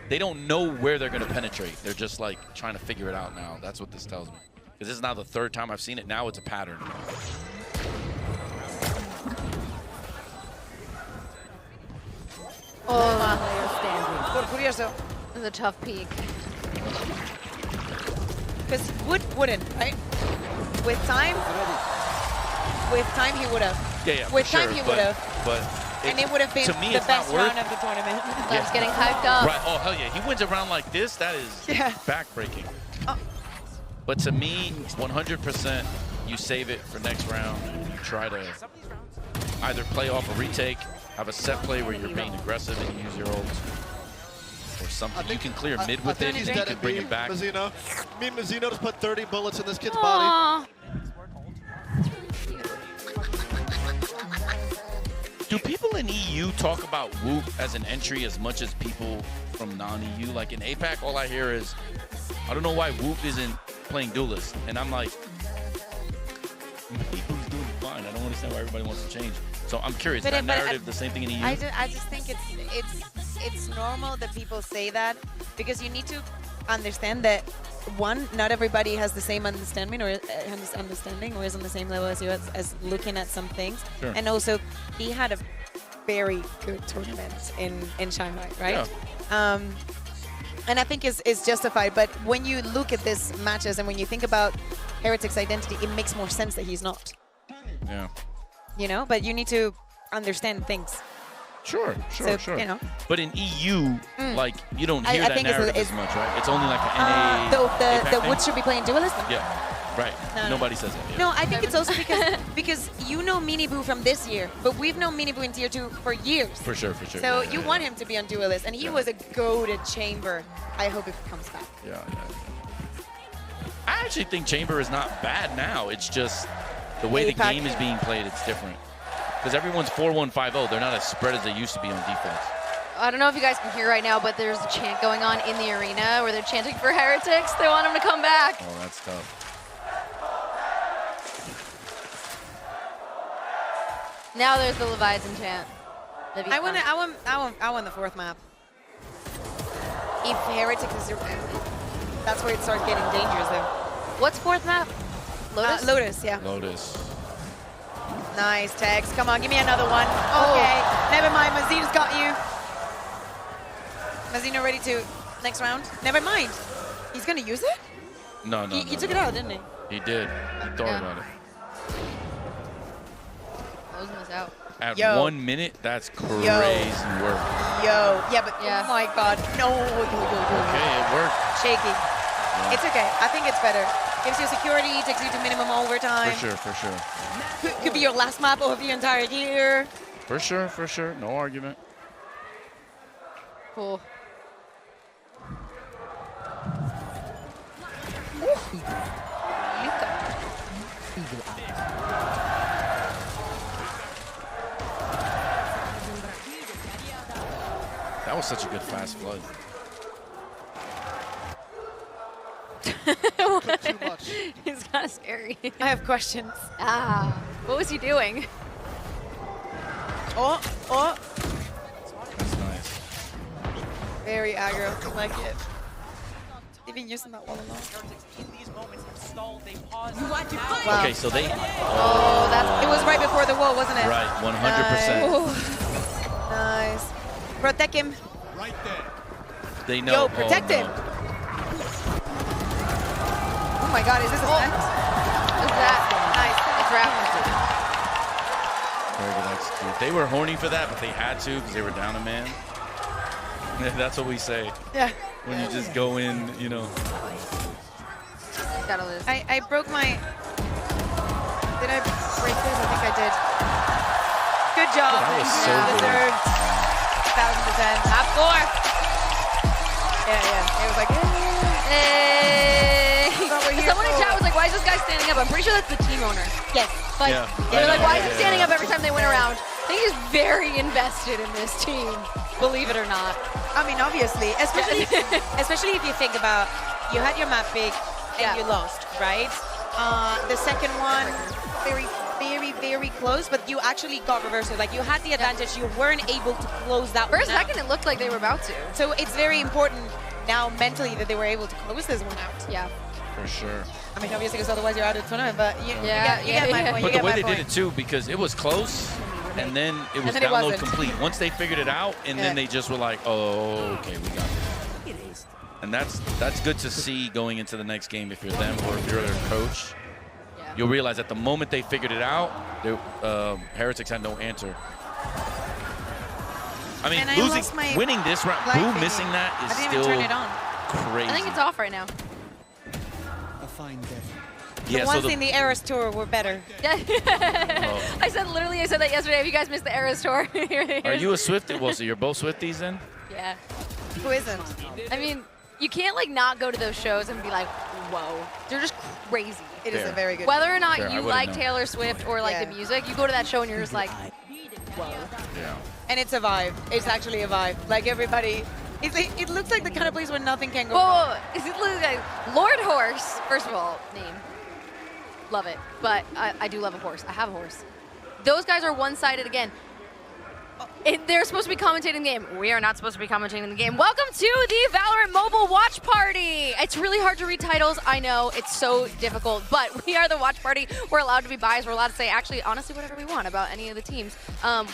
they don't know where they're gonna penetrate. They're just like trying to figure it out now. That's what this tells me. Because this is now the third time I've seen it. Now it's a pattern. Por curioso. It was a tough peak. Because wouldn't, right? With time he would have. Yeah, With for time sure, he would have. But And it would have been to me, the it's not best worth- round of the tournament. That's getting hyped up. Right. Oh, hell yeah. He wins a round like this. That is backbreaking. But to me, 100%, you save it for next round. Try to either play off a retake, have a set play where you're being aggressive and you use your ult, or something. You can clear mid with it. You can bring it back. Mazzino. Me and Mazzino just put 30 bullets in this kid's body. Do people in EU talk about Whoop as an entry as much as people from non-EU? Like in APAC, all I hear is, I don't know why Whoop isn't playing Duelist. And I'm like, he's doing fine. I don't understand why everybody wants to change. So I'm curious, is that narrative the same thing in EU? I just think it's normal that people say that because you need to understand that one, not everybody has the same understanding or is on the same level as you as looking at some things. Sure. And also, he had a very good tournament in Shanghai, right? Yeah. And I think it's justified. But when you look at these matches and when you think about Heretic's identity, it makes more sense that he's not. Yeah. You know, but you need to understand things. Sure. So, Sure. you know. But in EU, like, you don't I hear that think narrative it's- as much, right? It's only like an NA. The APAC Wood thing? should be playing Duelist? Yeah, right. No. Nobody says that. Yeah. No, I think it's also because you know Miniboo from this year, but we've known Miniboo in Tier 2 for years. For sure. So Yeah, you yeah, want him to be on Duelist, and he was a goated chamber. I hope it comes back. Yeah. I actually think Chamber is not bad now. It's just the way the game is being played, it's different. Because everyone's 4-1-5-0. They're not as spread as they used to be on defense. I don't know if you guys can hear right now, but there's a chant going on in the arena where they're chanting for Heretics. They want them to come back. Oh, that's tough. Now there's the Leviathan chant. I won the fourth map. If Heretics is, that's where it started getting dangerous though. What's fourth map? Lotus? Lotus, yeah. Lotus. Nice, Tex. Come on, give me another one. Okay, never mind. Mazino's got you. Mazino ready to next round? Never mind. He's gonna use it? No. He took it out, didn't he? He did. He thought about it. Closing this out. At 1 minute, that's crazy work. Yeah, but oh my God, no. Okay, it worked. Shaky. Yeah. It's okay. I think it's better. Gives you security, takes you to minimum overtime. For sure. Could be your last map of the entire year. For sure. No argument. Cool. That was such a good fast flood. Too much. It's kind of scary. I have questions. What was he doing? Oh. That's nice. Very aggro. I like it. They've been using that one a lot. Wow. Okay, so they. It was right before the wall, wasn't it? Right, 100%. Nice. Protect him. Right there. They know. Yo, protect him. Oh my God, is this a sent? Is that nice? It's wrapped. Very good execute. They were horny for that, but they had to because they were down a man. That's what we say. Yeah. When you just go in, you know. Gotta lose. I broke my. Did I break this? I think I did. Good job. That was so good. Deserved. 1000%. Top 4. Yeah. It was like, hey. Someone in chat was like, why is this guy standing up? I'm pretty sure that's the team owner. Yes. Like, Yeah. they're like, why is he standing up every time they went around? I think he's very invested in this team, believe it or not. I mean, obviously, especially if you think about, you had your map pick and you lost, right? The second one, very close, but you actually got reversed. Like, you had the advantage. You weren't able to close that For one a second, it looked like they were about to. So it's very important now mentally that they were able to close this one out. Yeah. For sure. I mean, obviously, because otherwise you're out of the tournament, but you get my point. But the way they did it, too, because it was close, and then it was download complete. Once they figured it out, and then they just were like, oh, okay, we got it. And that's good to see going into the next game if you're them or if you're their coach. You'll realize at the moment they figured it out, Heretics had no answer. I mean, winning this round, Boo missing that is still crazy. I think it's off right now. A fine day. The ones in the Eras Tour were better. Yeah. I said that yesterday. Have you guys missed the Eras Tour? Are you a Swiftie? Well, so you're both Swifties then? Yeah. Who isn't? I mean, you can't like not go to those shows and be like, whoa. They're just crazy. It is a very good Whether or not Fair, you like Taylor Swift or like the music, you go to that show and you're just like, whoa. Yeah. And it's a vibe. It's actually a vibe. Like everybody, it looks like the kind of place where nothing can go whoa. wrong. It looks like Lord Horse. First of all, name. Love it. But I do love a horse. I have a horse. Those guys are one-sided again. They're supposed to be commentating the game. We are not supposed to be commentating the game. Welcome to the Valorant Mobile Watch Party. It's really hard to read titles. I know, it's so difficult, but we are the Watch Party. We're allowed to be biased. We're allowed to say, actually, honestly, whatever we want about any of the teams.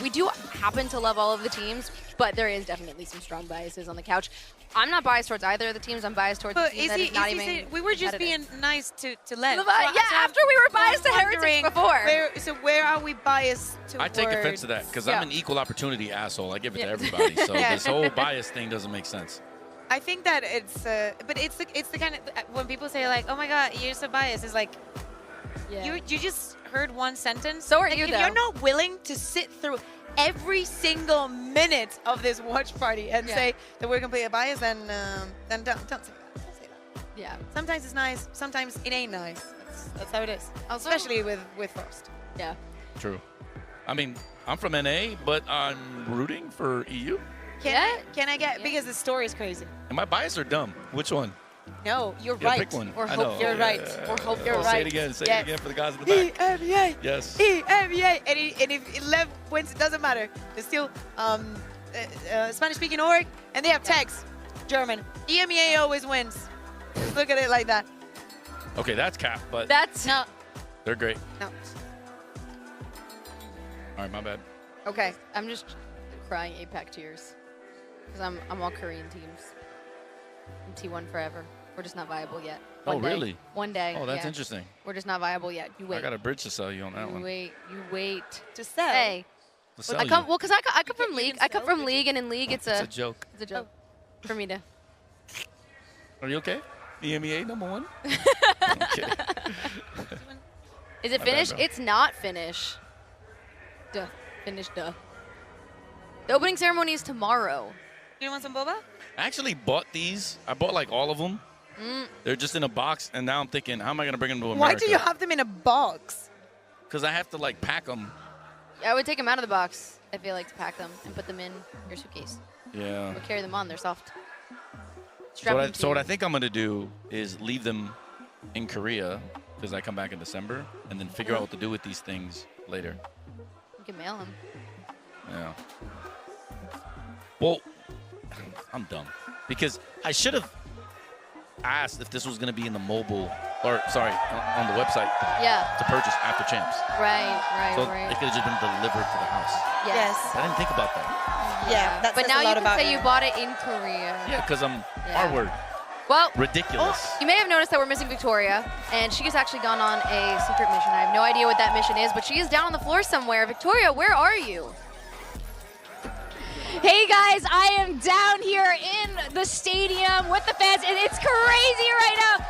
We do happen to love all of the teams, but there is definitely some strong biases on the couch. I'm not biased towards either of the teams. I'm biased towards the team that is not even we were just being nice to Lev. Yeah, after we were biased to Heretics before. Where are we biased towards? I take offense to that because I'm an equal opportunity asshole. I give it to everybody. So this whole bias thing doesn't make sense. I think that it's, but it's the kind of, when people say like, oh my God, you're so biased, it's like, you just heard one sentence. So are like, you, if though. you're not willing to sit through every single minute of this watch party and say that we're completely biased, then don't say that. Don't say that. Yeah. Sometimes it's nice. Sometimes it ain't nice. That's how it is. Especially with Frost. Yeah. True. I mean, I'm from NA, but I'm rooting for EU. Can I get because the story is crazy. Am I biased or dumb? Which one? No, you're Yeah, right. pick one. Or I hope know. you're right. Or hope you're right. Say it again. Say it again for the guys in the back. EMEA. Yes. EMEA. And if LEV wins, it doesn't matter. There's still Spanish-speaking org, and they have tags. German. EMEA always wins. Just look at it like that. Okay, that's cap, but No. they're great. No. All right, my bad. Okay. I'm just crying APAC tears. Because I'm all Korean teams. I'm T1 forever. We're just not viable yet. Oh, really? One day. Oh, that's yeah. interesting. We're just not viable yet. You wait. I got a bridge to sell you on that one. You wait. To sell? Hey. To sell I come, you. well, because I come from League. I come from League, and in League, it's a joke. It's a joke. For me to. Are you okay? EMEA #1? Okay. Is it My bad, finished? bro. It's not finished. Duh. Finished, duh. The opening ceremony is tomorrow. You want some boba? I actually bought these. I bought like all of them. They're just in a box, and now I'm thinking, how am I going to bring them to America? Why do you have them in a box? Because I have to like pack them. I would take them out of the box. I feel like to pack them and put them in your suitcase. Yeah. Or carry them on. They're soft. So what I think I'm going to do is leave them in Korea because I come back in December, and then figure out what to do with these things later. You can mail them. Yeah. Well, I'm dumb because I should have asked if this was going to be in the mobile, or sorry, on the website. Yeah. To purchase after champs. Right. So it could have just been delivered to the house. Yes. I didn't think about that. Yeah, that But says now a you lot can about say you bought it in Korea. Yeah, because I'm Yeah. R-word. Well, Ridiculous. You may have noticed that we're missing Victoria, and she has actually gone on a secret mission. I have no idea what that mission is, but she is down on the floor somewhere. Victoria, where are you? Hey guys, I am down here in the stadium with the fans, and it's crazy right now.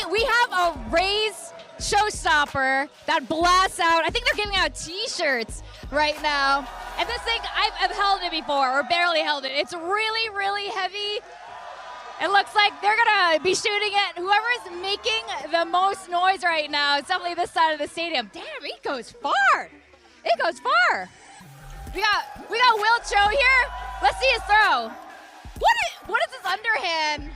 We have a Raise showstopper that blasts out. I think they're giving out T-shirts right now. And this thing, I've held it before, or barely held it. It's really, really heavy. It looks like they're gonna be shooting at whoever's making the most noise right now. It's definitely this side of the stadium. Damn, it goes far. It goes far. We got Will Cho here. Let's see his throw. What is this underhand?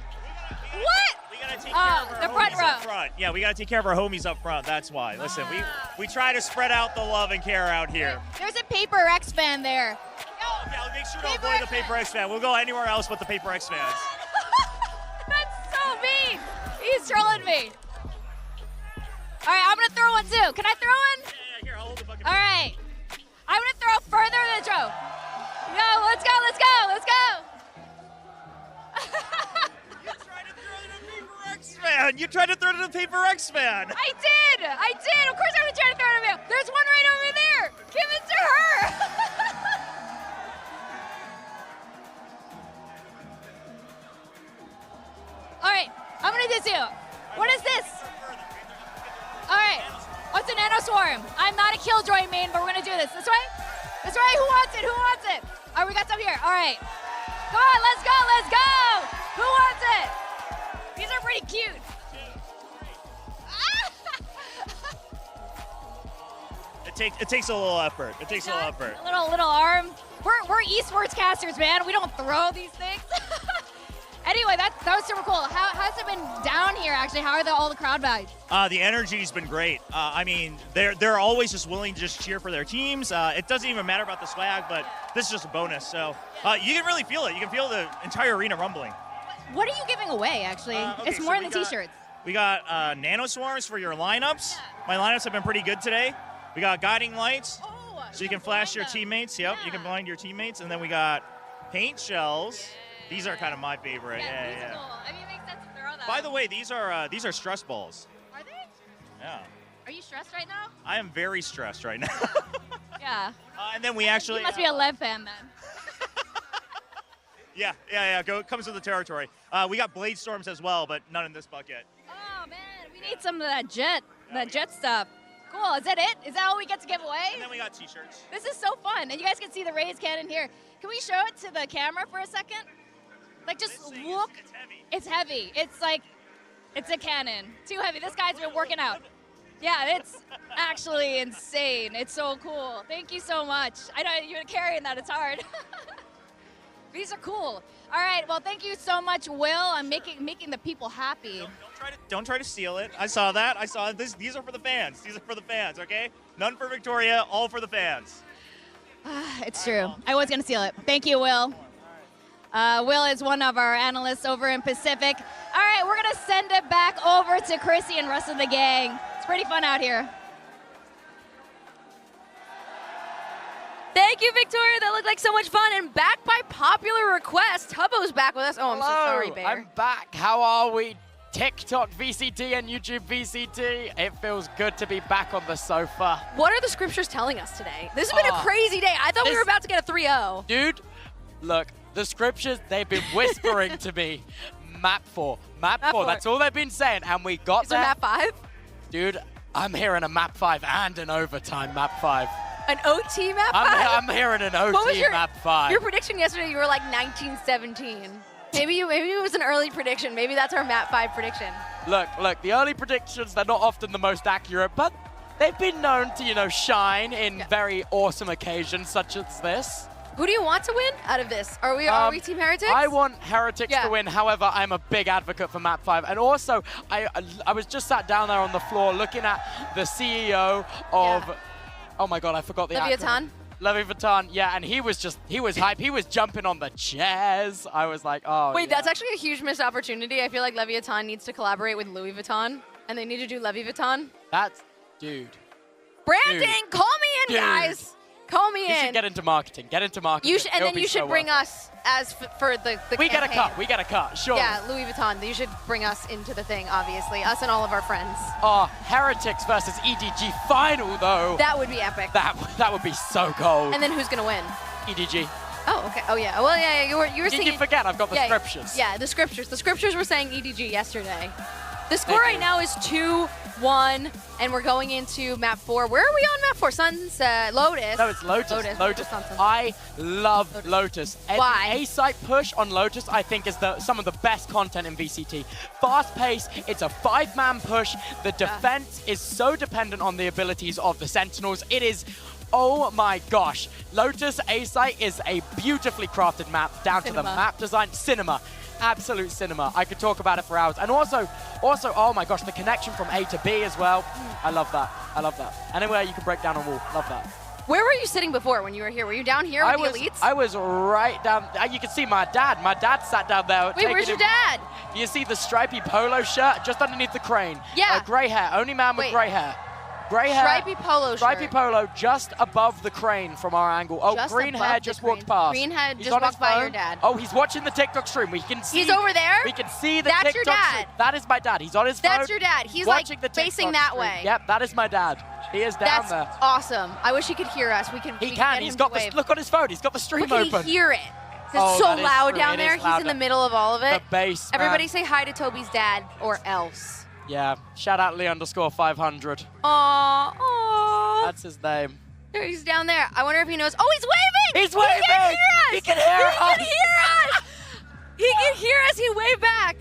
What? We gotta take care of our the front homies row. up front. Yeah, we gotta take care of our homies up front. That's why. Listen, we try to spread out the love and care out here. There's a Paper X fan there. Okay, I'll make sure to avoid the Paper X fan. We'll go anywhere else but the Paper X fans. That's so mean. He's trolling me. All right, I'm gonna throw one too. Can I throw one? Yeah, here, I'll hold the bucket. All right. I'm gonna throw further than Joe. Yo, let's go. Man, you tried to throw it to the Paper X fan. I did. Of course I'm gonna try to throw it at him. There's one right over there. Give it to her. All right, I'm gonna do this. What is this? All right. Oh, it's a Nano Swarm. I'm not a Killjoy main, but we're gonna do this. This way? This way? Who wants it? All right, we got some here. All right. Come on, let's go. Who wants it? These are pretty cute. It takes a little effort. A little arm. We're esports casters, man. We don't throw these things. Anyway, that was super cool. How's it been down here, actually? How are all the crowd vibes? The energy's been great. I mean, they're always just willing to just cheer for their teams. It doesn't even matter about the swag, but this is just a bonus. So you can really feel it. You can feel the entire arena rumbling. What are you giving away, actually? Okay, It's more so than the T-shirts. We got Nano Swarms for your lineups. My lineups have been pretty good today. We got Guiding Lights, so you can flash your teammates. Yep, you can blind your teammates. And then we got Paint Shells. These are kind of my favorite. Yeah. Cool. I mean, it makes sense to throw them. By the way, these are stress balls. Are they? Yeah. Are you stressed right now? I am very stressed right now. Yeah. And then we actually. You must be a LEV fan then. Yeah. Comes with the territory. We got Blade Storms as well, but none in this bucket. Oh man, we need some of that jet stuff. Cool. Is that it? Is that all we get to give away? And then we got T-shirts. This is so fun, and you guys can see the raise cannon here. Can we show it to the camera for a second? Like, just look. It's heavy. It's like, It's a cannon. Too heavy. This guy's been working out. Yeah, it's actually insane. It's so cool. Thank you so much. I know you're carrying that. It's hard. These are cool. All right. Well, thank you so much, Will. I'm making the people happy. Don't try to steal it. I saw that. I saw this. These are for the fans. These are for the fans, okay? None for Victoria, all for the fans. It's true. I was going to steal it. Thank you, Will. Will is one of our analysts over in Pacific. All right, we're going to send it back over to Chrissy and the rest of the gang. It's pretty fun out here. Thank you, Victoria. That looked like so much fun. And back by popular request, Hubbo's back with us. Oh, I'm so sorry, Bear. I'm back. How are we? TikTok VCT and YouTube VCT. It feels good to be back on the sofa. What are the scriptures telling us today? This has been a crazy day. I thought we were about to get a 3-0. Dude, look, the scriptures, they've been whispering to me. Map 4. Map 4. That's all they've been saying. And we got there. Is it map 5? Dude, I'm hearing a map 5 and an overtime map 5. An OT map 5? I'm hearing an OT map 5. Your prediction yesterday, you were like 1917. Maybe it was an early prediction. Maybe that's our map 5 prediction. Look, the early predictions, they're not often the most accurate, but they've been known to, shine in very awesome occasions such as this. Who do you want to win out of this? Are we Team Heretics? I want Heretics to win. However, I'm a big advocate for map 5. And also, I was just sat down there on the floor looking at the CEO of... Oh my God, I forgot the acronym. Leviathan, yeah, and he was hype. He was jumping on the chairs. I was like, oh, Wait, that's actually a huge missed opportunity. I feel like Leviathan needs to collaborate with Louis Vuitton, and they need to do Leviathan. Dude. Branding, Dude. call me in, guys. Call me in. You should get into marketing. You should bring us as for the We campaign. get a cut, sure. Yeah, Louis Vuitton. You should bring us into the thing, obviously. Us and all of our friends. Oh, Heretics versus EDG final, though. That would be epic. That would be so gold. And then who's going to win? EDG. Oh, okay. Oh, yeah. Well, yeah, you were saying... Did you forget? I've got the scriptures. Yeah, the scriptures. The scriptures were saying EDG yesterday. The score right now is 2-1, and we're going into map 4. Where are we on map 4? Lotus. No, it's Lotus. Lotus. I love Lotus. Why? The A-site push on Lotus, I think, is some of the best content in VCT. Fast pace, it's a 5-man push. The defense is so dependent on the abilities of the Sentinels. It is... Oh my gosh. Lotus A-site is a beautifully crafted map down to the map design. Cinema. Absolute cinema. I could talk about it for hours. And also, oh my gosh, the connection from A to B as well. I love that. I love that. Anywhere you can break down a wall. Love that. Where were you sitting before when you were here? Were you down here with the elites? I was right down. You can see my dad. My dad sat down there. Wait, where's your dad? You see the stripy polo shirt just underneath the crane. Yeah. Gray hair. Only man with gray hair. Gray hair. Stripy polo shirt. Stripy polo just above the crane from our angle. Oh, just green hair just walked past. Green hair just walked by your dad. Oh, he's watching the TikTok stream. We can see. He's over there? We can see the That's TikTok your dad. stream. That is my dad. He's on his phone. That's your dad. He's watching like the facing that stream. way. Yep, that is my dad. He is down there. That's awesome. I wish he could hear us. We can get He's him got to this. wave. Look on his phone. He's got the stream But open. can he hear it? It's so that is loud true. down It there. is He's in the louder. middle of all of it. The bass, man. Everybody say hi to Toby's dad or else. Yeah. Shout out Lee_500. Aww. That's his name. There, he's down there. I wonder if he knows. Oh, he's waving! He's waving! He can hear us! He can hear us! He can hear us! He can hear us. He waved back.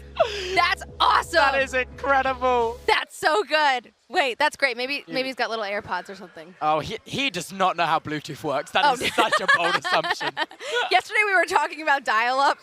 That's awesome. That is incredible. That's so good. Wait, that's great. Maybe he's got little AirPods or something. Oh, he does not know how Bluetooth works. That is such a bold assumption. Yesterday we were talking about dial-up,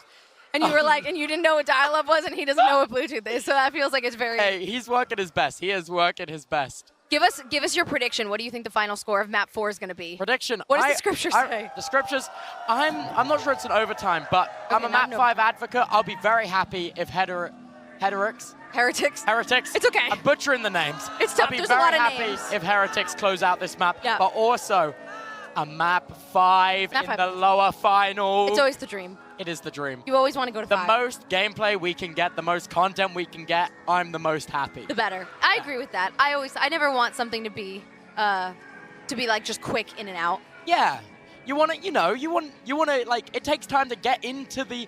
and you were like, and you didn't know what dial-up was, and he doesn't know what Bluetooth is. So that feels like it's very. Hey, he's working his best. He is working his best. Give us your prediction. What do you think the final score of map 4 is going to be? Prediction. What does the scripture say? The scriptures. I'm not sure it's an overtime, but I'm a map 5 advocate. I'll be very happy if Heretics. It's okay. I'm butchering the names. It's tough. I'll be There's very a lot of happy names. if Heretics close out this map, Yeah. but also a map 5 Map in 5. the lower final. It's always the dream. It is the dream. You always want to go to 5. The most gameplay we can get, the most content we can get, I'm the most happy. The better. I agree with that. I never want something to be like just quick in and out. Yeah. You want to, like, it takes time to get into the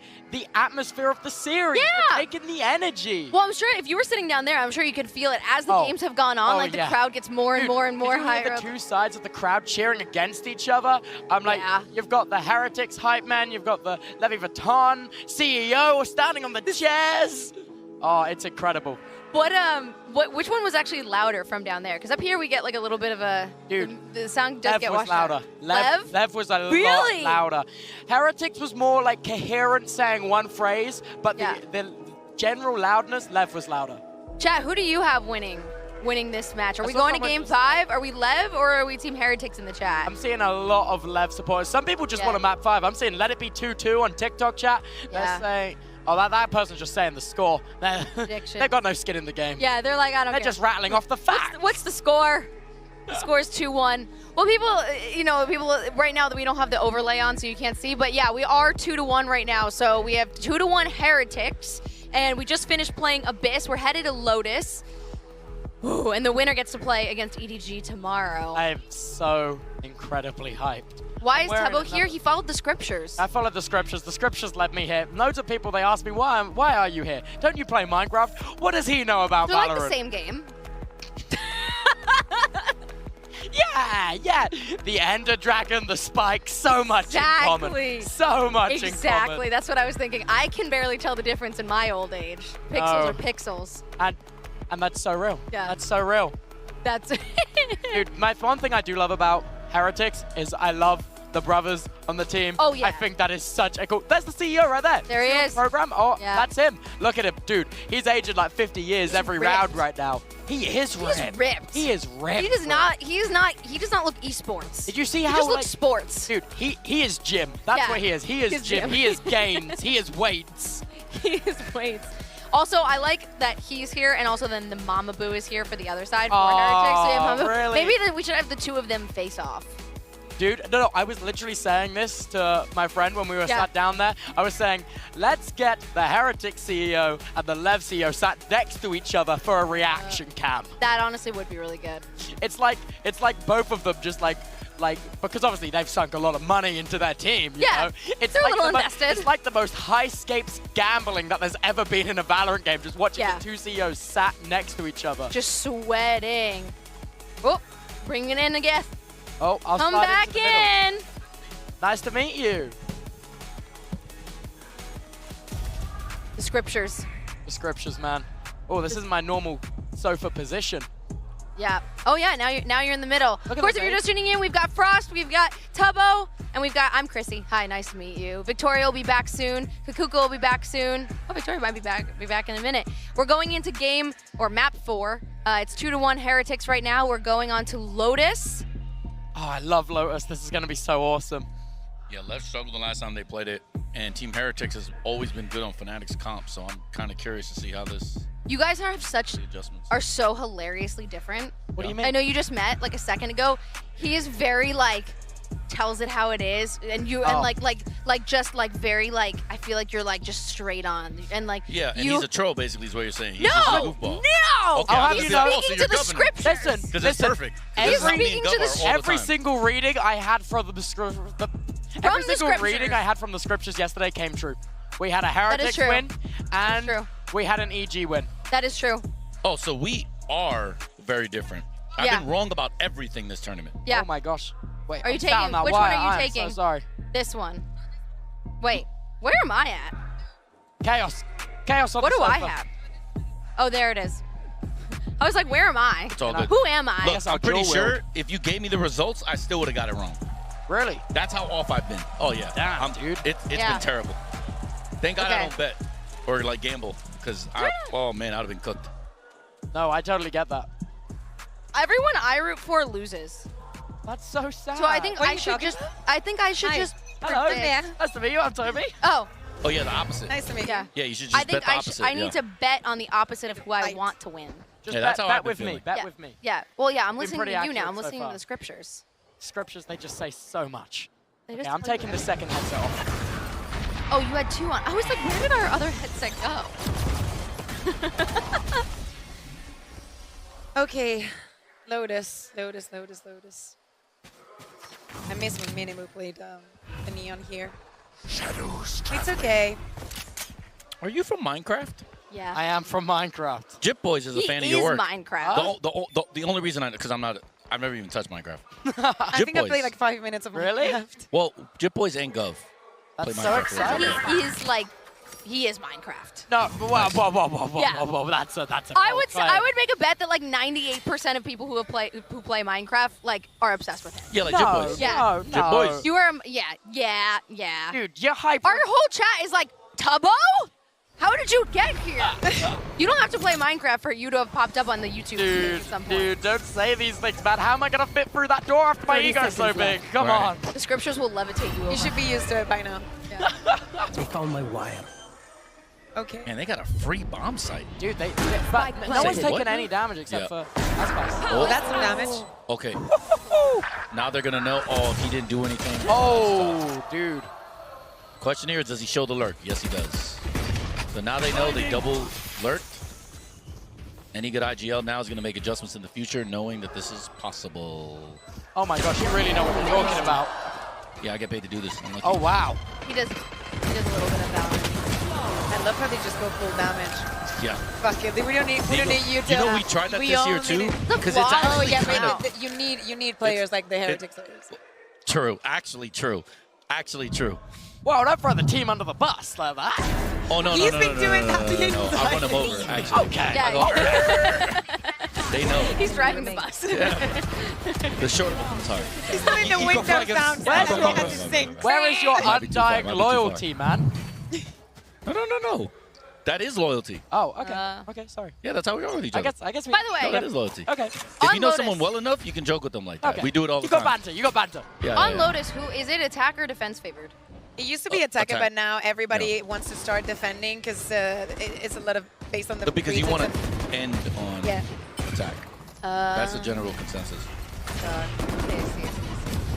atmosphere of the series. Yeah. Take in the energy. Well, I'm sure if you were sitting down there, I'm sure you could feel it as the games have gone on. Like the crowd gets more and more and more Did you hear higher. the two sides of the crowd cheering against each other? I'm like, you've got the Heretics hype man, you've got the Levi Vuitton CEO standing on the chairs. Oh, it's incredible. Which one was actually louder from down there? Because up here we get like a little bit of a. Dude, the sound does Lev get was washed out. louder. Lev? Lev was a Really? lot louder. Heretics was more like coherent, saying one phrase, but the general loudness, Lev was louder. Chat, who do you have winning this match? Are I we saw going to someone game just- 5? Are we Lev or are we Team Heretics in the chat? I'm seeing a lot of Lev supporters. Some people just want to map 5. I'm seeing Let It Be 2-2 on TikTok chat. They're saying, oh, that person's just saying the score. They've got no skin in the game. Yeah, they're like, I don't They're care. just rattling off the facts. What's the score? The score is 2-1. Well, people right now that we don't have the overlay on, so you can't see. But yeah, we are 2-1 right now. So we have 2-1 Heretics, and we just finished playing Abyss. We're headed to Lotus. Ooh, and the winner gets to play against EDG tomorrow. I'm so incredibly hyped. Why I'm is wearing Tubbo another- here? He followed the scriptures. I followed the scriptures. The scriptures led me here. Loads of people, they ask me, why are you here? Don't you play Minecraft? What does he know about They're Valorant? like the same game. Yeah. The Ender Dragon, the Spike, so much in common. So much in common. Exactly. That's what I was thinking. I can barely tell the difference in my old age. Pixels Oh. are pixels. And that's so real. Yeah. That's so real. That's Dude, one thing I do love about Heretics is I love the brothers on the team. Oh, yeah. I think that is such a cool... There's the CEO right there. There he CEO is. Program. Oh, Yeah. that's him. Look at him. Dude, he's aged like 50 years every ripped. round right now. He is ripped. He's ripped. He is ripped. He does not look esports. Did you see he how just like, looks sports. Dude, he is gym. That's Yeah. what he is. He is He's gym. gym. He is gains. He is weights. He is weights. Also, I like that he's here, and also then the Mama Boo is here for the other side. For Heretics. So we have Mama Boo. really? Maybe then we should have the two of them face off. Dude, no, I was literally saying this to my friend when we were sat down there. I was saying, let's get the Heretic CEO and the Lev CEO sat next to each other for a reaction cam. That honestly would be really good. It's like both of them just like because obviously they've sunk a lot of money into their team. You know? It's they're like a little the invested. It's like the most high stakes gambling that there's ever been in a Valorant game. Just watching the two CEOs sat next to each other. Just sweating. Oh, bring it in again. Oh, I'll Come slide back into the middle. in. Nice to meet you. The scriptures. The scriptures, man. Oh, this isn't my normal sofa position. Yeah. Oh yeah. Now you're in the middle. Of at course, this if you're age. just tuning in, we've got Frost, we've got Tubbo, and I'm Chrissy. Hi, nice to meet you. Victoria will be back soon. Kakuka will be back soon. Oh, Victoria might be back in a minute. We're going into map 4. It's 2-1 Heretics right now. We're going on to Lotus. Oh, I love Lotus. This is gonna be so awesome. Yeah, Lev struggled the last time they played it, and Team Heretics has always been good on Fnatic's comp, so I'm kind of curious to see how this... You guys are so hilariously different. What do you mean? I know you just met like a second ago. He is very like tells it how it is, and you and just very like I feel like you're like just straight on and like Yeah, and you, he's a troll, basically, is what you're saying. He's No! just a goofball. No! Okay, I'll I'm have gonna you be like, know- oh, so you're Speaking to the gubbing. scriptures. Because it's perfect. 'Cause He's it's how me speaking and to Gub the are all the Every time. single reading I had from the scriptures yesterday came true. We had a Heretics true. win, and we had an EG win. That is true. Oh, so we are very different. I've Yeah. been wrong about everything this tournament. Yeah. Oh my gosh. Wait, Are you I'm sat taking on that which wire. one are you I am taking? So sorry. This one. Wait, where am I at? Chaos. Chaos on What the do I sofa. have? Oh, there it is. I was like, where am I? It's all good. Who am I? Look, I'm pretty sure if you gave me the results, I still would have got it wrong. Really? That's how off I've been. Oh, yeah. Damn, dude. It's Yeah. been terrible. Thank God I Okay. don't bet or like gamble because oh man, I'd have been cooked. No, I totally get that. Everyone I root for loses. That's so sad. So I think What are I you should talking just. I think I should just. Hello. predict- Nice to meet you. I'm Toby. Oh. Oh yeah, the opposite. Nice to meet you. Yeah. Yeah, you should just I think bet the opposite. I need to bet on the opposite of who I want to win. Just Yeah, that's bet, how bet I've been with me. feeling. Bet Yeah. with me. Yeah. Well, yeah. I'm Been listening pretty to you now. accurate I'm so listening far. to the scriptures. Scriptures, they just say so much. They Okay, just I'm tell you taking the second headset off. Oh, you had 2 on. I was like, where did our other headset go? Okay, Lotus. I miss when Minimu played the Neon here. Shadows. It's okay. Are you from Minecraft? Yeah. I am from Minecraft. Jip Boys is a fan of He your is work. Minecraft. The only reason because I've never even touched Minecraft. I think I played like 5 minutes of Really? Minecraft. Well, Jip Boys and Gov. That's play so Minecraft exciting. together. he is Minecraft. No, whoa, Yeah. that's a I bold claim. would make a bet that like 98% of people who play Minecraft like are obsessed with him. Yeah, like Jib Boys. Yeah. Jib Boys. You are yeah. Dude, you're hype. Our whole chat is like, Tubbo? How did you get here? You don't have to play Minecraft for you to have popped up on the YouTube feed at some point. Dude, don't say these things, man. How am I gonna fit through that door after my 30 ego's so seconds big? left. Come on. The scriptures will levitate you over. You should be used to it by now. They found my wire. Okay. Man, they got a free bomb site. Dude, but no one's Say taking what? any damage except Yeah. for Icebox. Oh, that's some damage. Okay. Now they're gonna know. Oh, he didn't do anything. Oh, dude. Question here is, does he show the lurk? Yes, he does. So now they know they double lurked. Any good IGL now is gonna make adjustments in the future, knowing that this is possible. Oh my gosh, you really know what you're talking about. Yeah, I get paid to do this. Unlucky. Oh wow. He does a little bit of damage. I love how they just go full damage. Yeah. Fuck it. We don't need you to. You know we tried that this year too, because it's Oh actually yeah, kind of but you need players like the Heretics. true. Actually true. Actually true. Well, don't throw the team under the bus like that. Oh no, He's no, been no, doing no, that no, the no, no. I entire run him over. Actually. Okay. I go, they know. He's driving the bus. The short one. Sorry. He's doing the window sound at the same. Where is your Might be too far, might undying be too loyalty, man? No. That is loyalty. Oh, okay. Okay, sorry. Yeah, that's how we are with each other. I guess. By the way, No, that is loyalty. Okay. If On you know Lotus. someone well enough, you can joke with them like that. Okay. We do it all the You got time. banter. You got banter. Yeah, On yeah. Lotus, who is it? Attack or defense favored? It used to be attacker, attack. but now everybody wants to start defending because it's a lot of based on the. But because you reasons want to of- end on Yeah. attack. That's the general consensus. Okay,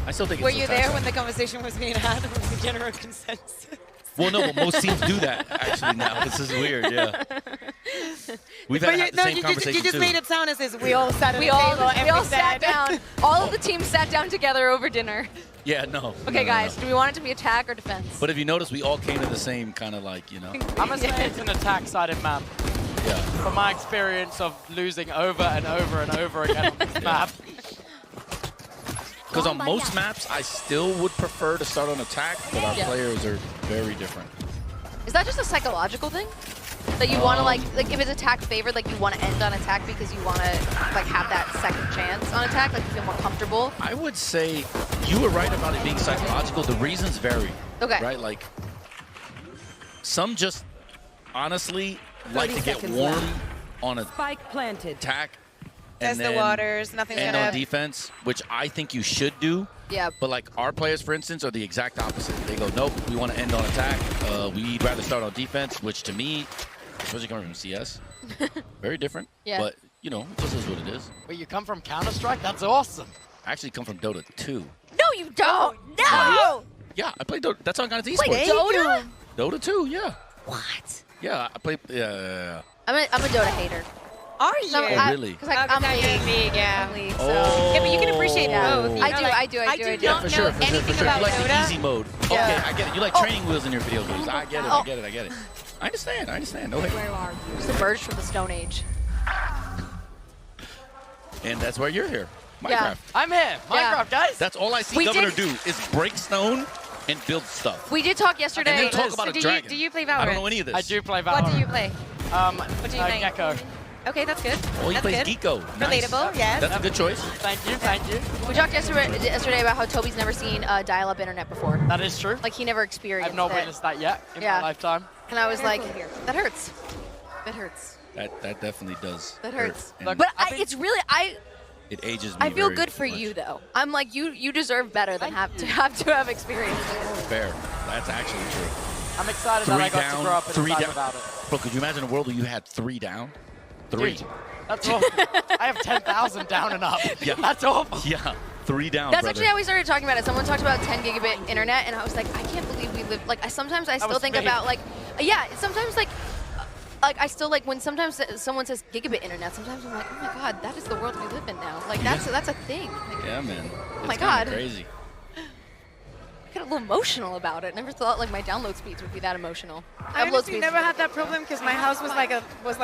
I still think Were it's you attack there side. when the conversation was being had? Was the general consensus? Well, no, but most teams do that actually now. This is weird, yeah. We've But had the same conversation you just too. made it sound as if we all sat at We the all table. and we all said- sat down. All of the teams sat down together over dinner. Yeah, no. Okay, no, guys, no. do we want it to be attack or defense? But if you notice, we all came to the same kind of like, you know. I'm gonna say it's an attack-sided map. Yeah. From my experience of losing over and over and over again on this map. Because on most maps, I still would prefer to start on attack, but our Yeah. players are very different. Is that just a psychological thing? That you want to like if it's attack favored, like you want to end on attack because you want to like have that second chance on attack, like you feel more comfortable. I would say you were right about it being psychological. The reasons vary. Okay. Right? Like, some just honestly like to 30 get seconds warm left. on Spike planted. attack. Test the then waters, nothing's end gonna- on defense, which I think you should do. Yeah. But like our players, for instance, are the exact opposite. They go, nope, we want to end on attack. We'd rather start on defense, which to me, especially coming from CS, very different. Yeah. But, you know, this is what it is. Wait, you come from Counter-Strike? That's awesome. I actually come from Dota 2. No, you don't. No. Yeah, I play Dota. That's how I got into Wait, esports. Dota? Dota 2, yeah. What? Yeah, I play. Yeah. I'm a Dota hater. Are you? No, Oh, really? Because I'm league. yeah. I'm league, so. Oh. Yeah, but you can appreciate both. You I know, do, like, I do. I do Yeah, not For know sure, for sure, anything for sure. about You like the Dota. easy mode. Yeah. Okay, I get it. You like training wheels in your video games. I get it, I get it, I get it. I understand. No hate. Where are you? Just emerged from the Stone Age. And that's why you're here. Minecraft. Yeah. I'm here. Minecraft, guys. That's all I see We Governor did- do is break stone and build stuff. We did talk yesterday. And then talk about a dragon. Do you play Valorant? I don't know any of this. I do play Valorant. What do you play? What do you think? Gecko. Okay, that's good. Oh, he that's plays good. Geeko. Nice. Relatable, yes. That's a good choice. Thank you. We talked yesterday about how Toby's never seen dial-up internet before. That is true. Like he never experienced I've not it. witnessed that yet in Yeah. my lifetime. And I was like, that hurts. That hurts. That definitely does. That hurt. hurts. And But it's really it ages me. I feel very good for much. you though. I'm like you deserve better than have to experienced it. Fair. That's actually true. I'm excited 3 that I got down, to grow up in 3 a time down. about it. Bro, could you imagine a world where you had 3 down? 3. Dude, that's awful. I have 10,000 down and up. Yeah. That's awful. Yeah. 3 down. That's brother. actually how we started talking about it. Someone talked about 10 gigabit internet, and I was like, I can't believe we live. Like, sometimes I still was think me. about like, yeah. Sometimes like I still like when sometimes someone says gigabit internet. Sometimes I'm like, oh my god, that is the world we live in now. Like that's a thing. Like, Yeah, man. It's my kinda God. Crazy. I get a little emotional about it. Never thought like my download speeds would be that emotional. I honestly never had that problem because my house was like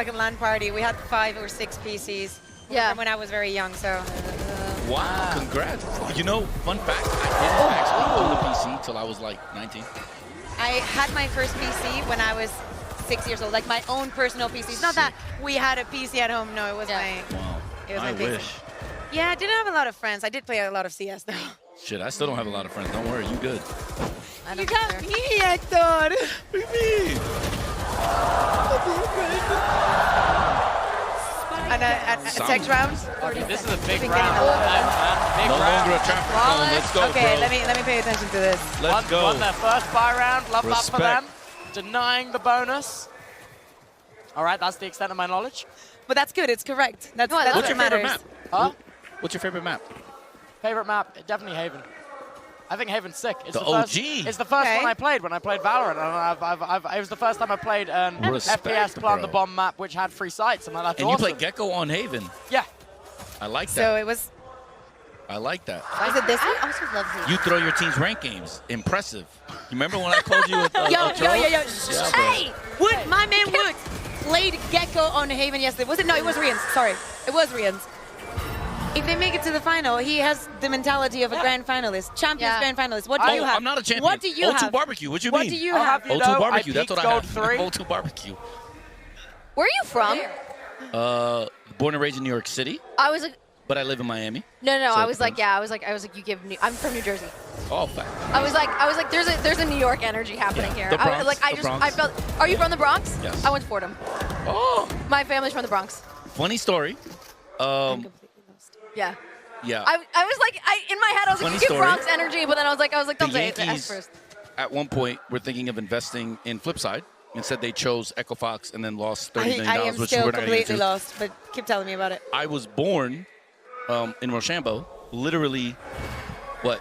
a LAN party. We had 5 or 6 PCs. Yeah. When I was very young, so. Wow, congrats. You know, fun fact, I didn't actually own a PC till I was like 19. I had my first PC when I was 6 years old, like my own personal PC. It's not that we had a PC at home. No, it was my. Wow. It was I my PC. wish. Yeah, I didn't have a lot of friends. I did play a lot of CS though. Shit, I still don't have a lot of friends. Don't worry, you good. You got me, Hector. And a text round. Okay, this is a big Been round. getting a lot of Big No round. longer a traffic cone. Let's go, Okay, bro. let me pay attention to this. Let's go. Won their first buy round. Love that for them. Respect. Denying the bonus. All right, that's the extent of my knowledge. But that's good. It's correct. That's What's what your favorite matters. map? Huh? What's your favorite map? Favorite map? Definitely Haven. I think Haven's sick. It's The first, OG. It's the first Okay. one I played when I played Valorant. And it was the first time I played an Respect, FPS Plant the bro. Bomb map, which had 3 sites. I'm like, that's And awesome. you play Gecko on Haven. Yeah. I like that. So it was. I like that. Was it this one? I also love Haven. You throw your team's rank games. Impressive. You remember when I called you a troll? Yo. Yeah, bro. Hey, Wood, my man Wood played Gecko on Haven yesterday. Was it? No, it was Rian's. Sorry, it was Rian's. If they make it to the final, he has the mentality of a grand finalist, champions grand finalist. What do you have? I'm not a champion. What do you O2 have? barbecue. What you mean? What do you have? O2 barbecue. That's what I have. Gold 3. O2 barbecue. Where are you from? Born and raised in New York City, I was like, but I live in Miami. no. So I it was like, depends. yeah. I was like, you give. I'm from New Jersey. Oh, fact. I was like, there's a New York energy happening here. The Bronx, I the Bronx. felt. Are you from the Bronx? Yes. I went to Fordham. Oh, My family's from the Bronx. funny story. Yeah. Yeah. I was like, in my head, I was like, Funny you give story. Bronx energy, but then I was like, The don't say it Yankees first. at one point were thinking of investing in Flipside. Instead, they chose Echo Fox and then lost $30 million, I am which still we're not going to get completely into. lost, but keep telling me about it. I was born in Rochambeau, literally, what,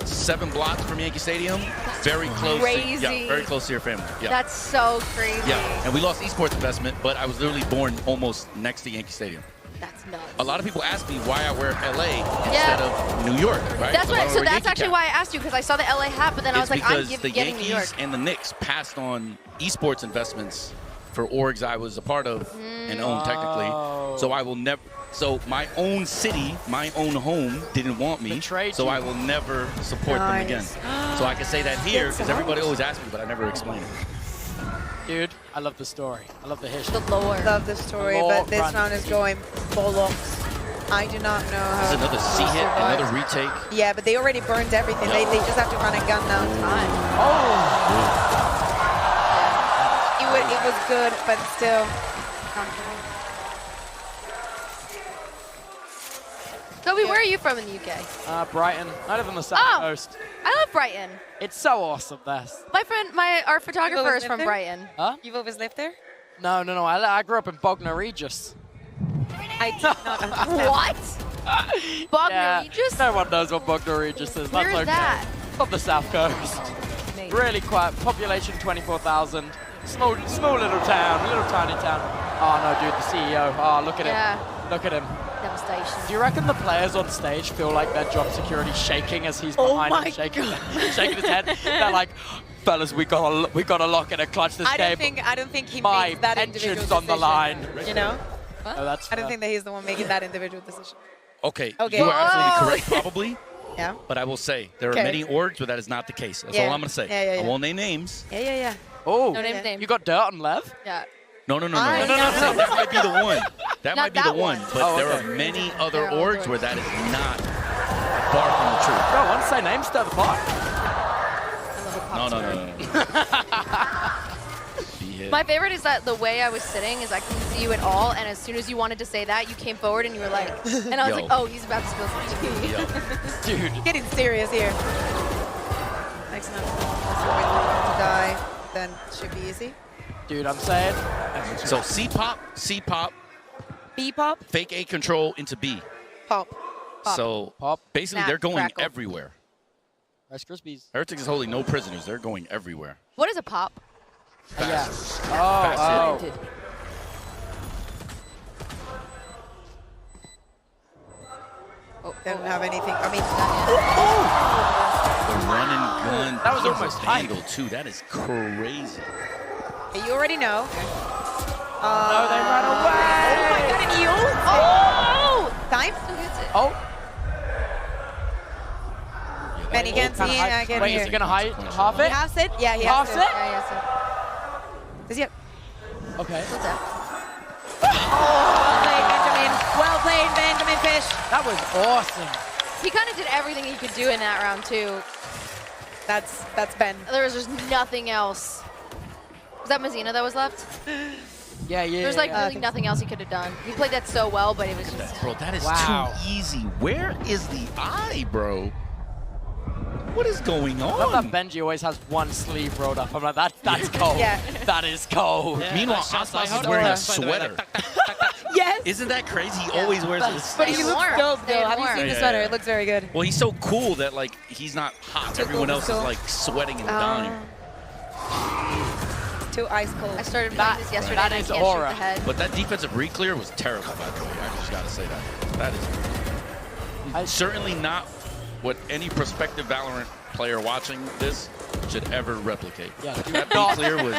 7 blocks from Yankee Stadium? Very close. Crazy. Yeah, very close to your family. Yeah. That's so crazy. Yeah, and we lost esports investment, but I was literally born almost next to Yankee Stadium. That's nuts. A lot of people ask me why I wear LA instead of New York, right? That's why I what. So wear that's Yankee actually cap. why I asked you, because I saw the LA hat, but then I was like, I'm because the getting New York. Yankees and the Knicks passed on esports investments for orgs I was a part of and owned technically. So I will never. So my own city, my own home didn't want me. So I will never support them again. So I can say that here because everybody always asks me, but I never explain it. Dude, I love the story. I love the history. The lore. Love the story, Lore but this run. round is going bollocks. I do not know how. This is another C hit, another retake. Yeah, but they already burned everything. They just have to run a gun now. It was good, but still. Toby, where are you from in the UK? Brighton. I live on the south coast. I love Brighton. It's so awesome there. My friend, our photographer always is lived from there? Brighton. Huh? You've always lived there? No. I grew up in Bognor Regis. I did not understand. What? Bognor Yeah, Regis? no one knows what Bognor Regis is. Where That's is okay. that? Of the south coast. Really quiet. Population 24,000. Small little town. Little tiny town. Oh no, dude, the CEO. Oh, look at him. Look at him. Devastation. Do you reckon the players on stage feel like their job security shaking as he's behind him, shaking his head? They're like, fellas, we gotta lock in and clutch this I game. don't think he My makes that individual pension's decision. on the line. You know? No, that's I don't fair. think that he's the one making that individual decision. Okay, Okay. you are absolutely Whoa. correct, probably. Yeah. But I will say there Okay. are many orgs where that is not the case. That's Yeah. all I'm going to say. Yeah. I won't name names. Yeah. Oh, No name. you got dirt on Lev? Yeah. No. I No. That might be the one. That Not might be that the one. one. But Oh, there okay. are many other There are orgs other where that is not far from the truth. Go on, say names, stir the pot. No. My favorite is that the way I was sitting is I couldn't see you at all, and as soon as you wanted to say that, you came forward and you were like, and I was Yo. like, oh, he's about to spill something to me. Dude. Getting serious here. Excellent. That's the way to die. Then should be easy. Dude, I'm saying. So C-pop, B-pop, fake A control into B. pop. So basically Snap, they're going crackle. everywhere. Rice Krispies. Heretics is holding no prisoners. They're going everywhere. What is a pop? Yeah. Fast hit. They don't have anything. I mean, The run and gun. That was perfect almost tight. handle too. That is crazy. you already know. No, they ran away. Oh my god, an eel! Oh! Time? Oh. Man, he can't see it. I can Wait, hear. is he gonna half He it? halves it? Yeah, he Halves halves it? Yeah, he halves it. Does he have... Okay. Well played, Benjamin. Well played, Benjamin Fish. That was awesome. He kind of did everything he could do in that round too. That's Ben. There was just nothing else. Was that Mazina that was left? Yeah. There's like really nothing else he could have done. He played that so well, but it was just... Bro, that is Wow. too easy. Where is the eye, bro? What is going on? I love that Benji always has one sleeve rolled up. I'm like, that's cold. Yeah. That is cold. Yeah, meanwhile, Icebox is wearing a sweater. Yes. Isn't that crazy? He always wears this. But he looks dope, though. Have you seen the sweater? Yeah. It looks very good. Well, he's so cool that like he's not hot. Everyone else is like sweating and dying. Too ice cold. I started playing this yesterday and I can't shoot the head. But that defensive re-clear was terrible, by the way. I just gotta say that. That is certainly not what any prospective Valorant player watching this should ever replicate. Yeah, that re-clear was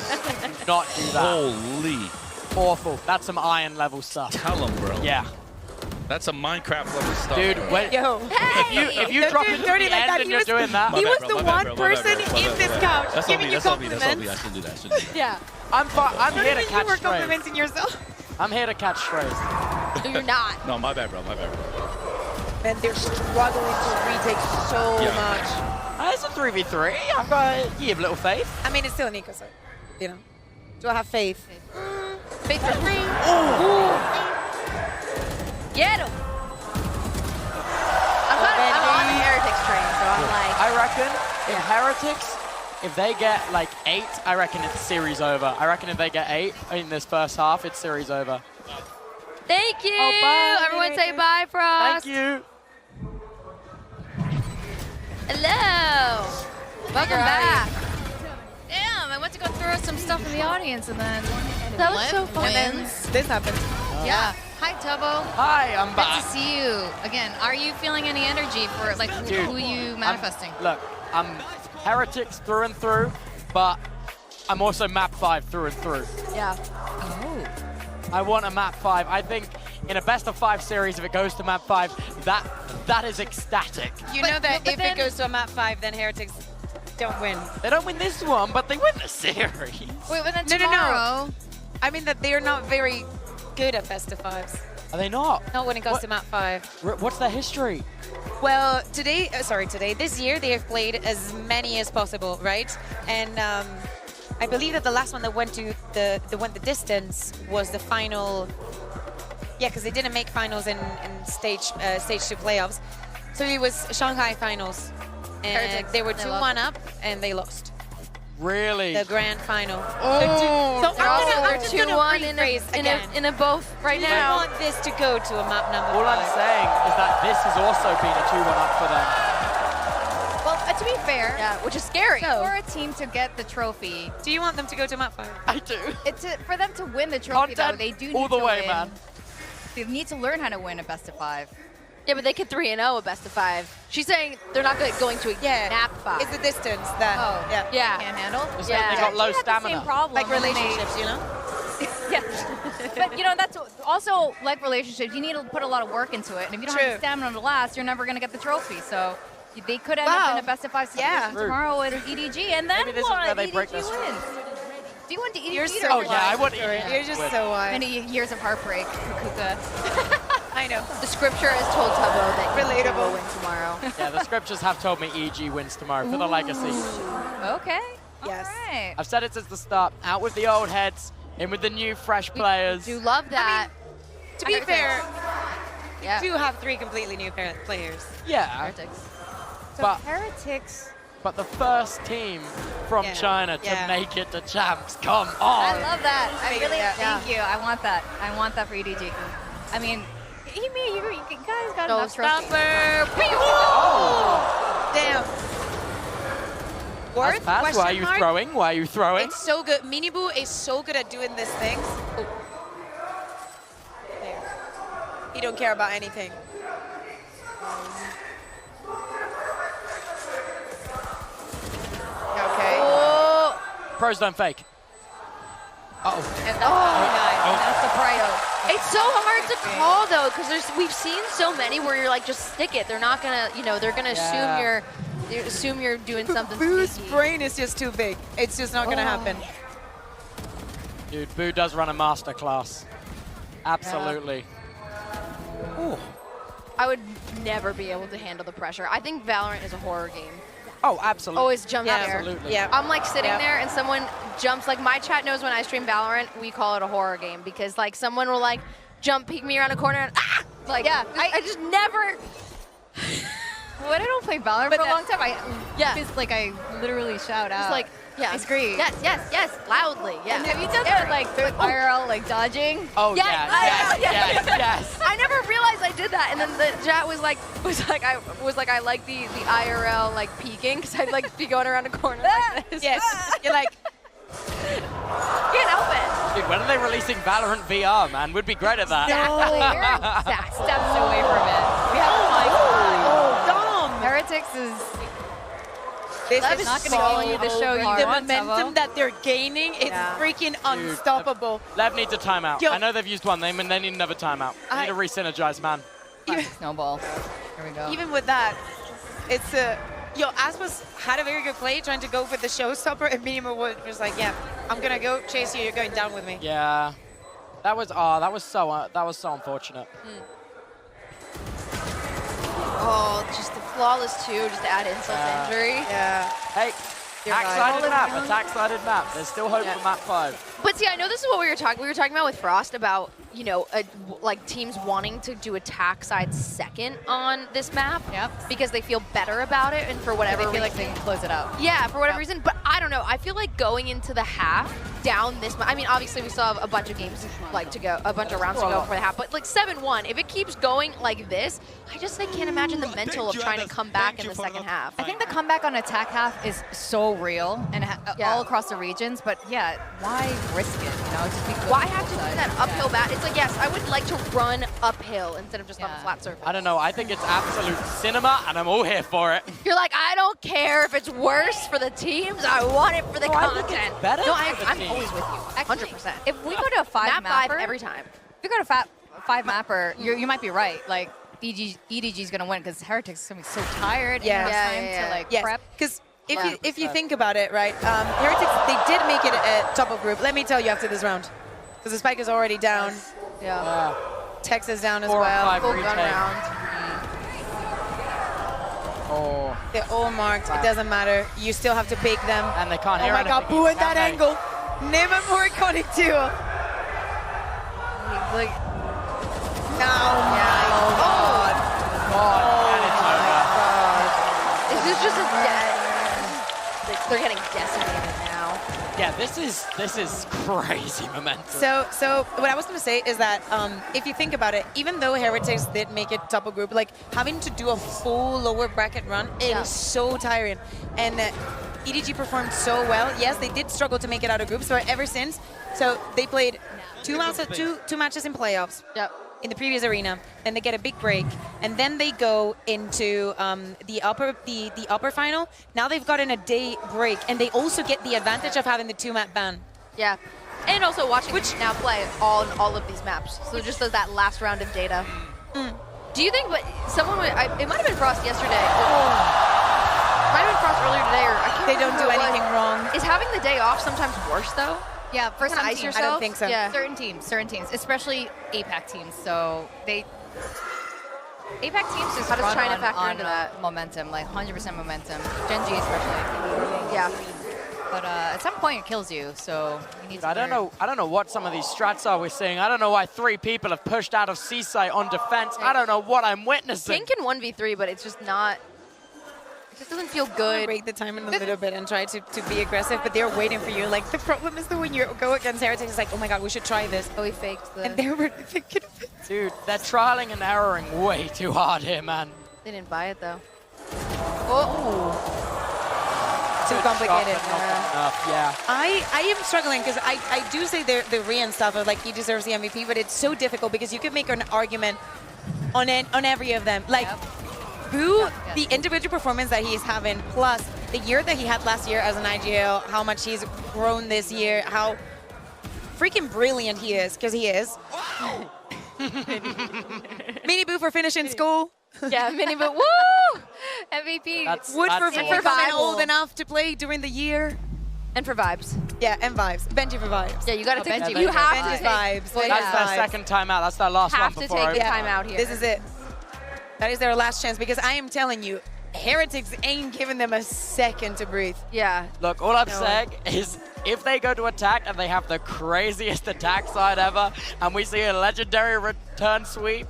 not do that. Holy. Awful. That's some iron level stuff. Tell him, bro. Yeah. That's some Minecraft level stuff. Dude, when, if you drop into the dirty like end that, and he you're was- doing that. he was the one person in this couch That's giving you That's on me. compliments. I shouldn't do that. I shouldn't do that. Yeah. I'm here to You catch were strays. complimenting yourself. I'm here to catch strays. No, you're not. No, my bad, bro. My bad, bro. And they're struggling to retake so much. It's a 3v3. I've got you have little faith. I mean, it's still an eco, so, you know. Do I have faith? Faith for free. Get him. I'm on the Heretics train, so I'm like... I reckon if Heretics, if they get like 8, I reckon it's series over. I reckon if they get 8 in this first half, it's series over. Thank you. Oh, bye. Everyone say bye, Frost. Thank you. Hello. Welcome back. Damn, I went to go throw some stuff in the audience and then That was so fun. This happened. Yeah. Hi, Tubbo. Hi, I'm Good back. to see you again. Are you feeling any energy for like Dude, who you manifesting? Look, I'm Heretics through and through, but I'm also map 5 through and through. Yeah. Oh. I want a map 5. I think in a best of 5 series, if it goes to map 5, that is ecstatic. You know that if it goes to a map 5, then Heretics don't win. They don't win this one, but they win the series. Wait, but then No. tomorrow. I mean that they are not very good at best of 5s. Are they not? Not when it goes to map 5. What's their history? Well, this year they have played as many as possible, right? And I believe that the last one that went to the distance was the final. Yeah, because they didn't make finals in stage 2 playoffs. So it was Shanghai finals, and Heretics, they were they 2-1 up, and they lost Really? the grand final. Oh, so I'm just gonna 2-1 rephrase again. in a both right We now. want this to go to a map number All 5. I'm saying is that this has also been a 2-1 up for them. Well, to be fair, Yeah, which is scary. for a team to get the trophy, Do you want them to go to map 5? I do. for them to win the trophy, though, Content they do need all the to way, win. man. They need to learn how to win a best of 5. Yeah, but they could 3-0 a best of 5. She's saying they're not going to a map 5. It's the distance that. Oh. Yeah. Can't handle. It's like they got low They have the stamina. same problem Like when they- relationships, you know. Yeah. But, you know, that's also like relationships. You need to put a lot of work into it. And if you don't have the stamina to last, you're never going to get the trophy. So they could end up in a best of 5 situation tomorrow with EDG. And then Maybe this is what? where they EDG break this. wins. Do you want to EDG? You're or so Oh, yeah, I would. You're just so wise. Many years of heartbreak, Kukuka. I know. The scripture has told Tubbo that EG will Relatable. win tomorrow. Yeah, the scriptures have told me EG wins tomorrow for the legacy. Okay. Yes. All right. I've said it since the start. Out with the old heads, in with the new, fresh players. Do love that. To be fair, Yeah. do have 3 completely new players. Yeah, Heretics. So but Heretics. but the first team from Yeah. China to Yeah. make it to champs. Come I on. love that. I really Yeah. thank you. I want that. I want that for EDG. I mean, you guys got enough trophies. Oh! Damn. That's Worth? fast. Question Why are you mark? throwing? Why are you throwing? It's so good. Miniboo is so good at doing these things. Oh. There. He don't care about anything. Okay. Oh, Pros don't fake. Uh-oh. that's the prio. It's so hard to call though, because we've seen so many where you're like, just stick it. They're not gonna, they're gonna assume you're You assume you're doing something Boo's sneaky. brain is just too big. It's just not going to happen. Dude, Boo does run a masterclass. Absolutely. Ooh. I would never be able to handle the pressure. I think Valorant is a horror game. Oh, absolutely. Always jump scare. Absolutely. Yeah. I'm like sitting there and someone jumps. Like my chat knows when I stream Valorant, we call it a horror game because like someone will like jump, peek me around a corner, and like I just never. When I don't play Valorant for a long time, I literally shout out. Just like I scream. Yes, loudly. Yeah. And have you done that like IRL like dodging? Oh yes. yes. I never realized I did that, and then the chat was like I like the IRL like peeking because I'd like be going around a corner like this. Yes. You're like. Can't help it. Dude, when are they releasing Valorant VR, man? We'd be great at that. Exactly. Steps away from it. We have Heretics is. This is not going to give you the show you the want. momentum that they're gaining is freaking unstoppable. Lev needs a timeout. Yo. I know they've used one, they need another timeout. They need to re-synergize, man. Snowball. Here we go. Even with that, it's yo, Aspas had a very good play trying to go for the showstopper, and Minimo was like, yeah, I'm gonna go chase you. You're going down with me. Yeah, that was so unfortunate. Oh, just the flawless two, just to add insult to injury. Yeah. Hey, attack-sided map, attack-sided map. There's still hope for map 5. But see, I know this is what we were talking about with Frost about, you know, like teams wanting to do attack side second on this map because they feel better about it and for whatever they feel reason. like they can close it out. Yeah, for whatever reason. But I don't know. I feel like going into the half down this map. I mean, obviously we still have a bunch of games like to go, a bunch of rounds to go for the half. But like 7-1, if it keeps going like this, I can't imagine the mental of trying to come back in the second half. I think the comeback on attack half is so real and all across the regions. But yeah, why risk it? You know, just be why have to do that uphill bat? It's like, yes, I would like to run uphill instead of just on a flat surface. I don't know. I think it's absolute cinema, and I'm all here for it. You're like, I don't care if it's worse for the teams. I want it for the content. Better. No, for the I'm team. always with you. 100%. If we go to a 5 Map 5 mapper every time. If we go to 5 mapper, you might be right. Like EDG is gonna win because Heretics is gonna be so tired. And time to like prep. Because if you think about it, right, Heretics, they did make it a top of group. Let me tell you after this round. Because the spike is already down. Yeah. Tex down as 4 or well. 5 Full retake. gun round. Oh. They're all marked. It doesn't matter. You still have to bake them. And they can't hear Oh my god, anything, Boo at can that they? angle. Never more iconic too. Like, this is just a dead. They're getting decimated now. Yeah, this is crazy momentum. So what I was going to say is that if you think about it, even though Heretics did make it top of group, like having to do a full lower bracket run is so tiring. And EDG performed so well. Yes, they did struggle to make it out of groups, but ever since, so they played two matches in playoffs. Yep. In the previous arena, then they get a big break, and then they go into the upper final. Now they've gotten a day break, and they also get the advantage of having the 2-map ban. Yeah, and also watching now play on all of these maps. So just that last round of data. Do you think? But someone, it might have been Frost yesterday. Might have been Frost earlier today, or I can't They don't do remember anything wrong. Is having the day off sometimes worse though? Yeah, for some ice teams. yourself? I don't think so. Yeah. Certain teams, especially APAC teams. So APAC teams just How does run China on, factor on into that? Momentum, like 100% momentum. Genji especially. Yeah. But at some point it kills you, so you need to I don't know what some of these strats are we're seeing. I don't know why 3 people have pushed out of Seaside on defense. I don't know what I'm witnessing. King can 1v3, but it's just not. It just doesn't feel good. Break the time in a little bit and try to be aggressive, but they're waiting for you. Like the problem is that when you go against Heretics, it's like, oh my god, we should try this. Oh, he faked the. And they were thinking of it. Dude, they're trialing and erroring way too hard here, man. They didn't buy it though. Oh. Too complicated. Yeah. I am struggling because I do say the Rian stuff of like he deserves the MVP, but it's so difficult because you could make an argument on every of them. Like Boo, the individual performance that he's having, plus the year that he had last year as an IGL, how much he's grown this year, how freaking brilliant he is, because he is. Mini Boo for finishing school. Yeah, Mini Boo, woo! MVP. Wood for vibes. fun, old enough to play during the year. And for vibes. Yeah, and vibes. Benji for vibes. Yeah, you gotta take. Benji. You have to Benji's take vibes. well, That's yeah. their second timeout. That's their last Have one to before take the I- timeout here. This is it. That is their last chance because I am telling you, Heretics ain't giving them a second to breathe. Yeah. Look, all I'm saying is if they go to attack and they have the craziest attack side ever and we see a legendary return sweep,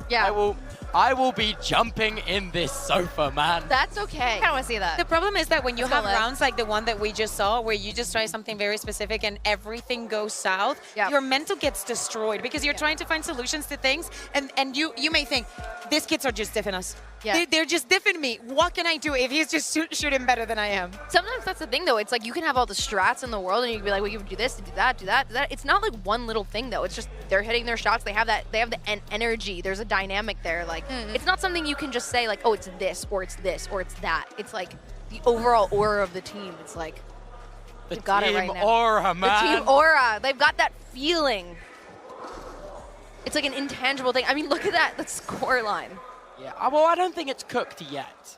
Yeah. I will be jumping in this sofa, man. That's okay. I don't want to see that. The problem is that when you Let's go, have Lev. rounds like the one that we just saw, where you just try something very specific and everything goes south, your mental gets destroyed because you're trying to find solutions to things, and you may think, these kids are just diffing us. Yeah. They're just diffing me. What can I do if he's just shooting better than I am? Sometimes that's the thing, though. It's like you can have all the strats in the world, and you can be like, well, you can do this, do that, do that, do that. It's not like one little thing, though. It's just they're hitting their shots. They have that. They have the energy. There's a dynamic there. Like it's not something you can just say like, oh, it's this or it's this or it's that. It's like the overall aura of the team. It's like they've got it right now. Aura, man. The team aura. They've got that feeling. It's like an intangible thing. I mean, look at that. The score line. Yeah. Well, I don't think it's cooked yet.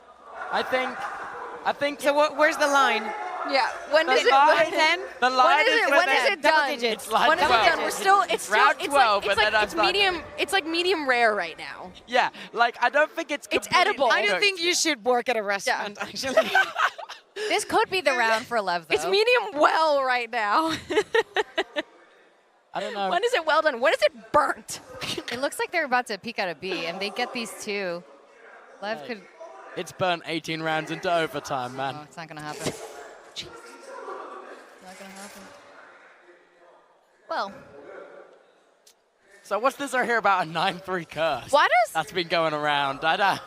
I think. So where's the line? Yeah. When The is it? line- When, the line when is is it? when When is they're it double done? digits. It's line When is it 12. done? We're still. It's still. Round It's 12, like and then I'm it's done. medium. It's like medium rare right now. Yeah, like I don't think it's It's completely edible. I don't cooked. think you should work at a restaurant, actually. This could be the round for Lev, though. It's medium well right now. I don't know. When is it well done? When is it burnt? It looks like they're about to peek out a B, and they get these two. Lev Hey. could. It's burnt 18 rounds into overtime, man. Oh, it's not gonna happen. Not gonna happen. Well, So what's this I hear about a 9-3 curse? why does That's been going around. I don't.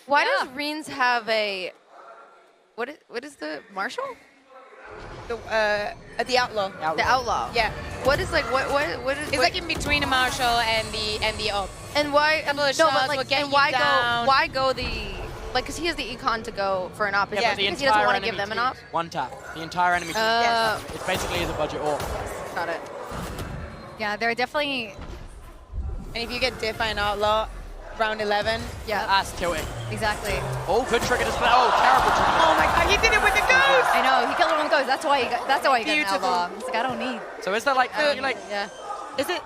why does Reens have a what is the Marshall? The outlaw. The outlaw. Yeah. What is like what is It's like in between a marshal and the up. and why couple of no shots but like will get and you why down. go the like because he has the econ to go for an op. Yeah, Yeah, but the because he doesn't entire want to give enemy them an team- op. One tap. The entire enemy team. Yes. It basically is a budget AWP. Got it. Yeah, they're definitely. And if you get diff by an outlaw, round 11. Yeah. Ass tilting. Exactly. Oh, good trigger display. Oh, terrible trigger. Oh my god, he did it with the ghost! I know, he killed him with goes. That's why he got an Beautiful. outlaw. It's like, I don't need. So is there like, Yeah. Is it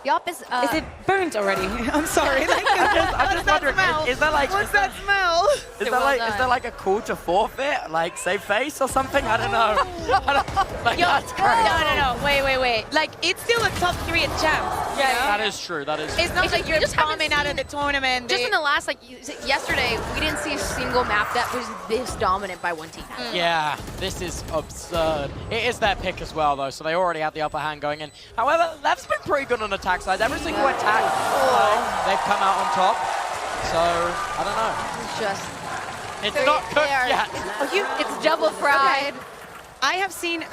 The op is. is it burnt already? I'm sorry. Like, I'm just wondering, is there like, What's that smell? is there like a call to forfeit, like save face or something? I don't know. Like that's crazy. No. Wait. Like, it's still a top 3 at champs. Yeah. That is true. That is. It's not It's like just- you're we just haven't bombing out of the tournament. Just in the last yesterday, we didn't see a single map that was this dominant by one team. Yeah, this is absurd. It is their pick as well, though, so they already have the upper hand going in. However, Lev's been pretty good on attack side. Every single attack, they've come out on top. So, I don't know. Just It's not cooked yet. it's double fried. I have seen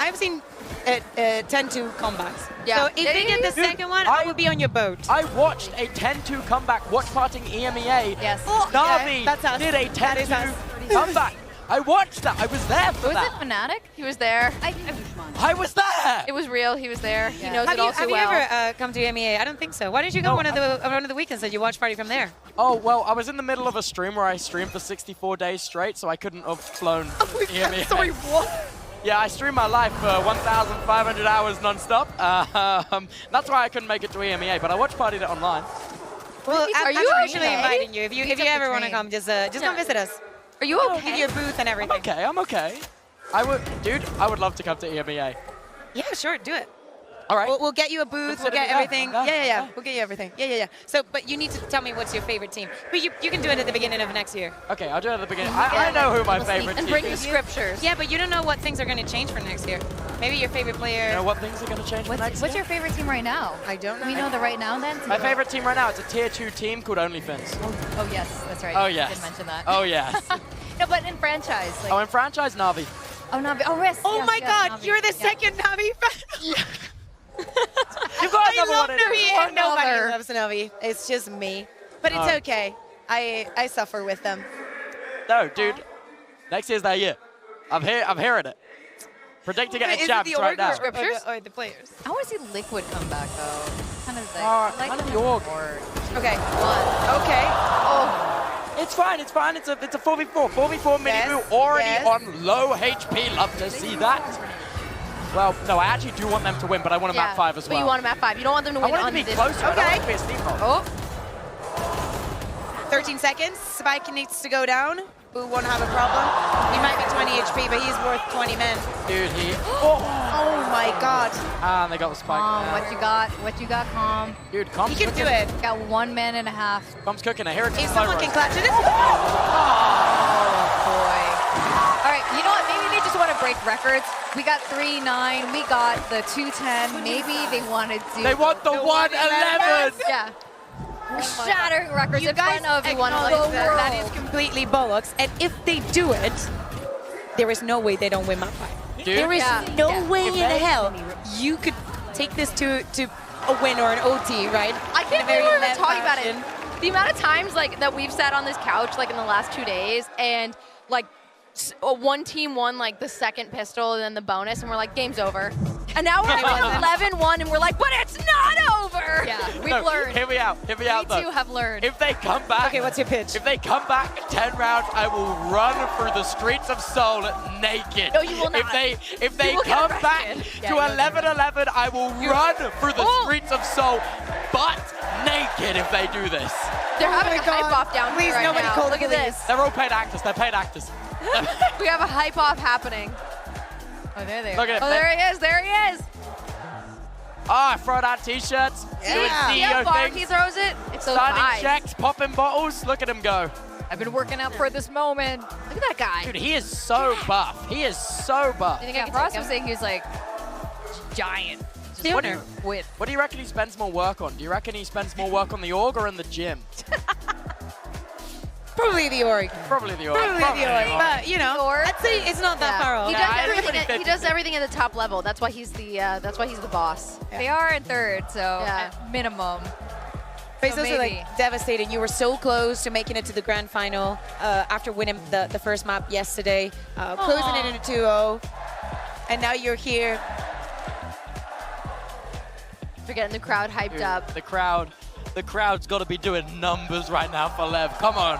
10-2 comebacks. Yeah. So if they get the second one, I will be on your boat. I watched a 10-2 comeback, watch parting EMEA. Yes. Navi that's us. did a That is 10-2 us. comeback. I watched that. I was there for Was that. it Fnatic? He was there. I was there. It was real. He was there. He knows Have it all too you well. ever come to MEA? I don't think so. Why didn't you go one of the weekends that you watch party from there? Oh, well, I was in the middle of a stream where I streamed for 64 days straight, so I couldn't have flown EMEA. Sorry, what? Yeah, I streamed my life for 1,500 hours non-stop. That's why I couldn't make it to EMEA, but I watch partied it online. Well, Are I'm you actually okay? inviting you. If you ever want to come, just come visit us. Are you We'll okay? give you a booth and everything. I'm okay. I would love to come to EMEA. Yeah, sure, do it. All right. We'll get you a booth. We'll Consider get me everything. down. Yeah. We'll get you everything. Yeah. So, but you need to tell me what's your favorite team. But you can do it at the beginning of next year. Okay, I'll do it at the beginning. I know who my favorite and team bring the is. scriptures. Yeah, but you don't know what things are going to change for next year. Maybe your favorite player. You know what things are going to change for next What's year? your favorite team right now? I don't know. We know the right now then? My favorite team right now, it's a tier 2 team called OnlyFins. Oh, yes, that's right. Oh, You yes. did mention that. Oh, yes. No, but in franchise. Like, Oh, in franchise, Navi. oh, Navi. Oh, Risk. Oh yes, my yes, God, Navi. you're the Yeah. second Navi fan. You've got I another love one in Navi. here. And nobody Another. loves Navi. It's just me. But it's okay. I suffer with them. No, dude. Next year's their year. I'm hearing it. Predicting it Is at it champs the right org now. or the players? I want to see Liquid come back, though. Kind of like, Kind of the org. Okay. One. Okay. Oh. It's fine, it's fine. It's a 4v4. 4v4 mini-boo already on low HP. Love to see that. Well, no, I actually do want them to win, but I want a map 5 as well. But you want a map 5. You don't want them to win I want on it to be this. closer. I don't want it to be a steamroll. Oh. 13 seconds. Spike needs to go down. Boo won't have a problem. He might be 20 HP, but he's worth 20 men. Dude, he... Oh my god. And they got the spike. What you got? What you got, Calm? Dude, Calm's He can do it. Got 1 minute and a half. Calm's cooking. I hear it. If someone can clutch it. Oh, boy. All right, you know what? Maybe they just want to break records. We got 3-9. We got the 2-10. Maybe they want to do... They want the 1-11. Yeah. We're shattering records You in guys front of everyone. acknowledge that is completely bollocks. And if they do it, there is no way they don't win map 5. Dude. There is no way If in they- hell you could take this to a win or an OT, right? I can't believe we're even talking about it. The amount of times like that we've sat on this couch like in the last 2 days and like one team won like the second pistol and then the bonus and we're like game's over. And now we're like 11-1 and we're like, but it's not over. Yeah, we've learned. Hear me out. Hear me out, We though. too have learned. If they come back... Okay, what's your pitch? If they come back 10 rounds, I will run through the streets of Seoul naked. No, you will not. If they will get come back arrested. to 11-11, I will run through the streets of Seoul, but naked if they do this. They're having a hype off down Please, here right nobody now. call Look at police. this. They're all paid actors. They're paid actors. We have a hype off happening. Oh, there they are. Look at it. Oh, there he is. There he is. Ah, throw out t-shirts. Doing See how far CEO he things. throws it? It's so Signing high. checks, popping bottles. Look at him go. I've been working out for this moment. Look at that guy. Dude, he is so buff. He is so buff. I think Frost was saying he was like giant. Just What do you- width. What do you reckon he spends more work on? Do you reckon he spends more work on the org or in the gym? Probably the org. Probably the org. Probably the org. But, you know, I'd say it's not that far off. He Nah, does it's everything. pretty He does everything at the top level. That's why he's the. That's why he's the boss. They are in third, so Yeah. at minimum. But it's So also maybe. like devastating. You were so close to making it to the grand final after winning the first map yesterday, closing it into 2-0, and now you're here. We're getting the crowd hyped Dude, up. The crowd's got to be doing numbers right now for Lev. Come on,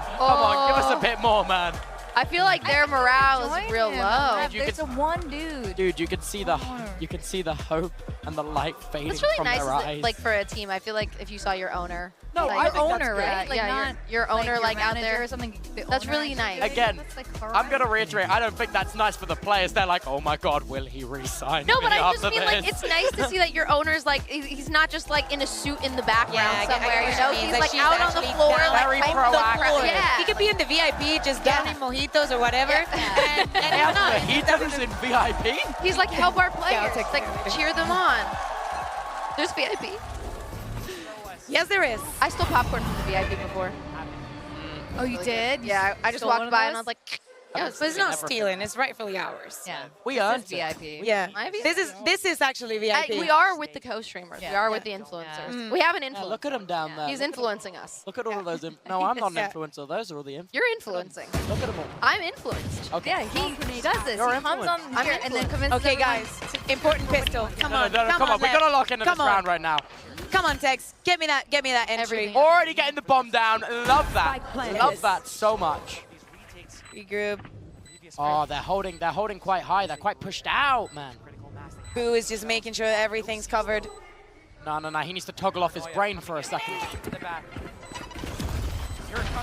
give us a bit more, man. I feel like their morale is real low. There's a one dude. Dude, you can see the hope and the light fading It's really from nice, their eyes. like for a team. I feel like if you saw your owner. No, like, I think that's owner, great. right? Like yeah, not your owner your like out manager there or something. the That's owner really nice. Again, That's like I'm going to reiterate, I don't think that's nice for the players. They're like, oh my God, will he resign No, me but I just after mean like this? it's nice to see that your owner's like he's not just like in a suit in the background I get somewhere. what You know, you mean. he's Like, like she's out on the actually floor, down, like very hyping the proactive. crowd. Yeah. He could be in the VIP just downing mojitos or whatever. And They have no, mojitos in VIP? He's like help our I'll players, take like cheer them on. There's VIP. Yes, there is. I stole popcorn from the VIP before. Oh, you did? Yeah, I just Stole one walked of by and I those? was like, But it's not stealing. It's rightfully ours. Yeah. We earned it. VIP. Yeah. My VIP. This is actually VIP. We are with the co-streamers. Yeah. We are with the influencers. Mm. We have an Yeah, influencer. look at him down there. He's influencing us. Look at all of those. No, I'm not an Yeah. influencer. Those are all the influencers. You're influencing. Look at them all. I'm influenced. Okay. Yeah, he does this. You're He comes on influenced. here and then convinces Okay, everyone. guys. Important pistol. Come on. Come on. We Lev. got to lock into Come this on. round right now. Come on, Tex. Get me that entry. Everything. Already getting the bomb down. Love that. planted. Love that so much. Regroup. Oh, they're holding quite high. They're quite pushed out, man. Boo is just making sure everything's covered. No. He needs to toggle off his brain for a second.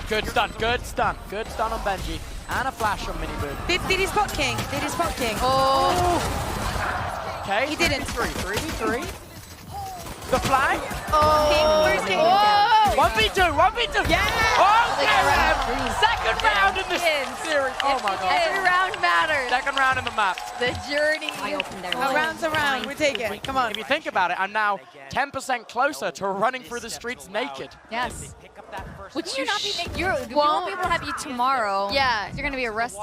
Good stun. Good stun on Benji. And a flash on Mini Boo. Did he spot King? Oh. Okay. He didn't. 3v3. The flag. King, where's King? 1v2. Yeah. Okay, second round in this series. Oh my God. Every round matters. Second round in the map. The journey. A round's a round. We take it. Come on. If you think about it, I'm now 10% closer to running through the streets naked. Yes. Which You not be we won't be able to have you tomorrow. Yeah. You're gonna be arrested.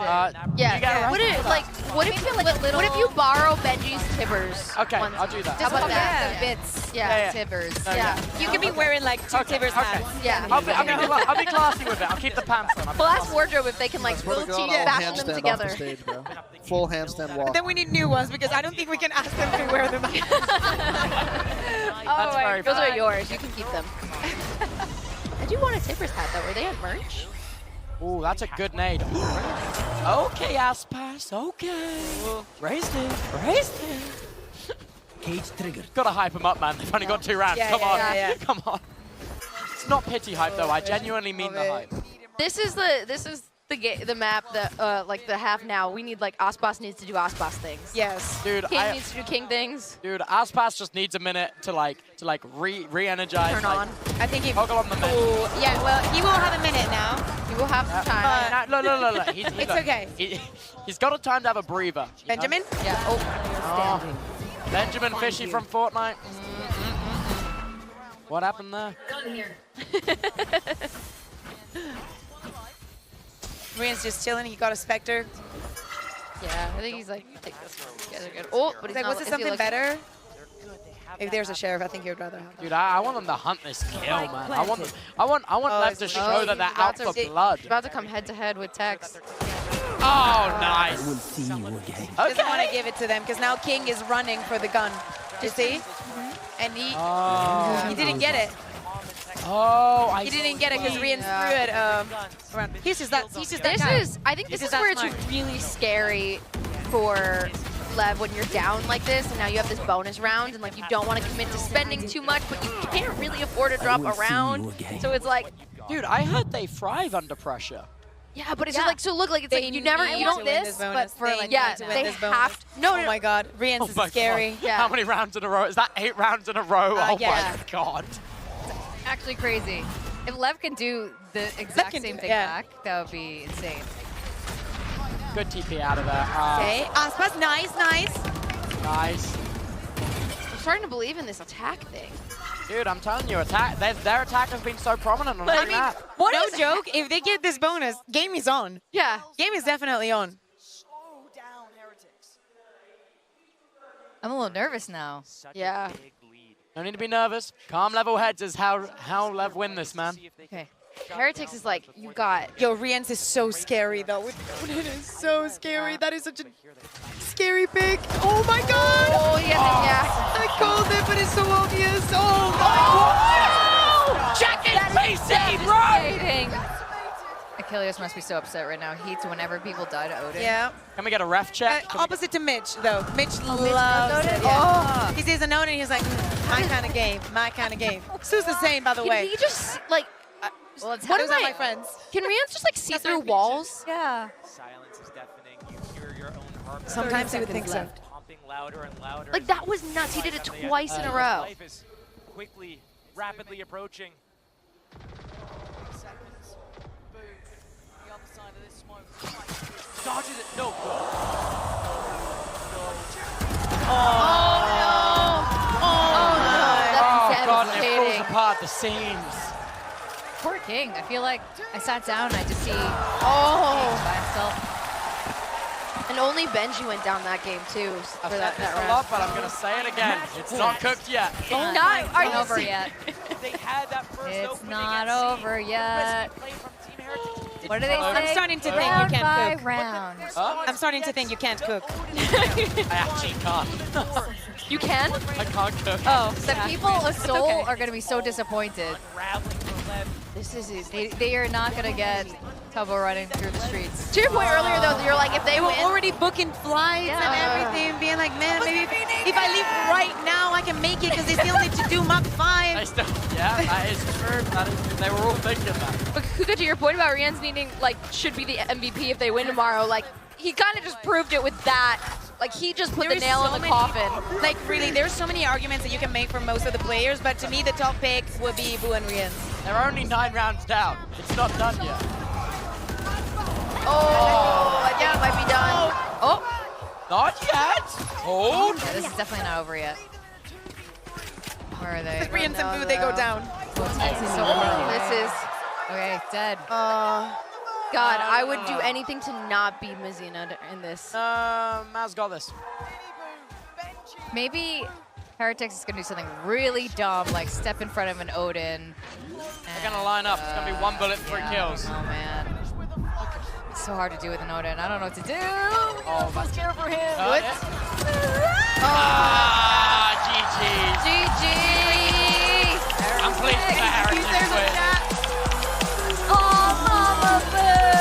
Yeah. You get What if what if you borrow Benji's Tibbers? Okay, once? I'll do that. How about that? The bits. Yeah. Tibbers. No, Yeah. You can be wearing like two Tibbers hats. Yeah. I'll be classy with it. I'll keep the pants on. Well, that's wardrobe if they can like Swear to full God, team I'll fashion them handstand together. off the stage, bro. Full handstand walk. But then we need new ones because I don't think we can ask them to wear them. That's Oh very Those fun. are yours. You can keep them. I do want a Tibbers hat though. Were they at merch? Ooh, that's a good nade. Okay, Aspas, okay. Raised it, raised it. Cage triggered. Gotta hype him up, man. They've only got 2 rounds. Yeah, Come yeah, on, yeah. come on. It's not pity hype though. I genuinely mean the hype. This is the map that like the half now. We need like Aspas needs to do Aspas things. Yes. Dude, King needs to do King things. Dude, Aspas just needs a minute to re-energize. Turn on. I think he. Toggle on the mid. Oh, yeah. Well, he will have a minute now. He will have some time. No. It's okay. He's got a time to have a breather. Benjamin? Yeah. Oh. Benjamin Fishy from Fortnite. What happened there? Rian's just chilling. He got a Spectre. Yeah, I think he's like, take this one. You guys are good. Oh, but he's Like, not. was it something better? If there's a sheriff, I think he would rather have that. Dude, I want them to hunt this kill, man. I want Lev to show that they're out for blood. He's about to come head to head with Tex. Oh, nice. I will see you again. He doesn't want to give it to them because now King is running for the gun. You see? And he didn't get it. Oh, He didn't get it because Rian threw it around. He's just that. I think this is where it's really scary for Lev when you're down like this, and now you have this bonus round, and like you don't want to commit to spending too much, but you can't really afford to drop a round. So it's like, dude, I heard they thrive under pressure. yeah, but it's just like, so look, like it's like you don't this, but for like, they have to. No, oh my God, Rian's is scary. God. How many rounds in a row? Is that 8 rounds in a row? Oh yeah. my God. Actually crazy. If Lev can do the exact same thing back, that would be insane. Good TP out of there. Okay, Aspas, nice. Nice. I'm starting to believe in this attack thing. Dude, I'm telling you, their attack has been so prominent on I the mean, map. no joke, if they get this bonus, game is on. Yeah. Game is definitely on. I'm a little nervous now. Yeah. No need to be nervous. Calm, level heads is how Lev win this, man. Okay. Heretics is like, you got... Yo, Rian's is so scary, though. It is so scary. That is such a scary pick. Oh, my God. Oh, yeah. I called it, but it's so obvious. Oh, my God. Check it, PC, bro! Achilles must be so upset right now. He hates whenever people die to Odin. Yeah. Can we get a ref check? Opposite to Mitch, though. Mitch loves Odin? it. Yeah. He sees an Odin, and he's like, my kind of game, my kind of game. Sue's the same, by the way. Can he just, like... well, what those am are I? my friends. Can Rian just, like, see through walls? Yeah. Silence is deafening. You hear your own heart. Sometimes you would think so. Pumping louder and louder. Like, that was nuts. He did it twice in a row. Life is quickly, rapidly approaching. Dodges it. No. Oh, God, and it falls apart, the seams. Poor King. I feel like I sat down and I just see King by himself. And only Benji went down that game, too, for that a round. lot, but I'm going to say it again. It's not cooked yet. It's not over yet. They had that first It's not over yet. What do they say? I'm starting to think you Round can't by cook. round. I'm starting to think you can't cook. I actually can't. You can? I can't cook. Oh, the people of Seoul are going to be so disappointed. This is easy. They are not going to get Tubbo running through the streets. To your point earlier, though, you're like, if they were win... already booking flights and everything, being like, man, maybe if I leave right now, I can make it because they still need to do Mach 5. Yeah, that is true. That is true. They were all thinking that. But Kuka, to your point about Rian's needing, like, should be the MVP if they win tomorrow, like, he kind of just proved it with that. Like, he just put the nail in the coffin. Like, really, there's so many arguments that you can make for most of the players, but to me, the top pick would be Boo and Rian. They're only 9 rounds down. It's not done yet. Oh, I think it might be done. Oh, not yet. Hold. Yeah, this is definitely not over yet. Where are they? Rian and Boo, they go down. This is... Okay, dead. God, I would do anything to not be Mazina in this. Maz got this. Maybe Heretics is going to do something really dumb, like step in front of an Odin. They're going to line up. It's going to be 1 bullet, 3 kills. Oh, man. It's so hard to do with an Odin. I don't know what to do. Oh, I'm scared for him. What? Ah, GG. I'm pleased with the Heretics win. Oh, Mama Boo!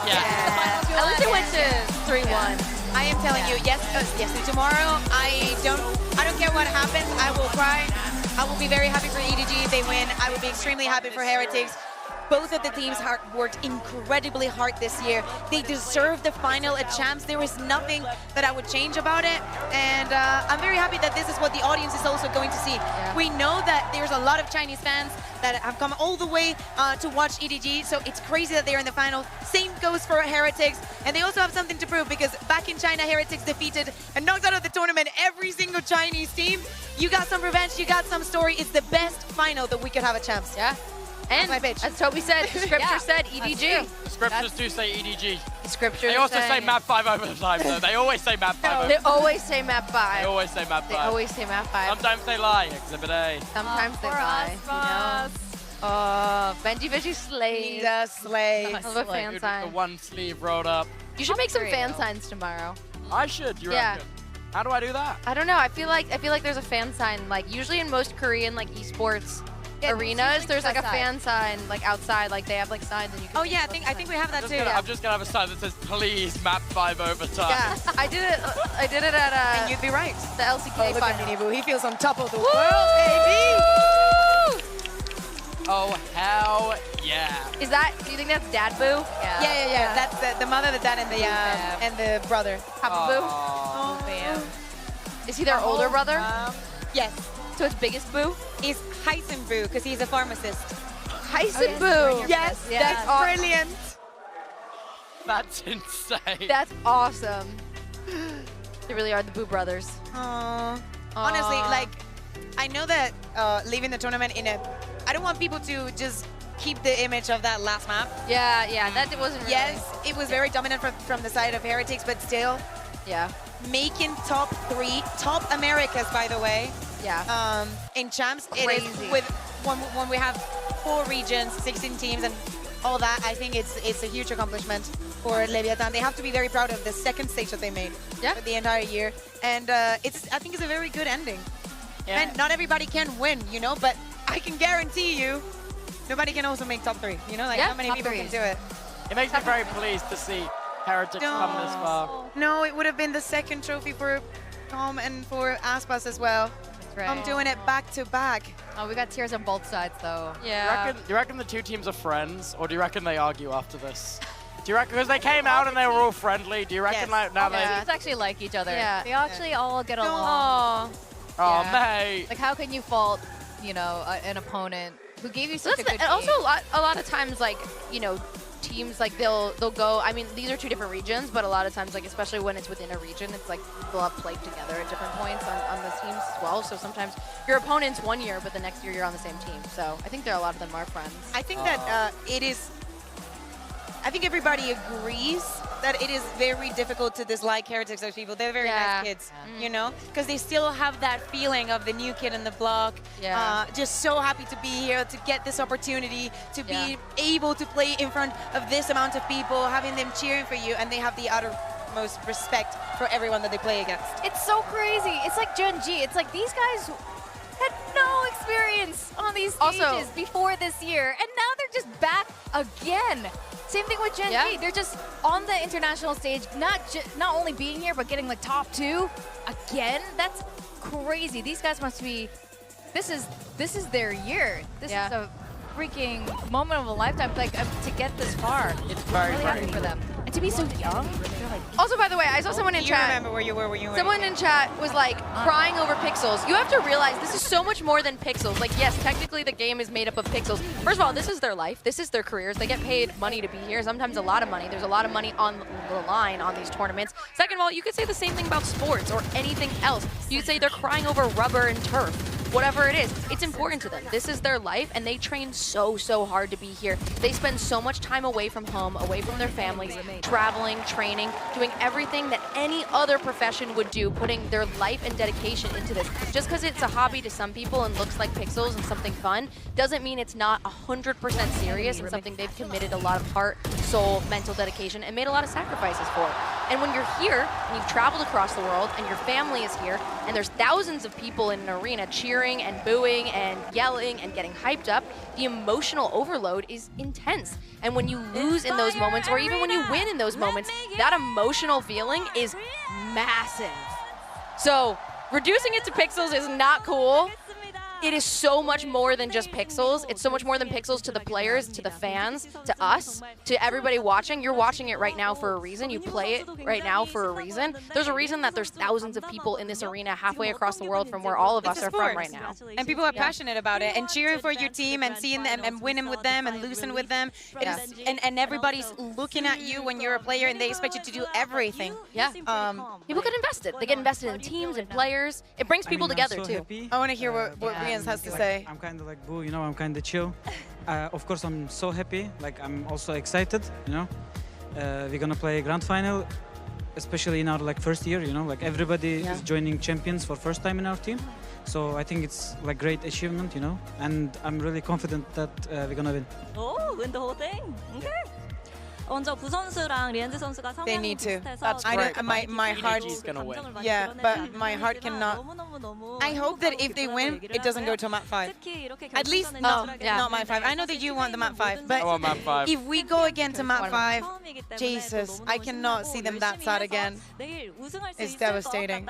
At least it went to 3-1. I am telling you, yes, tomorrow, I don't care what happens. I will cry. I will be very happy for EDG if they win. I will be extremely happy for Heretics. Both of the teams worked incredibly hard this year. They deserve the final at Champs. There is nothing that I would change about it. And I'm very happy that this is what the audience is also going to see. Yeah. We know that there's a lot of Chinese fans that have come all the way to watch EDG. So it's crazy that they're in the final. Same goes for Heretics. And they also have something to prove because back in China, Heretics defeated and knocked out of the tournament every single Chinese team. You got some revenge, you got some story. It's the best final that we could have at Champs. Yeah. And as Toby said, the scripture said EDG. The scriptures do say EDG. The scriptures They also say map 5 overtime, though. They always say map 5 They always say map 5. They always say map 5. They always say map 5. Sometimes they lie, Exhibit A. Sometimes they lie. Oh, Benji Veggie slays. He slays. I love a fan sign. The one sleeve rolled up. You should make some fan signs tomorrow. I should, you reckon? How do I do that? I don't know. I feel like there's a fan sign. Like usually in most Korean like esports arenas, there's like a fan sign like outside. Like they have like signs and you can. Oh yeah, I think we have that too. I'm just gonna have a sign that says "Please map 5 overtime." Yeah, I did it at and you'd be right. The LCK final. He feels on top of the Woo! world, baby. Oh hell yeah! Do you think that's Dad Boo? Yeah. That's the mother, the dad, and the brother. Papa Boo. Oh man. Is he their older brother? Yes. So it's biggest Boo? Is Hyson Boo, because he's a pharmacist. Hyson Boo! Yes, that's brilliant. That's insane. That's awesome. They really are the Boo brothers. Honestly, like, I know that leaving the tournament I don't want people to just keep the image of that last map. Yeah, that wasn't really. Yes, it was very dominant from the side of Heretics, but still. Yeah. Making top 3, top Americas, by the way. Yeah. In Champs, Crazy. it is when we have 4 regions, 16 teams, and all that. I think it's a huge accomplishment for Leviathan. They have to be very proud of the second stage that they made for the entire year, and I think it's a very good ending. Yeah. And not everybody can win, you know, but I can guarantee you, nobody can also make top 3. You know, like how many people can do it? It makes me very pleased to see Heretics come this far. No, it would have been the second trophy for Tom and for Aspas as well. Right. I'm doing it back to back. Oh, we got tears on both sides, though. Yeah. Do you reckon the two teams are friends, or do you reckon they argue after this? Do you reckon, because they came out and they were all friendly, do you reckon like now they... Teams actually like each other. Yeah. They actually all get along. Oh, mate. Like, how can you fault, you know, an opponent who gave you such a good And also a lot of times, like, you know, teams, like, they'll go, I mean, these are 2 different regions, but a lot of times, like, especially when it's within a region, it's like they'll have played together at different points on the teams as well. So sometimes your opponent's one year, but the next year you're on the same team. So I think a lot of them are friends. I think that I think everybody agrees that it is very difficult to dislike Heretics as people. They're very nice kids, you know, because they still have that feeling of the new kid in the block. Just so happy to be here, to get this opportunity, to be able to play in front of this amount of people, having them cheering for you, and they have the uttermost respect for everyone that they play against. It's so crazy. It's like Gen G. It's like these guys had no experience on these stages before this year, and now they're just back again. Same thing with Gen G. They're just on the international stage, not only being here, but getting like top 2 again. That's crazy. These guys must be. This is their year. This is a freaking moment of a lifetime. Like to get this far. It's very really happy for them. And to be so young. Also, by the way, I saw someone in chat. You remember where you were when you were. Someone in chat was like crying over pixels. You have to realize this is so much more than pixels. Like, yes, technically the game is made up of pixels. First of all, this is their life. This is their careers. They get paid money to be here. Sometimes a lot of money. There's a lot of money on the line on these tournaments. Second of all, you could say the same thing about sports or anything else. You could say they're crying over rubber and turf. Whatever it is, it's important to them. This is their life, and they train so hard to be here. They spend so much time away from home, away from their families, traveling, training, doing everything that any other profession would do, putting their life and dedication into this. Just because it's a hobby to some people and looks like pixels and something fun, doesn't mean it's not 100% serious and something they've committed a lot of heart, soul, mental dedication, and made a lot of sacrifices for. And when you're here, and you've traveled across the world, and your family is here, and there's thousands of people in an arena cheering and booing and yelling and getting hyped up, the emotional overload is intense. And when you lose in those moments, or even when you win in those moments, that emotional feeling is massive. So reducing it to pixels is not cool. It is so much more than just pixels. It's so much more than pixels to the players, to the fans, to us, to everybody watching. You're watching it right now for a reason. You play it right now for a reason. There's a reason that there's thousands of people in this arena halfway across the world from where all of us are from right now. And people are passionate about it and cheering for your team and seeing them and winning with them and losing with them. And everybody's looking at you when you're a player and they expect you to do everything. Yeah. People get invested. They get invested in teams and players. It brings people together too. Happy. I want to hear what Rian has to say. I'm kind of like Boo, you know, I'm kind of chill. Of course, I'm so happy. Like, I'm also excited, you know. We're gonna play grand final, especially in our like first year, you know. Like everybody is joining champions for first time in our team. So I think it's like great achievement, you know. And I'm really confident that we're gonna win. Oh, win the whole thing. Okay. 먼저 부 선수랑 리엔즈 선수가 They need to. That's great. My heart is gonna win. Yeah, but my heart cannot. I hope that if they win, it doesn't go to map 5. At least not map 5. I know that you want the map 5, but I want map 5. if we go again to map 5, Jesus, I cannot see them that sad again. It's devastating.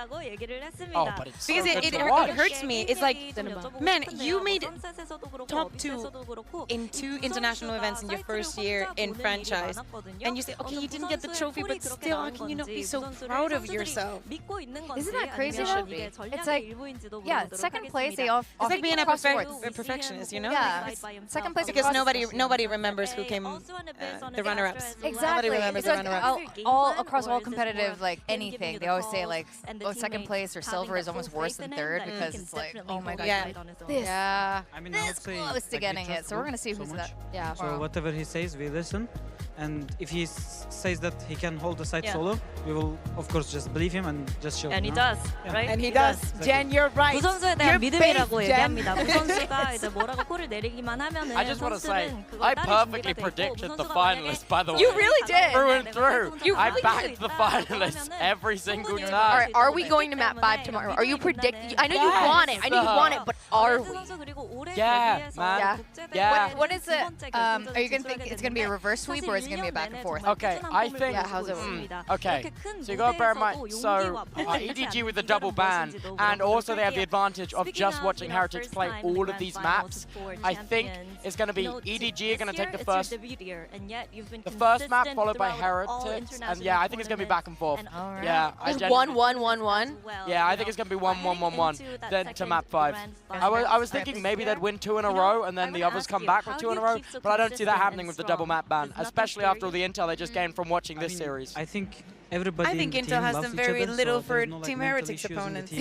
Oh, but it's because so it hurts me. It's like, man, you made top 2 in 2 international events in your first year in franchise. And you say, okay, you didn't get the trophy, but still, how can you not be so proud of yourself? Isn't that crazy? It should be. It's like, yeah, second place, they all. It's like being a perfectionist, you know? Yeah, second place. Because nobody remembers who came the runner-ups. Exactly. Nobody remembers the runner-ups. All across all competitive, like anything, they always say like, oh, second place or silver is almost worse than third because it's like, oh my god, this close to getting it. So we're gonna see who's that. Yeah. So whatever he says, we listen. And if he says that he can hold the side solo, we will, of course, just believe him and just show. And he does, right? And he does. Jen, you're right. 부 선수에 대한 믿음이라고 얘기합니다. 부 선수가 이제 뭐라고 콜을 내리기만 하면은 I just want to say, I perfectly predicted the finalists, by the way. You really did. Through and through. I really backed the finalists every single time. All right, are we going to map 5 tomorrow? Are you predicting? I know you want it. I know you want it, but are we? Yeah, man. Yeah. What is it? Are you gonna think it's gonna be a reverse sweep or is it gonna be a back and forth? Okay, I think. How's it? Okay, so you gotta bear in mind. So EDG with the double ban, and also they have the advantage of just watching Heretics play all of these maps. I think it's gonna be EDG are gonna take the first map, followed by Heretics, and yeah, I think it's gonna be back and forth. Yeah, Just 1-1-1-1. Yeah, I think it's gonna be 1-1-1-1. Then to map 5. I was thinking maybe they'd win 2 in a row, and then the others come back with 2 in a row, but I don't see that happening with the double map ban, especially after all the intel they just gained from watching this series. I think everybody. I think Intel has done very little for Team Heretics opponents.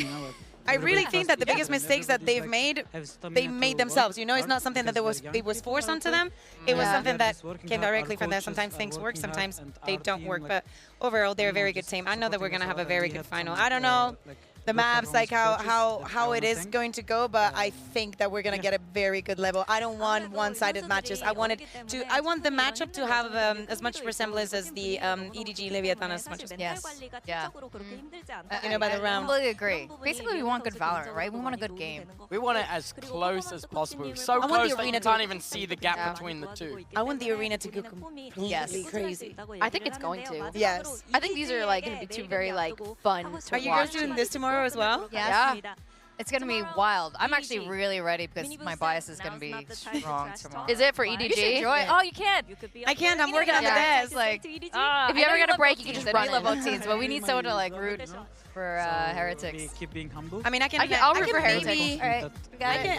I really think that the biggest mistakes that they've made, they made themselves. You know, it's not something that it was forced onto them. It was something that came directly from them. Sometimes things work, sometimes they don't work. But overall, they're a very good team. I know that we're gonna have a very good final. I don't know the maps, like how it is going to go, but I think that we're gonna get a very good level. I don't want one-sided matches. I want the matchup to have as much resemblance as the EDG Leviathan as much as Yes. Yeah. You know, by the round. I completely agree. Basically, we want good Valorant, right? We want a good game. We want it as close as possible. So close that you can't even see the gap between the two. I want the arena to go completely crazy. I think it's going to. Yes. I think these are like going to be 2 very like fun to watch. Are you guys doing this tomorrow as well? Yeah. It's going to be wild. I'm actually really ready because my bias is going to be strong tomorrow. Is it for EDG? You should enjoy it. Oh, you can't. I can't. I'm working on the desk. Like, if you ever get a break, you can just run love both teams, but we need someone to like root for Heretics. Keep being humble. I mean, I'll root for Heretics. All right.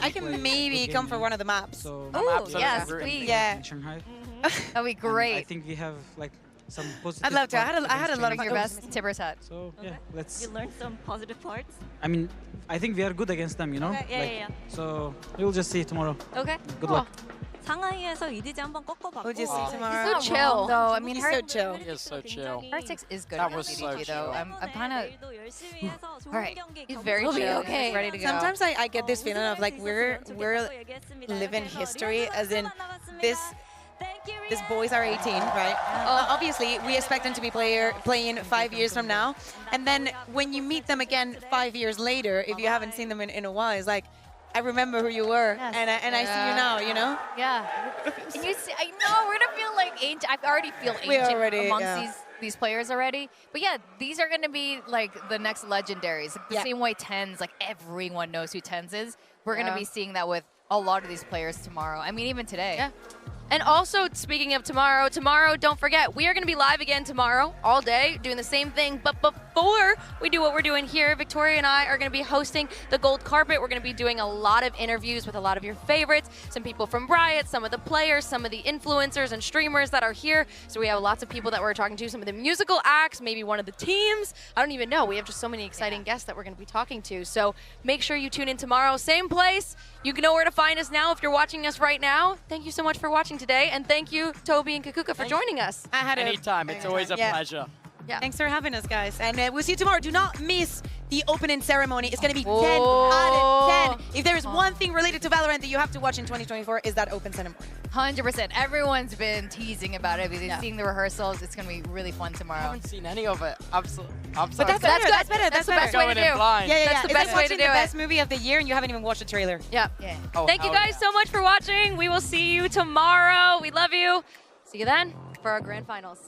I can maybe come for one of the maps. Oh, yes, please. Yeah. That'd be great. I think we have like some positive. I'd love to. I had a lot of your best Tibbers hat. So yeah, let's. You learned some positive parts. I mean, I think we are good against them, you know. Okay, yeah. So we'll just see tomorrow. Okay. Good luck. 상하이에서 EDG 한번 꺾어봤고. We'll just see tomorrow. So chill. Though I mean, he's so chill. He is so chill. Heretics is good. That was EDG, so though. chill. I'm kind of. All right. He's very chill. Okay. He's ready to go. Sometimes I get this feeling of like we're living history, as in this These boys are 18, right? Obviously, we expect them to be playing 5 years from now. And then when you meet them again 5 years later, if you haven't seen them in a while, it's like, I remember who you were, and I see you now, you know? Yeah. And you see, I know, we're going to feel like ancient. I already feel ancient amongst these players already. But yeah, these are going to be like the next legendaries. Like the same way Tens, like everyone knows who Tens is. We're going to be seeing that with a lot of these players tomorrow. I mean, even today. Yeah. And also, speaking of tomorrow, don't forget, we are going to be live again tomorrow, all day, doing the same thing. But before we do what we're doing here, Victoria and I are going to be hosting the Gold Carpet. We're going to be doing a lot of interviews with a lot of your favorites, some people from Riot, some of the players, some of the influencers and streamers that are here. So we have lots of people that we're talking to, some of the musical acts, maybe one of the teams. I don't even know. We have just so many exciting guests that we're going to be talking to. So make sure you tune in tomorrow, same place. You know where to find us now if you're watching us right now. Thank you so much for watching today, and thank you, Toby and Kakuka, for joining us. Anytime. It's always a pleasure. Yeah. Thanks for having us, guys. And we'll see you tomorrow. Do not miss the opening ceremony. It's going to be 10 out of 10. If there is one thing related to Valorant that you have to watch in 2024, is that open ceremony. 100%. Everyone's been teasing about it. We've been seeing the rehearsals. It's going to be really fun tomorrow. I haven't seen any of it. Absolutely. But that's better. That's better. That's the best way to do. Yeah. That's the best way to do it. the best movie of the year and you haven't even watched the trailer. Yeah. Oh, Thank you guys so much for watching. We will see you tomorrow. We love you. See you then for our grand finals.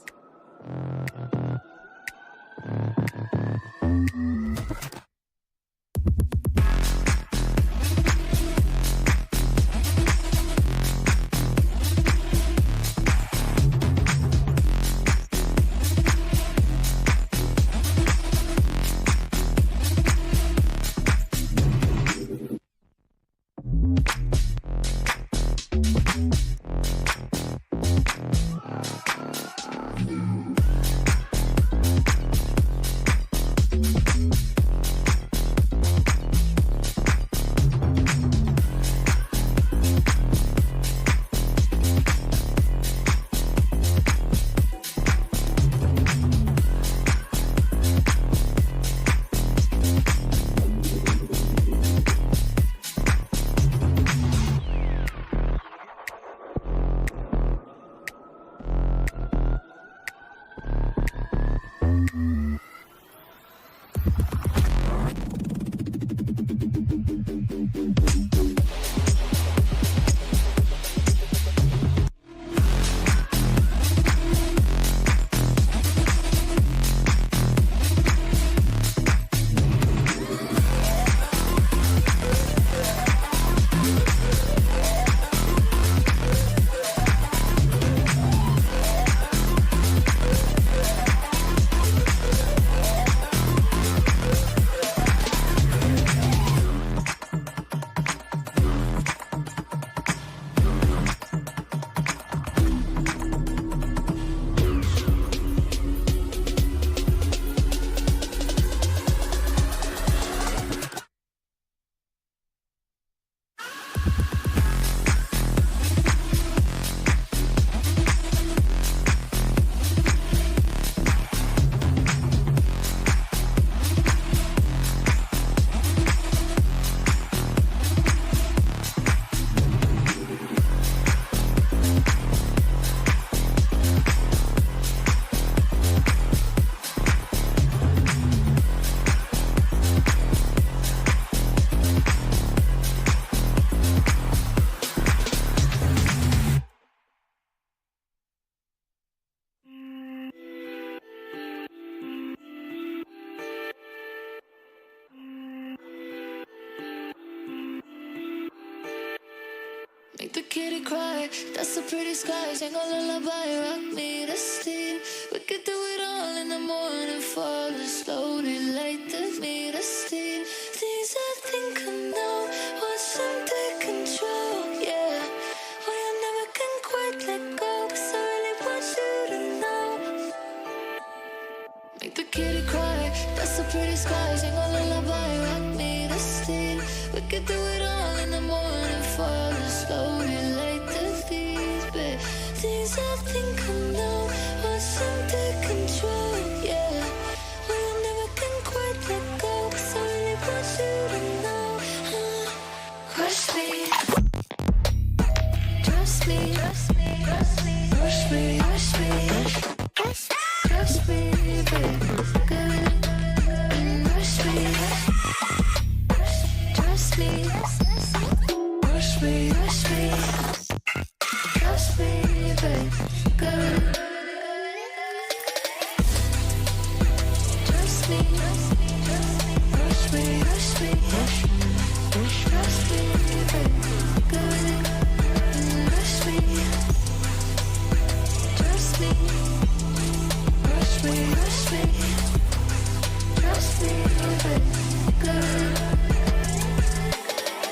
Make the kitty cry, that's the pretty sky. Sing a lullaby, rock me to sleep. We could do it all in the morning, fall slowly, light the me to sleep. Things I think I know, what's under control, yeah. We never can quite let go, 'cause I really want you to know. Make the kitty cry, that's the pretty sky. Sing a lullaby, rock me to sleep. We could do it all in the morning, fall slowly, light the leaves, babe. Things I think I know, what's under control, yeah. We never can quite let go, 'cause I really want you to know. Crush me, trust me, trust me, trust me. Trust me, baby.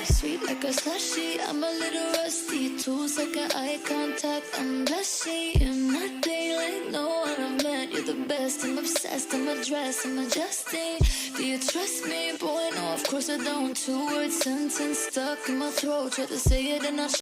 Sweet like a slushy, I'm a little rusty. Tools like an eye contact, I'm blushy. In my day like no one I've met. You're the best, I'm obsessed, I'm addressed, I'm adjusting. Do you trust me? Boy, no, of course I don't. 2-word sentence stuck in my throat. Try to say it and I